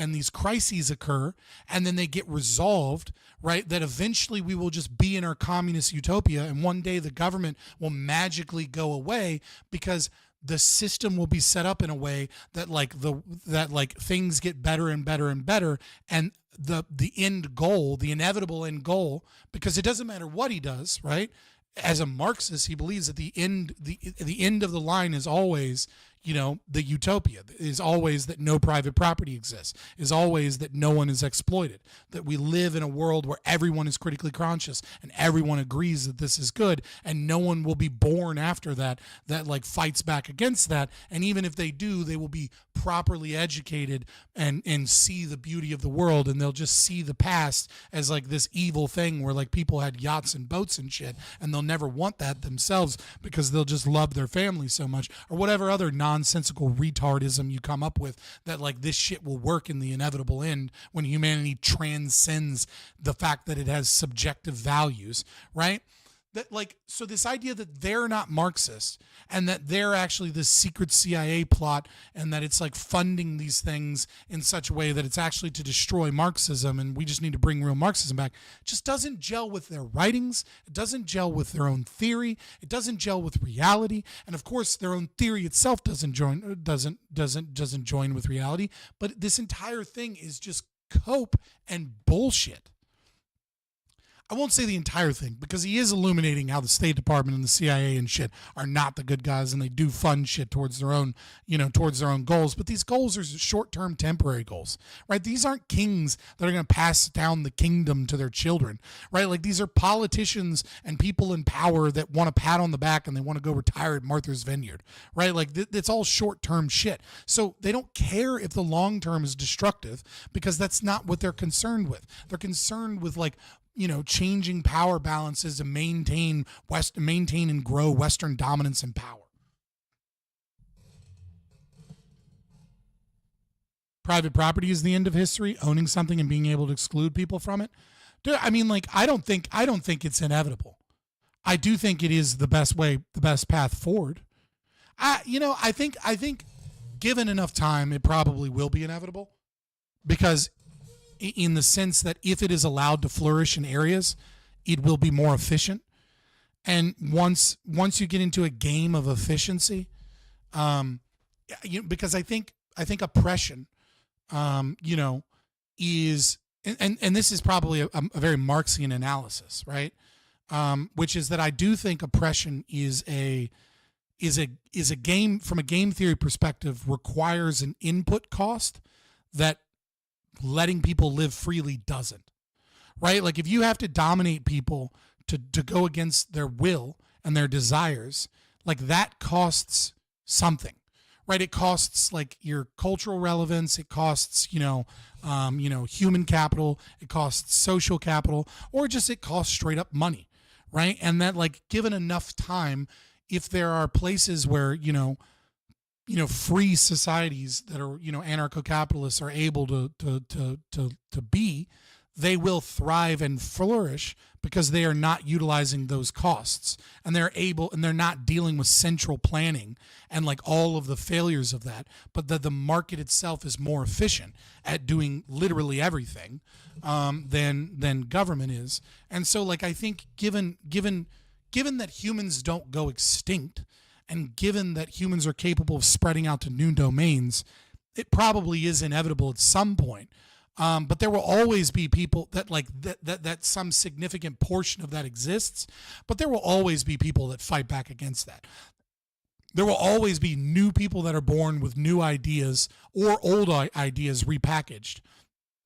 these crises occur, and then they get resolved, right? That eventually we will just be in our communist utopia, and one day the government will magically go away because the system will be set up in a way that things get better and better and better, and the end goal, the inevitable end goal, because it doesn't matter what he does, right? As a Marxist, he believes that the end of the line is always, the utopia, is always that no private property exists, is always that no one is exploited, that we live in a world where everyone is critically conscious and everyone agrees that this is good, and no one will be born after that like fights back against that. And even if they do, they will be properly educated and see the beauty of the world, and they'll just see the past as like this evil thing where like people had yachts and boats and shit, and they'll never want that themselves because they'll just love their family so much, or whatever other nonsensical retardism you come up with, that like this shit will work in the inevitable end when humanity transcends the fact that it has subjective values, right? That like, so this idea that they're not Marxist and that they're actually this secret CIA plot, and that it's like funding these things in such a way that it's actually to destroy Marxism and we just need to bring real Marxism back, just doesn't gel with their writings. It doesn't gel with their own theory. It doesn't gel with reality. And of course, their own theory itself doesn't join with reality. But this entire thing is just cope and bullshit. I won't say the entire thing, because he is illuminating how the State Department and the CIA and shit are not the good guys, and they do fund shit towards their own, towards their own goals. But these goals are short-term, temporary goals, right? These aren't kings that are going to pass down the kingdom to their children, right? Like, these are politicians and people in power that want a pat on the back and they want to go retire at Martha's Vineyard, right? Like, it's all short-term shit. So they don't care if the long-term is destructive, because that's not what they're concerned with. They're concerned with, like, changing power balances to maintain and grow Western dominance and power. Private property is the end of history. Owning something and being able to exclude people from it. Dude, I mean, like, I don't think it's inevitable. I do think it is the best way, the best path forward. I think given enough time, it probably will be inevitable, because in the sense that if it is allowed to flourish in areas, it will be more efficient. And once you get into a game of efficiency, because I think oppression, is, and this is probably a very Marxian analysis, right? which is that I do think oppression is a game, from a game theory perspective, requires an input cost that letting people live freely doesn't. Right? Like if you have to dominate people to go against their will and their desires, like that costs something. Right? It costs like your cultural relevance. It costs, human capital. It costs social capital, or just it costs straight up money. Right? And that, like, given enough time, if there are places where, free societies that are, anarcho-capitalists are able to be, they will thrive and flourish because they are not utilizing those costs, and they're not dealing with central planning and like all of the failures of that, but that the market itself is more efficient at doing literally everything than government is. And so, like, I think given that humans don't go extinct, and given that humans are capable of spreading out to new domains, it probably is inevitable at some point. But there will always be people that that some significant portion of that exists, but there will always be people that fight back against that. There will always be new people that are born with new ideas or old ideas repackaged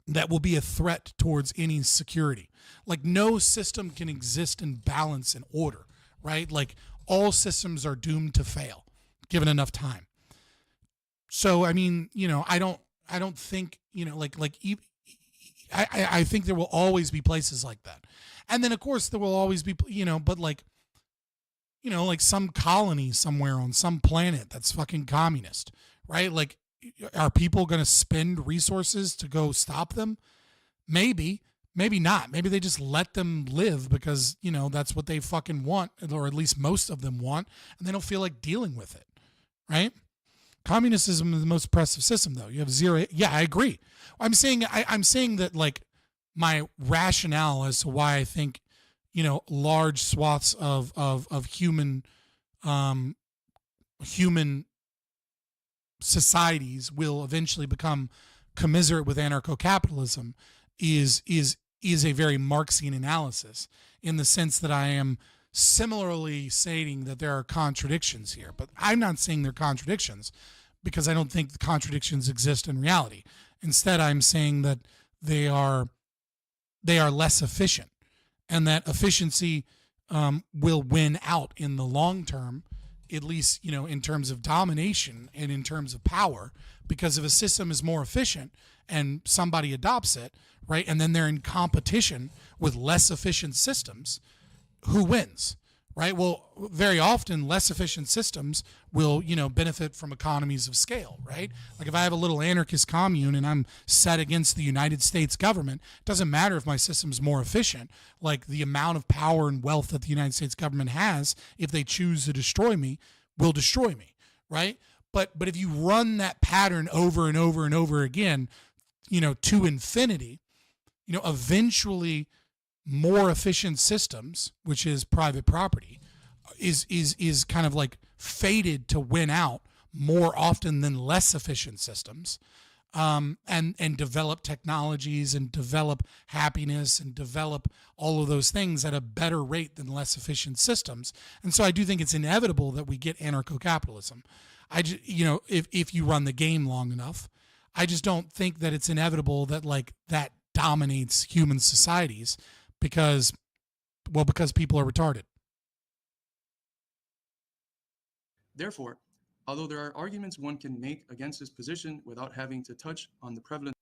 that will be a threat towards any security. Like, no system can exist in balance and order, right? Like, all systems are doomed to fail given enough time. So, I mean, I don't think, I think there will always be places like that. And then, of course, there will always be, but like some colony somewhere on some planet that's fucking communist, right? Like, are people going to spend resources to go stop them? Maybe not. Maybe they just let them live because, that's what they fucking want, or at least most of them want, and they don't feel like dealing with it, right? Communism is the most oppressive system, though. You have zero. Yeah, I agree. I'm saying that, like, my rationale as to why I think, large swaths of human societies will eventually become commiserate with anarcho-capitalism is a very Marxian analysis, in the sense that I am similarly stating that there are contradictions here. But I'm not saying they're contradictions because I don't think the contradictions exist in reality. Instead, I'm saying that they are less efficient, and that efficiency will win out in the long term, at least, in terms of domination and in terms of power, because if a system is more efficient and somebody adopts it, right, and then they're in competition with less efficient systems, who wins, right? Well, very often less efficient systems will, benefit from economies of scale, right? Like, if I have a little anarchist commune and I'm set against the United States government, it doesn't matter if my system's more efficient. Like, the amount of power and wealth that the United States government has, if they choose to destroy me, will destroy me, right? But if you run that pattern over and over and over again, to infinity, eventually more efficient systems, which is private property, is kind of like fated to win out more often than less efficient systems, and develop technologies and develop happiness and develop all of those things at a better rate than less efficient systems. And so I do think it's inevitable that we get anarcho-capitalism. If you run the game long enough, I just don't think that it's inevitable that, like, that dominates human societies because people are retarded.
Therefore, although there are arguments one can make against this position without having to touch on the prevalent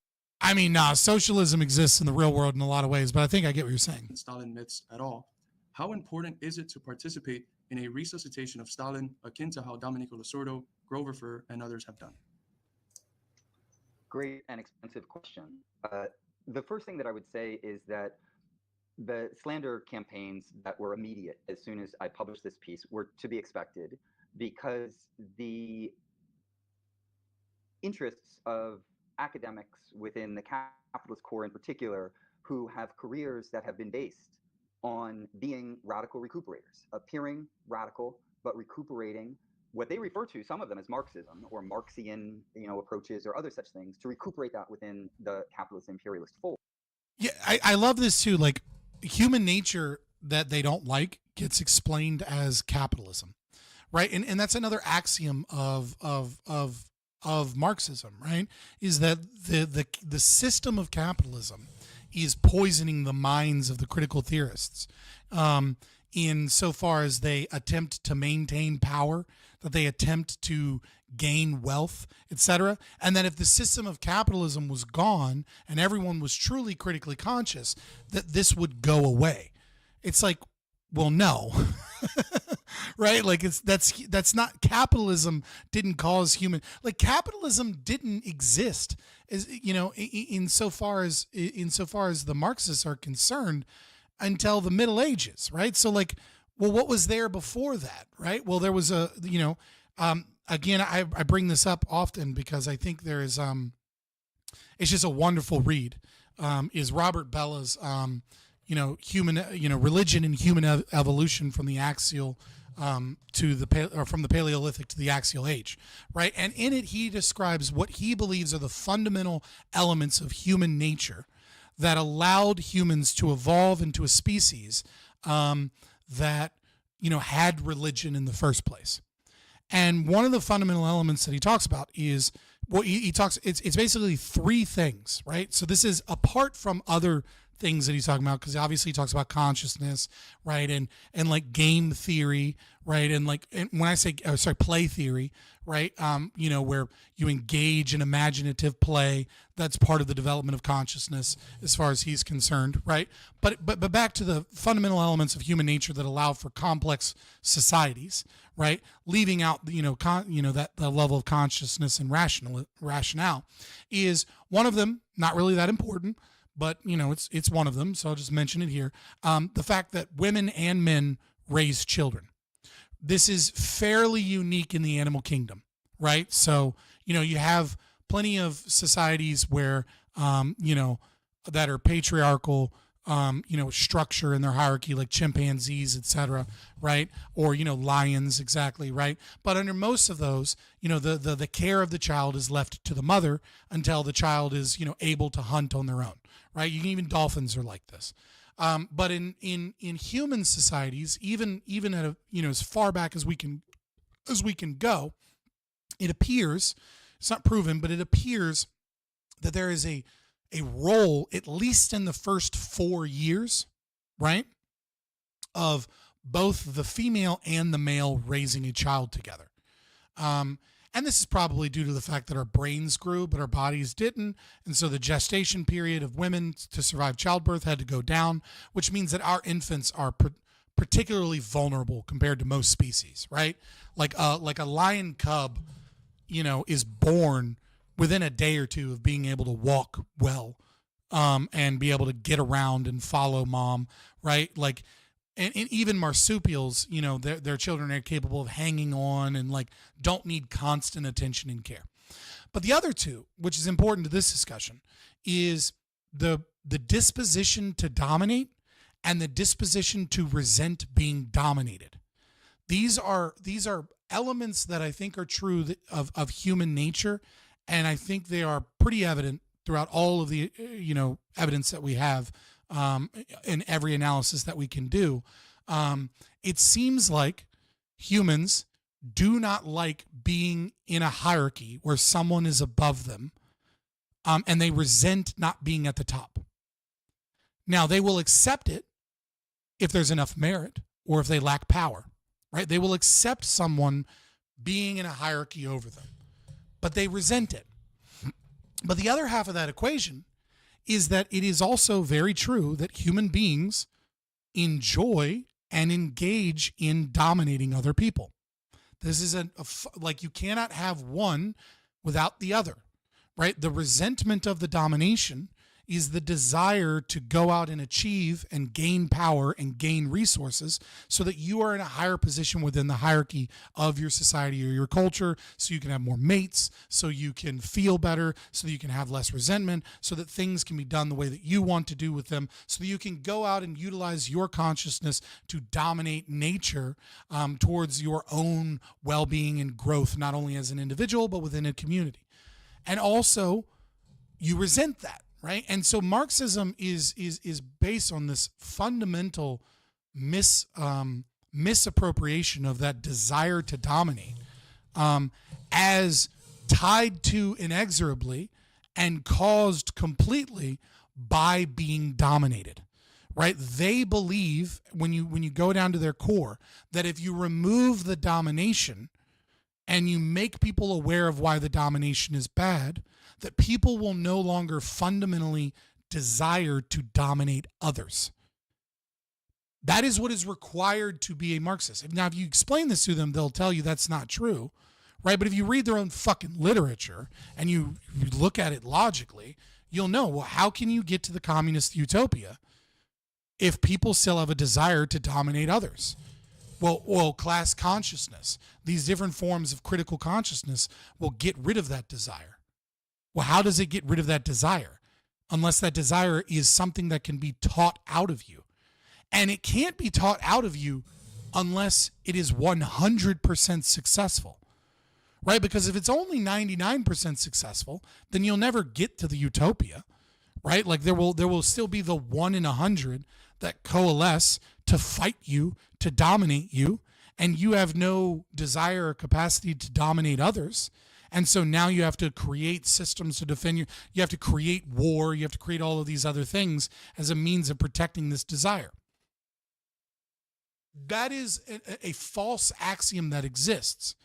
I mean, socialism exists in the real world in a lot of ways, but I think I get what you're saying.
Stalin myths at all, how important is it to participate in a resuscitation of Stalin akin to how Domenico Lasordo, Grover Furr, and others have done?
Great and expensive question. The first thing that I would say is that the slander campaigns that were immediate as soon as I published this piece were to be expected, because the interests of academics within the capitalist core in particular, who have careers that have been based on being radical recuperators, appearing radical, but recuperating what they refer to, some of them, as Marxism or Marxian, approaches or other such things, to recuperate that within the capitalist imperialist fold.
Yeah, I love this too. Like, human nature that they don't like gets explained as capitalism, right? And that's another axiom of Marxism, right? Is that the system of capitalism is poisoning the minds of the critical theorists, in so far as they attempt to maintain power, that they attempt to gain wealth, etc. And that if the system of capitalism was gone and everyone was truly critically conscious, that this would go away. It's like, well, no. Right? Like that's not, capitalism didn't cause human, like capitalism didn't exist, as you know, insofar as the Marxists are concerned, until the Middle Ages, right? So like, well, what was there before that, right? Well, there was a, again, I bring this up often because I think there is, it's just a wonderful read, is Robert Bella's, religion and human evolution from the axial from the Paleolithic to the axial age, right? And in it, he describes what he believes are the fundamental elements of human nature that allowed humans to evolve into a species that had religion in the first place. And one of the fundamental elements that he talks about is it's basically three things, right? So this is apart from other things that he's talking about, because obviously he talks about consciousness, right, and like game theory, right, and when I say play theory, right, where you engage in imaginative play, that's part of the development of consciousness as far as he's concerned, right? But back to the fundamental elements of human nature that allow for complex societies, right? Leaving out that the level of consciousness and rationale is one of them. Not really that important, but it's one of them, so I'll just mention it here. The fact that women and men raise children. This is fairly unique in the animal kingdom, right? So, you have plenty of societies where, that are patriarchal, structure in their hierarchy, like chimpanzees, etc., right? Or, lions, exactly, right? But under most of those, the care of the child is left to the mother until the child is, able to hunt on their own, right? Even dolphins are like this. But in human societies, even at a, as far back as we can go, it appears, it's not proven, but it appears that there is a role, at least in the first 4 years, right, of both the female and the male raising a child together. And this is probably due to the fact that our brains grew, but our bodies didn't. And so the gestation period of women to survive childbirth had to go down, which means that our infants are particularly vulnerable compared to most species, right? Like a lion cub, is born within a day or two of being able to walk well, and be able to get around and follow mom, right? Like, and even marsupials, their children are capable of hanging on and don't need constant attention and care. But the other two, which is important to this discussion, is the disposition to dominate and the disposition to resent being dominated. These are elements that I think are true of human nature, and I think they are pretty evident throughout all of the evidence that we have, in every analysis that we can do. It seems like humans do not like being in a hierarchy where someone is above them, and they resent not being at the top. Now, they will accept it if there's enough merit or if they lack power, right? They will accept someone being in a hierarchy over them, but they resent it. But the other half of that equation is that it is also very true that human beings enjoy and engage in dominating other people. This is you cannot have one without the other, right? The resentment of the domination is the desire to go out and achieve and gain power and gain resources so that you are in a higher position within the hierarchy of your society or your culture, so you can have more mates, so you can feel better, so that you can have less resentment, so that things can be done the way that you want to do with them, so that you can go out and utilize your consciousness to dominate nature, towards your own well-being and growth, not only as an individual, but within a community. And also, you resent that. Right. And so Marxism is based on this fundamental misappropriation of that desire to dominate as tied to inexorably and caused completely by being dominated. Right? They believe, when you go down to their core, that if you remove the domination and you make people aware of why the domination is bad, that people will no longer fundamentally desire to dominate others. That is what is required to be a Marxist. Now, if you explain this to them, they'll tell you that's not true, right? But if you read their own fucking literature and you look at it logically, you'll know, well, how can you get to the communist utopia if people still have a desire to dominate others? Well, class consciousness, these different forms of critical consciousness will get rid of that desire. Well, how does it get rid of that desire? Unless that desire is something that can be taught out of you. And it can't be taught out of you unless it is 100% successful, right? Because if it's only 99% successful, then you'll never get to the utopia, right? Like there will still be the 1 in 100 that coalesce to fight you, to dominate you, and you have no desire or capacity to dominate others. And so now you have to create systems to defend you. You have to create war. You have to create all of these other things as a means of protecting this desire. That is a false axiom that exists.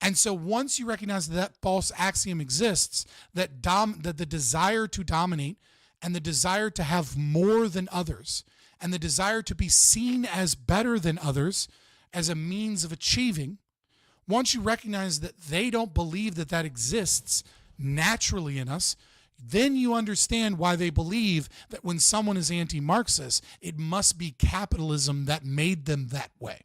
And so once you recognize that that false axiom exists, that the desire to dominate and the desire to have more than others and the desire to be seen as better than others as a means of achieving, once you recognize that they don't believe that that exists naturally in us, then you understand why they believe that when someone is anti-Marxist, it must be capitalism that made them that way.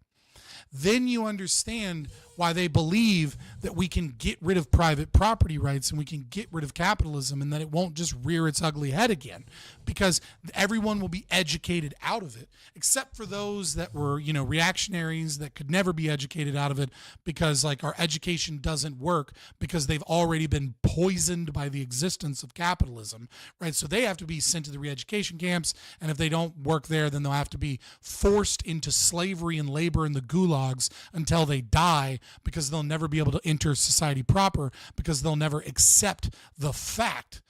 Then you understand why they believe that we can get rid of private property rights and we can get rid of capitalism and that it won't just rear its ugly head again, because everyone will be educated out of it, except for those that were, reactionaries that could never be educated out of it because like our education doesn't work because they've already been poisoned by the existence of capitalism, right? So they have to be sent to the re-education camps, and if they don't work there, then they'll have to be forced into slavery and labor in the gulags until they die, because they'll never be able to enter society proper, because they'll never accept the fact,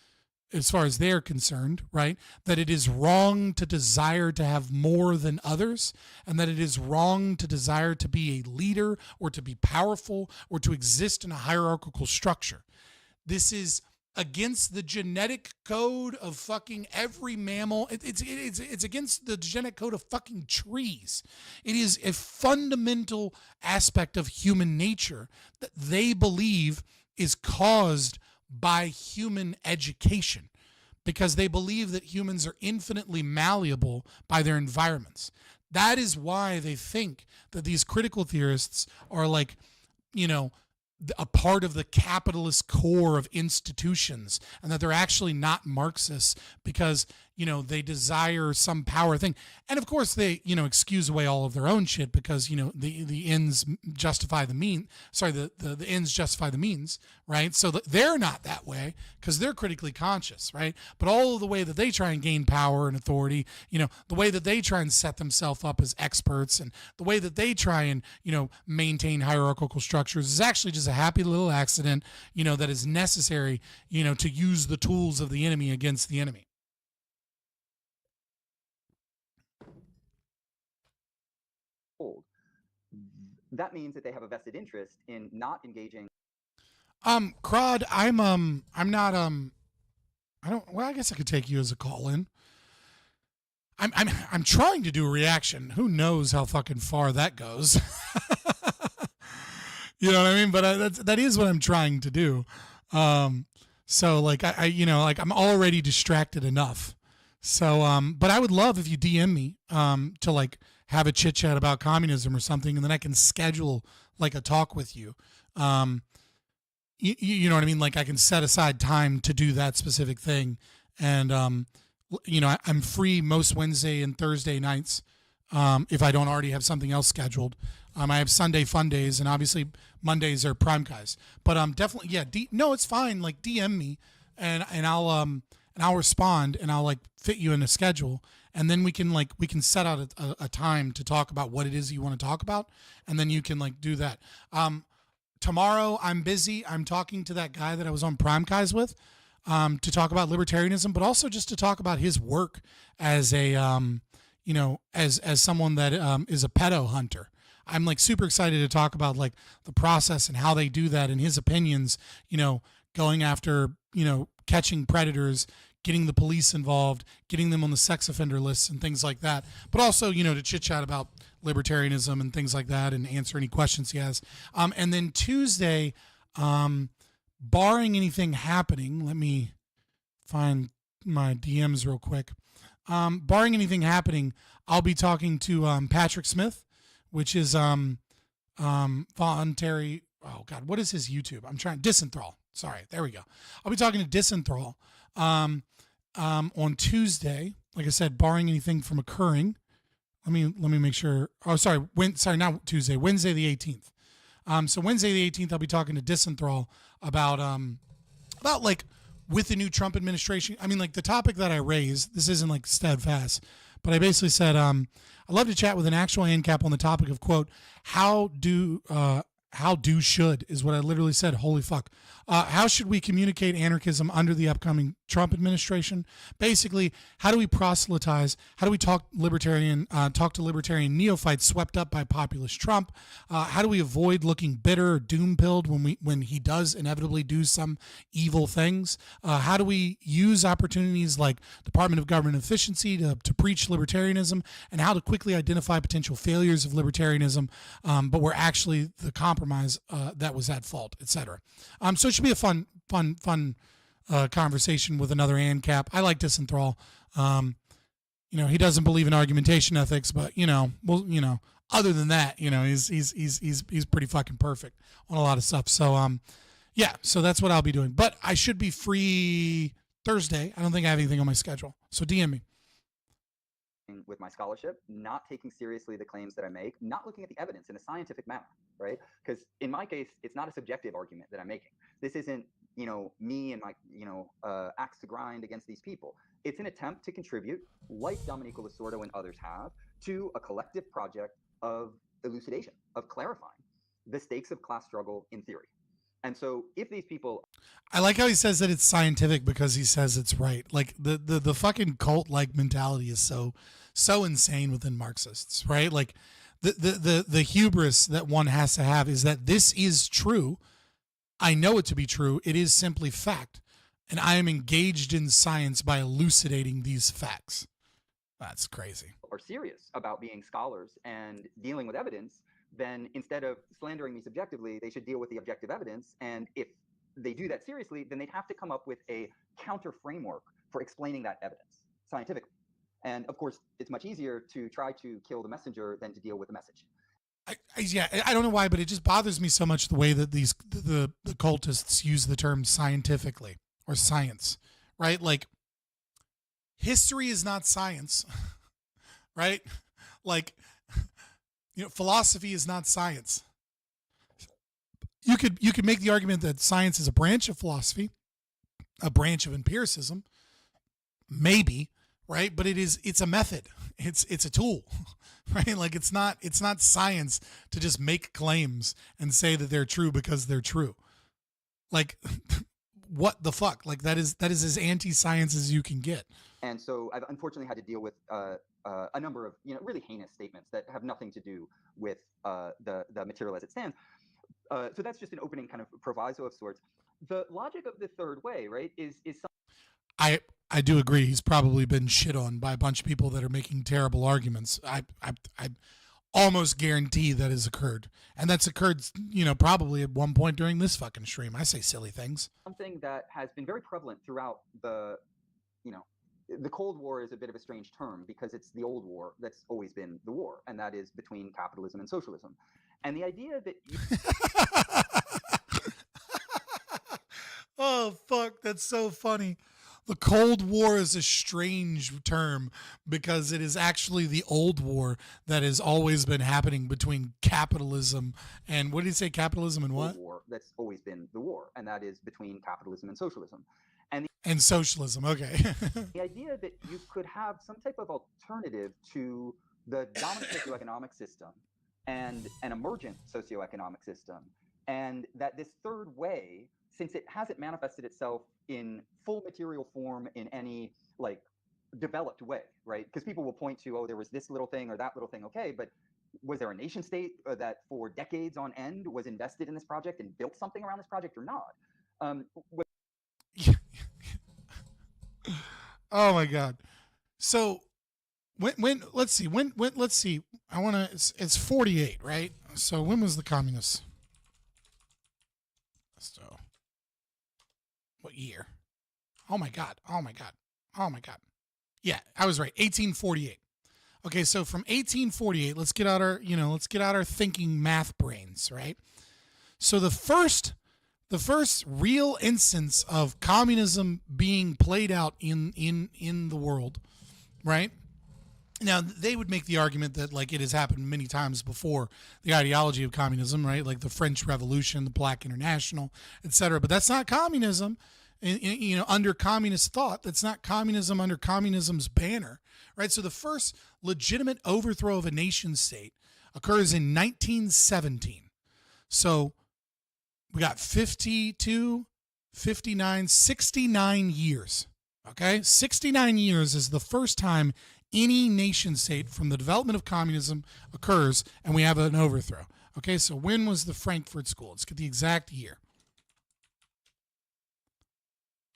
as far as they're concerned, right, that it is wrong to desire to have more than others, and that it is wrong to desire to be a leader or to be powerful or to exist in a hierarchical structure. This is against the genetic code of fucking every mammal. It's against the genetic code of fucking trees. It is a fundamental aspect of human nature that they believe is caused by human education, because they believe that humans are infinitely malleable by their environments. That is why they think that these critical theorists are like, a part of the capitalist core of institutions, and that they're actually not Marxists because, they desire some power thing. And of course they, excuse away all of their own shit because, the ends justify the mean. Sorry, the ends justify the means, right? So they're not that way because they're critically conscious, right? But all of the way that they try and gain power and authority, the way that they try and set themselves up as experts, and the way that they try and, maintain hierarchical structures is actually just a happy little accident, that is necessary, to use the tools of the enemy against the enemy.
That means that they have a vested interest in not engaging.
Crod, I'm not, I don't, well, I guess I could take you as a call-in. I'm trying to do a reaction. Who knows how fucking far that goes? You know what I mean? But that is what I'm trying to do. So like I'm already distracted enough. So, but I would love if you DM me, to like have a chit chat about communism or something, and then I can schedule like a talk with you. You know what I mean? Like I can set aside time to do that specific thing. And, I'm free most Wednesday and Thursday nights. If I don't already have something else scheduled. I have Sunday fun days, and obviously Mondays are prime guys, but definitely, yeah. No, it's fine. Like DM me and I'll respond, and I'll like fit you in a schedule, and then we can set out a time to talk about what it is you want to talk about, and then you can like do that. Tomorrow I'm busy. I'm talking to that guy that I was on Prime Guys with, to talk about libertarianism, but also just to talk about his work as a as someone that is a pedo hunter. I'm like super excited to talk about like the process and how they do that, and his opinions, going after, catching predators, getting the police involved, getting them on the sex offender lists and things like that. But also, to chit chat about libertarianism and things like that and answer any questions he has. And then Tuesday, barring anything happening, let me find my DMs real quick. Barring anything happening, I'll be talking to Patrick Smith, which is voluntary. Oh God, what is his YouTube? I'm trying Disenthrall. Sorry, there we go. I'll be talking to Disenthrall on Tuesday. Like I said, barring anything from occurring. Let me make sure. Oh, sorry. Not Tuesday. Wednesday the 18th. So Wednesday the 18th, I'll be talking to Disenthrall about like with the new Trump administration. I mean, like the topic that I raised. This isn't like steadfast, but I basically said I'd love to chat with an actual ANCAP on the topic of quote how should is what I literally said. Holy fuck. How should we communicate anarchism under the upcoming Trump administration? Basically, how do we proselytize? How do we talk to libertarian neophytes swept up by populist Trump? How do we avoid looking bitter or doom-pilled when he does inevitably do some evil things? How do we use opportunities like Department of Government Efficiency to preach libertarianism, and how to quickly identify potential failures of libertarianism, but were actually the compromise that was at fault, etc. So it should be a fun conversation with another ANCAP. I like Disenthrall. He doesn't believe in argumentation ethics, but other than that, he's pretty fucking perfect on a lot of stuff. So so that's what I'll be doing. But I should be free Thursday. I don't think I have anything on my schedule. So DM me.
With my scholarship, not taking seriously the claims that I make, not looking at the evidence in a scientific manner, right? Because in my case, it's not a subjective argument that I'm making. This isn't, me and my, axe to grind against these people. It's an attempt to contribute, like Domenico Lasordo and others have, to a collective project of elucidation, of clarifying the stakes of class struggle in theory. And so if these people...
I like how he says that it's scientific because he says it's right. Like the fucking cult-like mentality is so insane within Marxists, right? Like the hubris that one has to have is that this is true. I know it to be true. It is simply fact. And I am engaged in science by elucidating these facts. That's crazy.
Are serious about being scholars and dealing with evidence, then instead of slandering me subjectively, they should deal with the objective evidence. And if they do that seriously, then they'd have to come up with a counter framework for explaining that evidence scientifically. And of course, it's much easier to try to kill the messenger than to deal with the message.
I don't know why, but it just bothers me so much the way that the cultists use the term scientifically or science, right? Like history is not science, right? Like, philosophy is not science. You could make the argument that science is a branch of philosophy, a branch of empiricism, maybe, right? But it's a method. It's a tool, right? Like it's not science to just make claims and say that they're true because they're true. Like what the fuck? Like that is as anti-science as you can get.
And so I've unfortunately had to deal with a number of really heinous statements that have nothing to do with the material as it stands. So that's just an opening kind of proviso of sorts. The logic of the third way, right, is
I do agree. He's probably been shit on by a bunch of people that are making terrible arguments. I almost guarantee that has occurred, and that's occurred, probably at one point during this fucking stream. I say silly things.
something that has been very prevalent throughout the Cold War is a bit of a strange term because it's the old war that's always been the war, and that is between capitalism and socialism. And the idea that
Oh, fuck. That's so funny. The Cold War is a strange term because it is actually the old war that has always been happening between capitalism and, what did he say, capitalism and what?
war that's always been the war, and that is between capitalism and socialism. And
And socialism. Okay.
The idea that you could have some type of alternative to the dominant socioeconomic system and an emergent socioeconomic system, and that this third way, since it hasn't manifested itself in full material form in any like developed way, right? Because people will point to, oh, there was this little thing or that little thing, okay, but was there a nation state that for decades on end was invested in this project and built something around this project or not?
Oh my God. So when let's see, let's see. I want to, it's 48, right? So when was the communists? So what year? Oh my God. Oh my God. Oh my God. Yeah, I was right. 1848. Okay, so from 1848, let's get out our thinking math brains, right? So the first real instance of communism being played out in the world, right? Now, they would make the argument that like it has happened many times before, the ideology of communism, right? Like the French Revolution, the Black International, etc. But that's not communism, under communist thought. That's not communism under communism's banner, right? So the first legitimate overthrow of a nation state occurs in 1917. So we got 52, 59, 69 years. Okay? 69 years is the first time any nation state from the development of communism occurs and we have an overthrow. Okay, so when was the Frankfurt School? Let's get the exact year.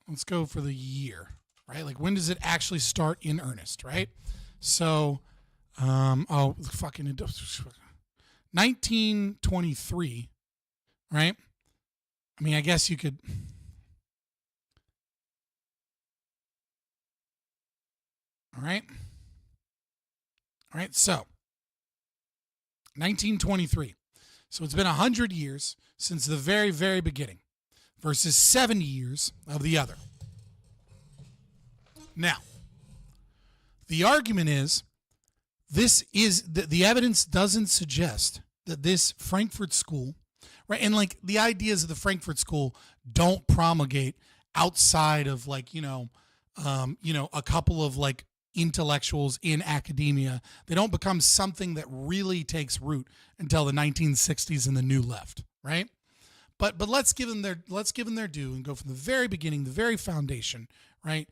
Let's go for the year, right? Like when does it actually start in earnest, right? So, 1923, right? I mean, I guess you could. All right. All right. So, 1923. So it's been 100 years since the very, very beginning versus 70 years of the other. Now, the argument is the evidence doesn't suggest that this Frankfurt School, right? And like the ideas of the Frankfurt School don't promulgate outside of like, a couple of like intellectuals in academia. They don't become something that really takes root until the 1960s and the New Left, right? But let's give them their due and go from the very beginning, the very foundation, right?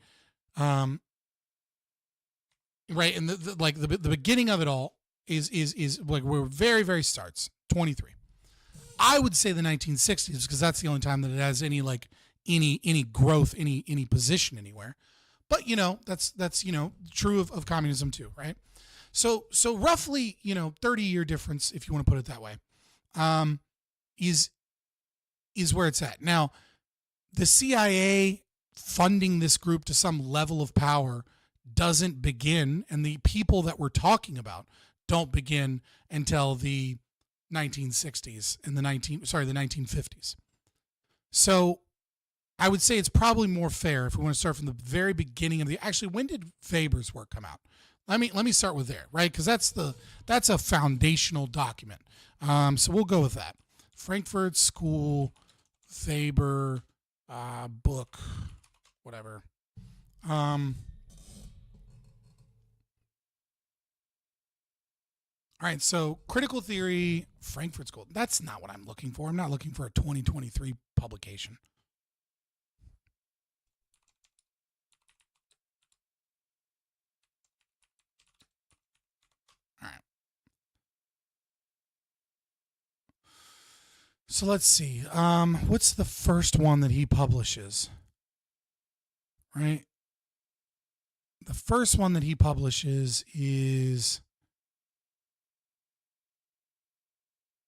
Right, and the beginning of it all is like where very, very starts, 23. I would say the 1960s because that's the only time that it has any growth, any position anywhere. But that's true of communism too, right? So roughly 30-year difference, if you want to put it that way, is where it's at. Now, the CIA funding this group to some level of power doesn't begin, and the people that we're talking about don't begin until the 1960s and the 1950s. So I would say it's probably more fair if we want to start from the very beginning of actually, when did Weber's work come out? Let me start with there, right? Because that's a foundational document. So we'll go with that. Frankfurt School, Weber, book, whatever. All right, so critical theory, Frankfurt School. That's not what I'm looking for. I'm not looking for a 2023 publication. All right. So let's see. What's the first one that he publishes? Right? The first one that he publishes is,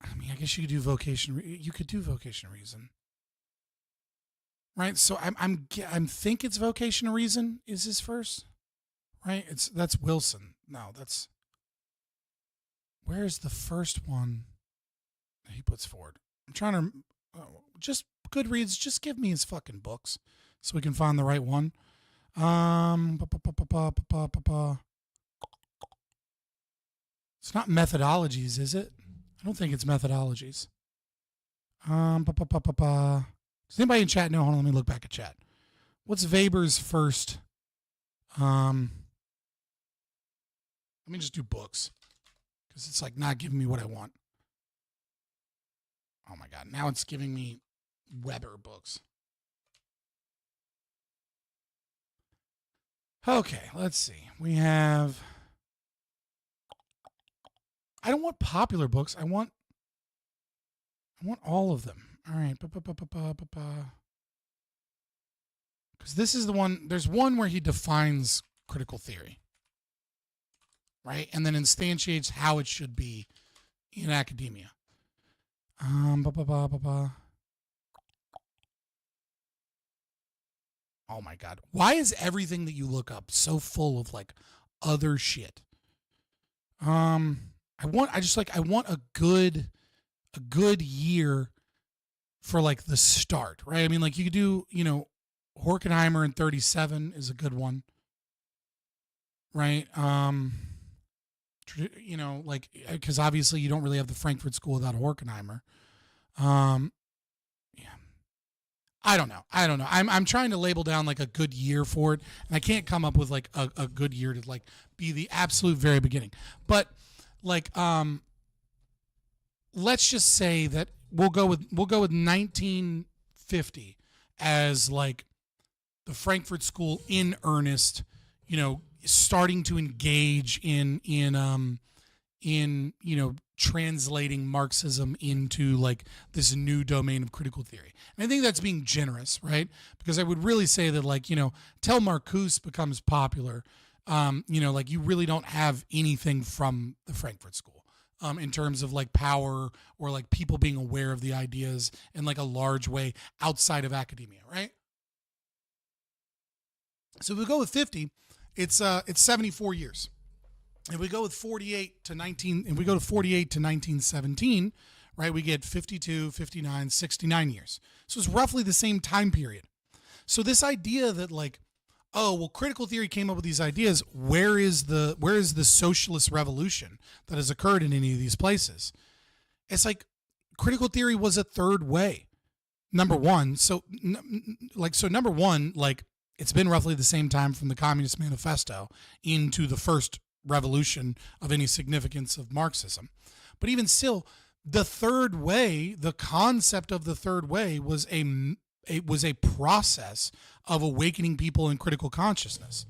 I mean, I guess you could do vocation. You could do vocation reason, right? So I'm think it's vocation reason is his first, right? That's Wilson. No, where's the first one that he puts forward? I'm trying to just Goodreads. Just give me his fucking books so we can find the right one. It's not methodologies, is it? I don't think it's methodologies. Does anybody in chat know? Hold on, let me look back at chat. What's Weber's first? Let me just do books because it's like not giving me what I want. Oh my God. Now it's giving me Weber books. Okay, let's see. We have. I don't want popular books. I want all of them. All right. Because this is the one. There's one where he defines critical theory, right, and then instantiates how it should be in academia. Oh my God. Why is everything that you look up so full of like other shit? I want a good year for like the start, right? I mean, like you could do, Horkheimer in 37 is a good one, right? Like, because obviously you don't really have the Frankfurt School without Horkheimer. Yeah. I don't know. I'm trying to label down like a good year for it, and I can't come up with like a good year to like be the absolute very beginning. But like, let's just say that we'll go with 1950 as like the Frankfurt School in earnest, starting to engage in translating Marxism into like this new domain of critical theory. And I think that's being generous, right? Because I would really say that like, till Marcuse becomes popular, like you really don't have anything from the Frankfurt School in terms of like power or like people being aware of the ideas in like a large way outside of academia, right? So if we go with 50, it's 74 years. If we go with 48 to 1917, right, we get 52, 59, 69 years. So it's roughly the same time period. So this idea that like, oh, well, critical theory came up with these ideas. Where is the socialist revolution that has occurred in any of these places? It's like critical theory was a third way. Number one, it's been roughly the same time from the Communist Manifesto into the first revolution of any significance of Marxism. But even still, the third way, the concept of the third way was a process of awakening people in critical consciousness.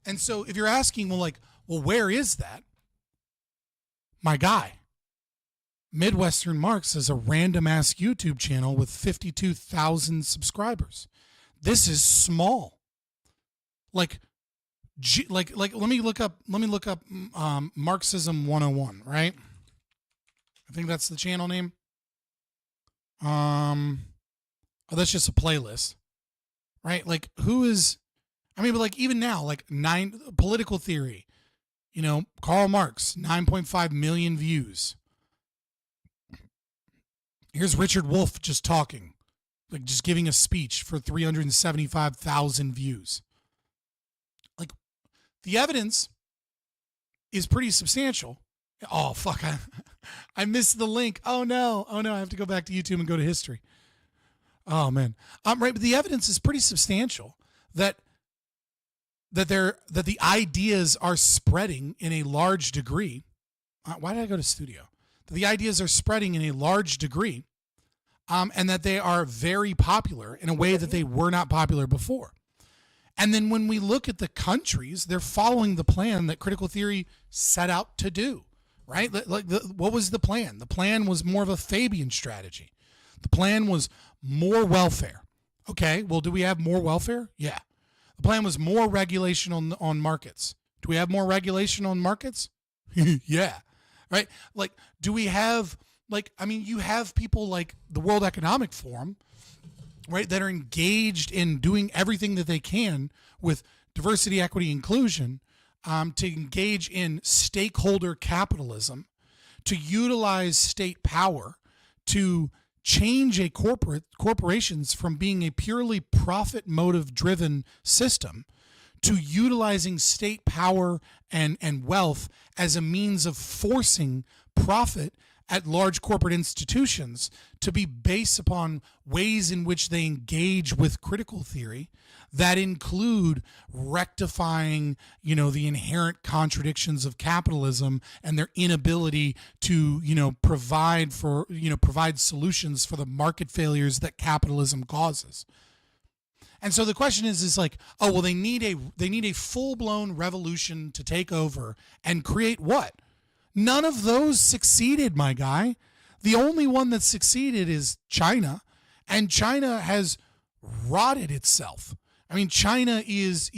And so if you're asking, well, where is that? My guy, Midwestern Marx is a random ass YouTube channel with 52,000 subscribers. This is small. Let me look up Marxism 101, right? I think that's the channel name. That's just a playlist, right? Like even now, political theory, Karl Marx, 9.5 million views. Here's Richard Wolff just talking, just giving a speech for 375,000 views. The evidence is pretty substantial. Oh, fuck. I missed the link. Oh, no. I have to go back to YouTube and go to history. Oh, man. Right, but the evidence is pretty substantial that the ideas are spreading in a large degree. Why did I go to studio? That the ideas are spreading in a large degree, and that they are very popular in a way that they were not popular before. And then when we look at the countries, they're following the plan that critical theory set out to do, right? What was the plan? The plan was more of a Fabian strategy. The plan was more welfare. Okay, well, do we have more welfare? Yeah. The plan was more regulation on markets. Do we have more regulation on markets? Yeah. Right? Do we have, you have people like the World Economic Forum, right, that are engaged in doing everything that they can with diversity, equity, inclusion, to engage in stakeholder capitalism, to utilize state power to change corporations from being a purely profit motive driven system to utilizing state power and wealth as a means of forcing profit at large corporate institutions to be based upon ways in which they engage with critical theory that include rectifying, the inherent contradictions of capitalism and their inability to, provide solutions for the market failures that capitalism causes. And so the question is like, oh, well, they need a full-blown revolution to take over and create what? None of those succeeded, my guy. The only one that succeeded is China, and China has rotted itself. I mean, China is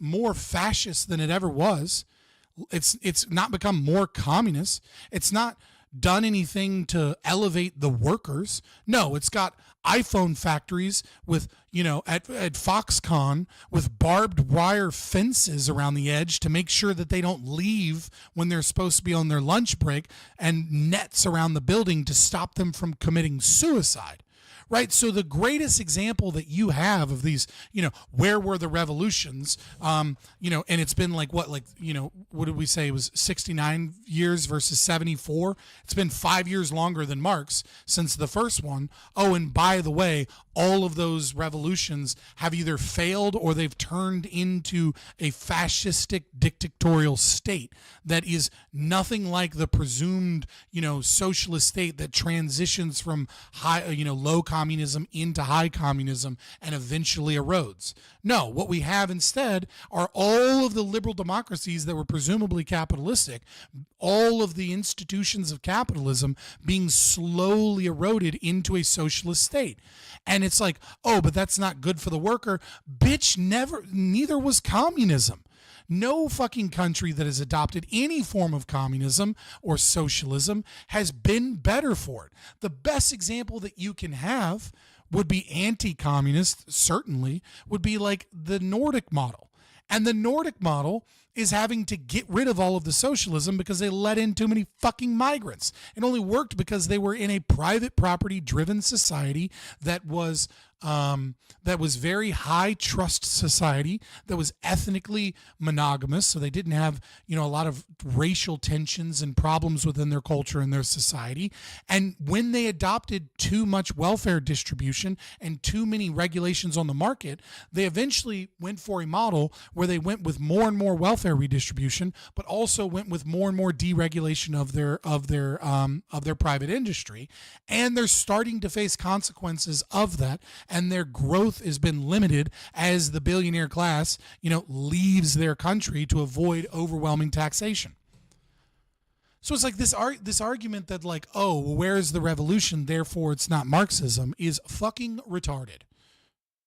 more fascist than it ever was. It's not become more communist. It's not done anything to elevate the workers. No, it's got iPhone factories with, at Foxconn with barbed wire fences around the edge to make sure that they don't leave when they're supposed to be on their lunch break, and nets around the building to stop them from committing suicide. Right. So the greatest example that you have of these, where were the revolutions, and it's been what did we say? It was 69 years versus 74. It's been 5 years longer than Marx since the first one. Oh, and by the way, all of those revolutions have either failed or they've turned into a fascistic dictatorial state that is nothing like the presumed, socialist state that transitions from low communism into high communism and eventually erodes. No, what we have instead are all of the liberal democracies that were presumably capitalistic, all of the institutions of capitalism being slowly eroded into a socialist state. And it's like, oh, but that's not good for the worker. Bitch, neither was communism. No fucking country that has adopted any form of communism or socialism has been better for it. The best example that you can have would be anti-communist, certainly, would be like the Nordic model. And the Nordic model is having to get rid of all of the socialism because they let in too many fucking migrants. It only worked because they were in a private property driven society that was very high trust society, that was ethnically monogamous. So they didn't have, a lot of racial tensions and problems within their culture and their society. And when they adopted too much welfare distribution and too many regulations on the market, they eventually went for a model where they went with more and more welfare redistribution, but also went with more and more deregulation of their private industry. And they're starting to face consequences of that. And their growth has been limited as the billionaire class, leaves their country to avoid overwhelming taxation. So it's like this argument that oh, well, where's the revolution? Therefore, it's not Marxism is fucking retarded.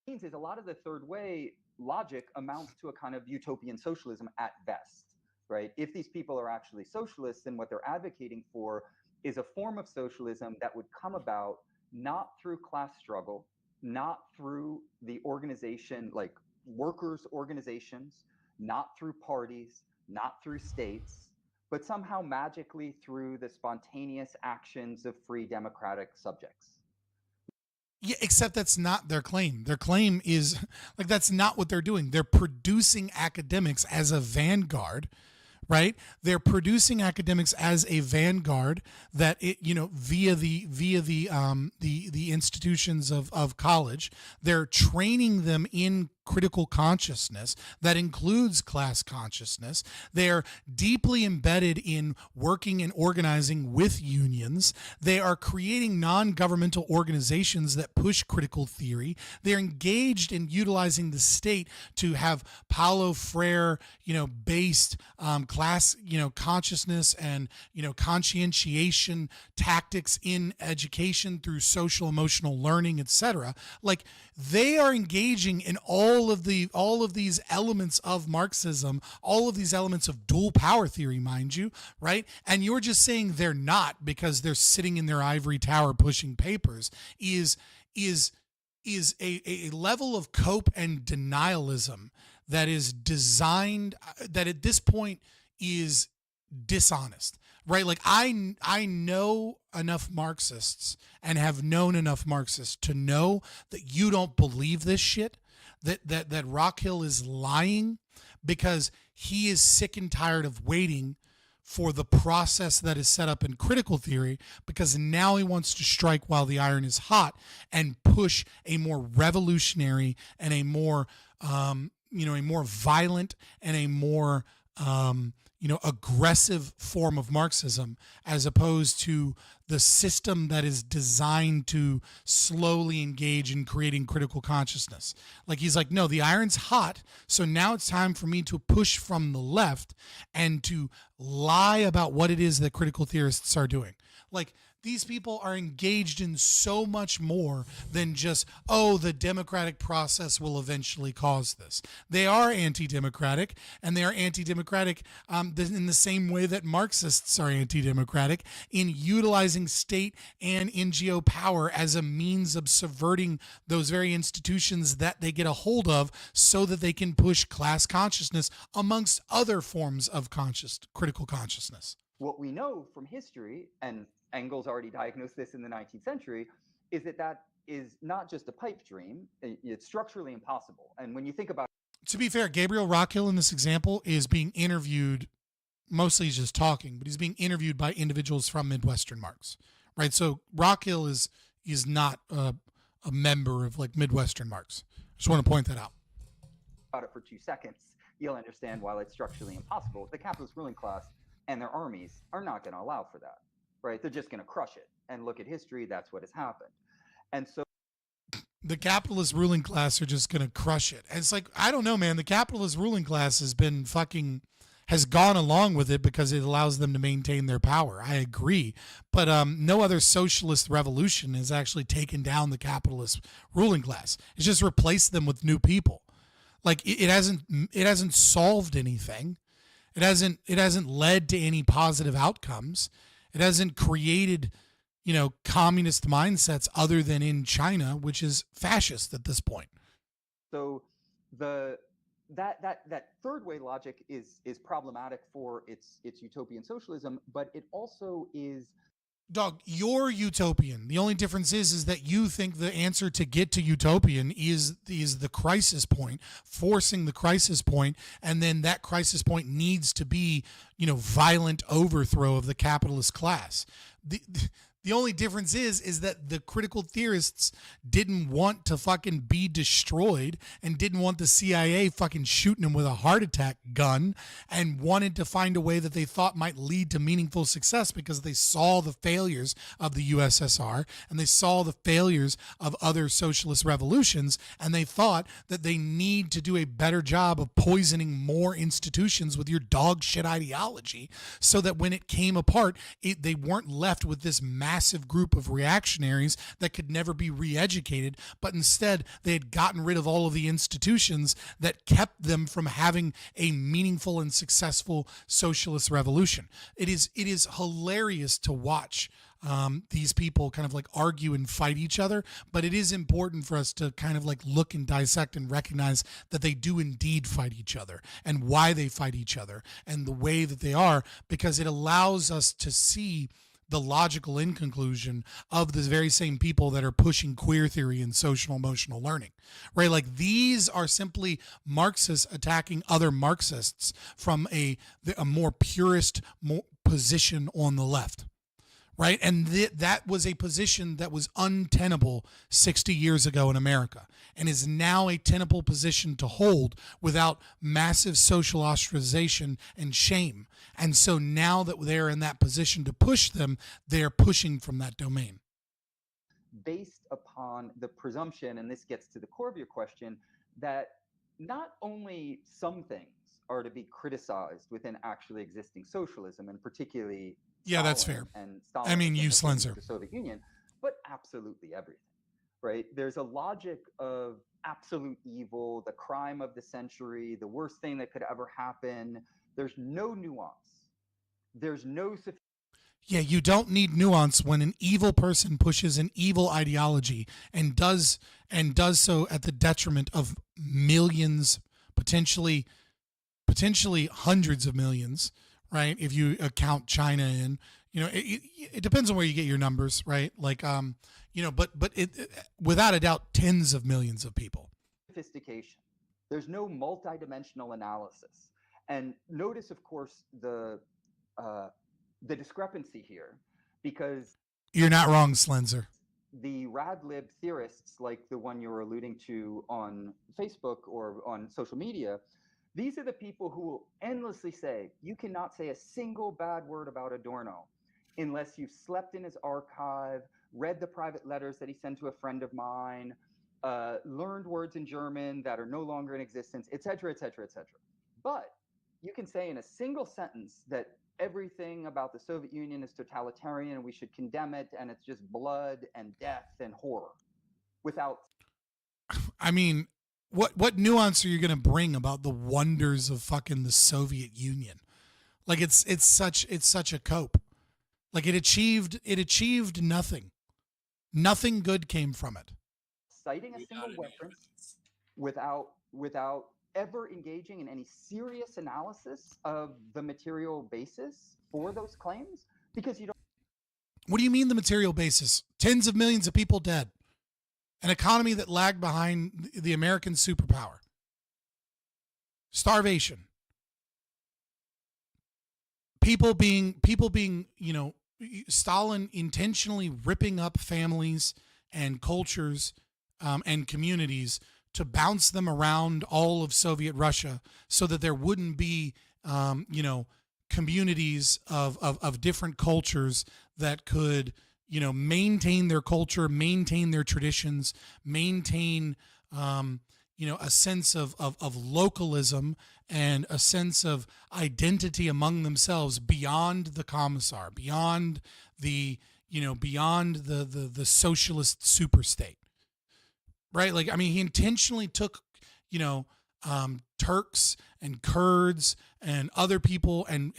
Is a lot of the third way logic amounts to a kind of utopian socialism at best, right? If these people are actually socialists, then what they're advocating for is a form of socialism that would come about not through class struggle, not through the organization, like workers' organizations, not through parties, not through states, but somehow magically through the spontaneous actions of free democratic subjects.
Yeah, except that's not their claim. Their claim is that's not what they're doing. They're producing academics as a vanguard, right? They're producing academics as a vanguard that via the institutions of college. They're training them in critical consciousness that includes class consciousness. They're deeply embedded in working and organizing with unions. They are creating non-governmental organizations that push critical theory. They're engaged in utilizing the state to have Paulo Freire, based class, consciousness and, conscientiation tactics in education through social emotional learning, etc. They are engaging in all of these elements of Marxism, all of these elements of dual power theory, mind you, right? And you're just saying they're not because they're sitting in their ivory tower pushing papers is a level of cope and denialism that is designed, that at this point is dishonest, right? I know enough Marxists and have known enough Marxists to know that you don't believe this shit, that Rockhill is lying because he is sick and tired of waiting for the process that is set up in critical theory, because now he wants to strike while the iron is hot and push a more revolutionary and a more a more violent and a more aggressive form of Marxism, as opposed to the system that is designed to slowly engage in creating critical consciousness. Like, he's like, no, the iron's hot, so now it's time for me to push from the left and to lie about what it is that critical theorists are doing. Like, these people are engaged in so much more than just, oh, the democratic process will eventually cause this. They are anti-democratic, and they are anti-democratic in the same way that Marxists are anti-democratic, in utilizing state and NGO power as a means of subverting those very institutions that they get a hold of so that they can push class consciousness amongst other forms of critical consciousness.
What we know from history, and Engels already diagnosed this in the 19th century, is that is not just a pipe dream. It's structurally impossible. And when you think about,
to be fair, Gabriel Rockhill in this example is being interviewed, mostly he's just talking, but he's being interviewed by individuals from Midwestern Marx, right? So Rockhill is not a member of like Midwestern Marx. Just want to point that out.
About it for 2 seconds, you'll understand why it's structurally impossible. The capitalist ruling class and their armies are not going to allow for that, right? They're just going to crush it. And look at history, that's what has happened. And so
the capitalist ruling class are just going to crush it. And it's like, I don't know, man. The capitalist ruling class has gone along with it because it allows them to maintain their power. I agree. But no other socialist revolution has actually taken down the capitalist ruling class. It's just replaced them with new people. Like, it hasn't solved anything. It hasn't led to any positive outcomes. It hasn't created, communist mindsets other than in China, which is fascist at this point.
So that third way logic is problematic for its utopian socialism, but it also is.
Dog, you're utopian. The only difference is that you think the answer to get to utopian is the crisis point, forcing the crisis point, and then that crisis point needs to be, violent overthrow of the capitalist class. The only difference is that the critical theorists didn't want to fucking be destroyed and didn't want the CIA fucking shooting them with a heart attack gun, and wanted to find a way that they thought might lead to meaningful success because they saw the failures of the USSR and they saw the failures of other socialist revolutions, and they thought that they need to do a better job of poisoning more institutions with your dog shit ideology so that when it came apart, they weren't left with this massive group of reactionaries that could never be re-educated, but instead they had gotten rid of all of the institutions that kept them from having a meaningful and successful socialist revolution. It is hilarious to watch these people kind of like argue and fight each other, but it is important for us to kind of like look and dissect and recognize that they do indeed fight each other and why they fight each other and the way that they are, because it allows us to see the logical inconclusion of the very same people that are pushing queer theory and social emotional learning, right? Like, these are simply Marxists attacking other Marxists from a more purist position on the left, right? And that was a position that was untenable 60 years ago in America and is now a tenable position to hold without massive social ostracization and shame. And so now that they're in that position to push them, they're pushing from that domain.
Based upon the presumption, and this gets to the core of your question, that not only some things are to be criticized within actually existing socialism, and particularly
that's
Stalin
fair.
and Stalin
I mean, you,
the
Slenzer.
Soviet Union, but absolutely everything, right? There's a logic of absolute evil, the crime of the century, the worst thing that could ever happen. There's no nuance. There's no.
Yeah, you don't need nuance when an evil person pushes an evil ideology and does so at the detriment of millions, potentially hundreds of millions, right? If you account China in, it depends on where you get your numbers, right? Like, but it without a doubt, tens of millions of people.
sophistication. There's no multidimensional analysis. And notice, of course, the discrepancy here, because
You're not wrong, Slenzer.
the radlib theorists, like the one you're alluding to on Facebook or on social media, these are the people who will endlessly say, you cannot say a single bad word about Adorno unless you've slept in his archive, read the private letters that he sent to a friend of mine, learned words in German that are no longer in existence, et cetera, et cetera, et cetera. But you can say in a single sentence that everything about the Soviet Union is totalitarian and we should condemn it, and it's just blood and death and horror, without...
I mean, what nuance are you going to bring about the wonders of fucking the Soviet Union? Like it's such a cope. Like it achieved nothing. Nothing good came from it.
Citing a single reference without ever engaging in any serious analysis of the material basis for those claims, because you don't...
What do you mean the material basis? Tens of millions of people dead. An economy that lagged behind the American superpower. Starvation. People being, you know, Stalin intentionally ripping up families and cultures and communities to bounce them around all of Soviet Russia so that there wouldn't be, you know, communities of different cultures that could, you know, maintain their culture, maintain their traditions, maintain, you know, a sense of localism and a sense of identity among themselves beyond the commissar, beyond the, you know, beyond the socialist super state. Right? Like, I mean, he intentionally took, you know, Turks and Kurds and other people and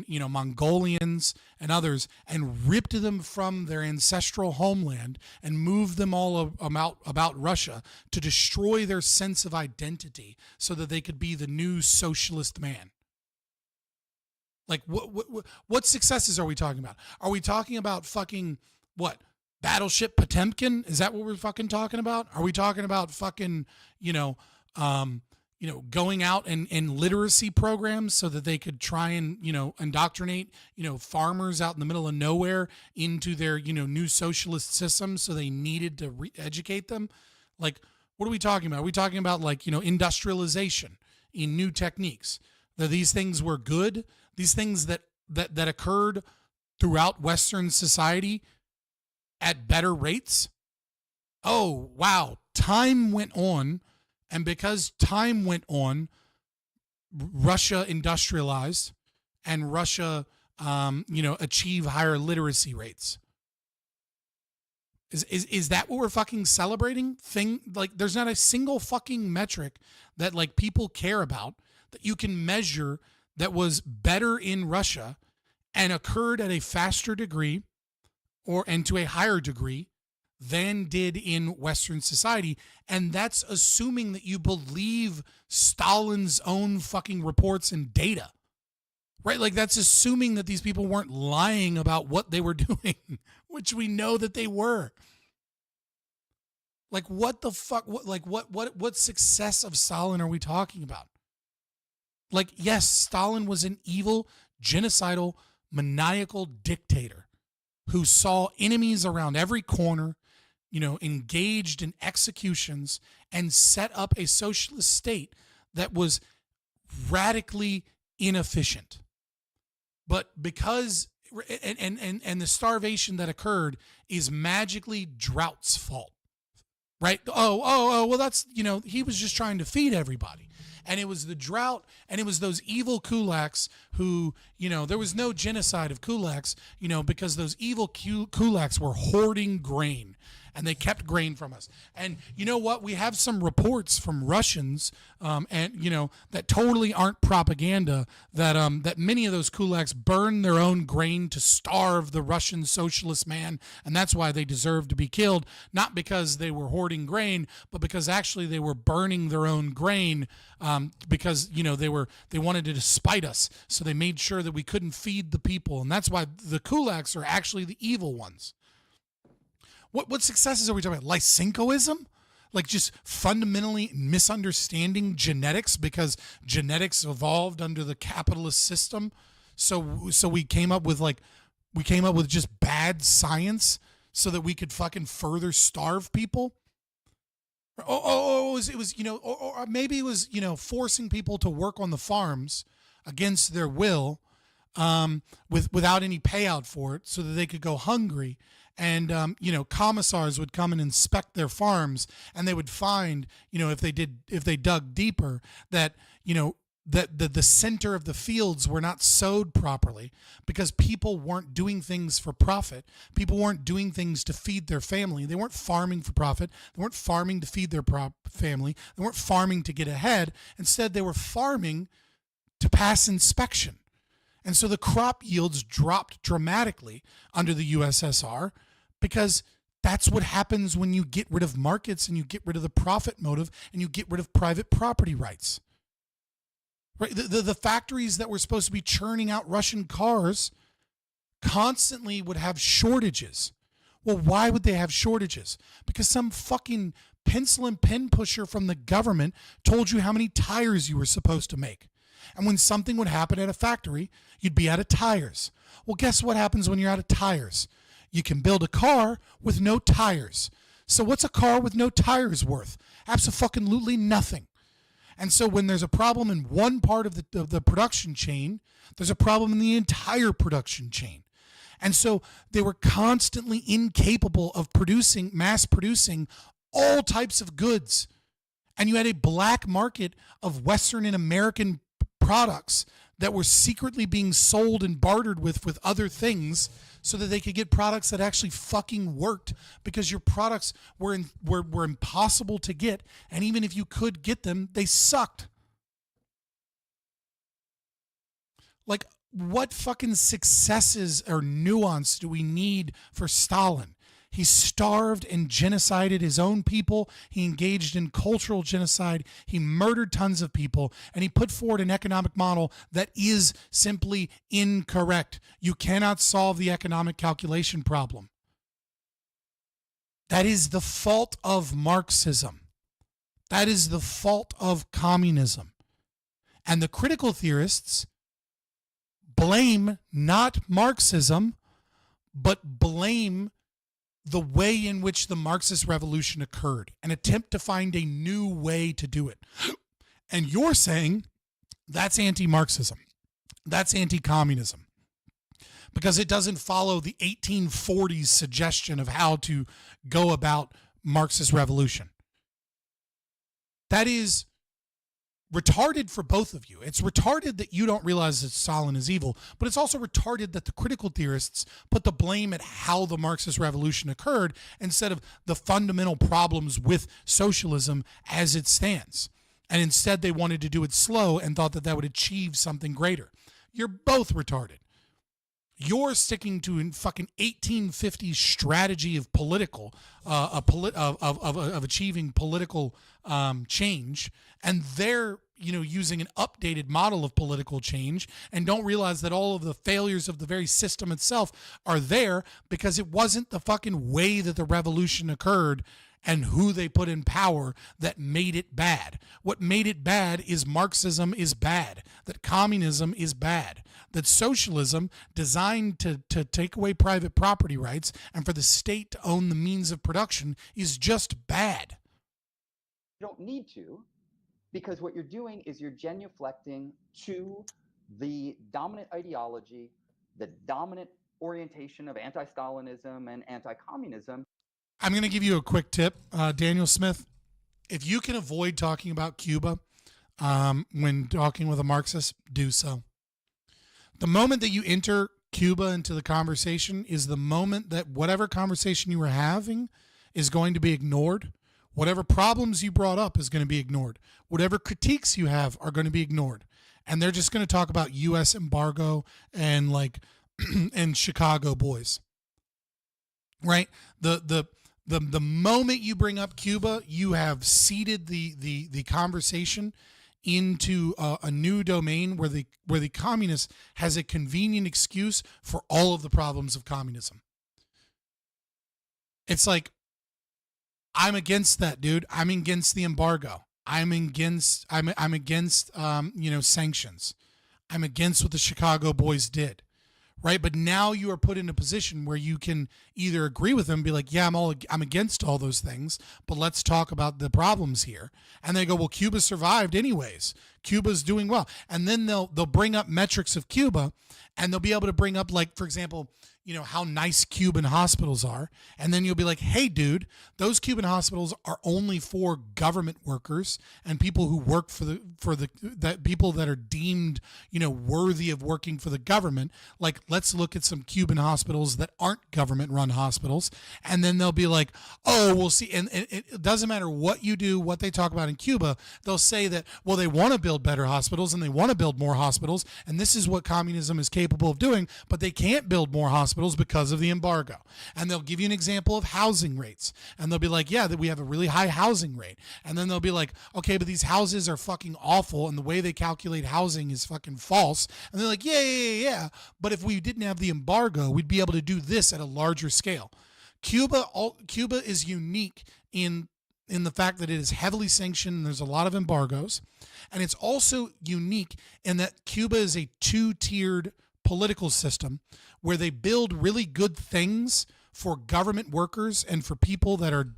you know, Mongolians and others, and ripped them from their ancestral homeland and moved them all about Russia to destroy their sense of identity so that they could be the new socialist man. Like, what successes are we talking about? Are we talking about fucking what? Battleship Potemkin? Is that what we're fucking talking about? Are we talking about fucking, you know, going out and literacy programs so that they could try and, you know, indoctrinate, you know, farmers out in the middle of nowhere into their, you know, new socialist system, so they needed to educate them? Like, what are we talking about? Are we talking about, like, you know, industrialization in new techniques? That these things were good? These things that occurred throughout Western society at better rates? Oh, wow. Time went on, and because time went on, Russia industrialized and Russia, you know, achieved higher literacy rates. Is that what we're fucking celebrating? Like, there's not a single fucking metric that, like, people care about that you can measure that was better in Russia and occurred at a faster degree and to a higher degree than did in Western society. And that's assuming that you believe Stalin's own fucking reports and data, right? Like, that's assuming that these people weren't lying about what they were doing, which we know that they were. Like, what the fuck? What success of Stalin are we talking about? Like, yes, Stalin was an evil, genocidal, maniacal dictator who saw enemies around every corner, you know, engaged in executions, and set up a socialist state that was radically inefficient. But because, and the starvation that occurred is magically drought's fault, right? Oh, well, that's, you know, he was just trying to feed everybody. And it was the drought, and it was those evil kulaks who, you know, there was no genocide of kulaks, you know, because those evil kulaks were hoarding grain, and they kept grain from us. And you know what? We have some reports from Russians, and, you know, that totally aren't propaganda, that many of those kulaks burned their own grain to starve the Russian socialist man, and that's why they deserved to be killed, not because they were hoarding grain, but because actually they were burning their own grain, because, you know, they wanted to spite us, so they made sure that we couldn't feed the people, and that's why the kulaks are actually the evil ones. What successes are we talking about? Lysenkoism? like just fundamentally misunderstanding genetics because genetics evolved under the capitalist system. So we came up with just bad science so that we could fucking further starve people. It was or maybe it was forcing people to work on the farms against their will, without any payout for it, so that they could go hungry. And commissars would come and inspect their farms, and they would find, if they dug deeper, that that the center of the fields were not sowed properly because people weren't doing things for profit. People weren't doing things to feed their family. They weren't farming for profit. They weren't farming to feed their family. They weren't farming to get ahead. Instead, they were farming to pass inspection. And so the crop yields dropped dramatically under the USSR because that's what happens when you get rid of markets and you get rid of the profit motive and you get rid of private property rights. Right? The factories that were supposed to be churning out Russian cars constantly would have shortages. Well, why would they have shortages? Because some fucking pencil and pen pusher from the government told you how many tires you were supposed to make. And when something would happen at a factory, you'd be out of tires. Well, guess what happens when you're out of tires? You can build a car with no tires. So what's a car with no tires worth? Absolutely nothing. And so when there's a problem in one part of the production chain, there's a problem in the entire production chain. And so they were constantly incapable of mass producing all types of goods. And you had a black market of Western and American products that were secretly being sold and bartered with other things so that they could get products that actually fucking worked, because your products were impossible to get, and even if you could get them, they sucked. Like, what fucking successes or nuance do we need for Stalin? He starved and genocided his own people. He engaged in cultural genocide. He murdered tons of people. And he put forward an economic model that is simply incorrect. You cannot solve the economic calculation problem. That is the fault of Marxism. That is the fault of communism. And the critical theorists blame not Marxism, but blame the way in which the Marxist revolution occurred and attempt to find a new way to do it. And you're saying that's anti-Marxism. That's anti-communism. Because it doesn't follow the 1840s suggestion of how to go about Marxist revolution. That is retarded for both of you. It's retarded that you don't realize that Stalin is evil, but it's also retarded that the critical theorists put the blame at how the Marxist revolution occurred instead of the fundamental problems with socialism as it stands. And instead they wanted to do it slow and thought that that would achieve something greater. You're both retarded. You're sticking to a fucking 1850s strategy of political, of achieving political change, and they're using an updated model of political change, and don't realize that all of the failures of the very system itself are there because it wasn't the fucking way that the revolution occurred and who they put in power that made it bad. What made it bad is Marxism is bad, that communism is bad, that socialism designed to take away private property rights and for the state to own the means of production is just bad.
You don't need to, because what you're doing is you're genuflecting to the dominant ideology, the dominant orientation of anti-Stalinism and anti-communism.
I'm going to give you a quick tip, Daniel Smith. If you can avoid talking about Cuba when talking with a Marxist, do so. The moment that you enter Cuba into the conversation is the moment that whatever conversation you were having is going to be ignored. Whatever problems you brought up is going to be ignored. Whatever critiques you have are going to be ignored. And they're just going to talk about U.S. embargo and and Chicago boys. Right? The moment you bring up Cuba, you have seeded the conversation into a new domain where the communist has a convenient excuse for all of the problems of communism. It's like, I'm against that, dude. I'm against the embargo. I'm against sanctions. I'm against what the Chicago boys did. Right? But now you are put in a position where you can either agree with them and be like, yeah, I'm against all those things, but let's talk about the problems here. And they go, well, Cuba survived anyways. Cuba's doing well. And then they'll bring up metrics of Cuba, and they'll be able to bring up, like, for example, how nice Cuban hospitals are. And then you'll be like, hey, dude, those Cuban hospitals are only for government workers and people who work for the people that are deemed, worthy of working for the government. Like, let's look at some Cuban hospitals that aren't government run hospitals. And then they'll be like, oh, we'll see. And it doesn't matter what you do, what they talk about in Cuba. They'll say that, well, they want to build better hospitals and they want to build more hospitals. And this is what communism is capable of doing, but they can't build more hospitals because of the embargo. And they'll give you an example of housing rates. And they'll be like, yeah, that we have a really high housing rate. And then they'll be like, okay, but these houses are fucking awful and the way they calculate housing is fucking false. And they're like, yeah. But if we didn't have the embargo, we'd be able to do this at a larger scale. Cuba is unique in the fact that it is heavily sanctioned and there's a lot of embargoes. And it's also unique in that Cuba is a two-tiered political system where they build really good things for government workers and for people that are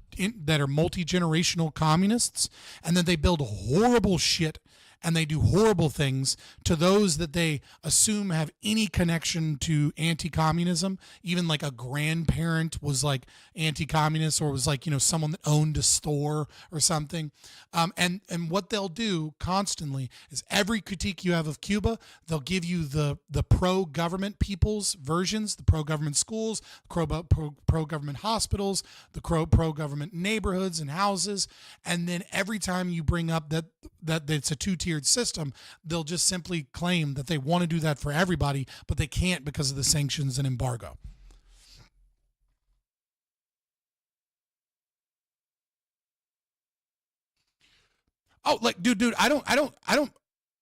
multi-generational communists, and then they build horrible shit and they do horrible things to those that they assume have any connection to anti-communism. Even like a grandparent was like anti-communist, or was like, someone that owned a store or something. And what they'll do constantly is every critique you have of Cuba, they'll give you the pro-government people's versions, the pro-government schools, pro-government hospitals, the pro-government neighborhoods and houses. And then every time you bring up that it's a two-tiered system, they'll just simply claim that they want to do that for everybody, but they can't because of the sanctions and embargo. Oh, like, dude, I don't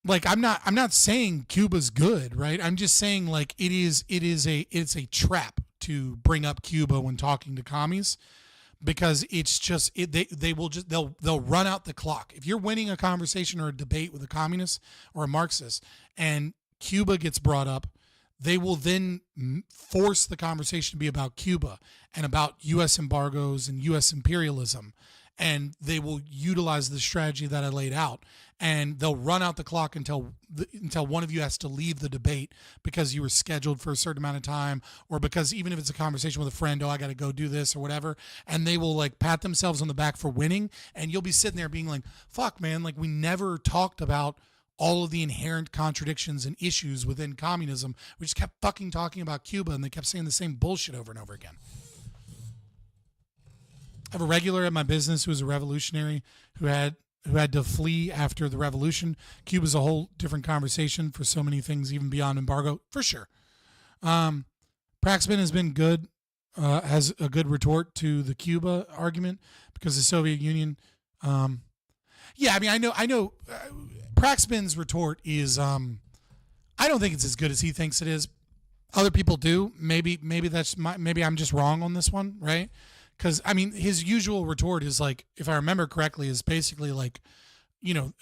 like, I'm not saying Cuba's good, right? I'm just saying, like, it's a trap to bring up Cuba when talking to commies, because it's just they'll run out the clock. If you're winning a conversation or a debate with a communist or a Marxist and Cuba gets brought up, they will then force the conversation to be about Cuba and about U.S. embargoes and U.S. imperialism. And they will utilize the strategy that I laid out, and they'll run out the clock until one of you has to leave the debate because you were scheduled for a certain amount of time, or because even if it's a conversation with a friend, oh, I got to go do this or whatever, and they will like pat themselves on the back for winning, and you'll be sitting there being like, fuck, man, like we never talked about all of the inherent contradictions and issues within communism. We just kept fucking talking about Cuba, and they kept saying the same bullshit over and over again. I have a regular at my business who was a revolutionary who had to flee after the revolution. Cuba's a whole different conversation for so many things, even beyond embargo, for sure. Praxman has been good, has a good retort to the Cuba argument because the Soviet Union. Yeah, I mean, I know. Praxman's retort is, I don't think it's as good as he thinks it is. Other people do. Maybe I'm just wrong on this one, right? Because, I mean, his usual retort is like, if I remember correctly, is basically like,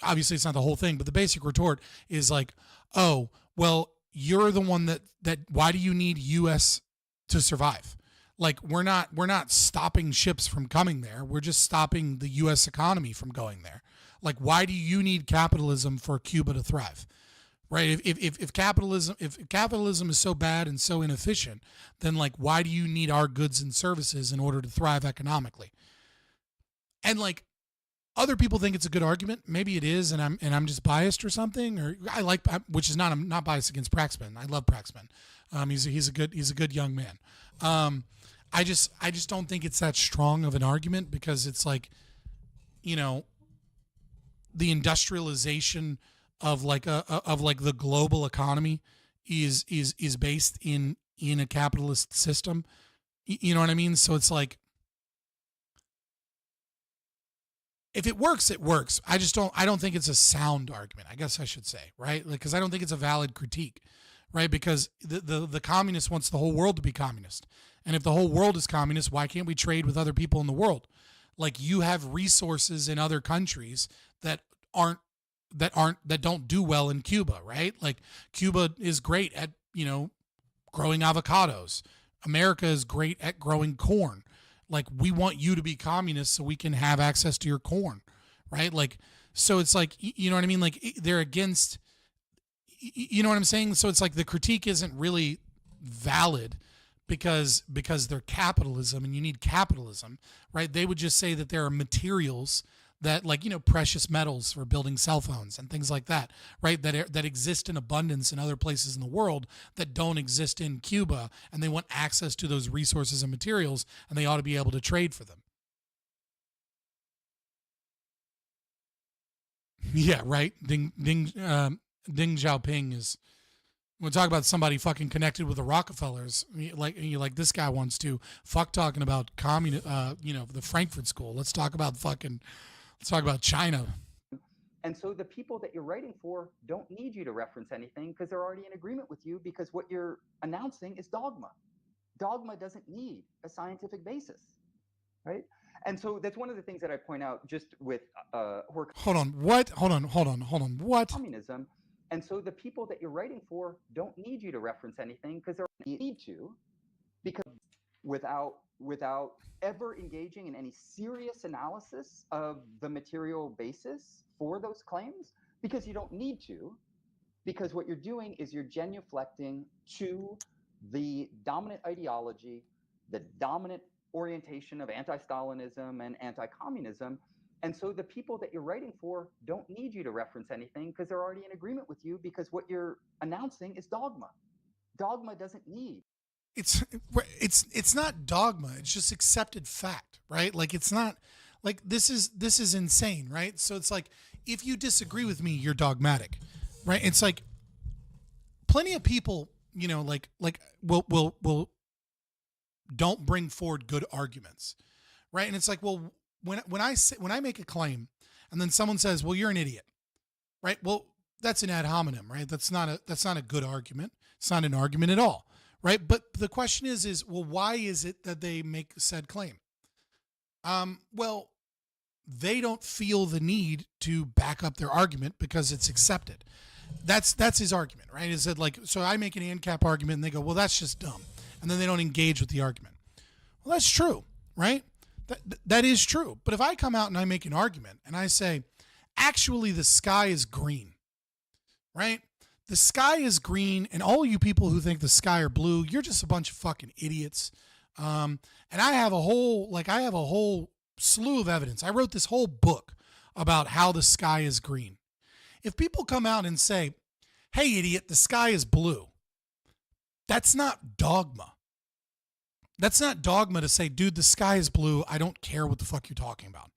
obviously it's not the whole thing, but the basic retort is like, oh, well, you're the one that why do you need U.S. to survive? Like, we're not stopping ships from coming there. We're just stopping the U.S. economy from going there. Like, why do you need capitalism for Cuba to thrive? Right? If capitalism is so bad and so inefficient, then like, why do you need our goods and services in order to thrive economically? And like, other people think it's a good argument. Maybe it is, and I'm just biased or something. Or I'm not biased against Praxman. I love Praxman. He's a good young man. I just don't think it's that strong of an argument, because it's like, the industrialization of the global economy is based in a capitalist system. You know what I mean? So it's like, if it works, it works. I don't think it's a sound argument, I guess I should say, right? Like, because I don't think it's a valid critique, right? Because the communist wants the whole world to be communist. And if the whole world is communist, why can't we trade with other people in the world? Like you have resources in other countries that don't do well in Cuba, right? Like Cuba is great at, growing avocados. America is great at growing corn. Like we want you to be communist so we can have access to your corn, right? Like, so it's like, you know what I mean? Like they're against, you know what I'm saying? So it's like the critique isn't really valid because they're capitalism and you need capitalism, right? They would just say that there are materials that, like, precious metals for building cell phones and things like that, right? That exist in abundance in other places in the world that don't exist in Cuba, and they want access to those resources and materials, and they ought to be able to trade for them. Yeah, right. Deng Xiaoping is. We'll talk about somebody fucking connected with the Rockefellers, like this guy wants to fuck talking about the Frankfurt School. Let's talk about China.
And so the people that you're writing for don't need you to reference anything because they're already in agreement with you, because what you're announcing is dogma. Dogma doesn't need a scientific basis, right? And so that's one of the things that I point out just with
Hold on. What? Hold on. What?
Communism. And so the people that you're writing for don't need you to reference anything because they're need to, because without ever engaging in any serious analysis of the material basis for those claims, because you don't need to, because what you're doing is you're genuflecting to the dominant ideology, the dominant orientation of anti-Stalinism and anti-communism. And so the people that you're writing for don't need you to reference anything because they're already in agreement with you, because what you're announcing is dogma. Dogma doesn't need.
It's not dogma. It's just accepted fact, right? Like it's not like this is insane, right? So it's like if you disagree with me, you're dogmatic, right? It's like plenty of people, will don't bring forward good arguments, right? And it's like, well, when I make a claim and then someone says, well, you're an idiot, right? Well, that's an ad hominem, right? That's not a good argument. It's not an argument at all, right? But the question is, well, why is it that they make said claim? Well, they don't feel the need to back up their argument because it's accepted. That's his argument, right? Is that like, so I make an ANCAP argument and they go, well, that's just dumb. And then they don't engage with the argument. Well, that's true, right? That is true. But if I come out and I make an argument and I say, actually, the sky is green, right? The sky is green, and all you people who think the sky are blue, you're just a bunch of fucking idiots. And I have a whole slew of evidence. I wrote this whole book about how the sky is green. If people come out and say, hey, idiot, the sky is blue, that's not dogma. That's not dogma to say, dude, the sky is blue. I don't care what the fuck you're talking about.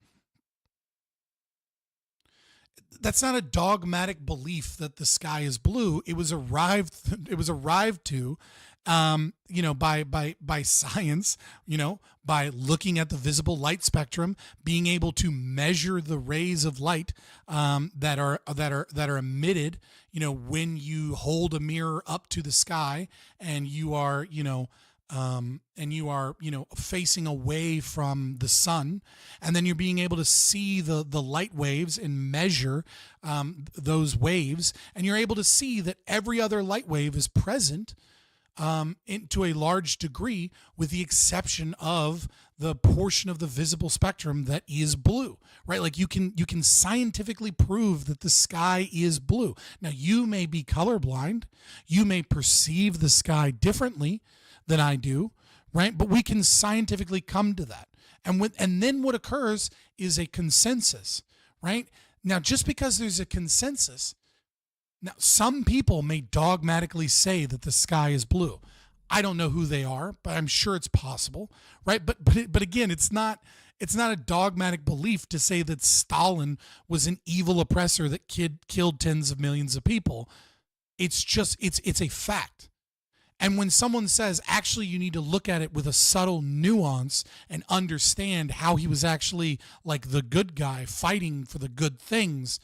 That's not a dogmatic belief that the sky is blue. It was arrived to, by science, by looking at the visible light spectrum, being able to measure the rays of light that are emitted, when you hold a mirror up to the sky and you are, facing away from the sun, and then you're being able to see the light waves and measure those waves, and you're able to see that every other light wave is present to a large degree, with the exception of the portion of the visible spectrum that is blue, right? Like you can scientifically prove that the sky is blue. Now, you may be colorblind, you may perceive the sky differently than I do, right? But we can scientifically come to that. And then what occurs is a consensus, right? Now, just because there's a consensus, now some people may dogmatically say that the sky is blue. I don't know who they are, but I'm sure it's possible, right? But again, it's not a dogmatic belief to say that Stalin was an evil oppressor that killed tens of millions of people. It's just it's a fact. And when someone says, actually, you need to look at it with a subtle nuance and understand how he was actually like the good guy fighting for the good things,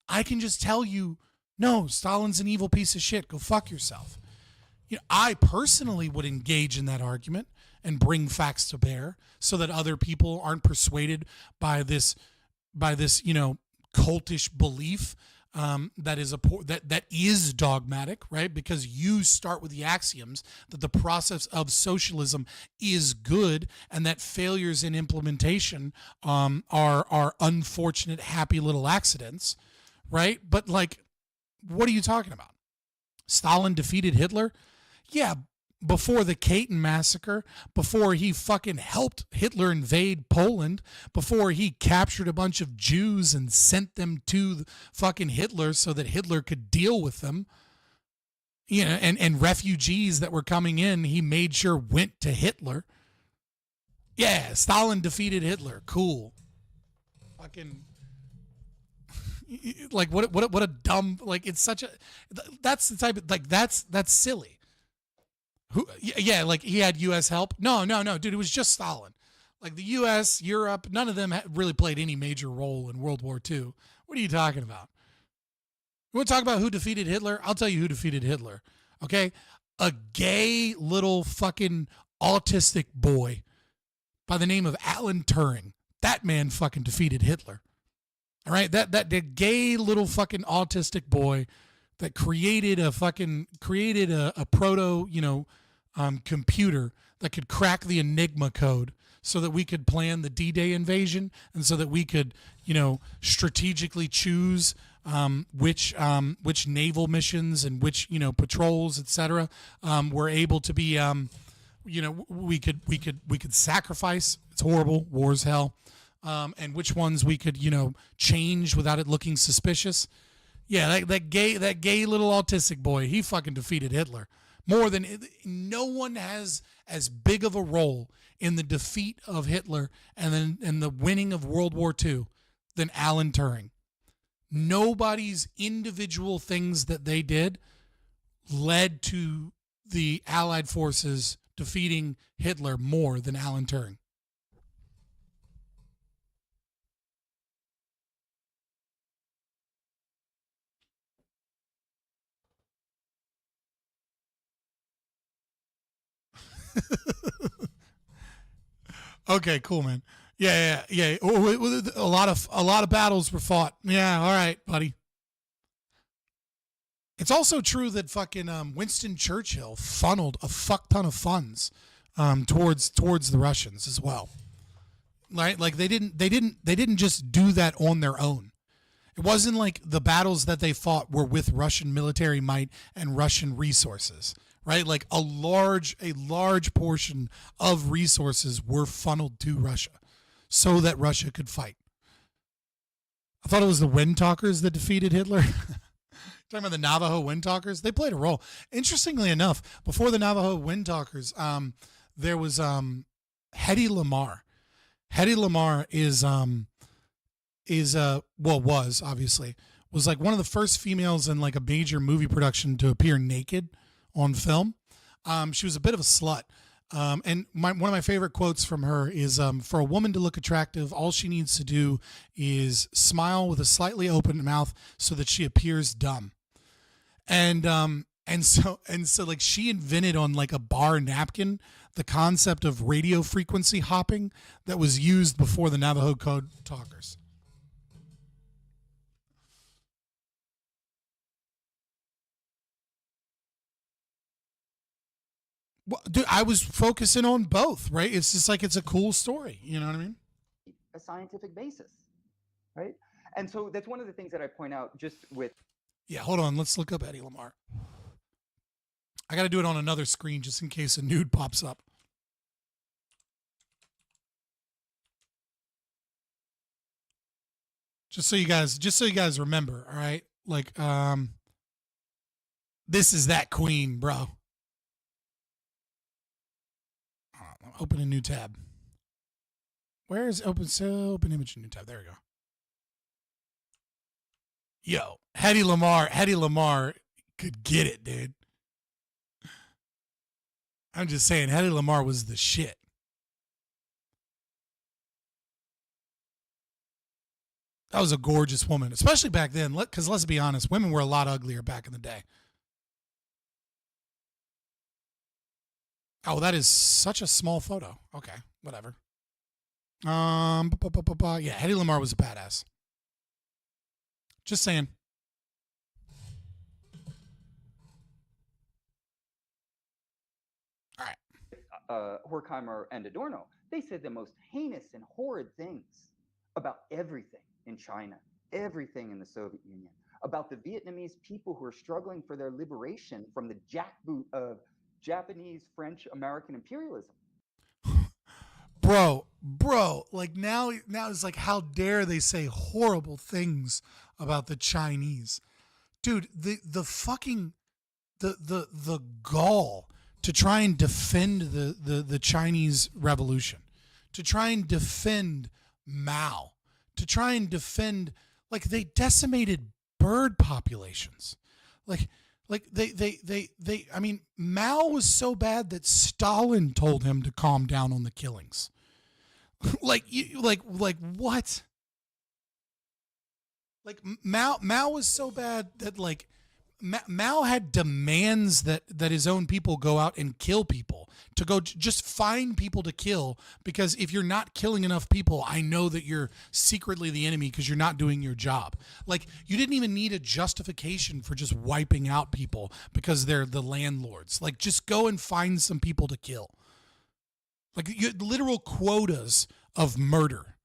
I can just tell you, no, Stalin's an evil piece of shit. Go fuck yourself. I personally would engage in that argument, and bring facts to bear so that other people aren't persuaded by this cultish belief that is dogmatic, right? Because you start with the axioms that the process of socialism is good and that failures in implementation are unfortunate, happy little accidents, right? But like, what are you talking about? Stalin defeated Hitler? Yeah, before the Katyn massacre, before he fucking helped Hitler invade Poland, before he captured a bunch of Jews and sent them to fucking Hitler so that Hitler could deal with them, and refugees that were coming in, he made sure went to Hitler. Yeah, Stalin defeated Hitler. Cool. Fucking like what a dumb, like, it's such a, that's the type of, like, that's silly. Who? Yeah, like he had U.S. help? No, dude, it was just Stalin. Like the U.S., Europe, none of them really played any major role in World War II. What are you talking about? You want to talk about who defeated Hitler? I'll tell you who defeated Hitler. Okay, a gay little fucking autistic boy by the name of Alan Turing. That man fucking defeated Hitler. All right, that gay little fucking autistic boy that created a proto, computer that could crack the Enigma code so that we could plan the D-Day invasion and so that we could, strategically choose which naval missions and which, patrols, etc., were able to be, we could sacrifice. It's horrible. War's hell. And which ones we could, change without it looking suspicious. Yeah, that gay little autistic boy, he fucking defeated Hitler. No one has as big of a role in the defeat of Hitler and the winning of World War II than Alan Turing. Nobody's individual things that they did led to the Allied forces defeating Hitler more than Alan Turing. Okay, cool, man. Yeah. A lot of battles were fought. Yeah, all right, buddy. It's also true that fucking Winston Churchill funneled a fuck ton of funds towards the Russians as well. Right? Like they didn't just do that on their own. It wasn't like the battles that they fought were with Russian military might and Russian resources. Right? Like a large portion of resources were funneled to Russia so that Russia could fight. I thought it was the Windtalkers that defeated Hitler. Talking about the Navajo Windtalkers, they played a role. Interestingly enough, before the Navajo Windtalkers, there was Hedy Lamarr. Hedy Lamarr was like one of the first females in like a major movie production to appear naked on film. She was a bit of a slut. And one of my favorite quotes from her is, for a woman to look attractive, all she needs to do is smile with a slightly open mouth so that she appears dumb. And so like she invented on like a bar napkin the concept of radio frequency hopping that was used before the Navajo Code Talkers. Well, dude, I was focusing on both, right? It's just like, it's a cool story. You know what I mean?
A scientific basis, right? And so that's one of the things that I point out just with.
Yeah, hold on. Let's look up Hedy Lamarr. I got to do it on another screen just in case a nude pops up. Just so you guys remember, all right? Like, this is that queen, bro. Open a new tab. Where is open image new tab? There we go. Yo, Hedy Lamarr could get it, dude. I'm just saying, Hedy Lamarr was the shit. That was a gorgeous woman, especially back then. Because let's be honest, women were a lot uglier back in the day. Oh, that is such a small photo. Okay, whatever. Yeah, Hedy Lamarr was a badass. Just saying.
Horkheimer and Adorno, they said the most heinous and horrid things about everything in China, everything in the Soviet Union, about the Vietnamese people who are struggling for their liberation from the jackboot of Japanese, French, American imperialism.
Bro, like now it's like, how dare they say horrible things about the Chinese? Dude, the fucking the gall to try and defend the Chinese revolution, to try and defend Mao, to try and defend, like, they decimated bird populations. Like they I mean, Mao was so bad that Stalin told him to calm down on the killings. like what? Like Mao was so bad that, like, Mao had demands that his own people go out and kill people, to go just find people to kill, because if you're not killing enough people, I know that you're secretly the enemy because you're not doing your job. Like, you didn't even need a justification for just wiping out people because they're the landlords. Like, just go and find some people to kill. Like, literal quotas of murder.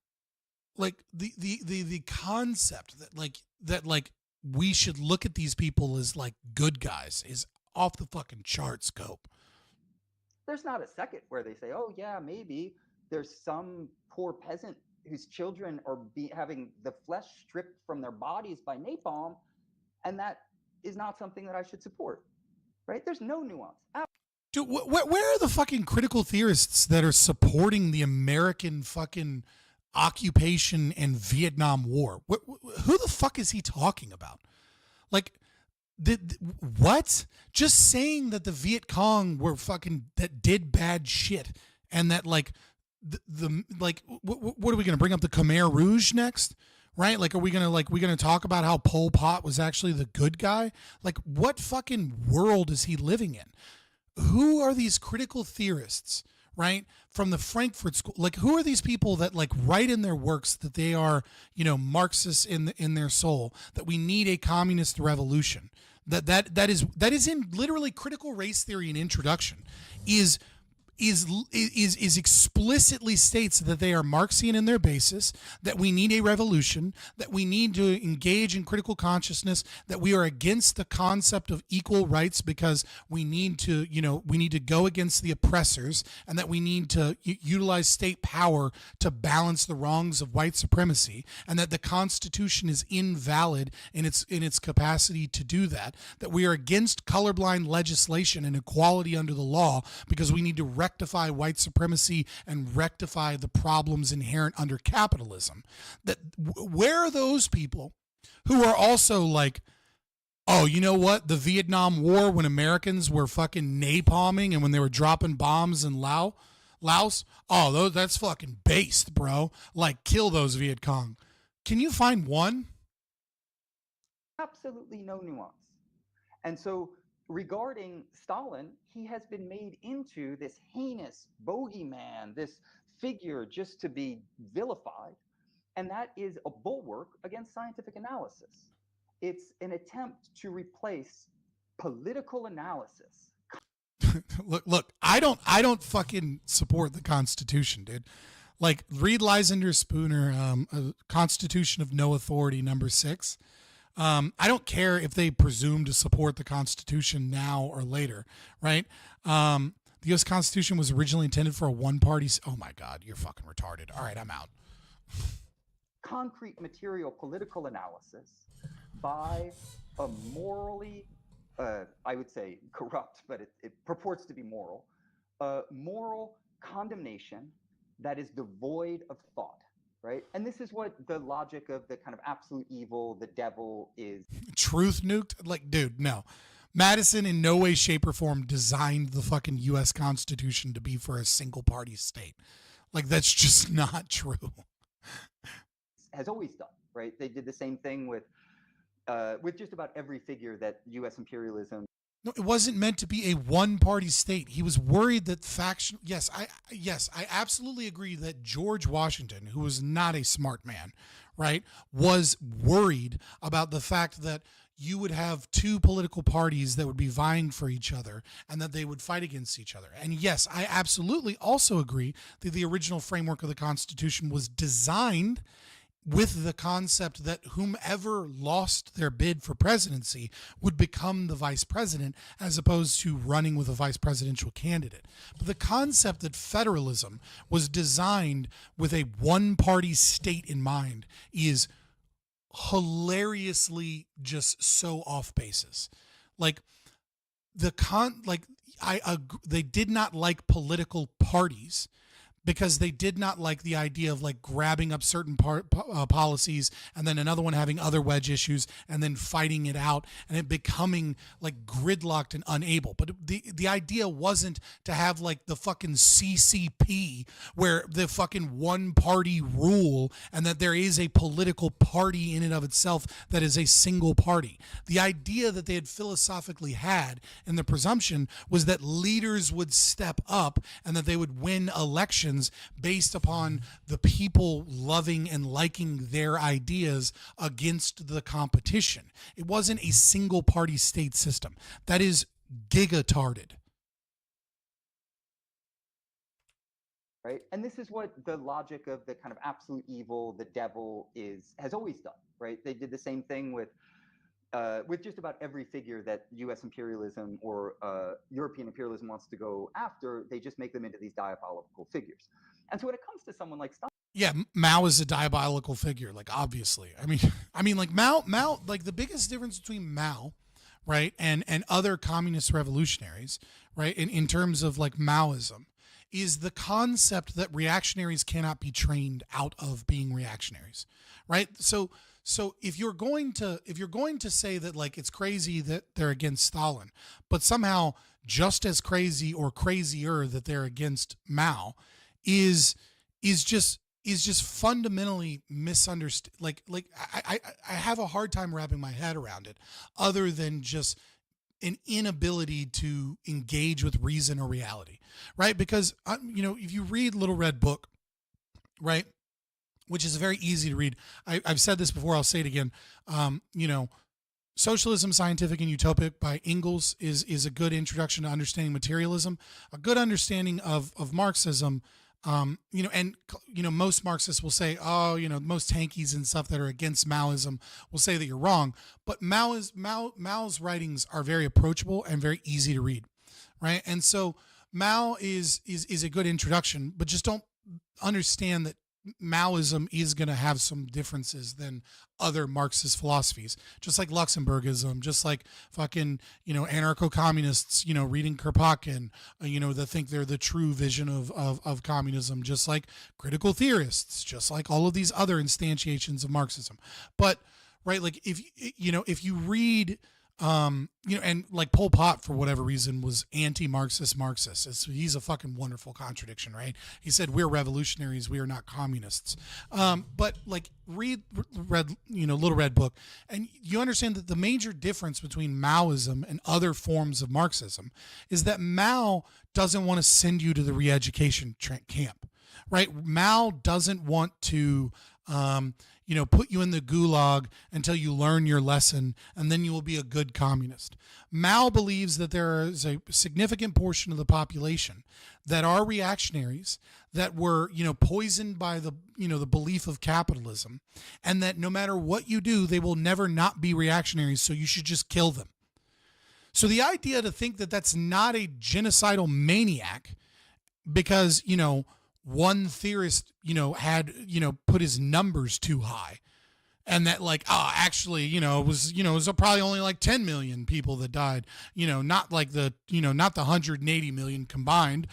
Like, the concept that we should look at these people as like good guys is off the fucking chart scope.
There's not a second where they say, oh yeah, maybe there's some poor peasant whose children are having the flesh stripped from their bodies by napalm, and that is not something that I should support, right? There's no nuance.
Dude, where are the fucking critical theorists that are supporting the American fucking occupation and Vietnam War? Who the fuck is he talking about? Like, what? Just saying that the Viet Cong were fucking, that did bad shit, and that, like, what are we gonna bring up, the Khmer Rouge next? Right? Like, are we gonna talk about how Pol Pot was actually the good guy? Like, what fucking world is he living in? Who are these critical theorists, right, from the Frankfurt school? Like, who are these people that, like, write in their works that they are, Marxists in their soul, that we need a communist revolution, that is in literally Critical Race Theory and Introduction, is explicitly states that they are Marxian in their basis, that we need a revolution, that we need to engage in critical consciousness, that we are against the concept of equal rights because we need to go against the oppressors, and that we need to utilize state power to balance the wrongs of white supremacy, and that the Constitution is invalid in its capacity to do that we are against colorblind legislation and equality under the law because we need to rectify white supremacy and rectify the problems inherent under capitalism. Where are those people who are also like, oh, you know what? The Vietnam War, when Americans were fucking napalming and when they were dropping bombs in Laos, oh, that's fucking based, bro. Like, kill those Viet Cong. Can you find one?
Absolutely no nuance. And so, regarding Stalin, he has been made into this heinous bogeyman, this figure just to be vilified, and that is a bulwark against scientific analysis. It's an attempt to replace political analysis.
Look, I don't fucking support the Constitution, dude. Like, read Lysander Spooner, Constitution of No Authority, number 6. I don't care if they presume to support the Constitution now or later, right? The U.S. Constitution was originally intended for a one-party... Oh, my God, you're fucking retarded. All right, I'm out.
Concrete material political analysis by a morally, I would say corrupt, but it purports to be moral, moral condemnation that is devoid of thought. Right? And this is what the logic of the kind of absolute evil, the devil, is.
Truth nuked? Like, dude, no. Madison in no way, shape, or form designed the fucking U.S. Constitution to be for a single party state. Like, that's just not true.
Has always done, right? They did the same thing with just about every figure that U.S. imperialism.
No, it wasn't meant to be a one-party state. He was worried that faction. Yes, I absolutely agree that George Washington, who was not a smart man, right, was worried about the fact that you would have two political parties that would be vying for each other and that they would fight against each other. And yes, I absolutely also agree that the original framework of the Constitution was designed with the concept that whomever lost their bid for presidency would become the vice president as opposed to running with a vice presidential candidate. But the concept that federalism was designed with a one-party state in mind is hilariously just so off basis. Like they did not like political parties because they did not like the idea of like grabbing up certain policies and then another one having other wedge issues and then fighting it out and it becoming like gridlocked and unable. But the idea wasn't to have like the fucking CCP where the fucking one party rule and that there is a political party in and of itself that is a single party. The idea that they had philosophically had and the presumption was that leaders would step up and that they would win elections based upon the people loving and liking their ideas against the competition. It wasn't a single party state system. That is gigatarded.
Right? And this is what the logic of the kind of absolute evil, the devil has always done, right? They did the same thing with just about every figure that U.S. imperialism or European imperialism wants to go after. They just make them into these diabolical figures. And so when it comes to someone like Stalin,
yeah, Mao is a diabolical figure, like obviously. I mean, like Mao, like the biggest difference between Mao, right, and other communist revolutionaries, right, in terms of like Maoism, is the concept that reactionaries cannot be trained out of being reactionaries, right? So if you're going to say that like it's crazy that they're against Stalin, but somehow just as crazy or crazier that they're against Mao is just fundamentally misunderstood. Like I have a hard time wrapping my head around it, other than just an inability to engage with reason or reality, right? Because if you read Little Red Book, right, which is very easy to read. I've said this before, I'll say it again. Socialism, Scientific and Utopic by Engels is a good introduction to understanding materialism. A good understanding of Marxism, most Marxists will say, most tankies and stuff that are against Maoism will say that you're wrong. But Mao's writings are very approachable and very easy to read, right? And so Mao is a good introduction, but just don't understand that Maoism is going to have some differences than other Marxist philosophies, just like Luxemburgism, just like fucking, anarcho-communists, reading Kropotkin, that think they're the true vision of communism, just like critical theorists, just like all of these other instantiations of Marxism. But, right, like if you read, and like Pol Pot, for whatever reason, was anti-Marxist Marxist. He's a fucking wonderful contradiction, right? He said, we're revolutionaries, we are not communists. But like read Little Red Book, and you understand that the major difference between Maoism and other forms of Marxism is that Mao doesn't want to send you to the re-education camp, right? Mao doesn't want to put you in the gulag until you learn your lesson, and then you will be a good communist. Mao believes that there is a significant portion of the population that are reactionaries, that were, poisoned by the belief of capitalism, and that no matter what you do, they will never not be reactionaries, so you should just kill them. So the idea to think that that's not a genocidal maniac because, one theorist, had, put his numbers too high, and that like, it was probably only like 10 million people that died, not like the, not the 180 million combined.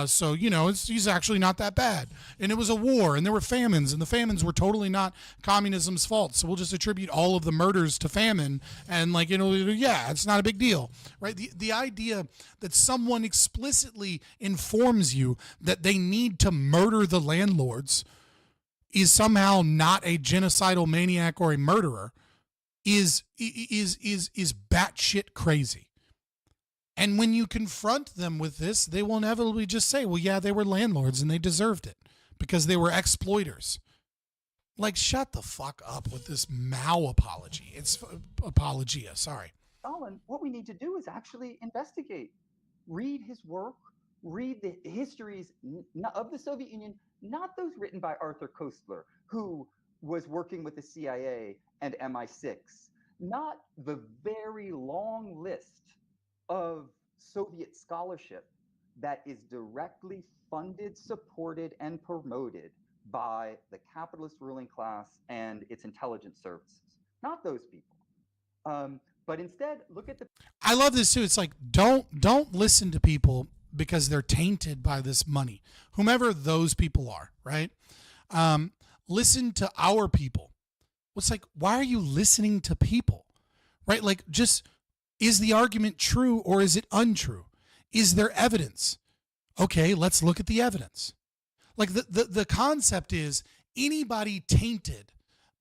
So, he's actually not that bad. And it was a war, and there were famines, and the famines were totally not communism's fault. So we'll just attribute all of the murders to famine, and like, it's not a big deal, right? The idea that someone explicitly informs you that they need to murder the landlords is somehow not a genocidal maniac or a murderer is batshit crazy. And when you confront them with this, they will inevitably just say, well, yeah, they were landlords and they deserved it because they were exploiters. Like, shut the fuck up with this Mao apology. It's apologia, sorry.
Stalin, what we need to do is actually investigate, read his work, read the histories of the Soviet Union, not those written by Arthur Koestler, who was working with the CIA and MI6, not the very long list of Soviet scholarship that is directly funded, supported, and promoted by the capitalist ruling class and its intelligence services. Not those people. But instead, look at the.
I love this too. It's like don't listen to people because they're tainted by this money, whomever those people are, right? Listen to our people. It's like, why are you listening to people, right? Like, just, is the argument true or is it untrue? Is there evidence? Okay, let's look at the evidence. Like, the concept is anybody tainted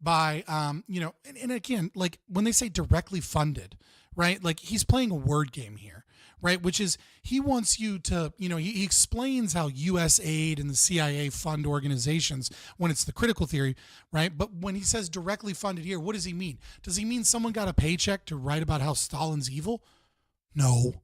by, and again, like when they say directly funded, right? Like, he's playing a word game here, right? Which is, he wants you to, he explains how US aid and the CIA fund organizations when it's the critical theory, right? But when he says directly funded here, what does he mean? Does he mean someone got a paycheck to write about how Stalin's evil? No.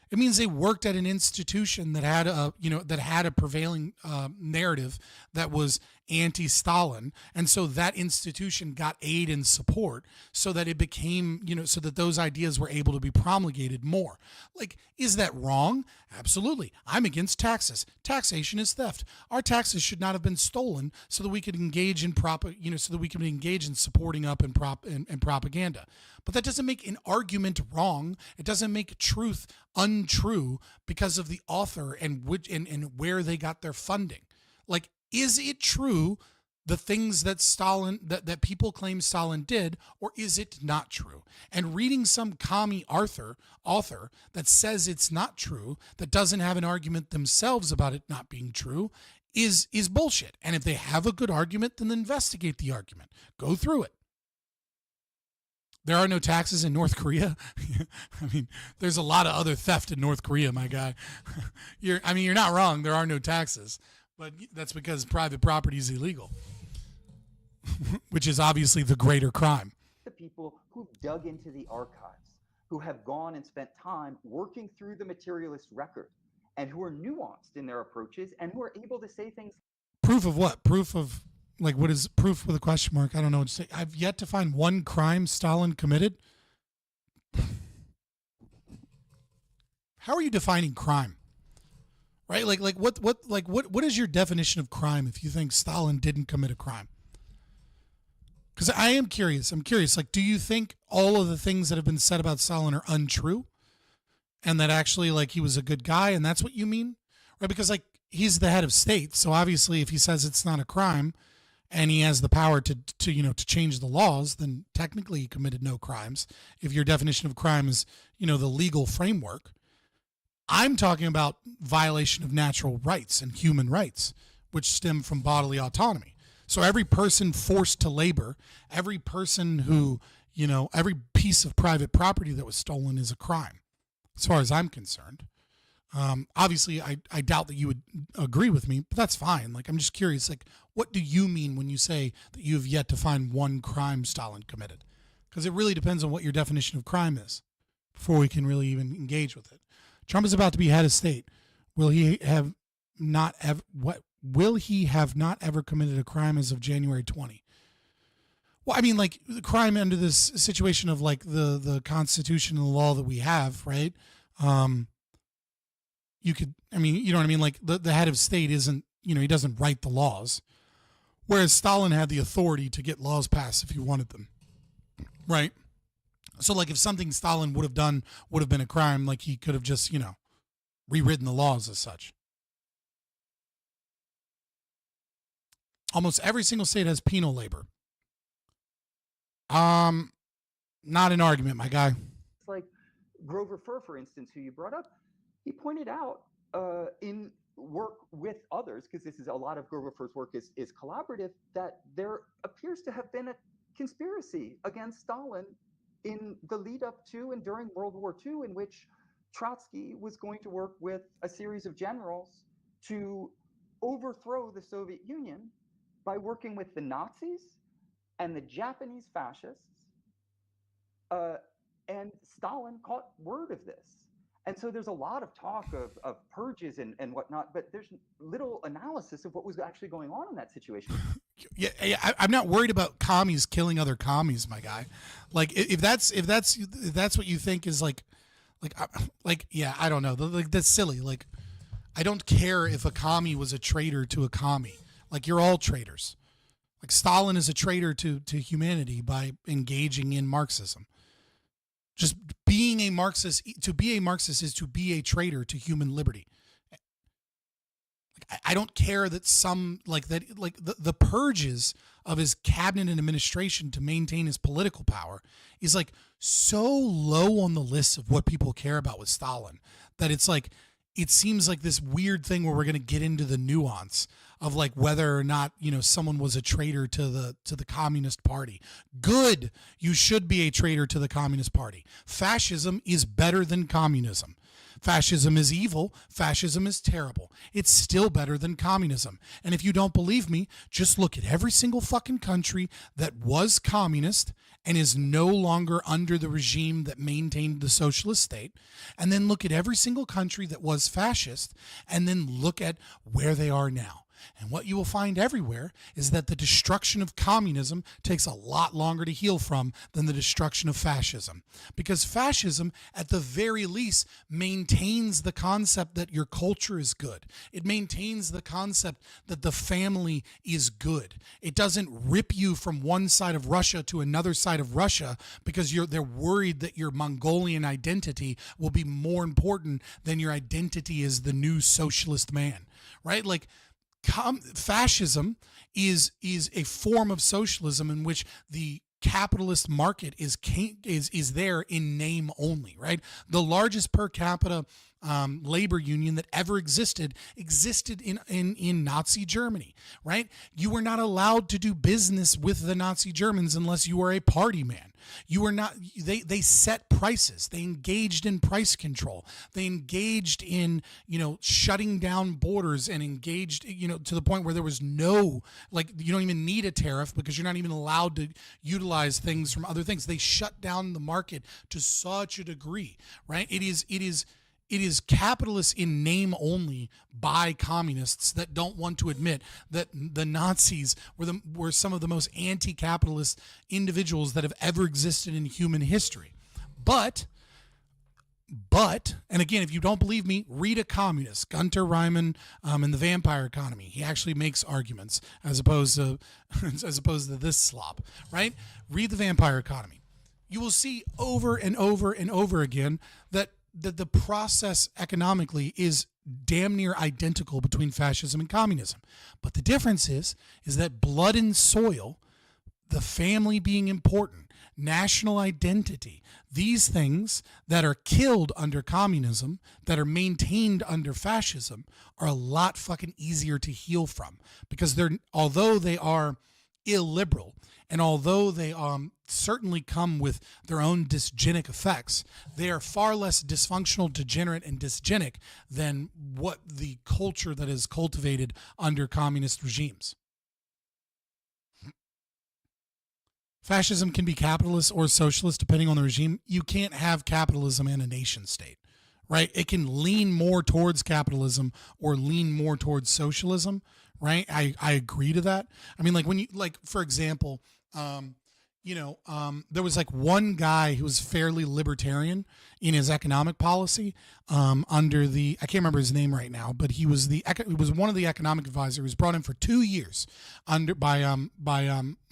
It means they worked at an institution that had a prevailing narrative that was anti-Stalin, and so that institution got aid and support, so that it became, so that those ideas were able to be promulgated more. Like, is that wrong? Absolutely. I'm against taxes. Taxation is theft. Our taxes should not have been stolen, so that we could engage in so that we can engage in supporting up and propaganda. But that doesn't make an argument wrong. It doesn't make truth untrue because of the author and where they got their funding. Like, is it true the things that that people claim Stalin did, or is it not true? And reading some commie author that says it's not true, that doesn't have an argument themselves about it not being true, is bullshit. And if they have a good argument, then investigate the argument. Go through it. There are no taxes in North Korea. I mean, there's a lot of other theft in North Korea, my guy. You're not wrong. There are no taxes, but that's because private property is illegal, which is obviously the greater crime.
The people who've dug into the archives, who have gone and spent time working through the materialist record, and who are nuanced in their approaches, and who are able to say things.
Proof of what? Proof of, like, what is proof with a question mark? I don't know what to say. I've yet to find one crime Stalin committed. How are you defining crime? Right? Like what is your definition of crime if you think Stalin didn't commit a crime? Because I am curious. I'm curious. Like, do you think all of the things that have been said about Stalin are untrue? And that actually, like, he was a good guy, and that's what you mean? Right? Because, like, he's the head of state, so obviously if he says it's not a crime and he has the power to change the laws, then technically he committed no crimes. If your definition of crime is, the legal framework. I'm talking about violation of natural rights and human rights, which stem from bodily autonomy. So every person forced to labor, every person who, every piece of private property that was stolen is a crime, as far as I'm concerned. Obviously, I doubt that you would agree with me, but that's fine. Like, I'm just curious, like, what do you mean when you say that you have yet to find one crime Stalin committed? Because it really depends on what your definition of crime is before we can really even engage with it. Trump is about to be head of state. Will he have not ever committed a crime as of January 20? Well, I mean, like, the crime under this situation of, like, the Constitution and the law that we have, right? You could, I mean, you know what I mean? Like, the head of state isn't, he doesn't write the laws. Whereas Stalin had the authority to get laws passed if he wanted them, right? So, like, if something Stalin would have done would have been a crime, like, he could have just, rewritten the laws as such. Almost every single state has penal labor. Not an argument, my guy.
It's like Grover Furr, for instance, who you brought up. He pointed out in work with others, because this is a lot of Grover Furr's work is collaborative, that there appears to have been a conspiracy against Stalin in the lead up to and during World War II, in which Trotsky was going to work with a series of generals to overthrow the Soviet Union by working with the Nazis and the Japanese fascists. And Stalin caught word of this. And so there's a lot of talk of purges and whatnot, but there's little analysis of what was actually going on in that situation.
Yeah, I'm not worried about commies killing other commies, my guy. Like if that's what you think is like yeah, I don't know. Like that's silly. Like I don't care if a commie was a traitor to a commie. Like you're all traitors. Like Stalin is a traitor to humanity by engaging in Marxism. Just being a Marxist, to be a Marxist is to be a traitor to human liberty. I don't care that the purges of his cabinet and administration to maintain his political power is like so low on the list of what people care about with Stalin that it's like, it seems like this weird thing where we're going to get into the nuance of like whether or not, someone was a traitor to the Communist Party. Good. You should be a traitor to the Communist Party. Fascism is better than communism. Fascism is evil. Fascism is terrible. It's still better than communism. And if you don't believe me, just look at every single fucking country that was communist and is no longer under the regime that maintained the socialist state, and then look at every single country that was fascist, and then look at where they are now. And what you will find everywhere is that the destruction of communism takes a lot longer to heal from than the destruction of fascism. Because fascism, at the very least, maintains the concept that your culture is good. It maintains the concept that the family is good. It doesn't rip you from one side of Russia to another side of Russia because they're worried that your Mongolian identity will be more important than your identity as the new socialist man, right? Like, fascism is a form of socialism in which the capitalist market is there in name only, right? The largest per capita labor union that ever existed in Nazi Germany, right? You were not allowed to do business with the Nazi Germans unless you were a party man. You were not, they set prices. They engaged in price control. They engaged in, shutting down borders and engaged, to the point where there was no, like, you don't even need a tariff because you're not even allowed to utilize things from other things. They shut down the market to such a degree, right? It is capitalist in name only by communists that don't want to admit that the Nazis were some of the most anti-capitalist individuals that have ever existed in human history. But, and again, if you don't believe me, read a communist, Gunter Reimann, in The Vampire Economy. He actually makes arguments as opposed to this slop, right? Read The Vampire Economy. You will see over and over and over again that the process economically is damn near identical between fascism and communism. But the difference is that blood and soil, the family being important, national identity, these things that are killed under communism, that are maintained under fascism, are a lot fucking easier to heal from, because although they are illiberal, and although they certainly come with their own dysgenic effects, they are far less dysfunctional, degenerate, and dysgenic than what the culture that is cultivated under communist regimes. Fascism can be capitalist or socialist depending on the regime. You can't have capitalism in a nation state, right? It can lean more towards capitalism or lean more towards socialism, right? I agree to that. I mean, like when you, like, for example, there was like one guy who was fairly libertarian in his economic policy under the, I can't remember his name right now, but he was one of the economic advisors who was brought in for 2 years by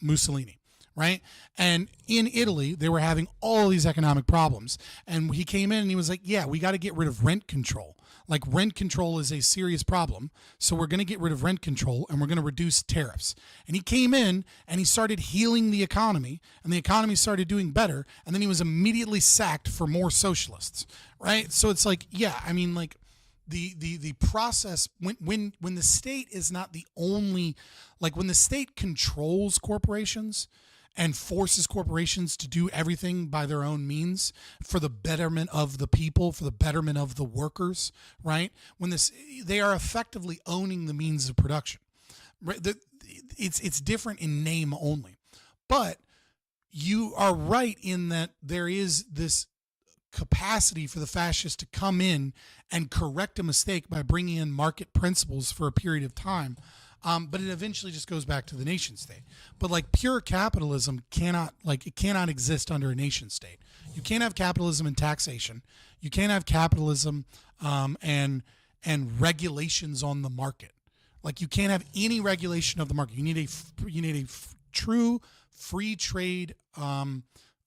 Mussolini. Right. And in Italy, they were having all these economic problems. And he came in and he was like, yeah, we got to get rid of rent control. Like, rent control is a serious problem. So we're going to get rid of rent control and we're going to reduce tariffs. And he came in and he started healing the economy, and the economy started doing better. And then he was immediately sacked for more socialists. Right. So it's like, yeah, I mean, like, the process when the state is not the only, like, when the state controls corporations and forces corporations to do everything by their own means for the betterment of the people, for the betterment of the workers, right? When they are effectively owning the means of production. Right? It's different in name only. But you are right in that there is this capacity for the fascists to come in and correct a mistake by bringing in market principles for a period of time. But it eventually just goes back to the nation state. But like pure capitalism cannot exist under a nation state. You can't have capitalism and taxation. You can't have capitalism and regulations on the market. Like you can't have any regulation of the market. You need a true free trade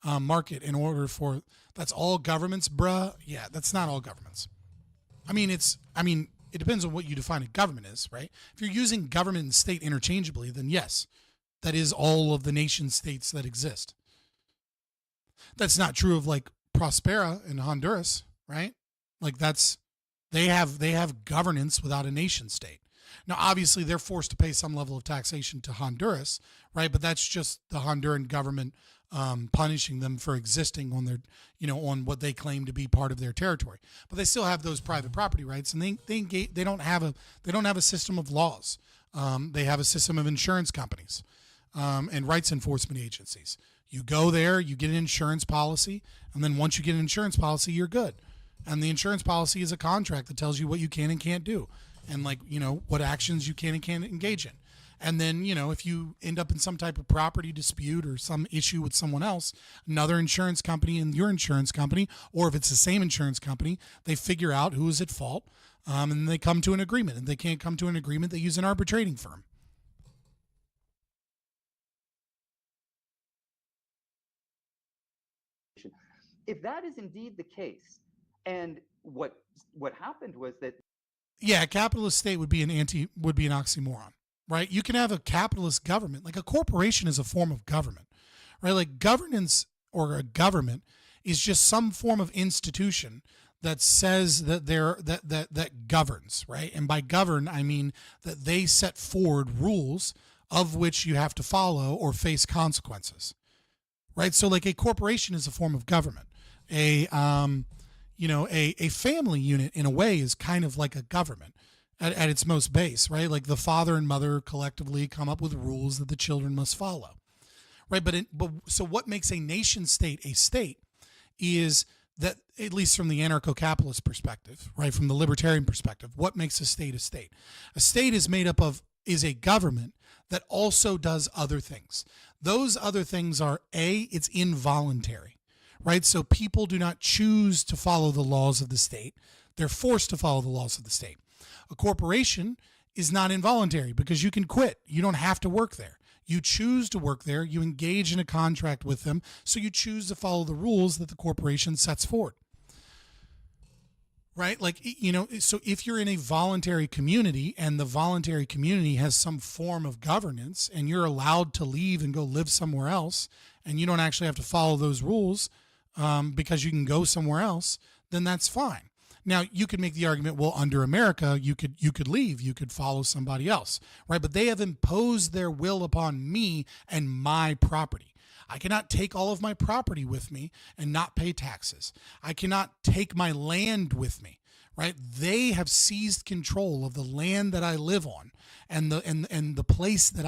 market in order for. That's all governments, bruh. Yeah, that's not all governments. It depends on what you define a government is, right? If you're using government and state interchangeably, then yes, that is all of the nation states that exist. That's not true of like Prospera in Honduras, right? Like they have governance without a nation state. Now, obviously, they're forced to pay some level of taxation to Honduras, right? But that's just the Honduran government punishing them for existing on their, on what they claim to be part of their territory. But they still have those private property rights, and they don't have a system of laws. They have a system of insurance companies and rights enforcement agencies. You go there, you get an insurance policy, and then once you get an insurance policy, you're good. And the insurance policy is a contract that tells you what you can and can't do, and what actions you can and can't engage in. And then, if you end up in some type of property dispute or some issue with someone else, another insurance company and your insurance company, or if it's the same insurance company, they figure out who is at fault, and they come to an agreement. And if they can't come to an agreement, they use an arbitrating firm.
If that is indeed the case, and what happened was that
a capitalist state would be an oxymoron. Right? You can have a capitalist government. Like a corporation is a form of government, right? Like governance or a government is just some form of institution that says that that governs, right? And by govern, I mean that they set forward rules of which you have to follow or face consequences, right? So like a corporation is a form of government. A family unit in a way is kind of like a government. At its most base, right? Like the father and mother collectively come up with rules that the children must follow, right? So what makes a nation state a state is that, at least from the anarcho-capitalist perspective, right? From the libertarian perspective, what makes a state a state? A state is made up of, is a government that also does other things. Those other things are it's involuntary, right? So people do not choose to follow the laws of the state. They're forced to follow the laws of the state. A corporation is not involuntary because you can quit. You don't have to work there. You choose to work there. You engage in a contract with them. So you choose to follow the rules that the corporation sets forward. Right? Like, so if you're in a voluntary community and the voluntary community has some form of governance and you're allowed to leave and go live somewhere else and you don't actually have to follow those rules because you can go somewhere else, then that's fine. Now, you could make the argument, well, under America, you could leave, you could follow somebody else, right? But they have imposed their will upon me and my property. I cannot take all of my property with me and not pay taxes. I cannot take my land with me, right? They have seized control of the land that I live on and the place that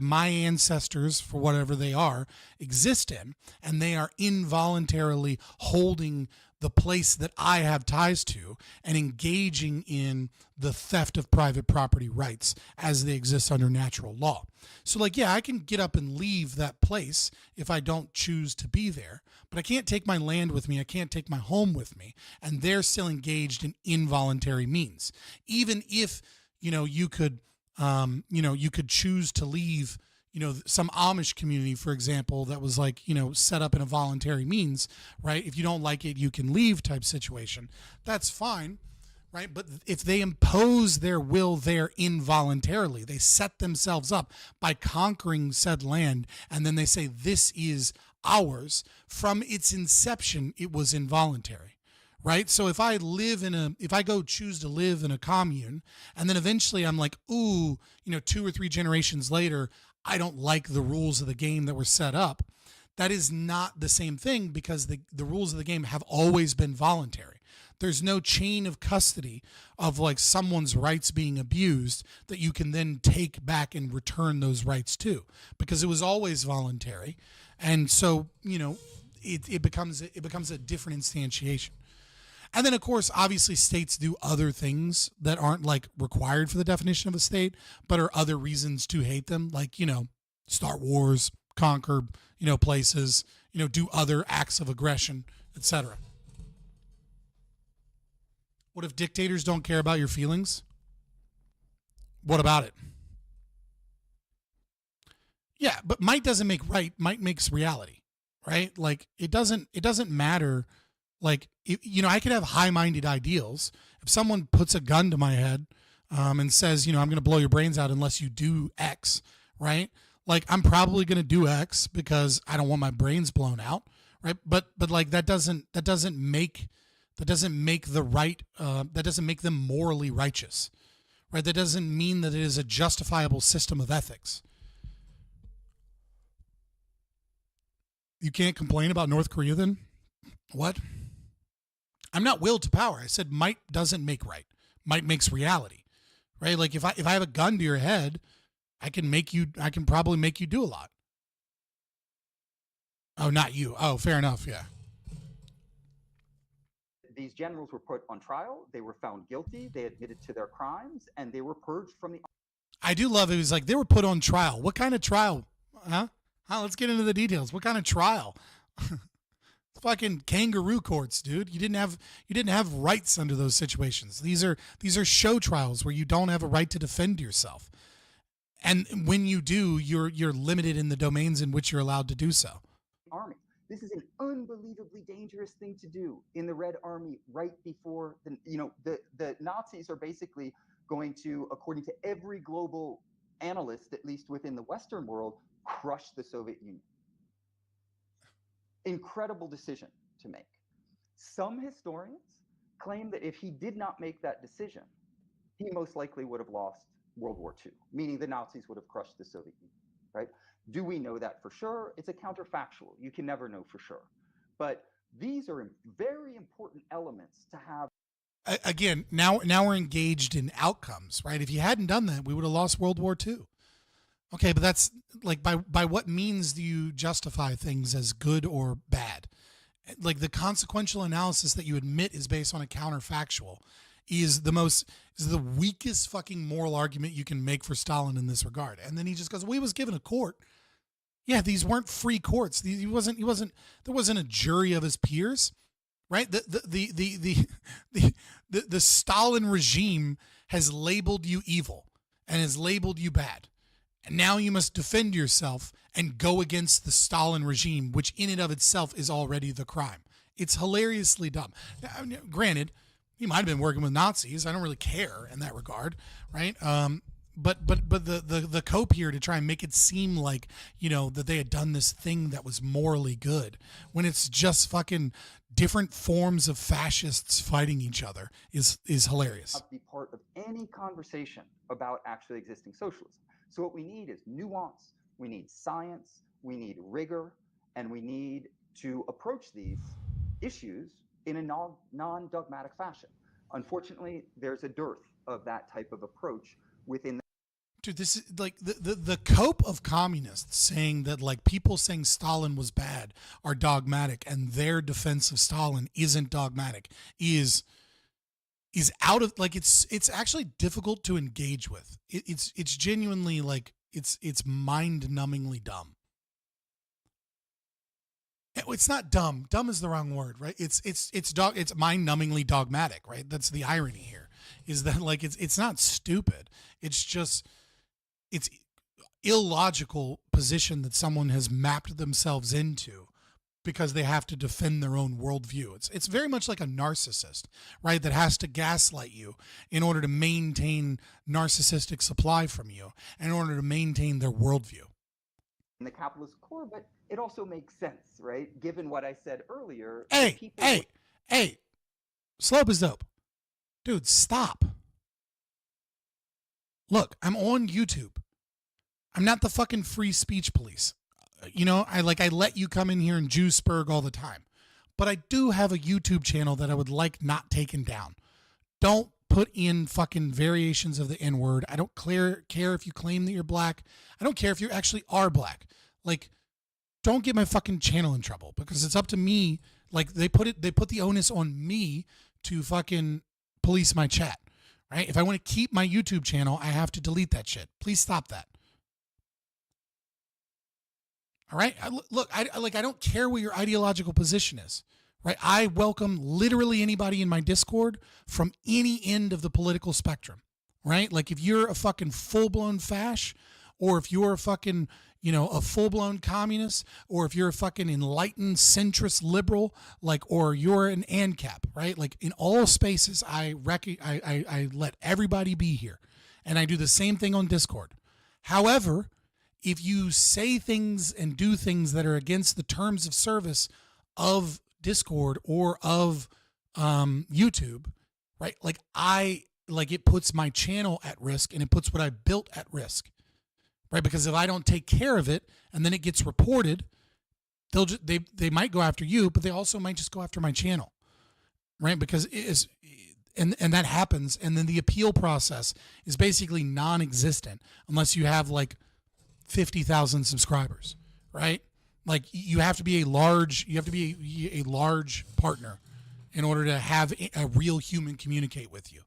my ancestors, for whatever they are, exist in, and they are involuntarily holding the place that I have ties to and engaging in the theft of private property rights as they exist under natural law. So I can get up and leave that place if I don't choose to be there, but I can't take my land with me. I can't take my home with me. And they're still engaged in involuntary means. Even if, you could choose to leave, some Amish community, for example, that was set up in a voluntary means, right? If you don't like it, you can leave type situation. That's fine, right? But if they impose their will there involuntarily, they set themselves up by conquering said land, and then they say, this is ours. From its inception, it was involuntary. Right? So if I choose to live in a commune, and then eventually I'm like, 2 or 3 generations later, I don't like the rules of the game that were set up. That is not the same thing, because the rules of the game have always been voluntary. There's no chain of custody of like someone's rights being abused that you can then take back and return those rights to, because it was always voluntary. And so, you know, it becomes a different instantiation. And then, of course, obviously states do other things that aren't like required for the definition of a state, but are other reasons to hate them. Like, you know, start wars, conquer, you know, places, you know, do other acts of aggression, etc. What if dictators don't care about your feelings? What about it? Yeah, but might doesn't make right. Might makes reality, right? Like it doesn't matter. Like, you know, I could have high-minded ideals. If someone puts a gun to my head and says, you know, I'm going to blow your brains out unless you do X, right? Like I'm probably going to do X because I don't want my brains blown out, right? But like that doesn't make the right, that doesn't make them morally righteous, right? That doesn't mean that it is a justifiable system of ethics. You can't complain about North Korea then? What? I'm not willed to power. I said might doesn't make right. Might makes reality, right? Like if I have a gun to your head, I can probably make you do a lot. Oh, not you. Oh, fair enough. Yeah.
These generals were put on trial. They were found guilty. They admitted to their crimes, and they were purged from the.
I do love it. It was like they were put on trial. What kind of trial? Huh? Let's get into the details. What kind of trial? Fucking kangaroo courts, dude. You didn't have rights under those situations. These are show trials where you don't have a right to defend yourself. And when you do, you're limited in the domains in which you're allowed to do so.
Army. This is an unbelievably dangerous thing to do in the Red Army right before the Nazis are basically going to, according to every global analyst, at least within the Western world, crush the Soviet Union. Incredible decision to make. Some historians claim that if he did not make that decision, he most likely would have lost World War II, meaning the Nazis would have crushed the Soviet Union, right? Do we know that for sure? It's a counterfactual. You can never know for sure. But these are very important elements to have.
Again, now we're engaged in outcomes, right? If you hadn't done that, we would have lost World War II. Okay, but that's like by what means do you justify things as good or bad? Like the consequential analysis that you admit is based on a counterfactual is the weakest fucking moral argument you can make for Stalin in this regard. And then he just goes, well, he was given a court. Yeah, these weren't free courts. There wasn't a jury of his peers, right? The Stalin regime has labeled you evil and has labeled you bad. And now you must defend yourself and go against the Stalin regime, which in and of itself is already the crime. It's hilariously dumb. Now, granted, he might have been working with Nazis. I don't really care in that regard, right? But the cope here to try and make it seem like, you know, that they had done this thing that was morally good when it's just fucking different forms of fascists fighting each other is hilarious.
To be part of any conversation about actually existing socialism. So what we need is nuance, we need science, we need rigor, and we need to approach these issues in a non-dogmatic fashion. Unfortunately, there's a dearth of that type of approach within.
Dude, this is like the cope of communists saying that like people saying Stalin was bad are dogmatic and their defense of Stalin isn't dogmatic is out of like it's actually difficult to engage with. It's genuinely like it's mind-numbingly dumb. It's not dumb. Dumb is the wrong word, right? It's mind-numbingly dogmatic, right? That's the irony here. Is that like it's not stupid. It's just it's illogical position that someone has mapped themselves into because they have to defend their own worldview. It's very much like a narcissist, right? That has to gaslight you in order to maintain narcissistic supply from you, in order to maintain their worldview.
In the capitalist core, but it also makes sense, right? Given what I said earlier.
Hey, slope is dope. Dude, stop. Look, I'm on YouTube. I'm not the fucking free speech police. You know, I let you come in here and Juiceberg all the time. But I do have a YouTube channel that I would like not taken down. Don't put in fucking variations of the N-word. I don't care if you claim that you're black. I don't care if you actually are black. Like, don't get my fucking channel in trouble, because it's up to me. Like, they put the onus on me to fucking police my chat, right? If I want to keep my YouTube channel, I have to delete that shit. Please stop that. All right? I don't care what your ideological position is, right? I welcome literally anybody in my Discord from any end of the political spectrum, right? Like, if you're a fucking full-blown fash, or if you're a fucking, you know, a full-blown communist, or if you're a fucking enlightened centrist liberal, like, or you're an ANCAP, right? Like, in all spaces, I let everybody be here. And I do the same thing on Discord. However, if you say things and do things that are against the terms of service of Discord or of YouTube, right? Like it puts my channel at risk, and it puts what I built at risk, right? Because if I don't take care of it and then it gets reported, they might go after you, but they also might just go after my channel, right? Because it is, and that happens, and then the appeal process is basically non-existent unless you have like 50,000 subscribers, right? Like, you have to be a large partner in order to have a real human communicate with you.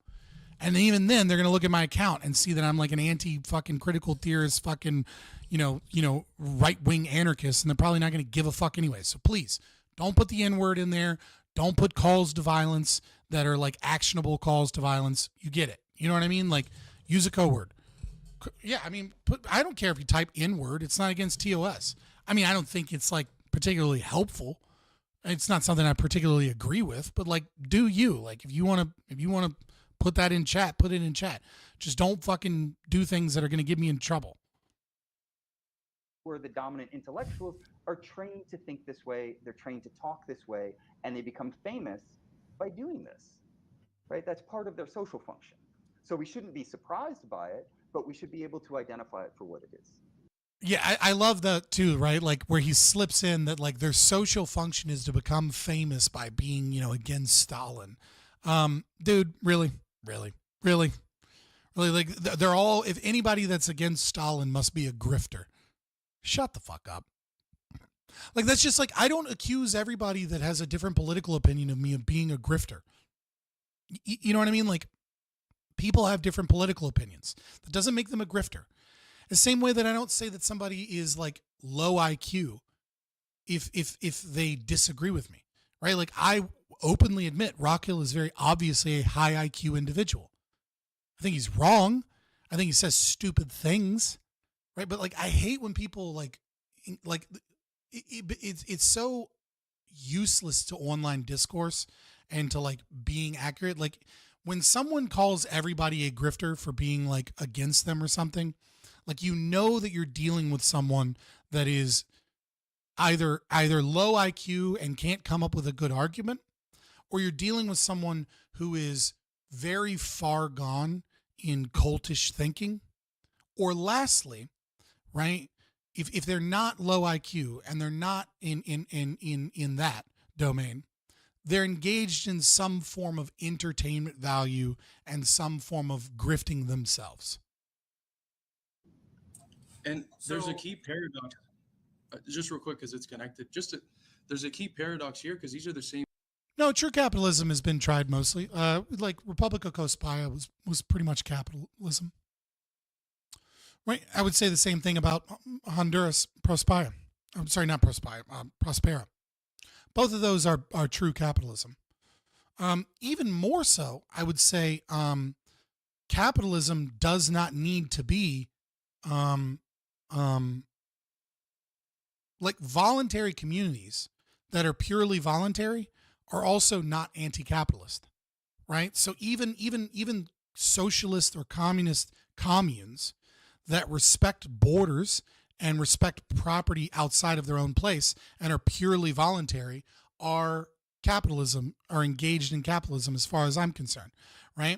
And even then, they're going to look at my account and see that I'm like an anti-fucking critical theorist, fucking, you know, right-wing anarchist, and they're probably not going to give a fuck anyway. So please, don't put the N-word in there. Don't put calls to violence that are like actionable calls to violence. You get it. You know what I mean? Like, use a code word. Yeah, I mean, I don't care if you type N-word. It's not against TOS. I mean, I don't think it's like particularly helpful. It's not something I particularly agree with, but like, do you? Like, if you want to put that in chat, put it in chat. Just don't fucking do things that are going to get me in trouble.
Where the dominant intellectuals are trained to think this way, they're trained to talk this way, and they become famous by doing this, right? That's part of their social function. So we shouldn't be surprised by it, but we should be able to identify it for what it is.
Yeah, I love that too, right? Like, where he slips in that like their social function is to become famous by being, you know, against Stalin. Dude, really, like, they're all, if anybody that's against Stalin must be a grifter. Shut the fuck up. Like, that's just like, I don't accuse everybody that has a different political opinion of me of being a grifter. You know what I mean? Like, people have different political opinions. That doesn't make them a grifter. The same way that I don't say that somebody is like low IQ if they disagree with me, right? Like, I openly admit Rockhill is very obviously a high IQ individual. I think he's wrong. I think he says stupid things, right? But like, I hate when people it's so useless to online discourse and to like being accurate. Like, when someone calls everybody a grifter for being like against them or something, like, you know that you're dealing with someone that is either low IQ and can't come up with a good argument, or you're dealing with someone who is very far gone in cultish thinking. Or lastly, right, if they're not low IQ and they're not in that domain, they're engaged in some form of entertainment value and some form of grifting themselves.
And there's a key paradox, just real quick, because it's connected. There's a key paradox here, because these are the same.
No, true capitalism has been tried mostly. Like, Republica Cospaya was pretty much capitalism, right? I would say the same thing about Honduras Prospera. I'm sorry, not Prospera, Prospera. Both of those are true capitalism. Even more so, I would say capitalism does not need to be like, voluntary communities that are purely voluntary are also not anti-capitalist, right? So even socialist or communist communes that respect borders and respect property outside of their own place and are purely voluntary are engaged in capitalism, as far as I'm concerned, right?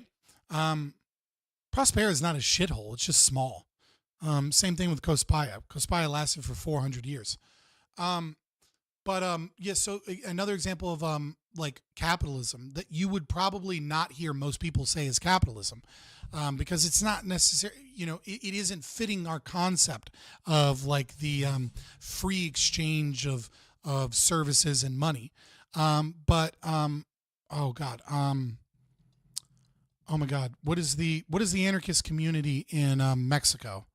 Prospera is not a shithole. It's just small. Same thing with Kospaya. Kospaya lasted for 400 years. Yeah, so another example of like capitalism that you would probably not hear most people say is capitalism, because it's not necessary, it isn't fitting our concept of like the free exchange of services and money. Oh God. Oh my God. What is the anarchist community in Mexico?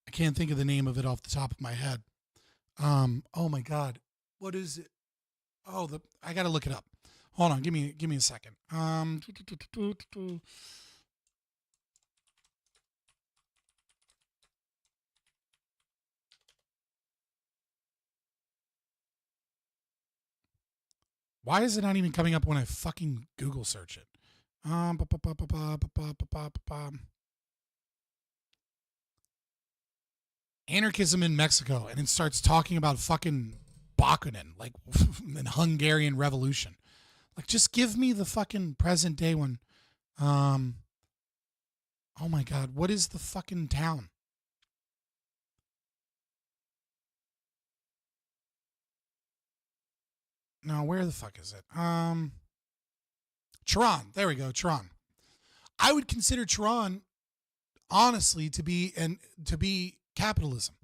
I can't think of the name of it off the top of my head. Oh my God. What is it? Oh, I gotta look it up. Hold on, give me a second. Why is it not even coming up when I fucking Google search it? Anarchism in Mexico, and it starts talking about fucking Bakunin, like the Hungarian Revolution. Like, just give me the fucking present day one. Oh my God, what is the fucking town? No, where the fuck is it? Tehran. There we go, Tehran. I would consider Tehran, honestly, to be capitalism,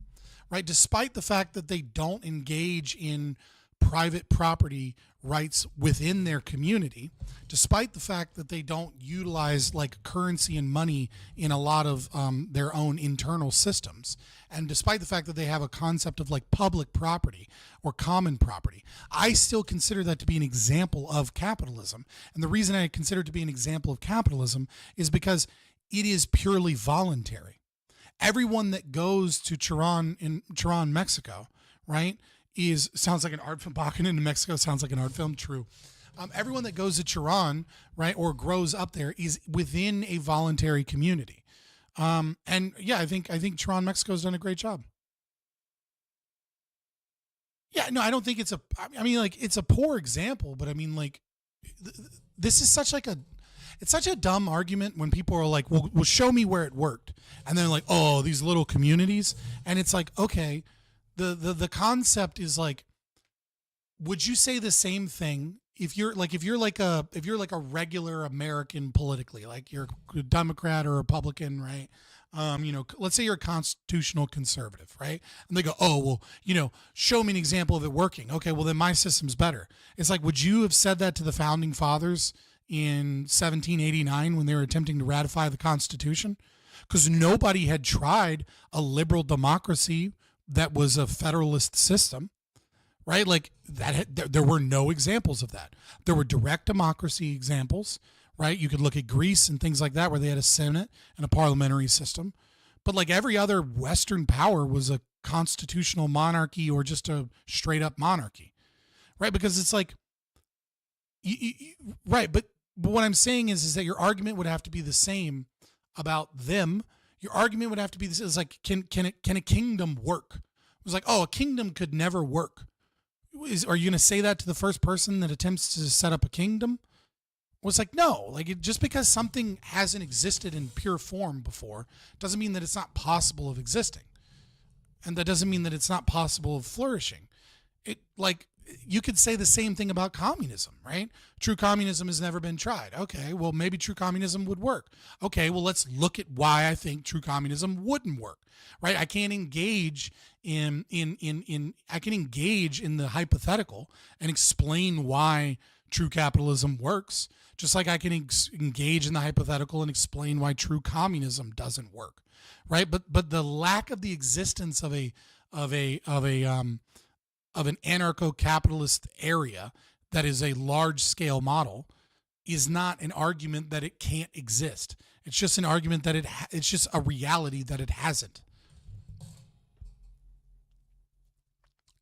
right? Despite the fact that they don't engage in private property rights within their community, despite the fact that they don't utilize like currency and money in a lot of their own internal systems, and despite the fact that they have a concept of like public property or common property, I still consider that to be an example of capitalism. And the reason I consider it to be an example of capitalism is because it is purely voluntary. Everyone that goes to Tehran, Mexico, right, sounds like an art film. Bakunin in Mexico sounds like an art film. True. Everyone that goes to Tehran, right, or grows up there is within a voluntary community. And yeah, I think Tehran, Mexico's done a great job. Yeah, no, I don't think it's it's a poor example, but I mean, like, this is such it's such a dumb argument when people are like, well, show me where it worked. And they're like, oh, these little communities. And it's like, okay, the concept is like, would you say the same thing if you're like a regular American politically, like you're a Democrat or Republican, right? Let's say you're a constitutional conservative, right? And they go, oh, well, show me an example of it working. Okay, well then my system's better. It's like, would you have said that to the founding fathers in 1789 when they were attempting to ratify the Constitution? Because nobody had tried a liberal democracy that was a federalist system, right? Like that, there were no examples of that. There were direct democracy examples, right? You could look at Greece and things like that where they had a Senate and a parliamentary system. But like every other Western power was a constitutional monarchy or just a straight up monarchy, right? Because it's like, right. But what I'm saying is that your argument would have to be the same about them. Your argument would have to be this: is like, can a kingdom work? It was like, oh, a kingdom could never work. Are you going to say that to the first person that attempts to set up a kingdom? Well, it's like, no, like just because something hasn't existed in pure form before doesn't mean that it's not possible of existing. And that doesn't mean that it's not possible of flourishing. You could say the same thing about communism, right? True communism has never been tried. Okay, well, maybe true communism would work. Okay, well, let's look at why I think true communism wouldn't work, right? I can't engage in the hypothetical and explain why true capitalism works, just like I can engage in the hypothetical and explain why true communism doesn't work, right? But the lack of the existence of an anarcho-capitalist area that is a large-scale model is not an argument that it can't exist. It's just an argument that it's just a reality that it hasn't.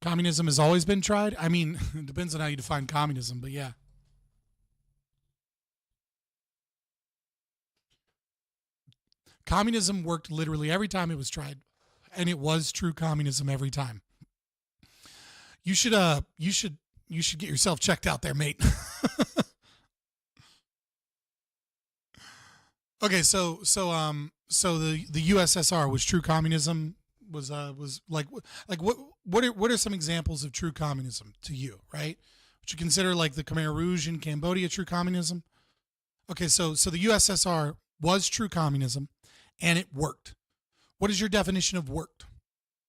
Communism has always been tried. I mean, it depends on how you define communism, but yeah. Communism worked literally every time it was tried, and it was true communism every time. You should get yourself checked out there, mate. Okay, so so the USSR was true communism. Was like what are some examples of true communism to you? Right? Would you consider like the Khmer Rouge in Cambodia true communism? Okay, so the USSR was true communism, and it worked. What is your definition of worked?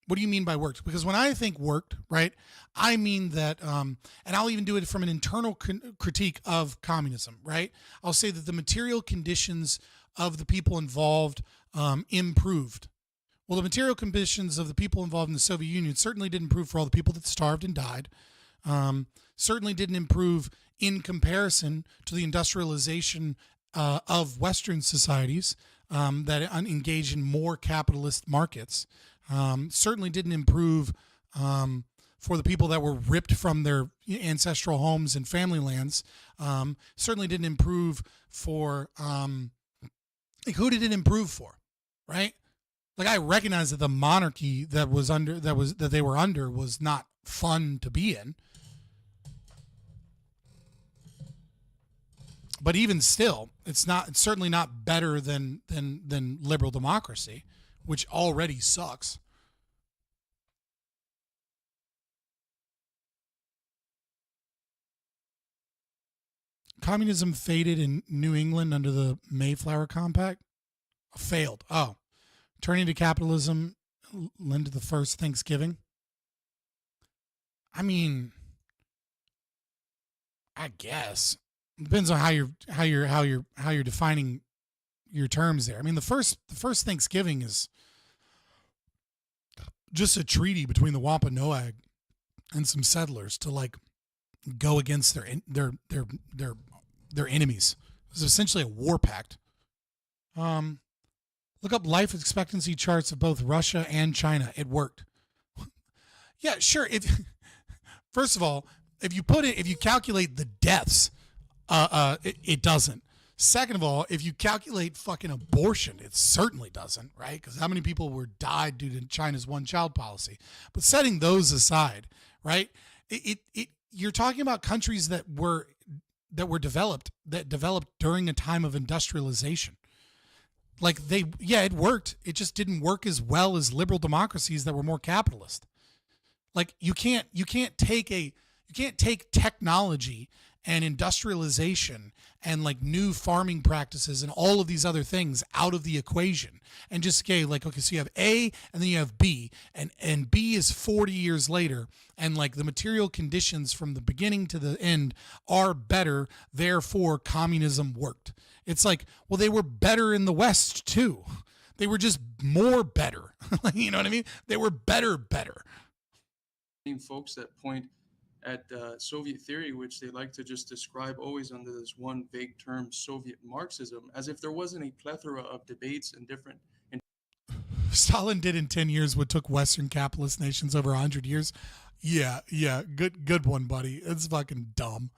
What do you mean by worked? Because when I think worked, right, I mean that, and I'll even do it from an internal critique of communism, right? I'll say that the material conditions of the people involved improved. Well, the material conditions of the people involved in the Soviet Union certainly didn't improve for all the people that starved and died. Certainly didn't improve in comparison to the industrialization of Western societies that engage in more capitalist markets. Certainly didn't improve for the people that were ripped from their ancestral homes and family lands. Certainly didn't improve for like who did it improve for, right? Like I recognize that the monarchy that they were under was not fun to be in. But even still, it's certainly not better than liberal democracy, which already sucks. Communism faded in New England under the Mayflower Compact. Failed. Oh, turning to capitalism led to the first Thanksgiving. I mean, I guess depends on how you're defining your terms there. I mean, the first Thanksgiving is just a treaty between the Wampanoag and some settlers to like go against their enemies. It was essentially a war pact. Look up life expectancy charts of both Russia and China. It worked. Yeah, sure. First of all, if you calculate the deaths, it doesn't. Second of all, if you calculate fucking abortion, it certainly doesn't, right? Because how many people died due to China's one-child policy? But setting those aside, right? You're talking about countries that developed during a time of industrialization. Like it worked. It just didn't work as well as liberal democracies that were more capitalist. Like you can't take technology and industrialization and like new farming practices and all of these other things out of the equation and just say like, okay, so you have A and then you have B and B is 40 years later and like the material conditions from the beginning to the end are better, therefore communism worked. It's like, well, they were better in the West too. They were just more better. You know what I mean? They were better.
Folks that point at Soviet theory, which they like to just describe always under this one vague term, Soviet Marxism, as if there wasn't a plethora of debates and different.
Stalin did in 10 years what took Western capitalist nations over 100 years. Yeah, good one, buddy. It's fucking dumb.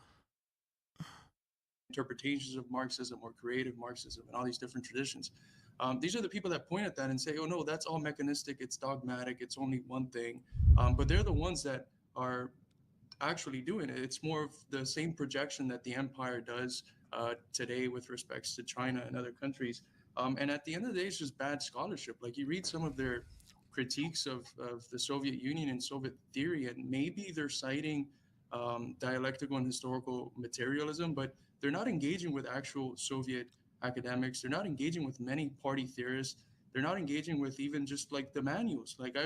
Interpretations of Marxism or creative Marxism and all these different traditions. These are the people that point at that and say, oh no, that's all mechanistic, it's dogmatic, it's only one thing. But they're the ones that are actually doing it. It's more of the same projection that the empire does today with respects to China and other countries. And at the end of the day, it's just bad scholarship. Like you read some of their critiques of the Soviet Union and Soviet theory, and maybe they're citing dialectical and historical materialism, but they're not engaging with actual Soviet academics. They're not engaging with many party theorists. They're not engaging with even just like the manuals. Like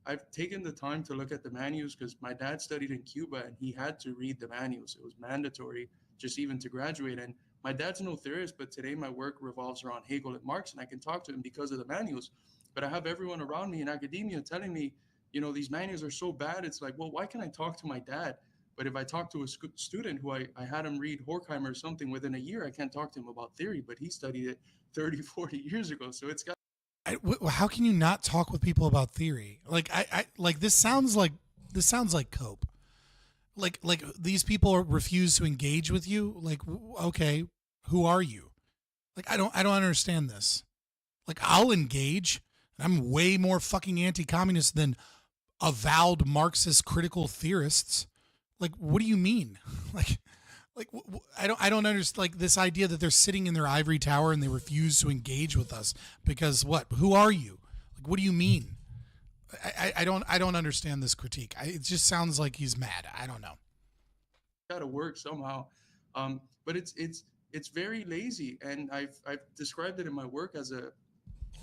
I've taken the time to look at the manuals because my dad studied in Cuba and he had to read the manuals. It was mandatory just even to graduate. And my dad's no theorist, but today my work revolves around Hegel and Marx, and I can talk to him because of the manuals. But I have everyone around me in academia telling me, you know, these manuals are so bad. It's like, well, why can I talk to my dad? But if I talk to a student who I had him read Horkheimer or something within a year, I can't talk to him about theory, but he studied it 30, 40 years ago. So it's got.
How can you not talk with people about theory? Like this sounds like cope. Like these people refuse to engage with you. Like, okay, who are you? Like, I don't understand this. Like, I'll engage. And I'm way more fucking anti-communist than avowed Marxist critical theorists. Like, what do you mean? Like, I don't understand, like, this idea that they're sitting in their ivory tower and they refuse to engage with us because what? Who are you? Like, what do you mean? I don't understand this critique. It just sounds like he's mad. I don't know.
Got to work somehow, but it's very lazy, and I've described it in my work as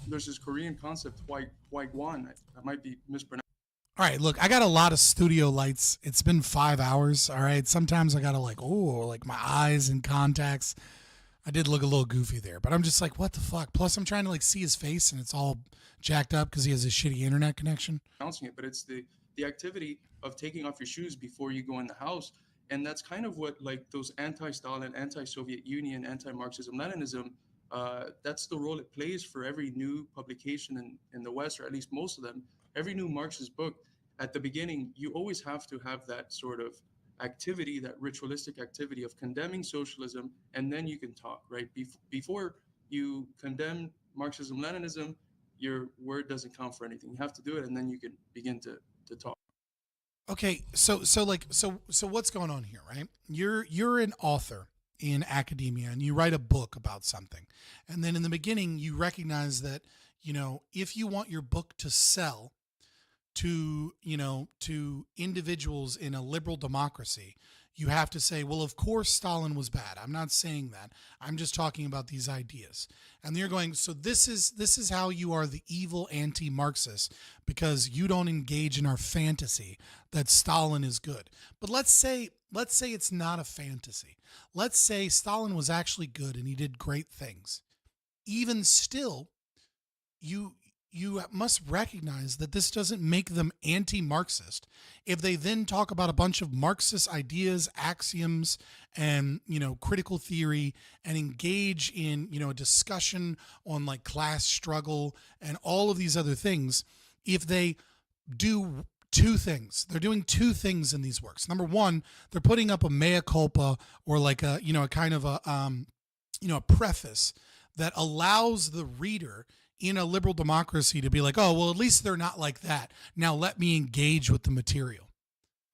there's this Korean concept, Hwaigwan. I might be mispronouncing.
All right, look, I got a lot of studio lights. It's been 5 hours. All right, sometimes I gotta like my eyes and contacts. I did look a little goofy there, but I'm just like, what the fuck? Plus, I'm trying to like see his face, and it's all jacked up because he has a shitty internet connection.
Pronouncing it, but it's the activity of taking off your shoes before you go in the house, and that's kind of what like those anti-Stalin, anti-Soviet Union, anti-Marxism, Leninism. That's the role it plays for every new publication in the West, or at least most of them. Every new Marxist book, at the beginning, you always have to have that sort of activity, that ritualistic activity of condemning socialism, and then you can talk, right? Before you condemn Marxism, Leninism, your word doesn't count for anything. You have to do it, and then you can begin to talk.
Okay, so what's going on here, right? You're an author in academia, and you write a book about something, and then in the beginning, you recognize that, you know, if you want your book to sell to individuals in a liberal democracy, you have to say, well, of course Stalin was bad. I'm not saying that. I'm just talking about these ideas. And you're going, so this is how you are the evil anti-Marxist, because you don't engage in our fantasy that Stalin is good. But let's say it's not a fantasy. Let's say Stalin was actually good and he did great things. Even still, you must recognize that this doesn't make them anti-Marxist if they then talk about a bunch of Marxist ideas, axioms, and, you know, critical theory, and engage in, you know, a discussion on like class struggle and all of these other things. If they do two things, they're doing two things in these works. Number one, they're putting up a mea culpa, or like a, you know, a kind of a, you know, a preface that allows the reader in a liberal democracy to be like, oh, well, at least they're not like that. Now let me engage with the material.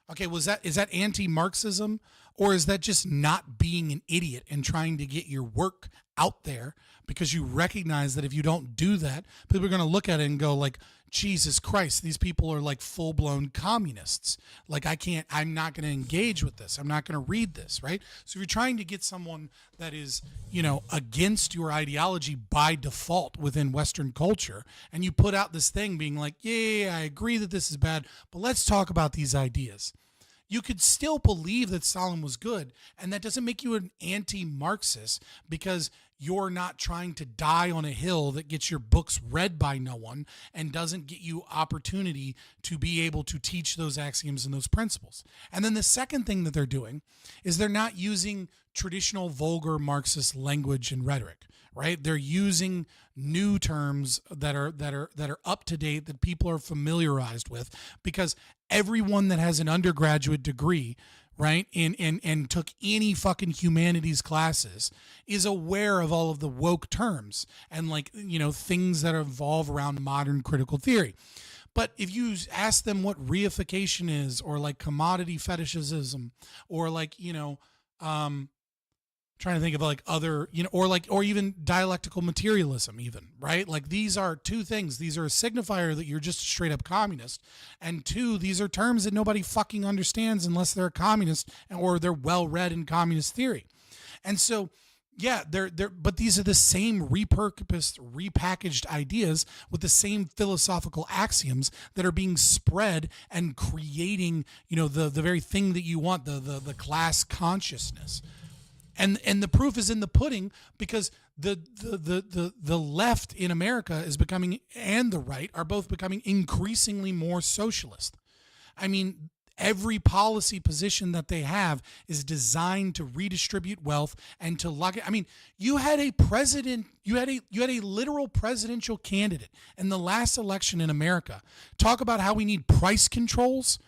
Okay, is that anti-Marxism, or is that just not being an idiot and trying to get your work out there because you recognize that if you don't do that, people are going to look at it and go like, Jesus Christ, these people are like full-blown communists. Like I'm not going to engage with this. I'm not going to read this, right? So if you're trying to get someone that is, you know, against your ideology by default within Western culture, and you put out this thing being like, yeah, I agree that this is bad, but let's talk about these ideas. You could still believe that Stalin was good, and that doesn't make you an anti-Marxist because you're not trying to die on a hill that gets your books read by no one and doesn't get you opportunity to be able to teach those axioms and those principles. And then the second thing that they're doing is they're not using traditional vulgar Marxist language and rhetoric, right? They're using new terms that are up to date, that people are familiarized with, because everyone that has an undergraduate degree, right, and took any fucking humanities classes is aware of all of the woke terms and, like, you know, things that evolve around modern critical theory. But if you ask them what reification is, or like commodity fetishism, or like, you know, trying to think of like other, you know, or even dialectical materialism even, right? Like, these are two things. These are a signifier that you're just a straight up communist. And two, these are terms that nobody fucking understands unless they're a communist or they're well read in communist theory. And so, yeah, but these are the same repurposed, repackaged ideas with the same philosophical axioms that are being spread and creating, you know, the very thing that you want, the class consciousness. And the proof is in the pudding, because the left in America is becoming, and the right are both becoming increasingly more socialist. I mean, every policy position that they have is designed to redistribute wealth and to lock it. I mean, you had a president, you had a literal presidential candidate in the last election in America talk about how we need price controls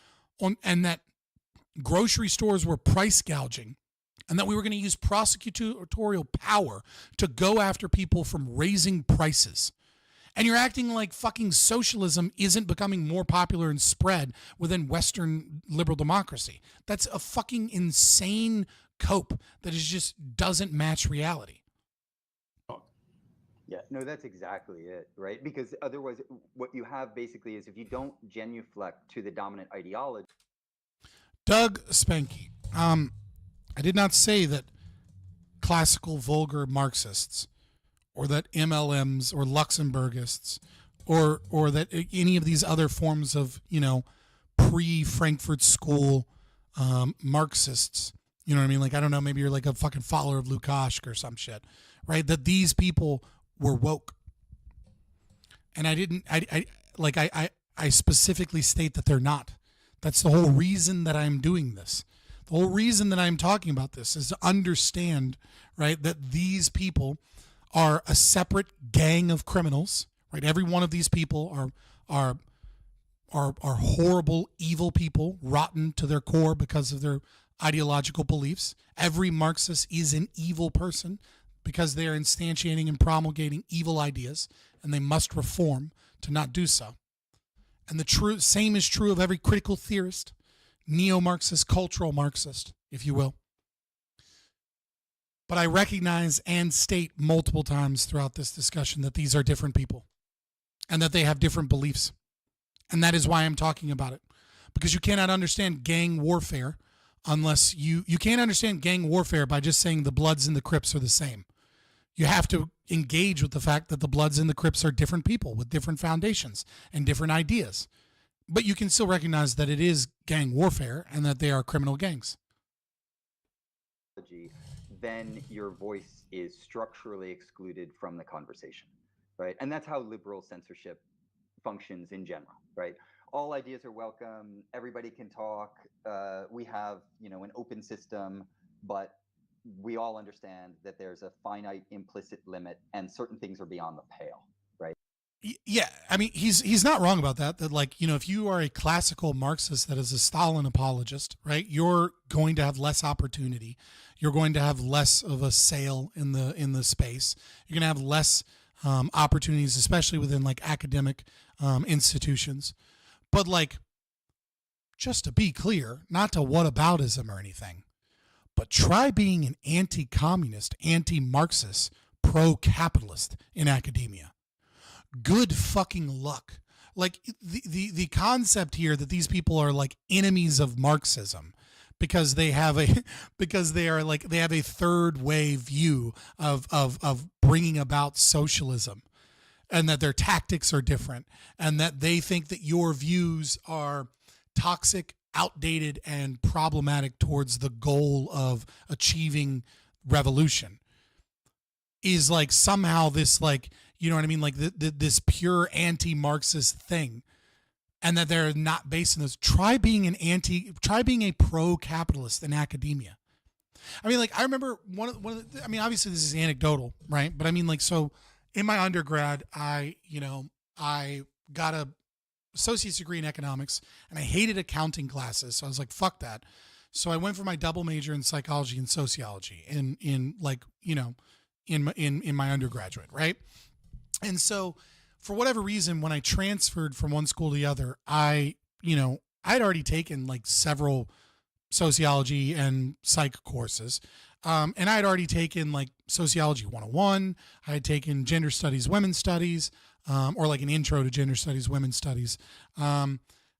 and that grocery stores were price gouging, and that we were going to use prosecutorial power to go after people from raising prices. And you're acting like fucking socialism isn't becoming more popular and spread within Western liberal democracy. That's a fucking insane cope, that is just doesn't match reality.
Yeah, no, that's exactly it, right? Because otherwise, what you have basically is if you don't genuflect to the dominant ideology.
Doug Spanky, I did not say that classical vulgar Marxists or that MLMs or Luxemburgists or that any of these other forms of, pre-Frankfurt School Marxists, you know what I mean? Like, I don't know, maybe you're like a fucking follower of Lukács or some shit, right? That these people were woke. And I specifically state that they're not. That's the whole reason that I'm doing this. The whole reason that I'm talking about this is to understand, right, that these people are a separate gang of criminals, right? Every one of these people are horrible, evil people, rotten to their core because of their ideological beliefs. Every Marxist is an evil person because they are instantiating and promulgating evil ideas, and they must reform to not do so. And the same is true of every critical theorist, neo-Marxist, cultural Marxist, if you will. But I recognize and state multiple times throughout this discussion that these are different people and that they have different beliefs. And that is why I'm talking about it. Because you cannot understand gang warfare unless you can't understand gang warfare by just saying the Bloods and the Crips are the same. You have to engage with the fact that the Bloods and the Crips are different people with different foundations and different ideas. But you can still recognize that it is gang warfare and that they are criminal gangs.
Then your voice is structurally excluded from the conversation, right? And that's how liberal censorship functions in general, right? All ideas are welcome. Everybody can talk. We have, an open system, but we all understand that there's a finite implicit limit and certain things are beyond the pale, right?
Yeah, I mean, he's not wrong about that. That, like, if you are a classical Marxist that is a Stalin apologist, right, you're going to have less opportunity. You're going to have less of a sale in the space. You're going to have less opportunities, especially within like academic institutions. But like, just to be clear, not to whataboutism or anything, but try being an anti-communist, anti-Marxist, pro-capitalist in academia. Good fucking luck. Like the concept here that these people are like enemies of Marxism because they have a third wave view of bringing about socialism, and that their tactics are different, and that they think that your views are toxic, outdated, and problematic towards the goal of achieving revolution, is like somehow this, like, you know what I mean, like this pure anti-Marxist thing, and that they're not based in those. Try being a pro-capitalist in academia. I mean, like, I remember one of the, I mean, obviously this is anecdotal, right? But I mean, like, so in my undergrad, I got a associate's degree in economics, and I hated accounting classes. So I was like, fuck that. So I went for my double major in psychology and sociology in my undergraduate, right? And so for whatever reason, when I transferred from one school to the other, I'd already taken like several sociology and psych courses. And I had already taken like Sociology 101. I had taken Gender Studies, Women's Studies, or like an intro to Gender Studies, Women's Studies.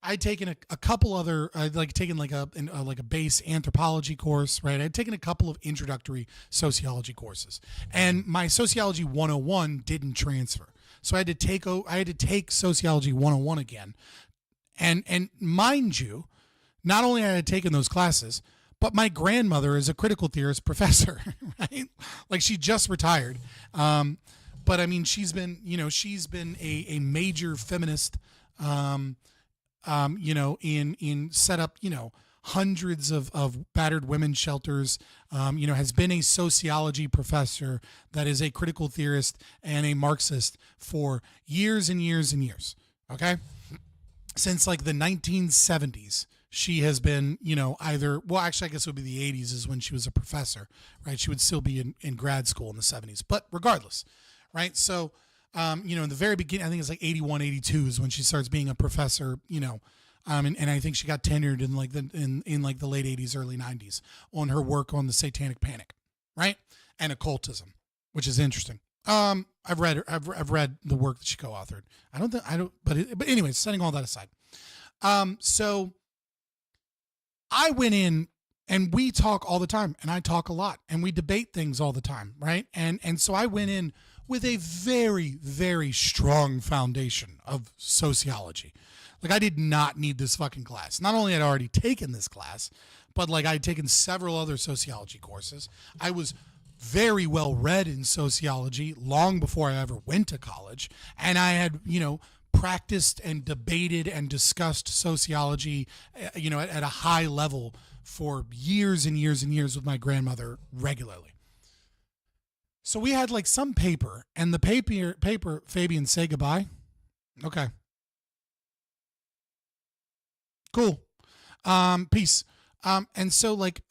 I'd taken a couple other, I'd like taken like a base anthropology course, right? I'd taken a couple of introductory sociology courses, and my Sociology 101 didn't transfer. So I had to take Sociology 101 again. And mind you, not only had I taken those classes, but my grandmother is a critical theorist professor, right? Like, she just retired. But I mean, she's been a major feminist, in set up, hundreds of battered women's shelters, has been a sociology professor that is a critical theorist and a Marxist for years and years and years. Okay. Since like the 1970s, she has been, actually, I guess it would be the 80s is when she was a professor, right? She would still be in grad school in the 70s, but regardless, right? So, in the very beginning, I think it's like 81, 82 is when she starts being a professor, And I think she got tenured in like the late 80s, early 90s on her work on the Satanic Panic, right? And occultism, which is interesting. I've read the work that she co-authored. But anyways, setting all that aside. So I went in, and we talk all the time, and I talk a lot, and we debate things all the time, right? And so I went in with a very, very strong foundation of sociology. Like, I did not need this fucking class. Not only had I already taken this class, but like I had taken several other sociology courses. I was very well read in sociology long before I ever went to college. And I had, practiced and debated and discussed sociology, at a high level for years and years and years with my grandmother regularly. So we had like some paper, and the paper, Fabian, say goodbye. Okay. Cool. Peace. And so like,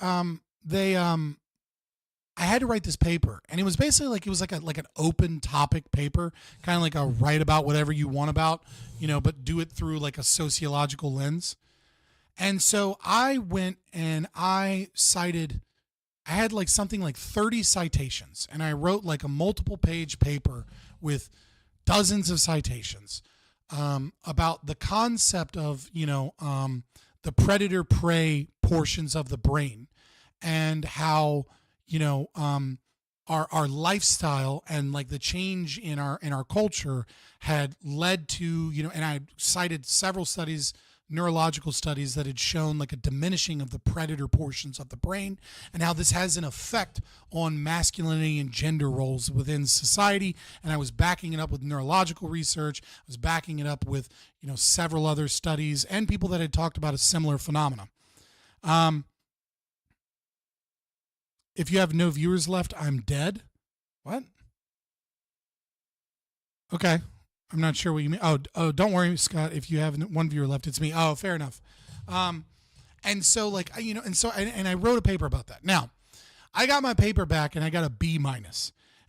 I had to write this paper, and it was basically like, it was like an open topic paper, kind of like a write about whatever you want about, but do it through like a sociological lens. And so I went and I had like something like 30 citations, and I wrote like a multiple page paper with dozens of citations about the concept of, the predator prey portions of the brain, and how, our lifestyle and like the change in our culture had led to, and I cited several studies, neurological studies, that had shown like a diminishing of the predator portions of the brain, and how this has an effect on masculinity and gender roles within society. And I was backing it up with neurological research. I was backing it up with, several other studies and people that had talked about a similar phenomena. If you have no viewers left, I'm dead. What? Okay. I'm not sure what you mean. Oh, don't worry, Scott. If you have one viewer left, it's me. Oh, fair enough. And so like, and I wrote a paper about that. Now, I got my paper back and I got a B-.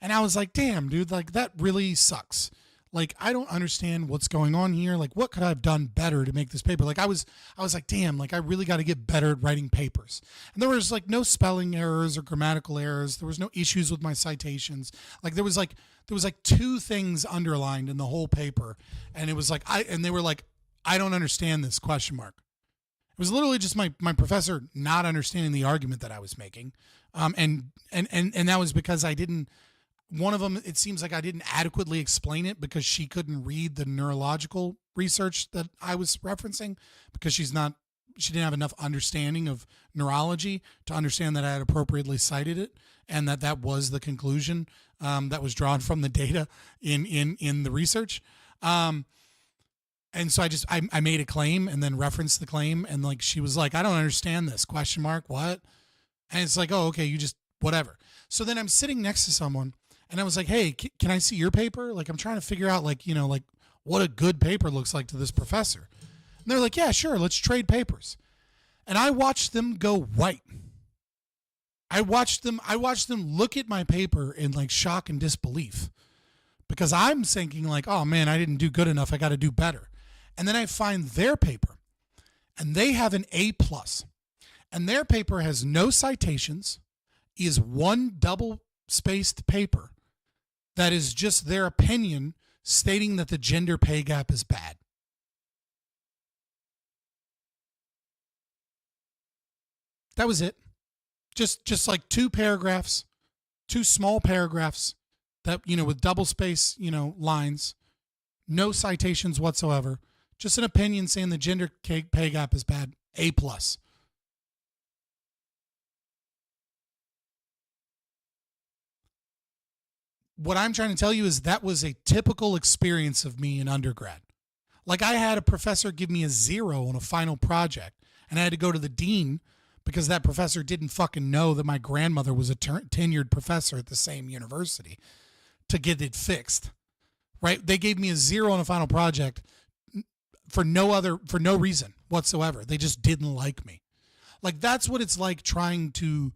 And I was like, damn, dude, like that really sucks. Like, I don't understand what's going on here. Like, what could I have done better to make this paper? Like, I was like, damn, like I really got to get better at writing papers. And there was like no spelling errors or grammatical errors. There was no issues with my citations. Like there was like two things underlined in the whole paper. And it was like, they were like, I don't understand this ? It was literally just my professor not understanding the argument that I was making. And that was because one of them, it seems like I didn't adequately explain it because she couldn't read the neurological research that I was referencing, because she didn't have enough understanding of neurology to understand that I had appropriately cited it, and that was the conclusion that was drawn from the data in the research. And so I made a claim and then referenced the claim, and like she was like, I don't understand this ? What? And it's like, oh, okay, you just whatever. So then I'm sitting next to someone, and I was like, hey, can I see your paper? Like, I'm trying to figure out, like, like what a good paper looks like to this professor. And they're like, yeah, sure, let's trade papers. And I watched them go white. I watched them look at my paper in like shock and disbelief, because I'm thinking like, oh man, I didn't do good enough. I got to do better. And then I find their paper, and they have an A+. And their paper has no citations, is one double-spaced paper that is just their opinion stating that the gender pay gap is bad. That was it. Just like two small paragraphs that, with double space, lines, no citations whatsoever. Just an opinion saying the gender pay gap is bad. A+. What I'm trying to tell you is that was a typical experience of me in undergrad. Like, I had a professor give me a 0 on a final project, and I had to go to the dean because that professor didn't fucking know that my grandmother was a tenured professor at the same university to get it fixed. Right? They gave me a 0 on a final project for no reason whatsoever. They just didn't like me. Like, that's what it's like trying to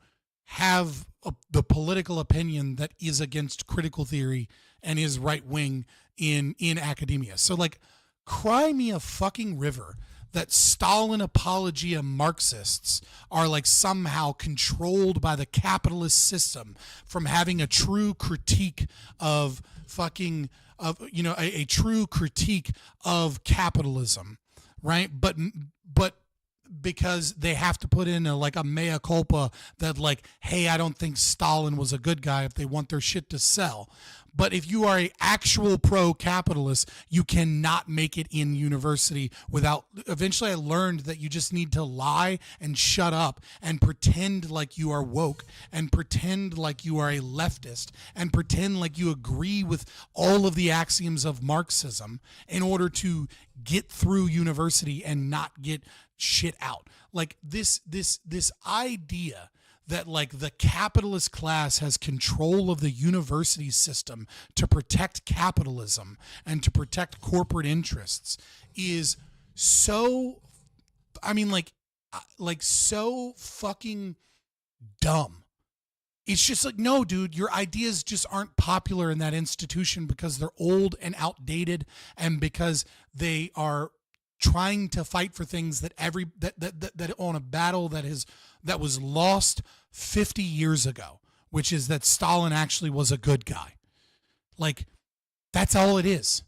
have the political opinion that is against critical theory and is right wing in academia. So like, cry me a fucking river that Stalin apologia Marxists are like somehow controlled by the capitalist system from having a true critique of fucking of a true critique of capitalism, right? But because they have to put in a mea culpa that like, hey, I don't think Stalin was a good guy if they want their shit to sell. But if you are a actual pro-capitalist, you cannot make it in university without, eventually I learned that you just need to lie and shut up and pretend like you are woke and pretend like you are a leftist and pretend like you agree with all of the axioms of Marxism in order to get through university and not get shit out. Like this idea that like the capitalist class has control of the university system to protect capitalism and to protect corporate interests is so, I mean, like so fucking dumb. It's just like, no, dude, your ideas just aren't popular in that institution because they're old and outdated and because they are trying to fight for things that that on a battle that was lost 50 years ago, which is that Stalin actually was a good guy. Like, that's all it is.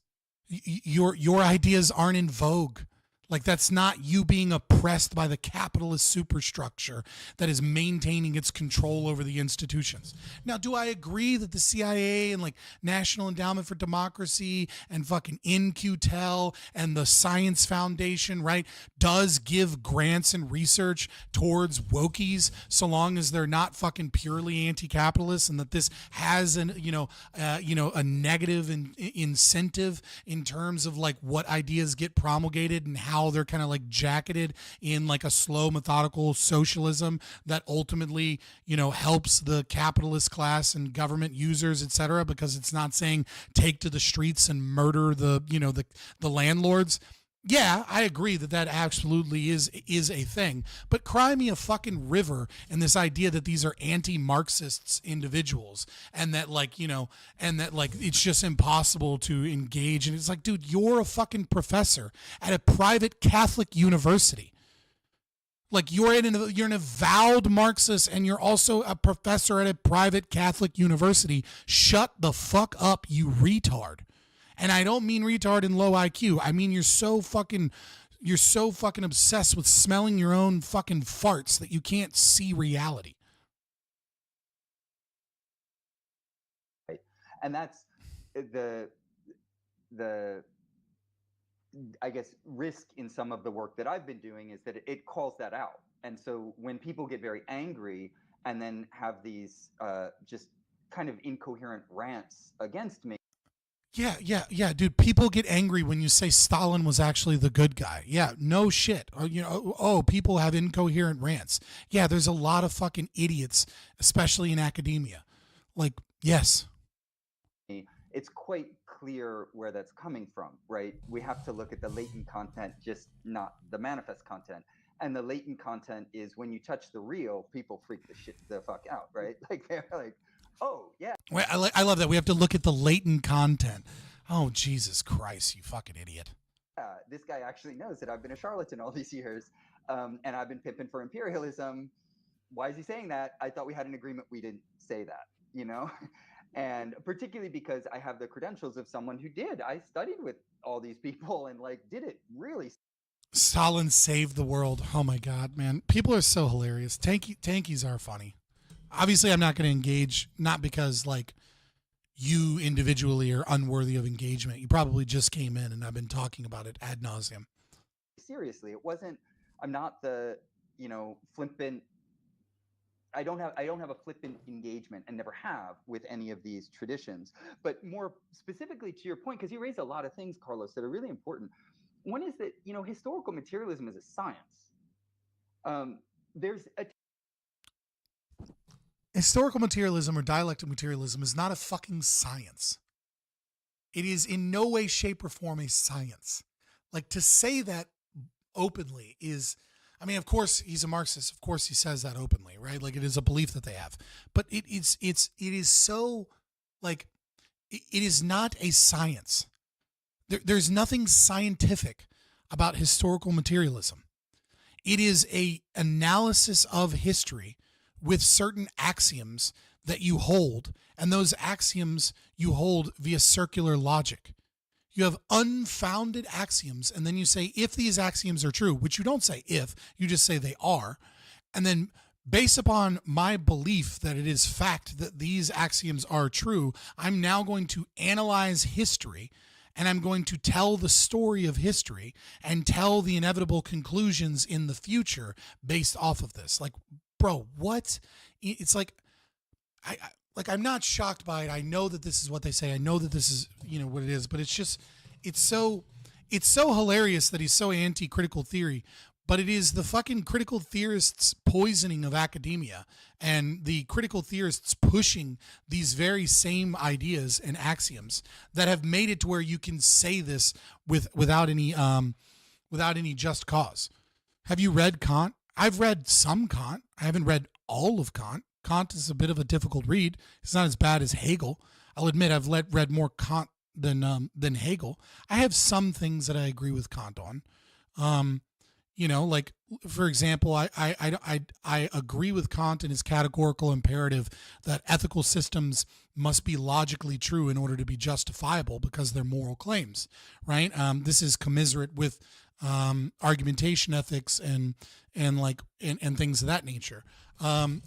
Your ideas aren't in vogue. Like, that's not you being oppressed by the capitalist superstructure that is maintaining its control over the institutions. Now, do I agree that the CIA and like National Endowment for Democracy and fucking InQtel and the Science Foundation, right, does give grants and research towards wokies so long as they're not fucking purely anti-capitalist, and that this has a negative incentive in terms of like what ideas get promulgated and how they're kind of like jacketed in like a slow methodical socialism that ultimately helps the capitalist class and government users, etc., because it's not saying take to the streets and murder the landlords. Yeah, I agree that absolutely is a thing. But cry me a fucking river in this idea that these are anti-Marxists individuals and that it's just impossible to engage. And it's like, dude, you're a fucking professor at a private Catholic university. Like you're an avowed Marxist and you're also a professor at a private Catholic university. Shut the fuck up, you retard. And I don't mean retard in low IQ. I mean you're so fucking obsessed with smelling your own fucking farts that you can't see reality.
Right. And that's the I guess risk in some of the work that I've been doing is that it calls that out. And so when people get very angry and then have these just kind of incoherent rants against me.
Yeah, dude. People get angry when you say Stalin was actually the good guy. Yeah, no shit. Or, people have incoherent rants. Yeah, there's a lot of fucking idiots, especially in academia. Like, yes.
It's quite clear where that's coming from, right? We have to look at the latent content, just not the manifest content. And the latent content is when you touch the real, people freak the fuck out, right? Like they're like, oh, yeah.
Wait, I love that. We have to look at the latent content. Oh, Jesus Christ, you fucking idiot.
This guy actually knows that I've been a charlatan all these years, and I've been pimping for imperialism. Why is he saying that? I thought we had an agreement we didn't say that, And particularly because I have the credentials of someone who did. I studied with all these people and did it really.
Stalin saved the world. Oh my God, man. People are so hilarious. Tankies are funny. Obviously, I'm not going to engage, not because you individually are unworthy of engagement. You probably just came in and I've been talking about it ad nauseum.
Seriously, it wasn't, I'm not the, flippant, I don't have a flippant engagement and never have with any of these traditions. But more specifically to your point, because you raised a lot of things, Carlos, that are really important. One is that, historical materialism is a science. There's a
Historical materialism or dialectic materialism is not a fucking science. It is in no way, shape, or form a science. Like, to say that openly is, I mean, of course he's a Marxist. Of course he says that openly, right? Like, it is a belief that they have. But it is so, like, it is not a science. There's nothing scientific about historical materialism. It is a analysis of history with certain axioms that you hold, and those axioms you hold via circular logic. You have unfounded axioms, and then you say, if these axioms are true, which you don't say if, you just say they are, and then based upon my belief that it is fact that these axioms are true, I'm now going to analyze history, and I'm going to tell the story of history and tell the inevitable conclusions in the future based off of this. Like, bro, what? It's like, I'm not shocked by it. I know that this is what they say. I know that this is, what it is, but it's just, it's so hilarious that he's so anti-critical theory, but it is the fucking critical theorists' poisoning of academia and the critical theorists pushing these very same ideas and axioms that have made it to where you can say this without any just cause. Have you read Kant? I've read some Kant. I haven't read all of Kant. Kant is a bit of a difficult read. It's not as bad as Hegel. I'll admit I've read more Kant than Hegel. I have some things that I agree with Kant on. Like, for example, I agree with Kant in his categorical imperative that ethical systems must be logically true in order to be justifiable because they're moral claims, right? This is commiserate with argumentation ethics and things of that nature. I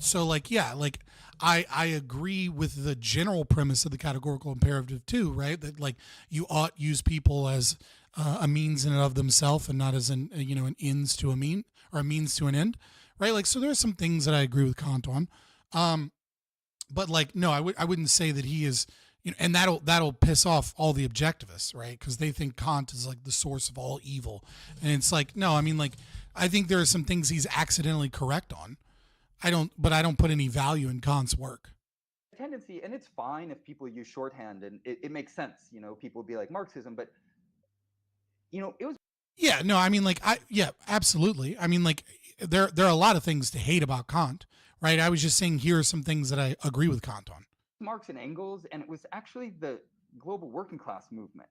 agree with the general premise of the categorical imperative too, right? That like you ought use people as a means in and of themselves and not as an ends to a mean or a means to an end, right? Like, so there are some things that I agree with Kant on. But like, no, I wouldn't say that he is, and that'll piss off all the objectivists, right? Because they think Kant is like the source of all evil. And it's like, no, I mean, like, I think there are some things he's accidentally correct on. I don't put any value in Kant's work.
Tendency, and it's fine if people use shorthand, and it makes sense. People be like Marxism, but it was.
Yeah, no, I mean, like, absolutely. I mean, like, there are a lot of things to hate about Kant, right? I was just saying here are some things that I agree with Kant on.
Marx and Engels, and it was actually the global working class movement,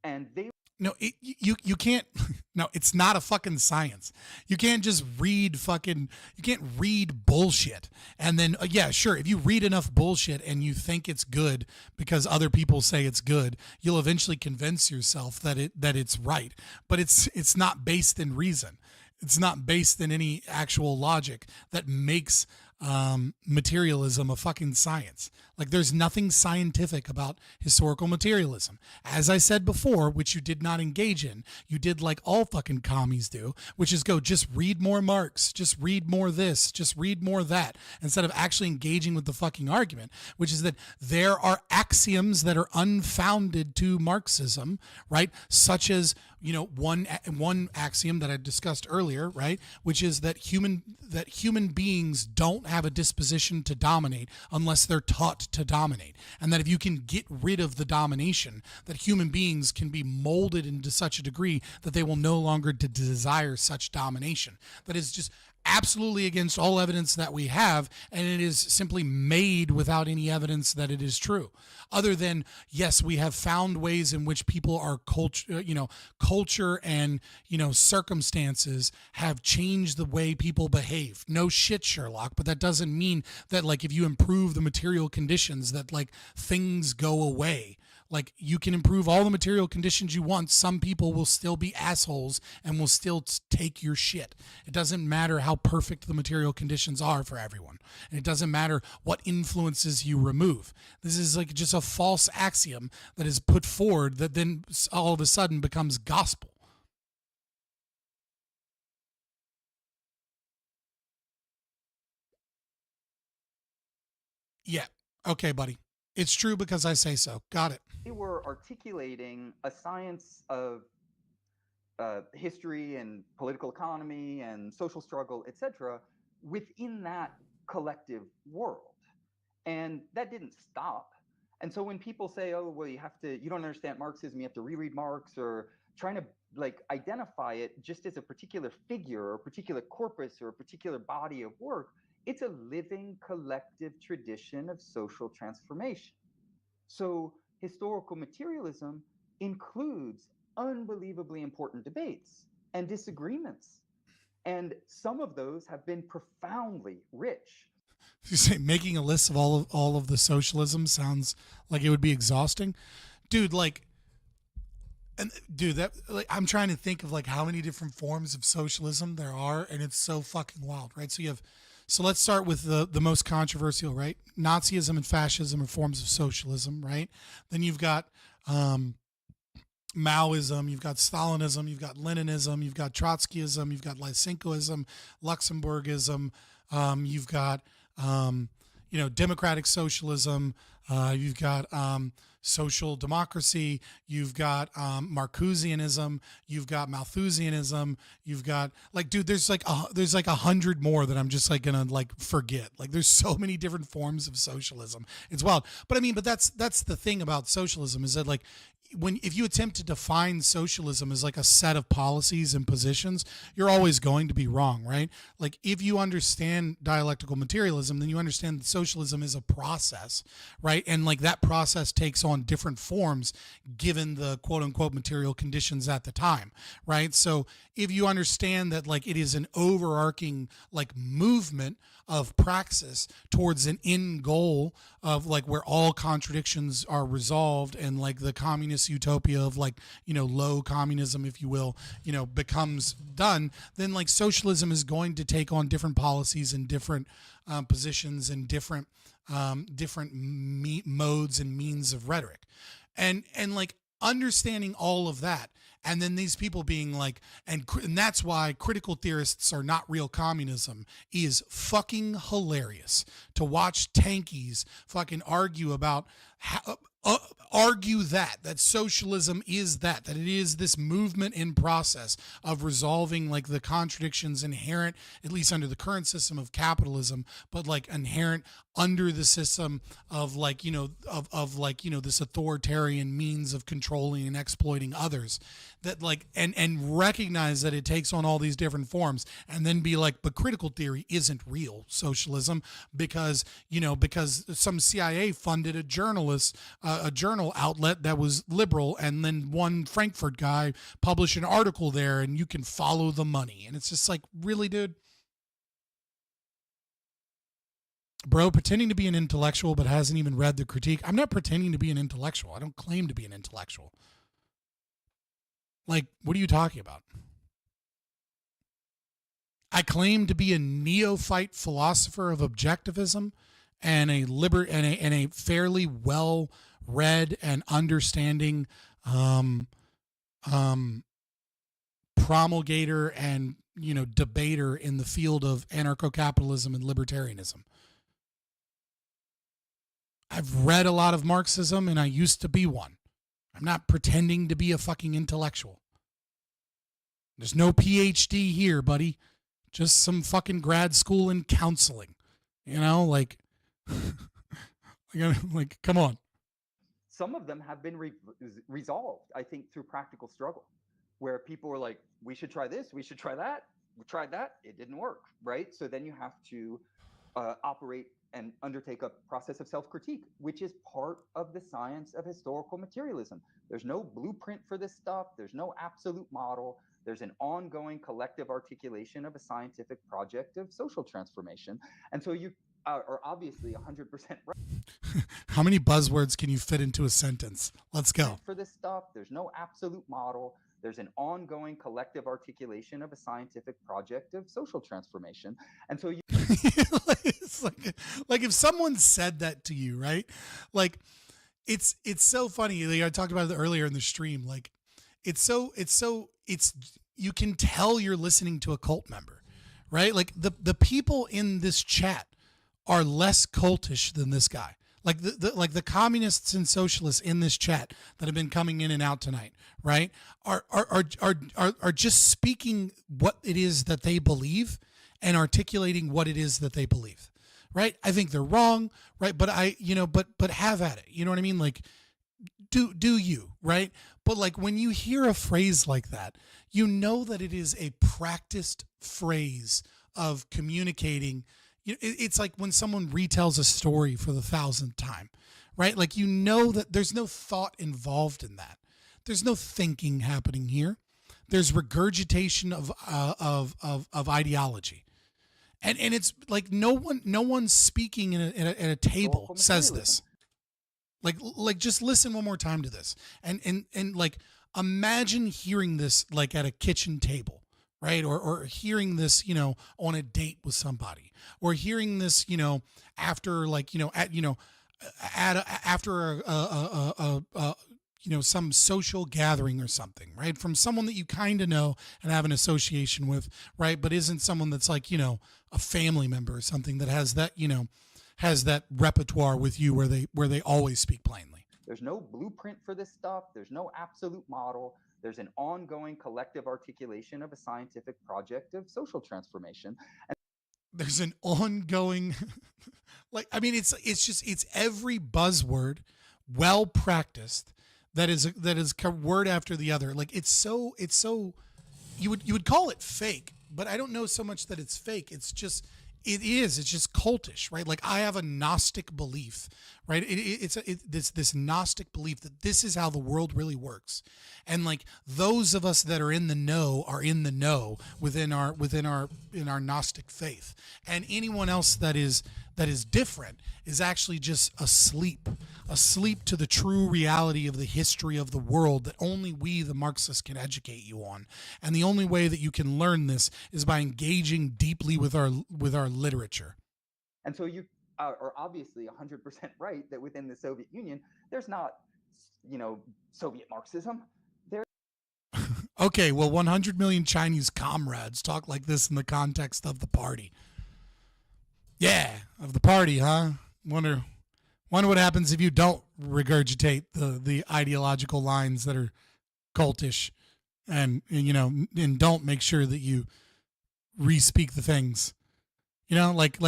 and they.
No, you can't. No, it's not a fucking science. You can't just read you can't read bullshit and then yeah, sure. If you read enough bullshit and you think it's good because other people say it's good, you'll eventually convince yourself that it's right. But it's not based in reason. It's not based in any actual logic that makes materialism a fucking science. Like, there's nothing scientific about historical materialism. As I said before, which you did not engage in, you did like all fucking commies do, which is go just read more Marx, just read more this, just read more that, instead of actually engaging with the fucking argument, which is that there are axioms that are unfounded to Marxism, right? Such as, one axiom that I discussed earlier, right, which is that human beings don't have a disposition to dominate unless they're taught to dominate, and that if you can get rid of the domination, that human beings can be molded into such a degree that they will no longer desire such domination. That is just absolutely against all evidence that we have, and it is simply made without any evidence that it is true, other than, yes, we have found ways in which people are culture and circumstances have changed the way people behave. No shit, Sherlock, but that doesn't mean that, like, if you improve the material conditions that, like, things go away. Like, you can improve all the material conditions you want. Some people will still be assholes and will still take your shit. It doesn't matter how perfect the material conditions are for everyone. And it doesn't matter what influences you remove. This is like just a false axiom that is put forward that then all of a sudden becomes gospel. Yeah. Okay, buddy. It's true because I say so. Got it.
They were articulating a science of history and political economy and social struggle, etc., within that collective world. And that didn't stop. And so when people say, oh, well, you don't understand Marxism, you have to reread Marx, or trying to like identify it just as a particular figure or a particular corpus or a particular body of work, it's a living collective tradition of social transformation. So historical materialism includes unbelievably important debates and disagreements. And some of those have been profoundly rich.
You say making a list of all of the socialism sounds like it would be exhausting, dude. That like I'm trying to think of like how many different forms of socialism there are, and it's so fucking wild, right? So let's start with the most controversial, right? Nazism and fascism are forms of socialism, right? Then you've got Maoism, you've got Stalinism, you've got Leninism, you've got Trotskyism, you've got Lysenkoism, Luxemburgism, you've got democratic socialism, you've got social democracy, you've got Marcusianism, you've got Malthusianism, you've got like, dude, there's like 100 more that I'm just like gonna like forget. Like there's so many different forms of socialism. It's wild. But I mean, but that's the thing about socialism is that like if you attempt to define socialism as like a set of policies and positions, you're always going to be wrong, right? Like if you understand dialectical materialism, then you understand that socialism is a process, right? And like that process takes on different forms given the quote unquote material conditions at the time, right? So if you understand that like it is an overarching like movement of praxis towards an end goal of like where all contradictions are resolved and like the communist utopia of like, low communism, if you will, becomes done, then like socialism is going to take on different policies and different positions and different modes and means of rhetoric. And like understanding all of that, and then these people being like, and that's why critical theorists are not real communism is fucking hilarious to watch tankies fucking argue about argue that socialism is that it is this movement in process of resolving like the contradictions inherent, at least under the current system of capitalism, but like inherent under the system of like, this authoritarian means of controlling and exploiting others, that like, and recognize that it takes on all these different forms, and then be like, but critical theory isn't real socialism because some CIA funded a journal outlet that was liberal, and then one Frankfurt guy published an article there, and you can follow the money. And it's just like, really, dude? Bro, pretending to be an intellectual but hasn't even read the critique. I'm not pretending to be an intellectual. I don't claim to be an intellectual. Like, what are you talking about? I claim to be a neophyte philosopher of objectivism and a fairly well read and understanding promulgator and debater in the field of anarcho-capitalism and libertarianism. I've read a lot of Marxism, and I used to be one. I'm not pretending to be a fucking intellectual. There's no PhD here, buddy. Just some fucking grad school in counseling. Like come on.
Some of them have been resolved, I think, through practical struggle, where people were like, we should try this, we should try that. We tried that, it didn't work, right? So then you have to operate and undertake a process of self-critique, which is part of the science of historical materialism. There's no blueprint for this stuff. There's no absolute model. There's an ongoing collective articulation of a scientific project of social transformation. And so you are obviously 100% right.
How many buzzwords can you fit into a sentence? Let's go.
For this stuff, there's no absolute model. There's an ongoing collective articulation of a scientific project of social transformation. And so you
it's like if someone said that to you, right? Like it's so funny. Like I talked about it earlier in the stream. Like it's you can tell you're listening to a cult member, right? Like the people in this chat are less cultish than this guy. Like the communists and socialists in this chat that have been coming in and out tonight, right? Are just speaking what it is that they believe and articulating what it is that they believe, right? I think they're wrong, right? But but have at it. You know what I mean? Like do you, right? But like when you hear a phrase like that, you know that it is a practiced phrase of communicating. It's like when someone retells a story for the 1,000th time, right? Like, that there's no thought involved in that. There's no thinking happening here. There's regurgitation of ideology. And it's like no one speaking at a table says this. Like just listen one more time to this. And like imagine hearing this like at a kitchen table, right? Or hearing this, you know, on a date with somebody, or hearing this, you know, after like, you know, after a you know, some social gathering or something, right? From someone that you kind of know and have an association with, right? But isn't someone that's like, you know, a family member or something that has that, you know, has that repertoire with you where they always speak plainly.
There's no blueprint for this stuff. There's no absolute model. There's an ongoing collective articulation of a scientific project of social transformation. And
there's an ongoing, like, I mean, it's every buzzword, well practiced, that is word after the other. Like it's so you would call it fake, but I don't know so much that it's fake. It's just cultish, right? Like I have a Gnostic belief, right? It's this Gnostic belief that this is how the world really works. And like those of us that are in the know are in the know within our Gnostic faith. And anyone else that is different is actually just asleep to the true reality of the history of the world that only we, the Marxists, can educate you on. And the only way that you can learn this is by engaging deeply with our literature.
And so you are obviously 100% right that within the Soviet Union, there's not, you know, Soviet Marxism.
Okay, well, 100 million Chinese comrades talk like this in the context of the party. Yeah, of the party, huh? Wonder what happens if you don't regurgitate the ideological lines that are cultish, and you know, and don't make sure that you re-speak the things. You know, like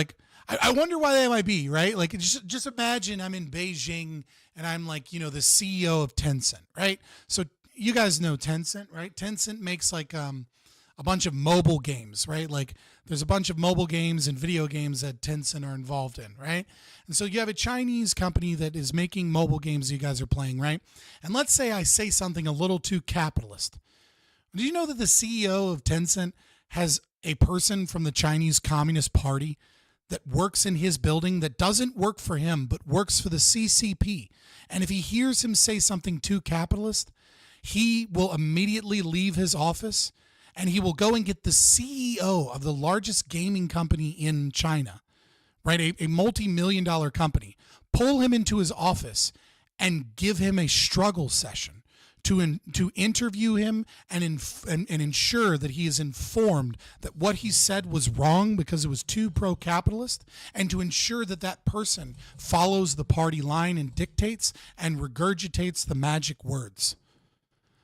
I wonder why that might be, right? Like just imagine I'm in Beijing and I'm like, you know, the CEO of Tencent, right? So you guys know Tencent, right? Tencent makes like a bunch of mobile games, right? Like there's a bunch of mobile games and video games that Tencent are involved in, right? And so you have a Chinese company that is making mobile games you guys are playing, right? And let's say I say something a little too capitalist. Do you know that the CEO of Tencent has a person from the Chinese Communist Party that works in his building that doesn't work for him, but works for the CCP? And if he hears him say something too capitalist, he will immediately leave his office and he will go and get the CEO of the largest gaming company in China, right? A multi-million-dollar company, pull him into his office and give him a struggle session to interview him and ensure that he is informed that what he said was wrong because it was too pro-capitalist, and to ensure that that person follows the party line and dictates and regurgitates the magic words.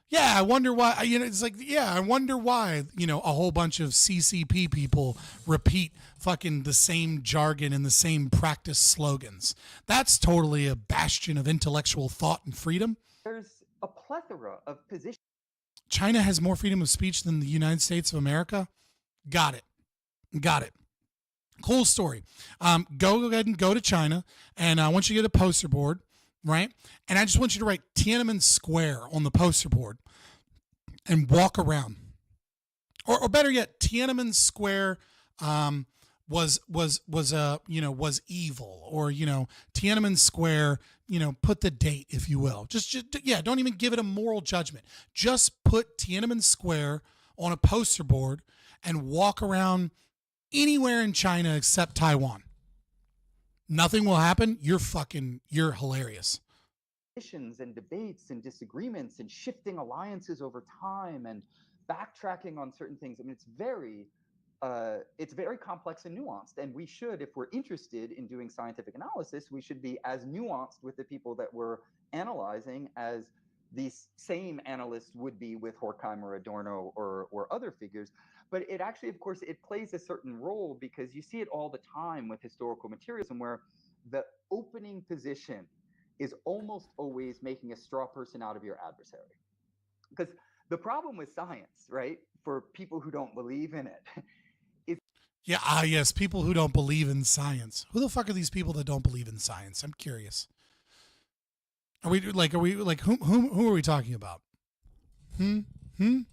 Yeah, I wonder why, you know, it's like, yeah, I wonder why, you know, a whole bunch of CCP people repeat fucking the same jargon and the same practice slogans. That's totally a bastion of intellectual thought and freedom.
There's a plethora of positions.
China has more freedom of speech than the United States of America? Got it. Cool story. Go ahead and go to China, and I want you to get a poster board, right? And I just want you to write Tiananmen Square on the poster board and walk around. Or better yet, Tiananmen Square was evil, or, you know, Tiananmen Square, you know, put the date, if you will. Just don't even give it a moral judgment. Just put Tiananmen Square on a poster board and walk around anywhere in China except Taiwan. Nothing will happen. You're hilarious.
And debates and disagreements and shifting alliances over time and backtracking on certain things. I mean, it's very complex and nuanced. And we should, if we're interested in doing scientific analysis, we should be as nuanced with the people that we're analyzing as these same analysts would be with Horkheimer, or Adorno, or other figures. But it actually, of course, it plays a certain role, because you see it all the time with historical materialism, where the opening position is almost always making a straw person out of your adversary. Because the problem with science, right, for people who don't believe in it, is...
Yeah, yes, people who don't believe in science. Who the fuck are these people that don't believe in science? I'm curious. Are we like who are we talking about? Who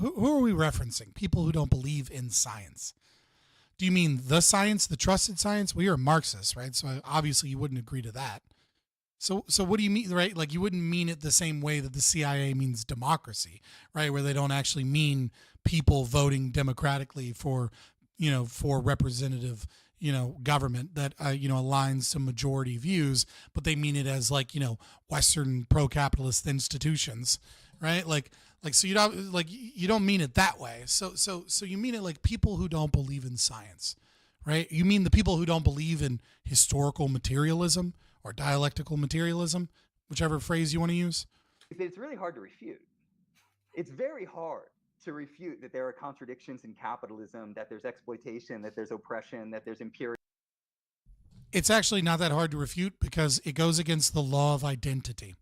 are we referencing? People who don't believe in science. Do you mean the science, the trusted science? Well, you're a Marxist, right? So obviously you wouldn't agree to that. So what do you mean, right? Like you wouldn't mean it the same way that the CIA means democracy, right? Where they don't actually mean people voting democratically for, for representative, government that, aligns to majority views, but they mean it as like, Western pro-capitalist institutions, right? Like, so you don't mean it that way. So you mean it like people who don't believe in science, right? You mean the people who don't believe in historical materialism or dialectical materialism, whichever phrase you want to use?
It's really hard to refute. It's very hard to refute that there are contradictions in capitalism, that there's exploitation, that there's oppression, that there's imperialism.
It's actually not that hard to refute because it goes against the law of identity.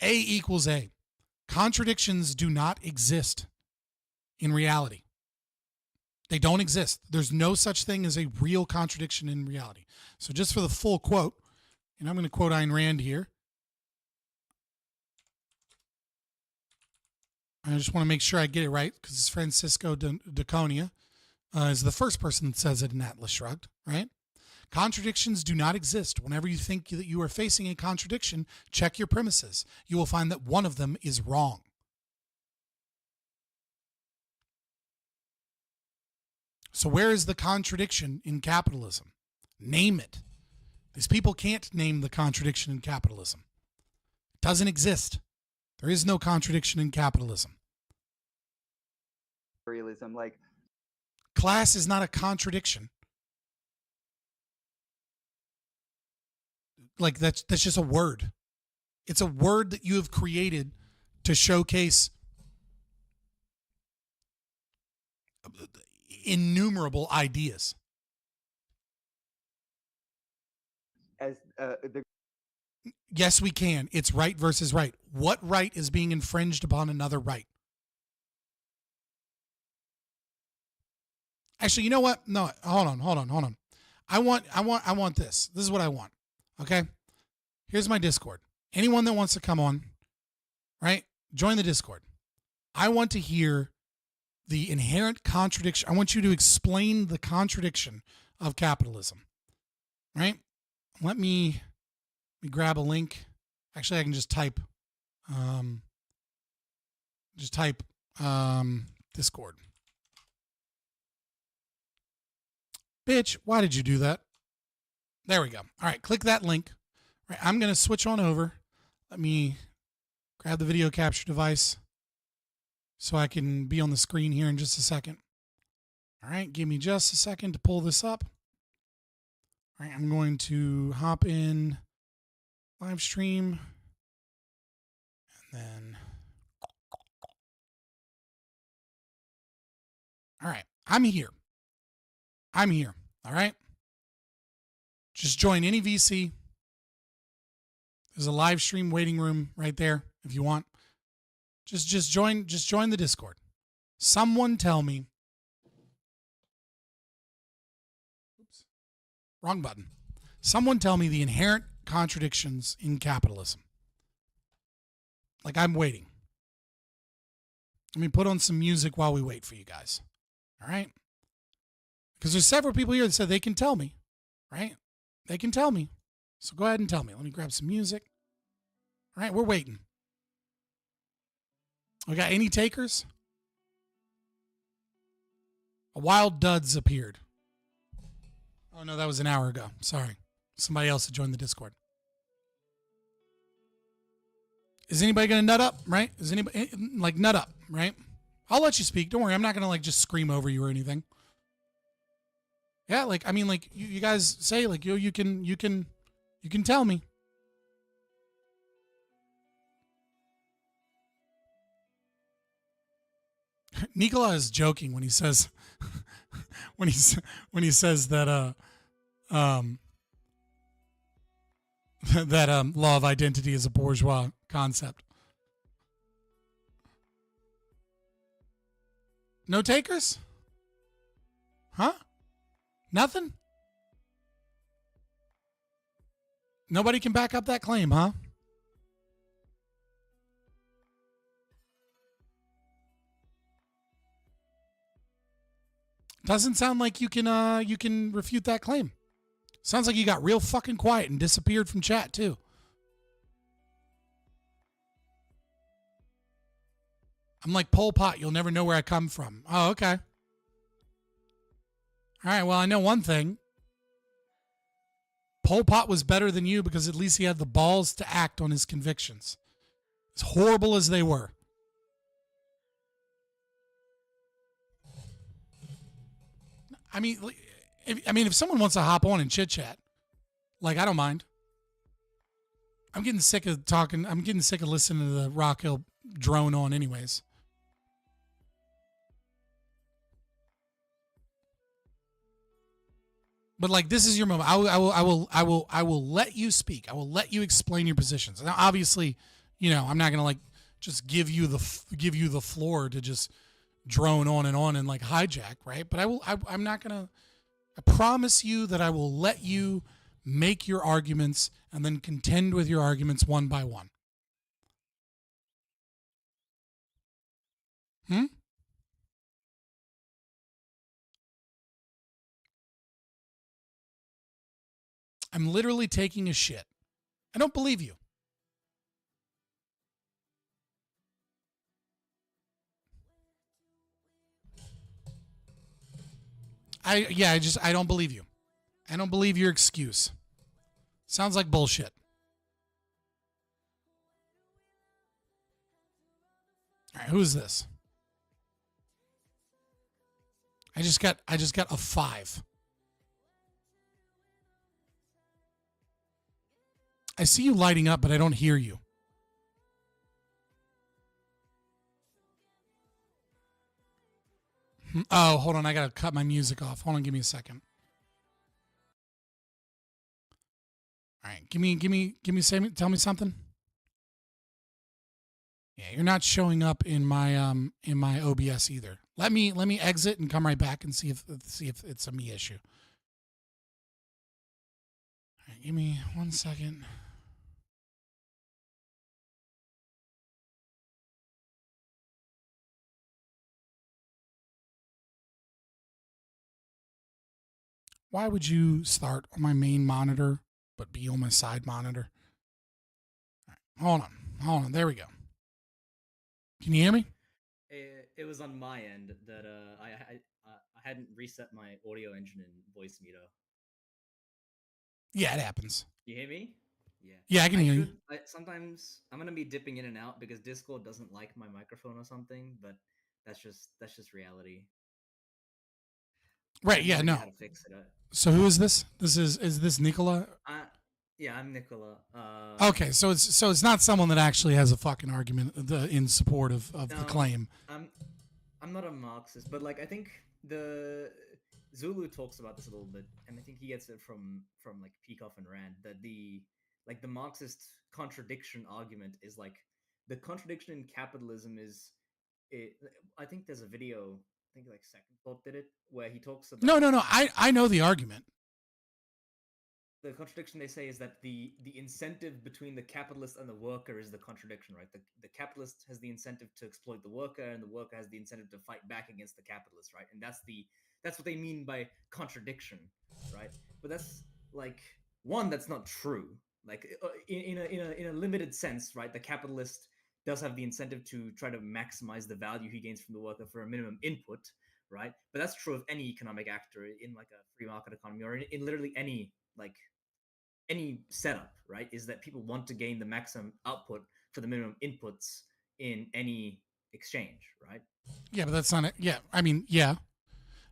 A equals A. Contradictions do not exist in reality. They don't exist. There's no such thing as a real contradiction in reality. So just for the full quote, and I'm going to quote Ayn Rand here. I just want to make sure I get it right because it's Francisco de Conia is the first person that says it in Atlas Shrugged, right? Contradictions do not exist. Whenever you think that you are facing a contradiction, check your premises. You will find that one of them is wrong. So where is the contradiction in capitalism? Name it. These people can't name the contradiction in capitalism. It doesn't exist. There is no contradiction in capitalism.
Imperialism, like
class is not a contradiction. Like that's just a word. It's a word that you have created to showcase innumerable ideas.
as
Yes, we can. It's right versus right. What right is being infringed upon another right? Actually, you know what? No, hold on. I want this. This is what I want. Okay? Here's my Discord. Anyone that wants to come on, right? Join the Discord. I want to hear the inherent contradiction. I want you to explain the contradiction of capitalism. Right? Let me grab a link. Actually, I can just type Discord. Bitch, why did you do that? There we go. All right, click that link. All right, I'm going to switch on over. Let me grab the video capture device so I can be on the screen here in just a second. All right, give me just a second to pull this up. All right, I'm going to hop in live stream and then. All right, I'm here. All right. Just join any VC. There's a live stream waiting room right there if you want. Just join the Discord. Someone tell me. Oops. Wrong button. Someone tell me the inherent contradictions in capitalism. Like, I'm waiting. Let me put on some music while we wait for you guys. All right? Because there's several people here that said they can tell me, right? They can tell me. So go ahead and tell me. Let me grab some music. All right, we're waiting. We got any takers? A wild duds appeared. Oh, no, that was an hour ago. Sorry. Somebody else had joined the Discord. Is anybody going to nut up, right? Is anybody, like, nut up, right? I'll let you speak. Don't worry. I'm not going to, like, just scream over you or anything. Yeah, like, I mean, like, you guys say, like, you can tell me. Nikola is joking when he says when he says that that law of identity is a bourgeois concept. No takers? Huh? Nothing? Nobody can back up that claim, huh? Doesn't sound like you can refute that claim. Sounds like you got real fucking quiet and disappeared from chat too. I'm like Pol Pot. You'll never know where I come from. Oh, okay. All right. Well, I know one thing. Pol Pot was better than you because at least he had the balls to act on his convictions. As horrible as they were. I mean, if someone wants to hop on and chit chat, like, I don't mind. I'm getting sick of talking. I'm getting sick of listening to the Rockhill drone on, anyways. But like, this is your moment. I will let you speak. I will let you explain your positions. Now, obviously, I'm not gonna like just give you the floor to just drone on and like hijack, right? But I'm not gonna. I promise you that I will let you make your arguments and then contend with your arguments one by one. I'm literally taking a shit. I don't believe you. I don't believe you. I don't believe your excuse. Sounds like bullshit. All right, who's this? I just got a 5. I see you lighting up, but I don't hear you. Oh, hold on. I got to cut my music off. Hold on. Give me a second. All right. Tell me something. Yeah, you're not showing up in my OBS either. Let me exit and come right back and see if it's a me issue. All right, give me 1 second. Why would you start on my main monitor but be on my side monitor? All right, hold on. There we go. Can you hear me?
It was on my end that I hadn't reset my audio engine in voice meter.
Yeah, it happens.
You hear me? Yeah.
Yeah, I can hear you.
Sometimes I'm gonna be dipping in and out because Discord doesn't like my microphone or something, but that's just reality.
Right. Yeah. No.
How to fix it.
So who is this? Is this Nicola?
Yeah, I'm Nicola.
Okay, so it's not someone that actually has a fucking argument in support of the claim.
I'm not a Marxist, but like I think the Zulu talks about this a little bit, and I think he gets it from like Peikoff and Rand that the Marxist contradiction argument is like the contradiction in capitalism is it. I think there's a video. I think like Second Thought did it where he talks about.
No. I know the argument.
The contradiction they say is that the incentive between the capitalist and the worker is the contradiction, right? The capitalist has the incentive to exploit the worker, and the worker has the incentive to fight back against the capitalist, right? And that's what they mean by contradiction, right? But that's like that's not true. Like in a limited sense, right? The capitalist does have the incentive to try to maximize the value he gains from the worker for a minimum input, right? But that's true of any economic actor in like a free market economy or in literally any setup, right? Is that people want to gain the maximum output for the minimum inputs in any exchange, right?
Yeah, but that's not it. Yeah, I mean, yeah.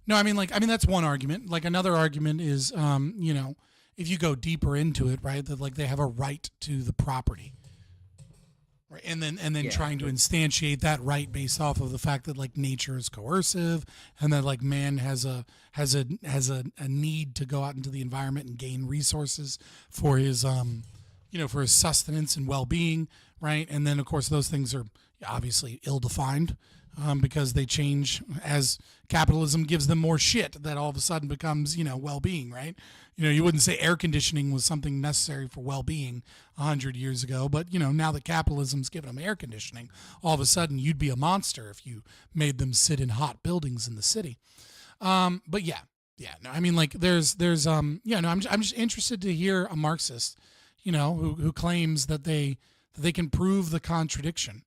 No, I mean that's one argument. Like another argument is, if you go deeper into it, right, that like they have a right to the property, right, and then trying to instantiate that right based off of the fact that like nature is coercive, and that like man has a need to go out into the environment and gain resources for his for his sustenance and well-being, right? And then of course those things are obviously ill-defined. Because they change as capitalism gives them more shit that all of a sudden becomes, well-being, right? You wouldn't say air conditioning was something necessary for well-being 100 years ago, but, now that capitalism's given them air conditioning, all of a sudden you'd be a monster if you made them sit in hot buildings in the city. But yeah, no, I mean, like, yeah, no, I'm just interested to hear a Marxist, who claims that they can prove the contradiction,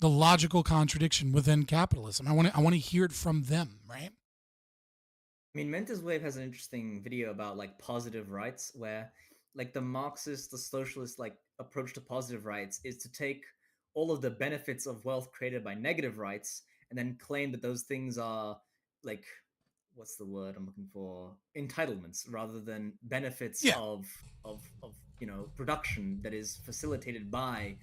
the logical contradiction within capitalism. I want to hear it from them, right?
I mean, Mentis Wave has an interesting video about like positive rights, where like the Marxist, the socialist like approach to positive rights is to take all of the benefits of wealth created by negative rights and then claim that those things are like, what's the word I'm looking for? Entitlements rather than benefits of production that is facilitated by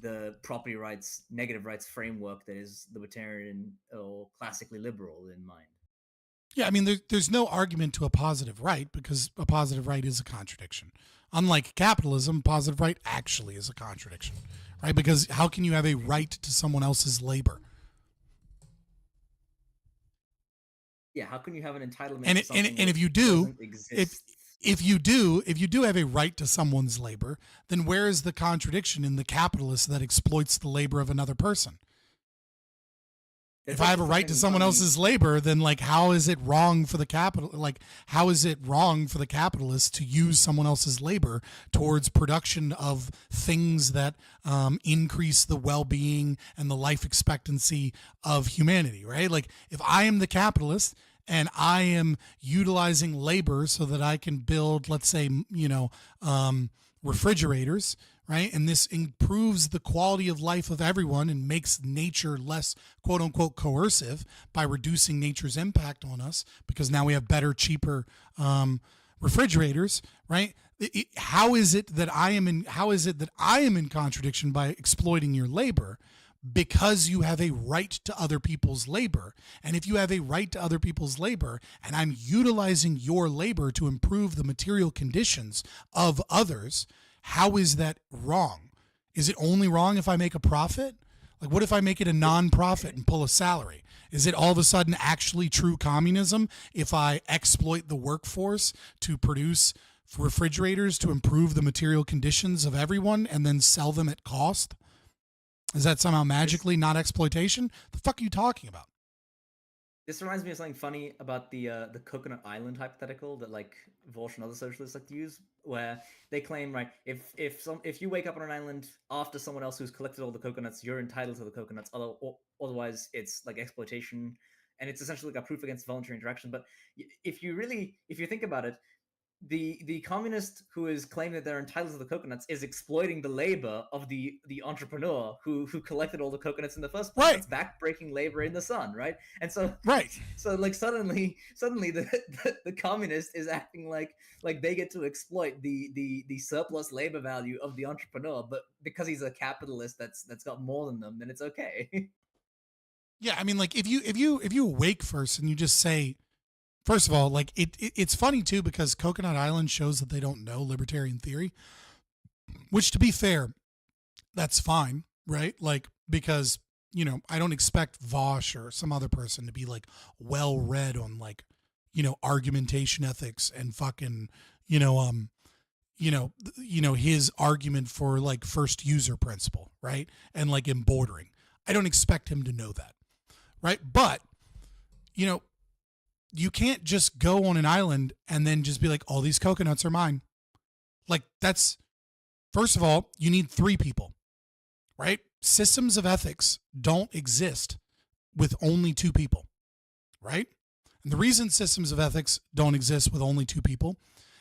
the property rights, negative rights framework that is libertarian or classically liberal in mind.
Yeah, I mean, there's no argument to a positive right because a positive right is a contradiction. Unlike capitalism, positive right actually is a contradiction, right? Because how can you have a right to someone else's labor?
Yeah, how can you have an entitlement?
And
to something
if you do, if you do have a right to someone's labor, then where is the contradiction in the capitalist that exploits the labor of another person? If I have a right to someone else's labor, then like, how is it wrong for the how is it wrong for the capitalist to use someone else's labor towards production of things that increase the well-being and the life expectancy of humanity, right? Like, if I am the capitalist and I am utilizing labor so that I can build, let's say, refrigerators, right? And this improves the quality of life of everyone and makes nature less, quote unquote, coercive by reducing nature's impact on us because now we have better, cheaper refrigerators, right? How is it that I am in contradiction by exploiting your labor? Because you have a right to other people's labor. And if you have a right to other people's labor and I'm utilizing your labor to improve the material conditions of others, how is that wrong? Is it only wrong if I make a profit? Like, what if I make it a non-profit and pull a salary? Is it all of a sudden actually true communism if I exploit the workforce to produce refrigerators to improve the material conditions of everyone and then sell them at cost? Is that somehow magically not exploitation? The fuck are you talking about?
This reminds me of something funny about the Coconut Island hypothetical that like Walsh and other socialists like to use, where they claim, right, if you wake up on an island after someone else who's collected all the coconuts, you're entitled to the coconuts. Otherwise, it's like exploitation, and it's essentially like a proof against voluntary interaction. But if you think about it, the communist who is claiming that they're entitled to the coconuts is exploiting the labor of the entrepreneur who collected all the coconuts in the first place. Right. That's backbreaking labor in the sun, right? And so so like suddenly the communist is acting like they get to exploit the surplus labor value of the entrepreneur, but because he's a capitalist that's got more than them, then it's okay.
Yeah, I mean, like, if you awake first and you just say, first of all, like, it's funny too because Coconut Island shows that they don't know libertarian theory, which, to be fair, that's fine, right? Like, because I don't expect Vosh or some other person to be like well read on like argumentation ethics and fucking his argument for like first user principle, right? And like in bordering, I don't expect him to know that, right? But you can't just go on an island and then just be like, all these coconuts are mine. Like, that's, first of all, you need 3 people, right? Systems of ethics don't exist with only 2 people, right? And the reason systems of ethics don't exist with only 2 people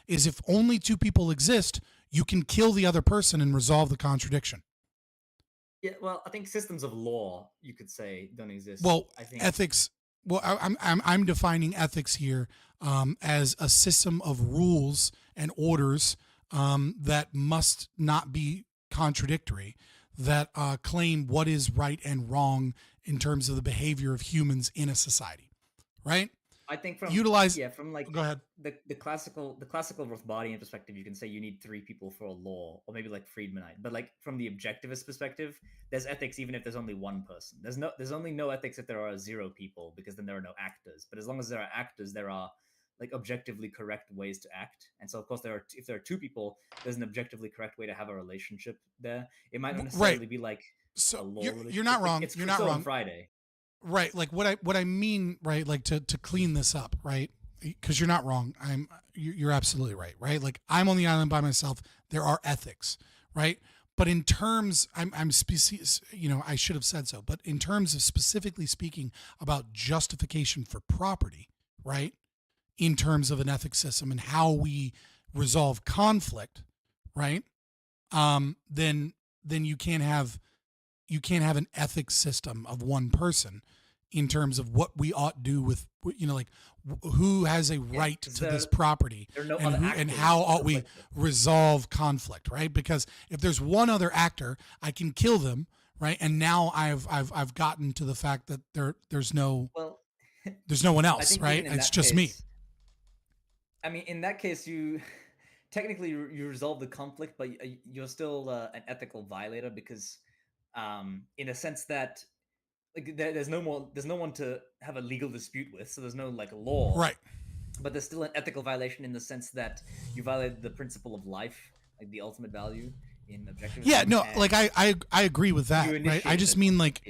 is if only 2 people exist, you can kill the other person and resolve the contradiction.
Yeah, well, I think systems of law, you could say, don't exist.
Well,
I think
ethics. Well, I'm defining ethics here as a system of rules and orders that must not be contradictory, that claim what is right and wrong in terms of the behavior of humans in a society, right?
I think from like
go ahead.
The classical Rothbardian perspective, you can say you need 3 people for a law, or maybe like Friedmanite. But like from the objectivist perspective, there's ethics even if there's only 1 person. There's only no ethics if there are 0 people, because then there are no actors. But as long as there are actors, there are like objectively correct ways to act. And so of course if there are 2 people, there's an objectively correct way to have a relationship there. It might not necessarily be like
so
a law.
You're not wrong.
It's
you're not
Crusoe
wrong.
on Friday.
Right, like what I mean, right, like to clean this up, right? Because you're not wrong. You're absolutely right, right? Like I'm on the island by myself. There are ethics, right? But in terms, I'm species, I should have said so. But in terms of specifically speaking about justification for property, right? In terms of an ethics system and how we resolve conflict, right? Then you can't have an ethics system of one person in terms of what we ought do with, like who has a right to this property and how ought we resolve conflict, right? Because if there's one other actor, I can kill them, right? And now I've gotten to the fact that there's no one else, right? It's just me.
I mean, in that case, you technically you resolve the conflict, but you're still an ethical violator because, in a sense that like there's no one to have a legal dispute with, so there's no like law,
right?
But there's still an ethical violation in the sense that you violated the principle of life, like the ultimate value in objectivism.
Yeah, no, like I agree with that, right? I just mean like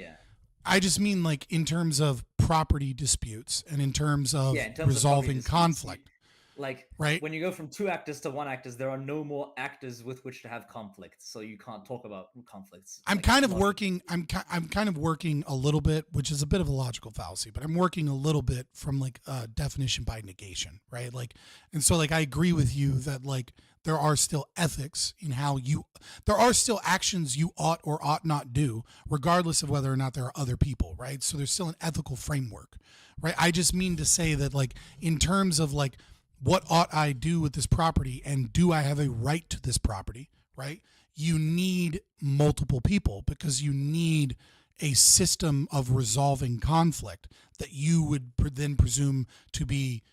in terms of property disputes and in terms of resolving conflict.
Like
right?
When you go from 2 actors to 1 actor, there are no more actors with which to have conflict, so you can't talk about conflicts.
I'm kind of working a little bit, which is a bit of a logical fallacy, but I'm working a little bit from like definition by negation, right? Like, and so like I agree with you that like there are still ethics in how there are still actions you ought or ought not do, regardless of whether or not there are other people, right? So there's still an ethical framework, right? I just mean to say that like in terms of like what ought I do with this property and do I have a right to this property, right? You need multiple people because you need a system of resolving conflict that you would then presume to be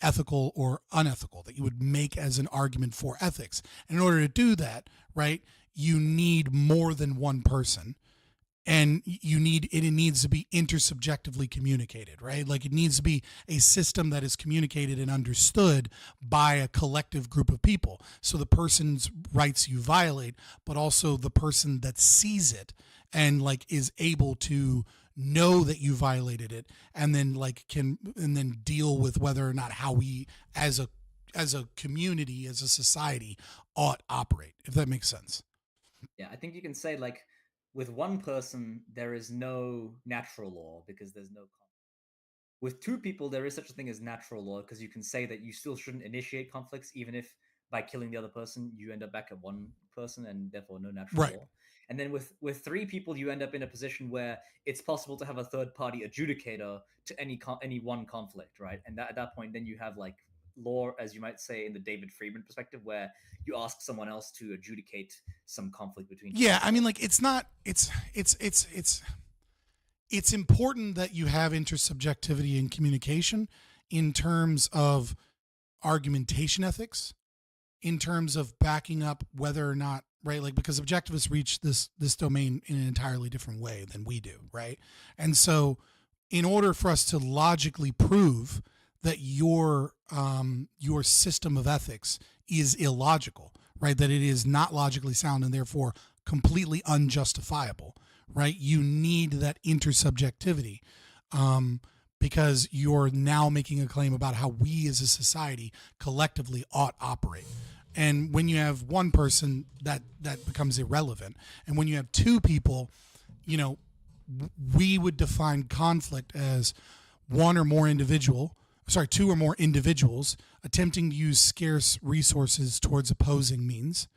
ethical or unethical, that you would make as an argument for ethics. And in order to do that, right, you need more than one person. And it needs to be intersubjectively communicated, right? Like it needs to be a system that is communicated and understood by a collective group of people. So the person's rights you violate, but also the person that sees it and like is able to know that you violated it, and then like can deal with whether or not how we as a community, as a society, ought operate. If that makes sense.
Yeah, I think you can say like, with one person, there is no natural law because there's no conflict. With 2 people, there is such a thing as natural law because you can say that you still shouldn't initiate conflicts, even if by killing the other person, you end up back at one person and therefore no natural law. And then with 3 people, you end up in a position where it's possible to have a third party adjudicator to any one conflict, right? And at that point, then you have like law, as you might say in the David Friedman perspective, where you ask someone else to adjudicate some conflict between
I mean like it's important that you have intersubjectivity in communication in terms of argumentation ethics, in terms of backing up whether or not, right, like because objectivists reach this domain in an entirely different way than we do, right? And so in order for us to logically prove that your system of ethics is illogical, right? That it is not logically sound and therefore completely unjustifiable, right? You need that intersubjectivity because you're now making a claim about how we as a society collectively ought operate. And when you have one person, that becomes irrelevant. And when you have 2 people, we would define conflict as 2 or more individuals attempting to use scarce resources towards opposing means.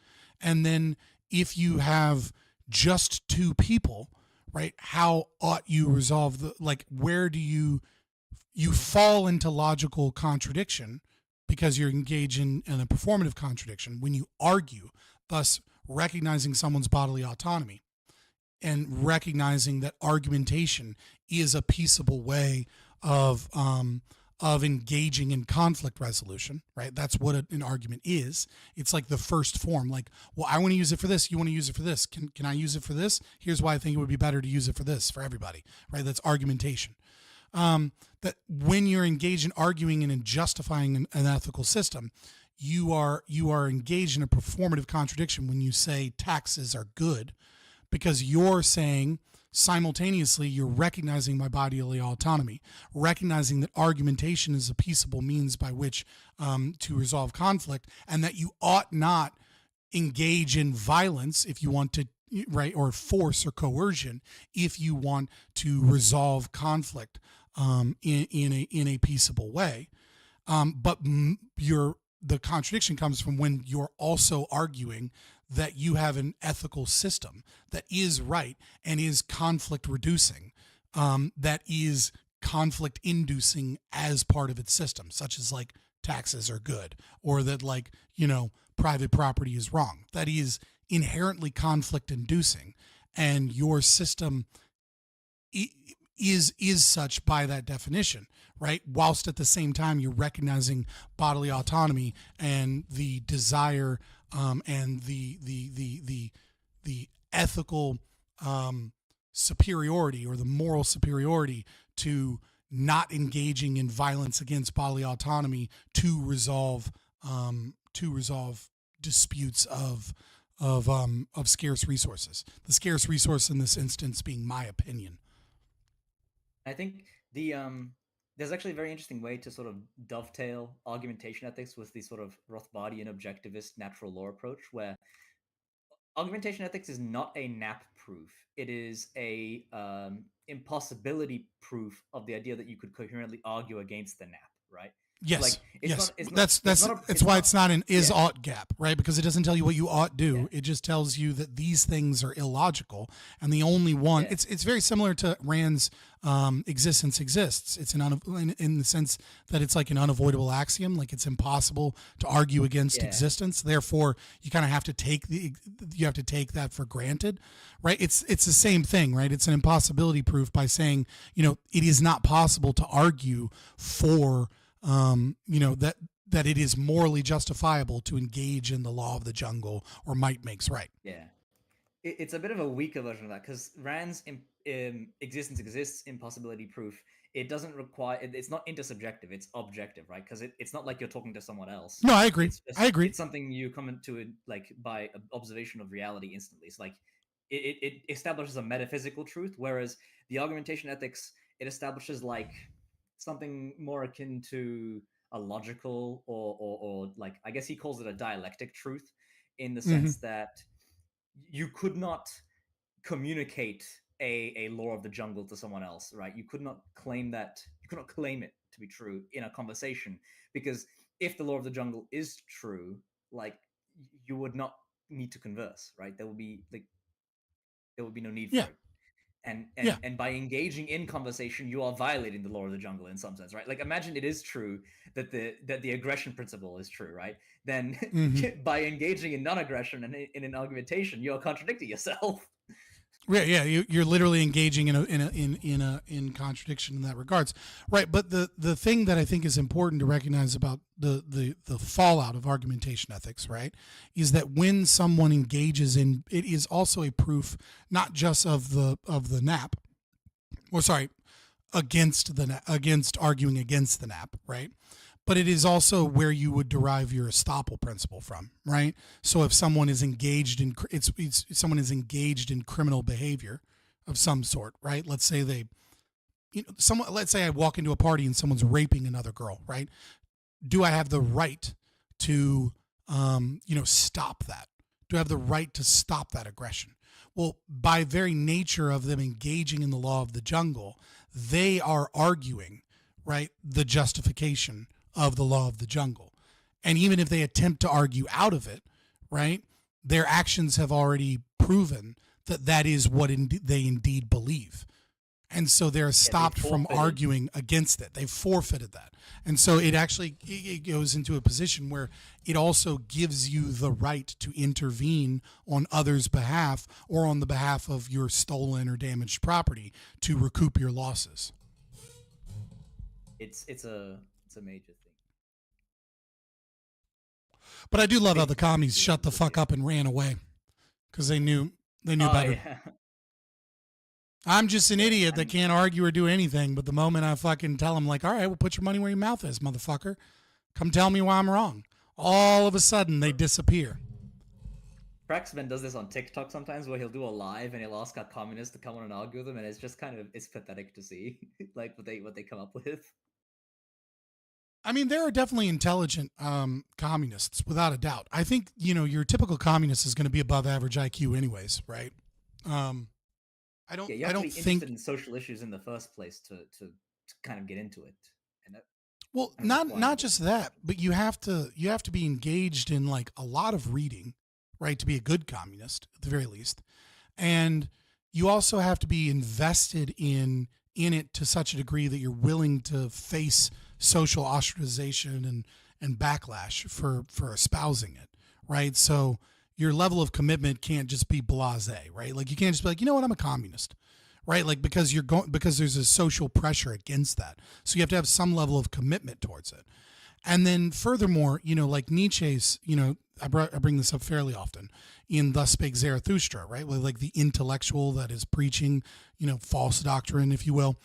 And then if you have just 2 people, right, how ought you resolve where do you fall into logical contradiction because you're engaged in a performative contradiction when you argue, thus recognizing someone's bodily autonomy and recognizing that argumentation is a peaceable way of engaging in conflict resolution, right? That's what an argument is. It's like the first form. Like, well, I want to use it for this. You want to use it for this. Can I use it for this? Here's why I think it would be better to use it for this, for everybody, right? That's argumentation. That when you're engaged in arguing and in justifying an ethical system, you are engaged in a performative contradiction when you say taxes are good, because you're saying simultaneously you're recognizing my bodily autonomy, recognizing that argumentation is a peaceable means by which to resolve conflict, and that you ought not engage in violence if you want to, right, or force or coercion if you want to resolve conflict in a peaceable way. But the contradiction comes from when you're also arguing that you have an ethical system that is right and is conflict reducing, that is conflict inducing as part of its system, such as like taxes are good, or that like, private property is wrong. That is inherently conflict inducing, and your system is such by that definition, right? Whilst at the same time you're recognizing bodily autonomy and the desire and the ethical superiority or the moral superiority to not engaging in violence against bodily autonomy to resolve disputes of scarce resources. The scarce resource in this instance being my opinion.
I think there's actually a very interesting way to sort of dovetail argumentation ethics with the sort of Rothbardian objectivist natural law approach, where argumentation ethics is not a NAP proof. It is a impossibility proof of the idea that you could coherently argue against the NAP, right?
Yes, that's why it's not an is-ought gap, right? Because it doesn't tell you what you ought do. It just tells you that these things are illogical, and the only one. It's very similar to Rand's existence exists. It's in the sense that it's like an unavoidable axiom, like it's impossible to argue against existence. Therefore, you kind of have to take that for granted, right? It's the same thing, right? It's an impossibility proof by saying, it is not possible to argue for that it is morally justifiable to engage in the law of the jungle or might makes right.
Yeah. It's a bit of a weaker version of that, because Rand's existence exists impossibility proof. It doesn't require, it's not intersubjective, it's objective, right? Because it's not like you're talking to someone else.
No, I agree.
I agree. It's something you come into it like by observation of reality instantly. It's like it establishes a metaphysical truth, whereas the argumentation ethics, it establishes like something more akin to a logical or like, I guess he calls it a dialectic truth, in the sense that you could not communicate a law of the jungle to someone else, right? You could not claim it to be true in a conversation, because if the law of the jungle is true, like, you would not need to converse, right? There would be no need for it. And by engaging in conversation, you are violating the law of the jungle in some sense, right? Like, imagine it is true that the aggression principle is true, right? Then by engaging in non-aggression and in an argumentation, you are contradicting yourself.
Yeah, you're literally engaging in contradiction in that regards, right? But the thing that I think is important to recognize about the fallout of argumentation ethics, right, is that when someone engages in it, is also a proof not just of the NAP, or sorry, against arguing against the NAP, right? But it is also where you would derive your estoppel principle from, right? So if someone is engaged in someone is engaged in criminal behavior of some sort, right? Let's say let's say I walk into a party and someone's raping another girl, right? Do I have the right to stop that? Do I have the right to stop that aggression? Well, by very nature of them engaging in the law of the jungle, they are arguing, right, the justification of the law of the jungle. And even if they attempt to argue out of it, right, their actions have already proven that is what they indeed believe. And so they're stopped from arguing against it. They've forfeited that. And so it goes into a position where it also gives you the right to intervene on others' behalf or on the behalf of your stolen or damaged property to recoup your losses.
It's a major thing.
But I do love how the commies shut the fuck up and ran away because they knew better.
Yeah.
I'm just an idiot that can't argue or do anything. But the moment I fucking tell them, like, all right, well, put your money where your mouth is, motherfucker. Come tell me why I'm wrong. All of a sudden, they disappear.
Cracksman does this on TikTok sometimes, where he'll do a live and he'll ask a communist to come on and argue with him, and it's just it's pathetic to see, like what they come up with.
I mean, there are definitely intelligent communists, without a doubt. I think your typical communist is going to be above average IQ, anyways, right? I don't.
Yeah, you
I
have
don't
to be
think.
interested in social issues in the first place to kind of get into it. And that,
Well, not just that, but you have to be engaged in like a lot of reading, right, to be a good communist at the very least, and you also have to be invested in it to such a degree that you're willing to face social ostracization and backlash for espousing it, right? So your level of commitment can't just be blasé, right? Like you can't just be like, you know what, I'm a communist, right? Like because there's a social pressure against that. So you have to have some level of commitment towards it. And then furthermore, like Nietzsche's, I bring this up fairly often in Thus Spake Zarathustra, right? Like the intellectual that is preaching, false doctrine, if you will,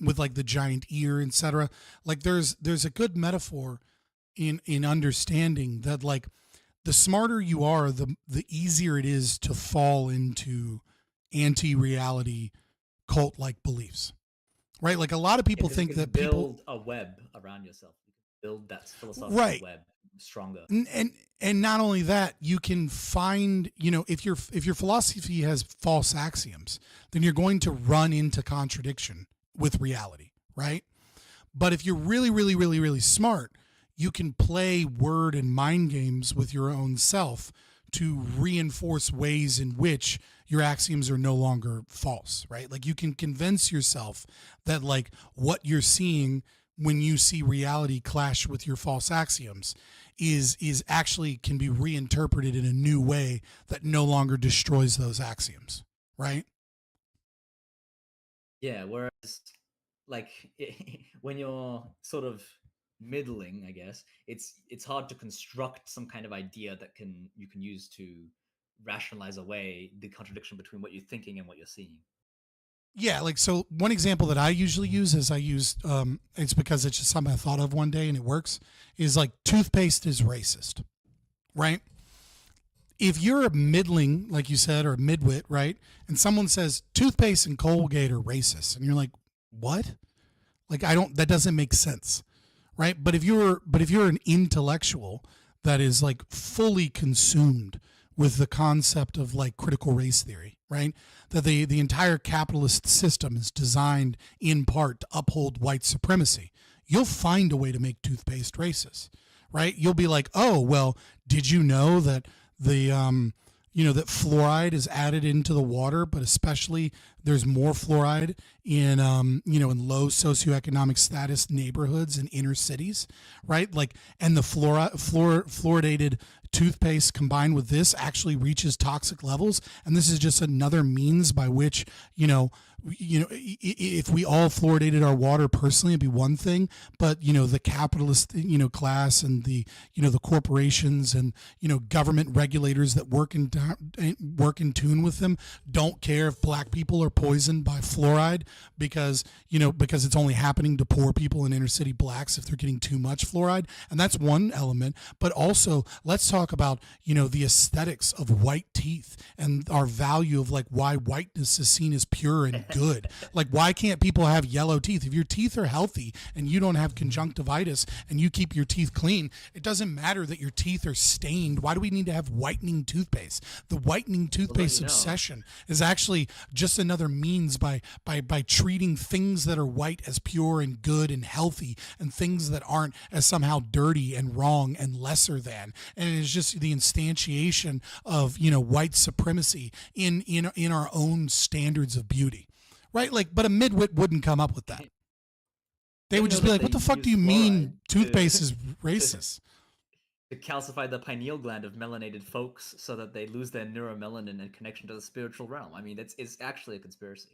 with like the giant ear, etc. Like there's a good metaphor in understanding that like the smarter you are, the easier it is to fall into anti-reality cult-like beliefs, right? Like a lot of people think that
build
people
a web around yourself. You can build that philosophical
Right.
web stronger.
And not only that, you can find, if your philosophy has false axioms, then you're going to run into contradiction with reality, right? But if you're really, really, really, really smart, you can play word and mind games with your own self to reinforce ways in which your axioms are no longer false, right? Like you can convince yourself that like what you're seeing when you see reality clash with your false axioms is actually can be reinterpreted in a new way that no longer destroys those axioms, right?
Yeah, whereas like when you're sort of middling, I guess, it's hard to construct some kind of idea that you can use to rationalize away the contradiction between what you're thinking and what you're seeing.
Yeah, like so one example that I usually use is it's because it's just something I thought of one day and it works, is like toothpaste is racist, right? If you're a middling, like you said, or a midwit, right? And someone says toothpaste and Colgate are racist, and you're like, what? Like that doesn't make sense, right? But if you're an intellectual that is like fully consumed with the concept of like critical race theory, right? That the entire capitalist system is designed in part to uphold white supremacy. You'll find a way to make toothpaste racist, right? You'll be like, oh, well, did you know that that fluoride is added into the water, but especially there's more fluoride in in low socioeconomic status neighborhoods and inner cities, right? Like, and the fluoridated toothpaste combined with this actually reaches toxic levels, and this is just another means by which if we all fluoridated our water personally, it'd be one thing, but the capitalist class and the the corporations and government regulators that work in tune with them don't care if black people are poisoned by fluoride because it's only happening to poor people and inner city blacks if they're getting too much fluoride. And that's one element. But also let's talk about the aesthetics of white teeth and our value of like why whiteness is seen as pure and good. Like, why can't people have yellow teeth? If your teeth are healthy and you don't have conjunctivitis and you keep your teeth clean, it doesn't matter that your teeth are stained. Why do we need to have whitening toothpaste? The whitening toothpaste obsession is actually just another means by treating things that are white as pure and good and healthy, and things that aren't as somehow dirty and wrong and lesser than. And it's just the instantiation of white supremacy in our own standards of beauty. Right? Like, but a midwit wouldn't come up with that. They would just be like, what the fuck do you mean toothpaste is racist?
To calcify the pineal gland of melanated folks so that they lose their neuromelanin and connection to the spiritual realm. I mean, it's actually a conspiracy.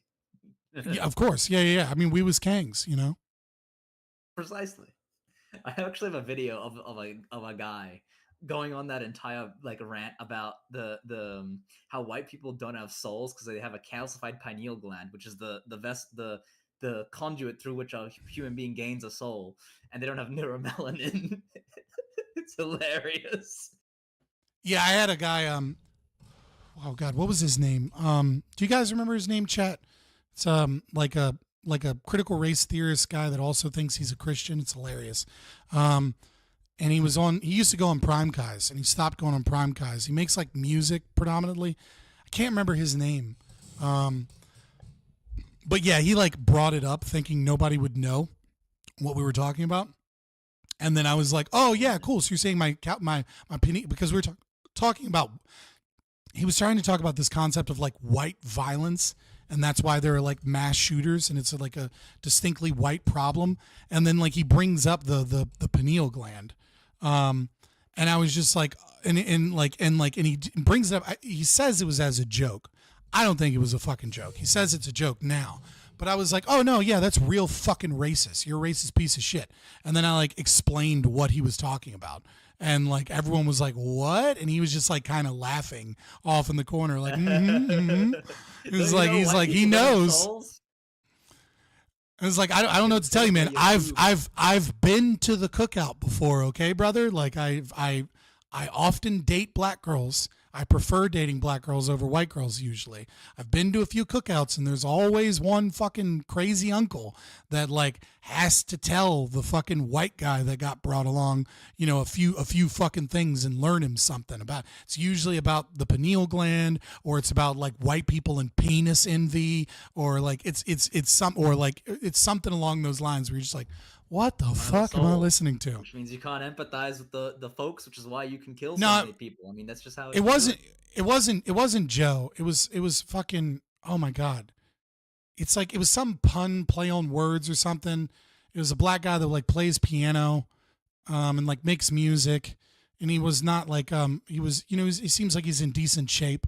Yeah, of course. Yeah. I mean, we was kangs,
Precisely. I actually have a video of a guy going on that entire like rant about the how white people don't have souls because they have a calcified pineal gland, which is the conduit through which a human being gains a soul, and they don't have neuromelanin. It's hilarious.
Yeah, I had a guy oh God, what was his name? Do you guys remember his name, chat? It's like a critical race theorist guy that also thinks he's a Christian. It's hilarious. And he used to go on Prime Guys, and he stopped going on Prime Guys. He makes like music predominantly. I can't remember his name. But yeah, he like brought it up thinking nobody would know what we were talking about. And then I was like, oh yeah, cool. So you're saying my opinion, because we were talking about, he was trying to talk about this concept of like white violence, and that's why there are like mass shooters, and it's like a distinctly white problem. And then like he brings up the pineal gland, and I was just like, and he brings it up. He says it was as a joke. I don't think it was a fucking joke. He says it's a joke now. But I was like, oh no, yeah, that's real fucking racist. You're a racist piece of shit. And then I like explained what he was talking about. And like everyone was like, what? And he was just like kind of laughing off in the corner, like, It was like, he's like, he knows. I was like, I don't know what to tell you, man. I've been to the cookout before, okay, brother? Like I often date black girls. I prefer dating black girls over white girls usually. I've been to a few cookouts, and there's always one fucking crazy uncle that like has to tell the fucking white guy that got brought along, you know, a few fucking things and learn him something about. It's usually about the pineal gland, or it's about like white people and penis envy, or like it's something along those lines where you're just like, what the fuck am I listening to?
Which means you can't empathize with the folks, which is why you can kill so
No,
many people. I mean, that's just how
it wasn't Joe. It was fucking, oh my God. It's like, it was some pun play on words or something. It was a black guy that like plays piano, and like makes music. And he was not like, he was, you know, he seems like he's in decent shape.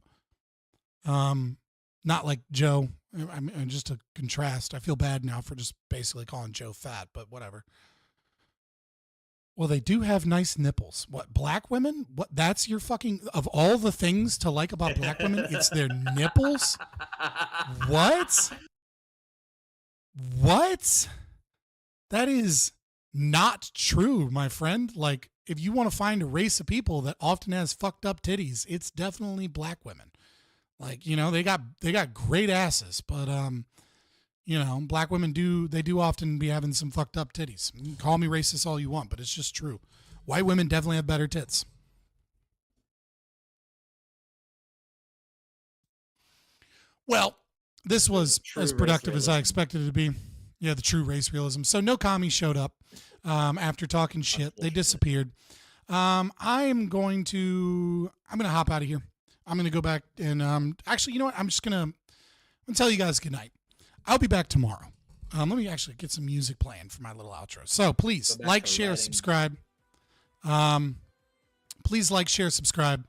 Not like Joe. I mean, just a contrast. I feel bad now for just basically calling Joe fat, but whatever. Well, they do have nice nipples. What, black women? What? That's your fucking, of all the things to like about black women, it's their nipples? What? What? That is not true, my friend. Like, if you want to find a race of people that often has fucked up titties, it's definitely black women. Like, you know, they got great asses, but you know, black women do often be having some fucked up titties. You can call me racist all you want, but it's just true. White women definitely have better tits. Well, this was as productive as I expected it to be. Yeah, the true race realism. So no commies showed up after talking shit. They disappeared. I'm going to hop out of here. I'm going to go back and actually, you know what? I'm going to tell you guys good night. I'll be back tomorrow. Let me actually get some music playing for my little outro. So please like, share, subscribe. Please like, share, subscribe.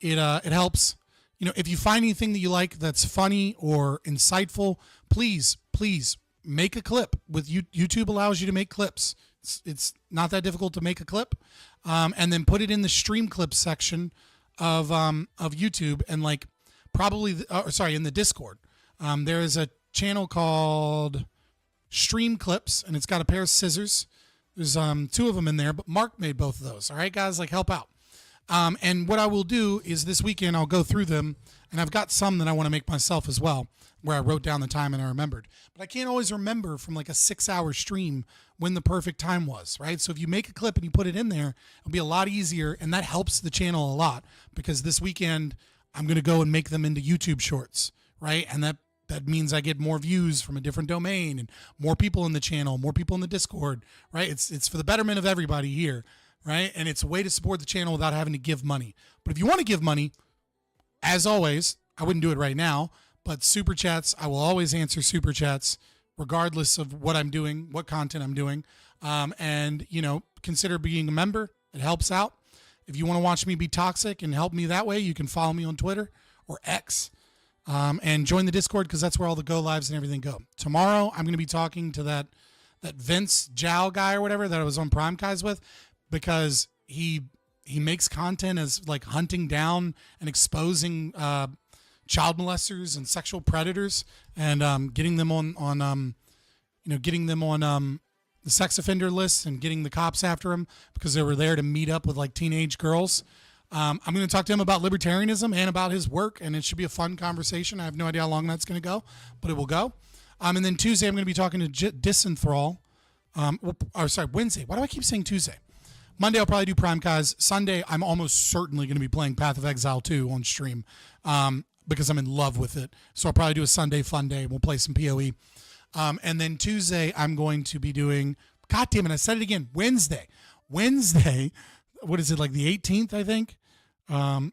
It helps. You know, if you find anything that you like that's funny or insightful, please make a clip. With YouTube allows you to make clips. It's not that difficult to make a clip, and then put it in the stream clips section of YouTube, and like probably in the Discord. There is a channel called Stream Clips, and it's got a pair of scissors. There's two of them in there, but Mark made both of those. All right, guys, like help out. And what I will do is this weekend I'll go through them, and I've got some that I want to make myself as well, where I wrote down the time and I remembered. But I can't always remember from like a 6-hour stream when the perfect time was, right? So if you make a clip and you put it in there, it'll be a lot easier, and that helps the channel a lot, because this weekend I'm going to go and make them into YouTube shorts, right? And that means I get more views from a different domain and more people in the channel, more people in the Discord, right? It's for the betterment of everybody here, right? And it's a way to support the channel without having to give money. But if you want to give money, as always, I wouldn't do it right now, but super chats, I will always answer super chats regardless of what I'm doing, what content I'm doing. And, you know, consider being a member. It helps out. If you want to watch me be toxic and help me that way, you can follow me on Twitter or X, and join the Discord, because that's where all the go lives and everything go. Tomorrow, I'm going to be talking to that Vince Zhao guy or whatever that I was on Prime Guys with, because he makes content as like hunting down and exposing child molesters and sexual predators, and getting them on the sex offender list, and getting the cops after them because they were there to meet up with like teenage girls. I'm going to talk to him about libertarianism and about his work, and it should be a fun conversation. I have no idea how long that's going to go, but it will go. And then Tuesday, I'm going to be talking to Disenthrall. Wednesday. Why do I keep saying Tuesday? Monday, I'll probably do Prime Guys. Sunday, I'm almost certainly going to be playing Path of Exile 2 on stream because I'm in love with it. So I'll probably do a Sunday fun day. We'll play some PoE. And then Tuesday, I'm going to be doing, God damn it, I said it again, Wednesday, what is it, like the 18th, I think?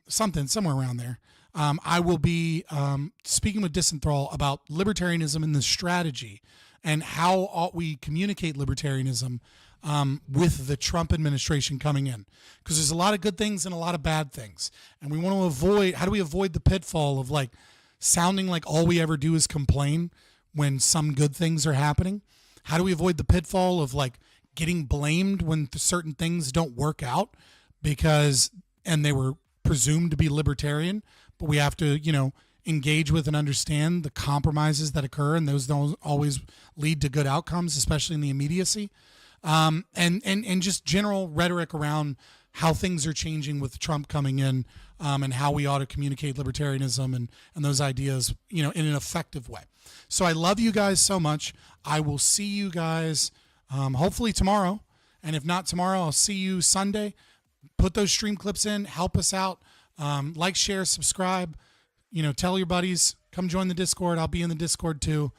Somewhere around there. I will be speaking with Disenthrall about libertarianism and the strategy and how ought we communicate libertarianism with the Trump administration coming in. Because there's a lot of good things and a lot of bad things. And we want to avoid, how do we avoid the pitfall of like sounding like all we ever do is complain when some good things are happening? How do we avoid the pitfall of like getting blamed when certain things don't work out and they were presumed to be libertarian, but we have to, engage with and understand the compromises that occur, and those don't always lead to good outcomes, especially in the immediacy. And just general rhetoric around how things are changing with Trump coming in, and how we ought to communicate libertarianism and those ideas, in an effective way. So I love you guys so much. I will see you guys hopefully tomorrow. And if not tomorrow, I'll see you Sunday. Put those stream clips in. Help us out. Like, share, subscribe. Tell your buddies. Come join the Discord. I'll be in the Discord too.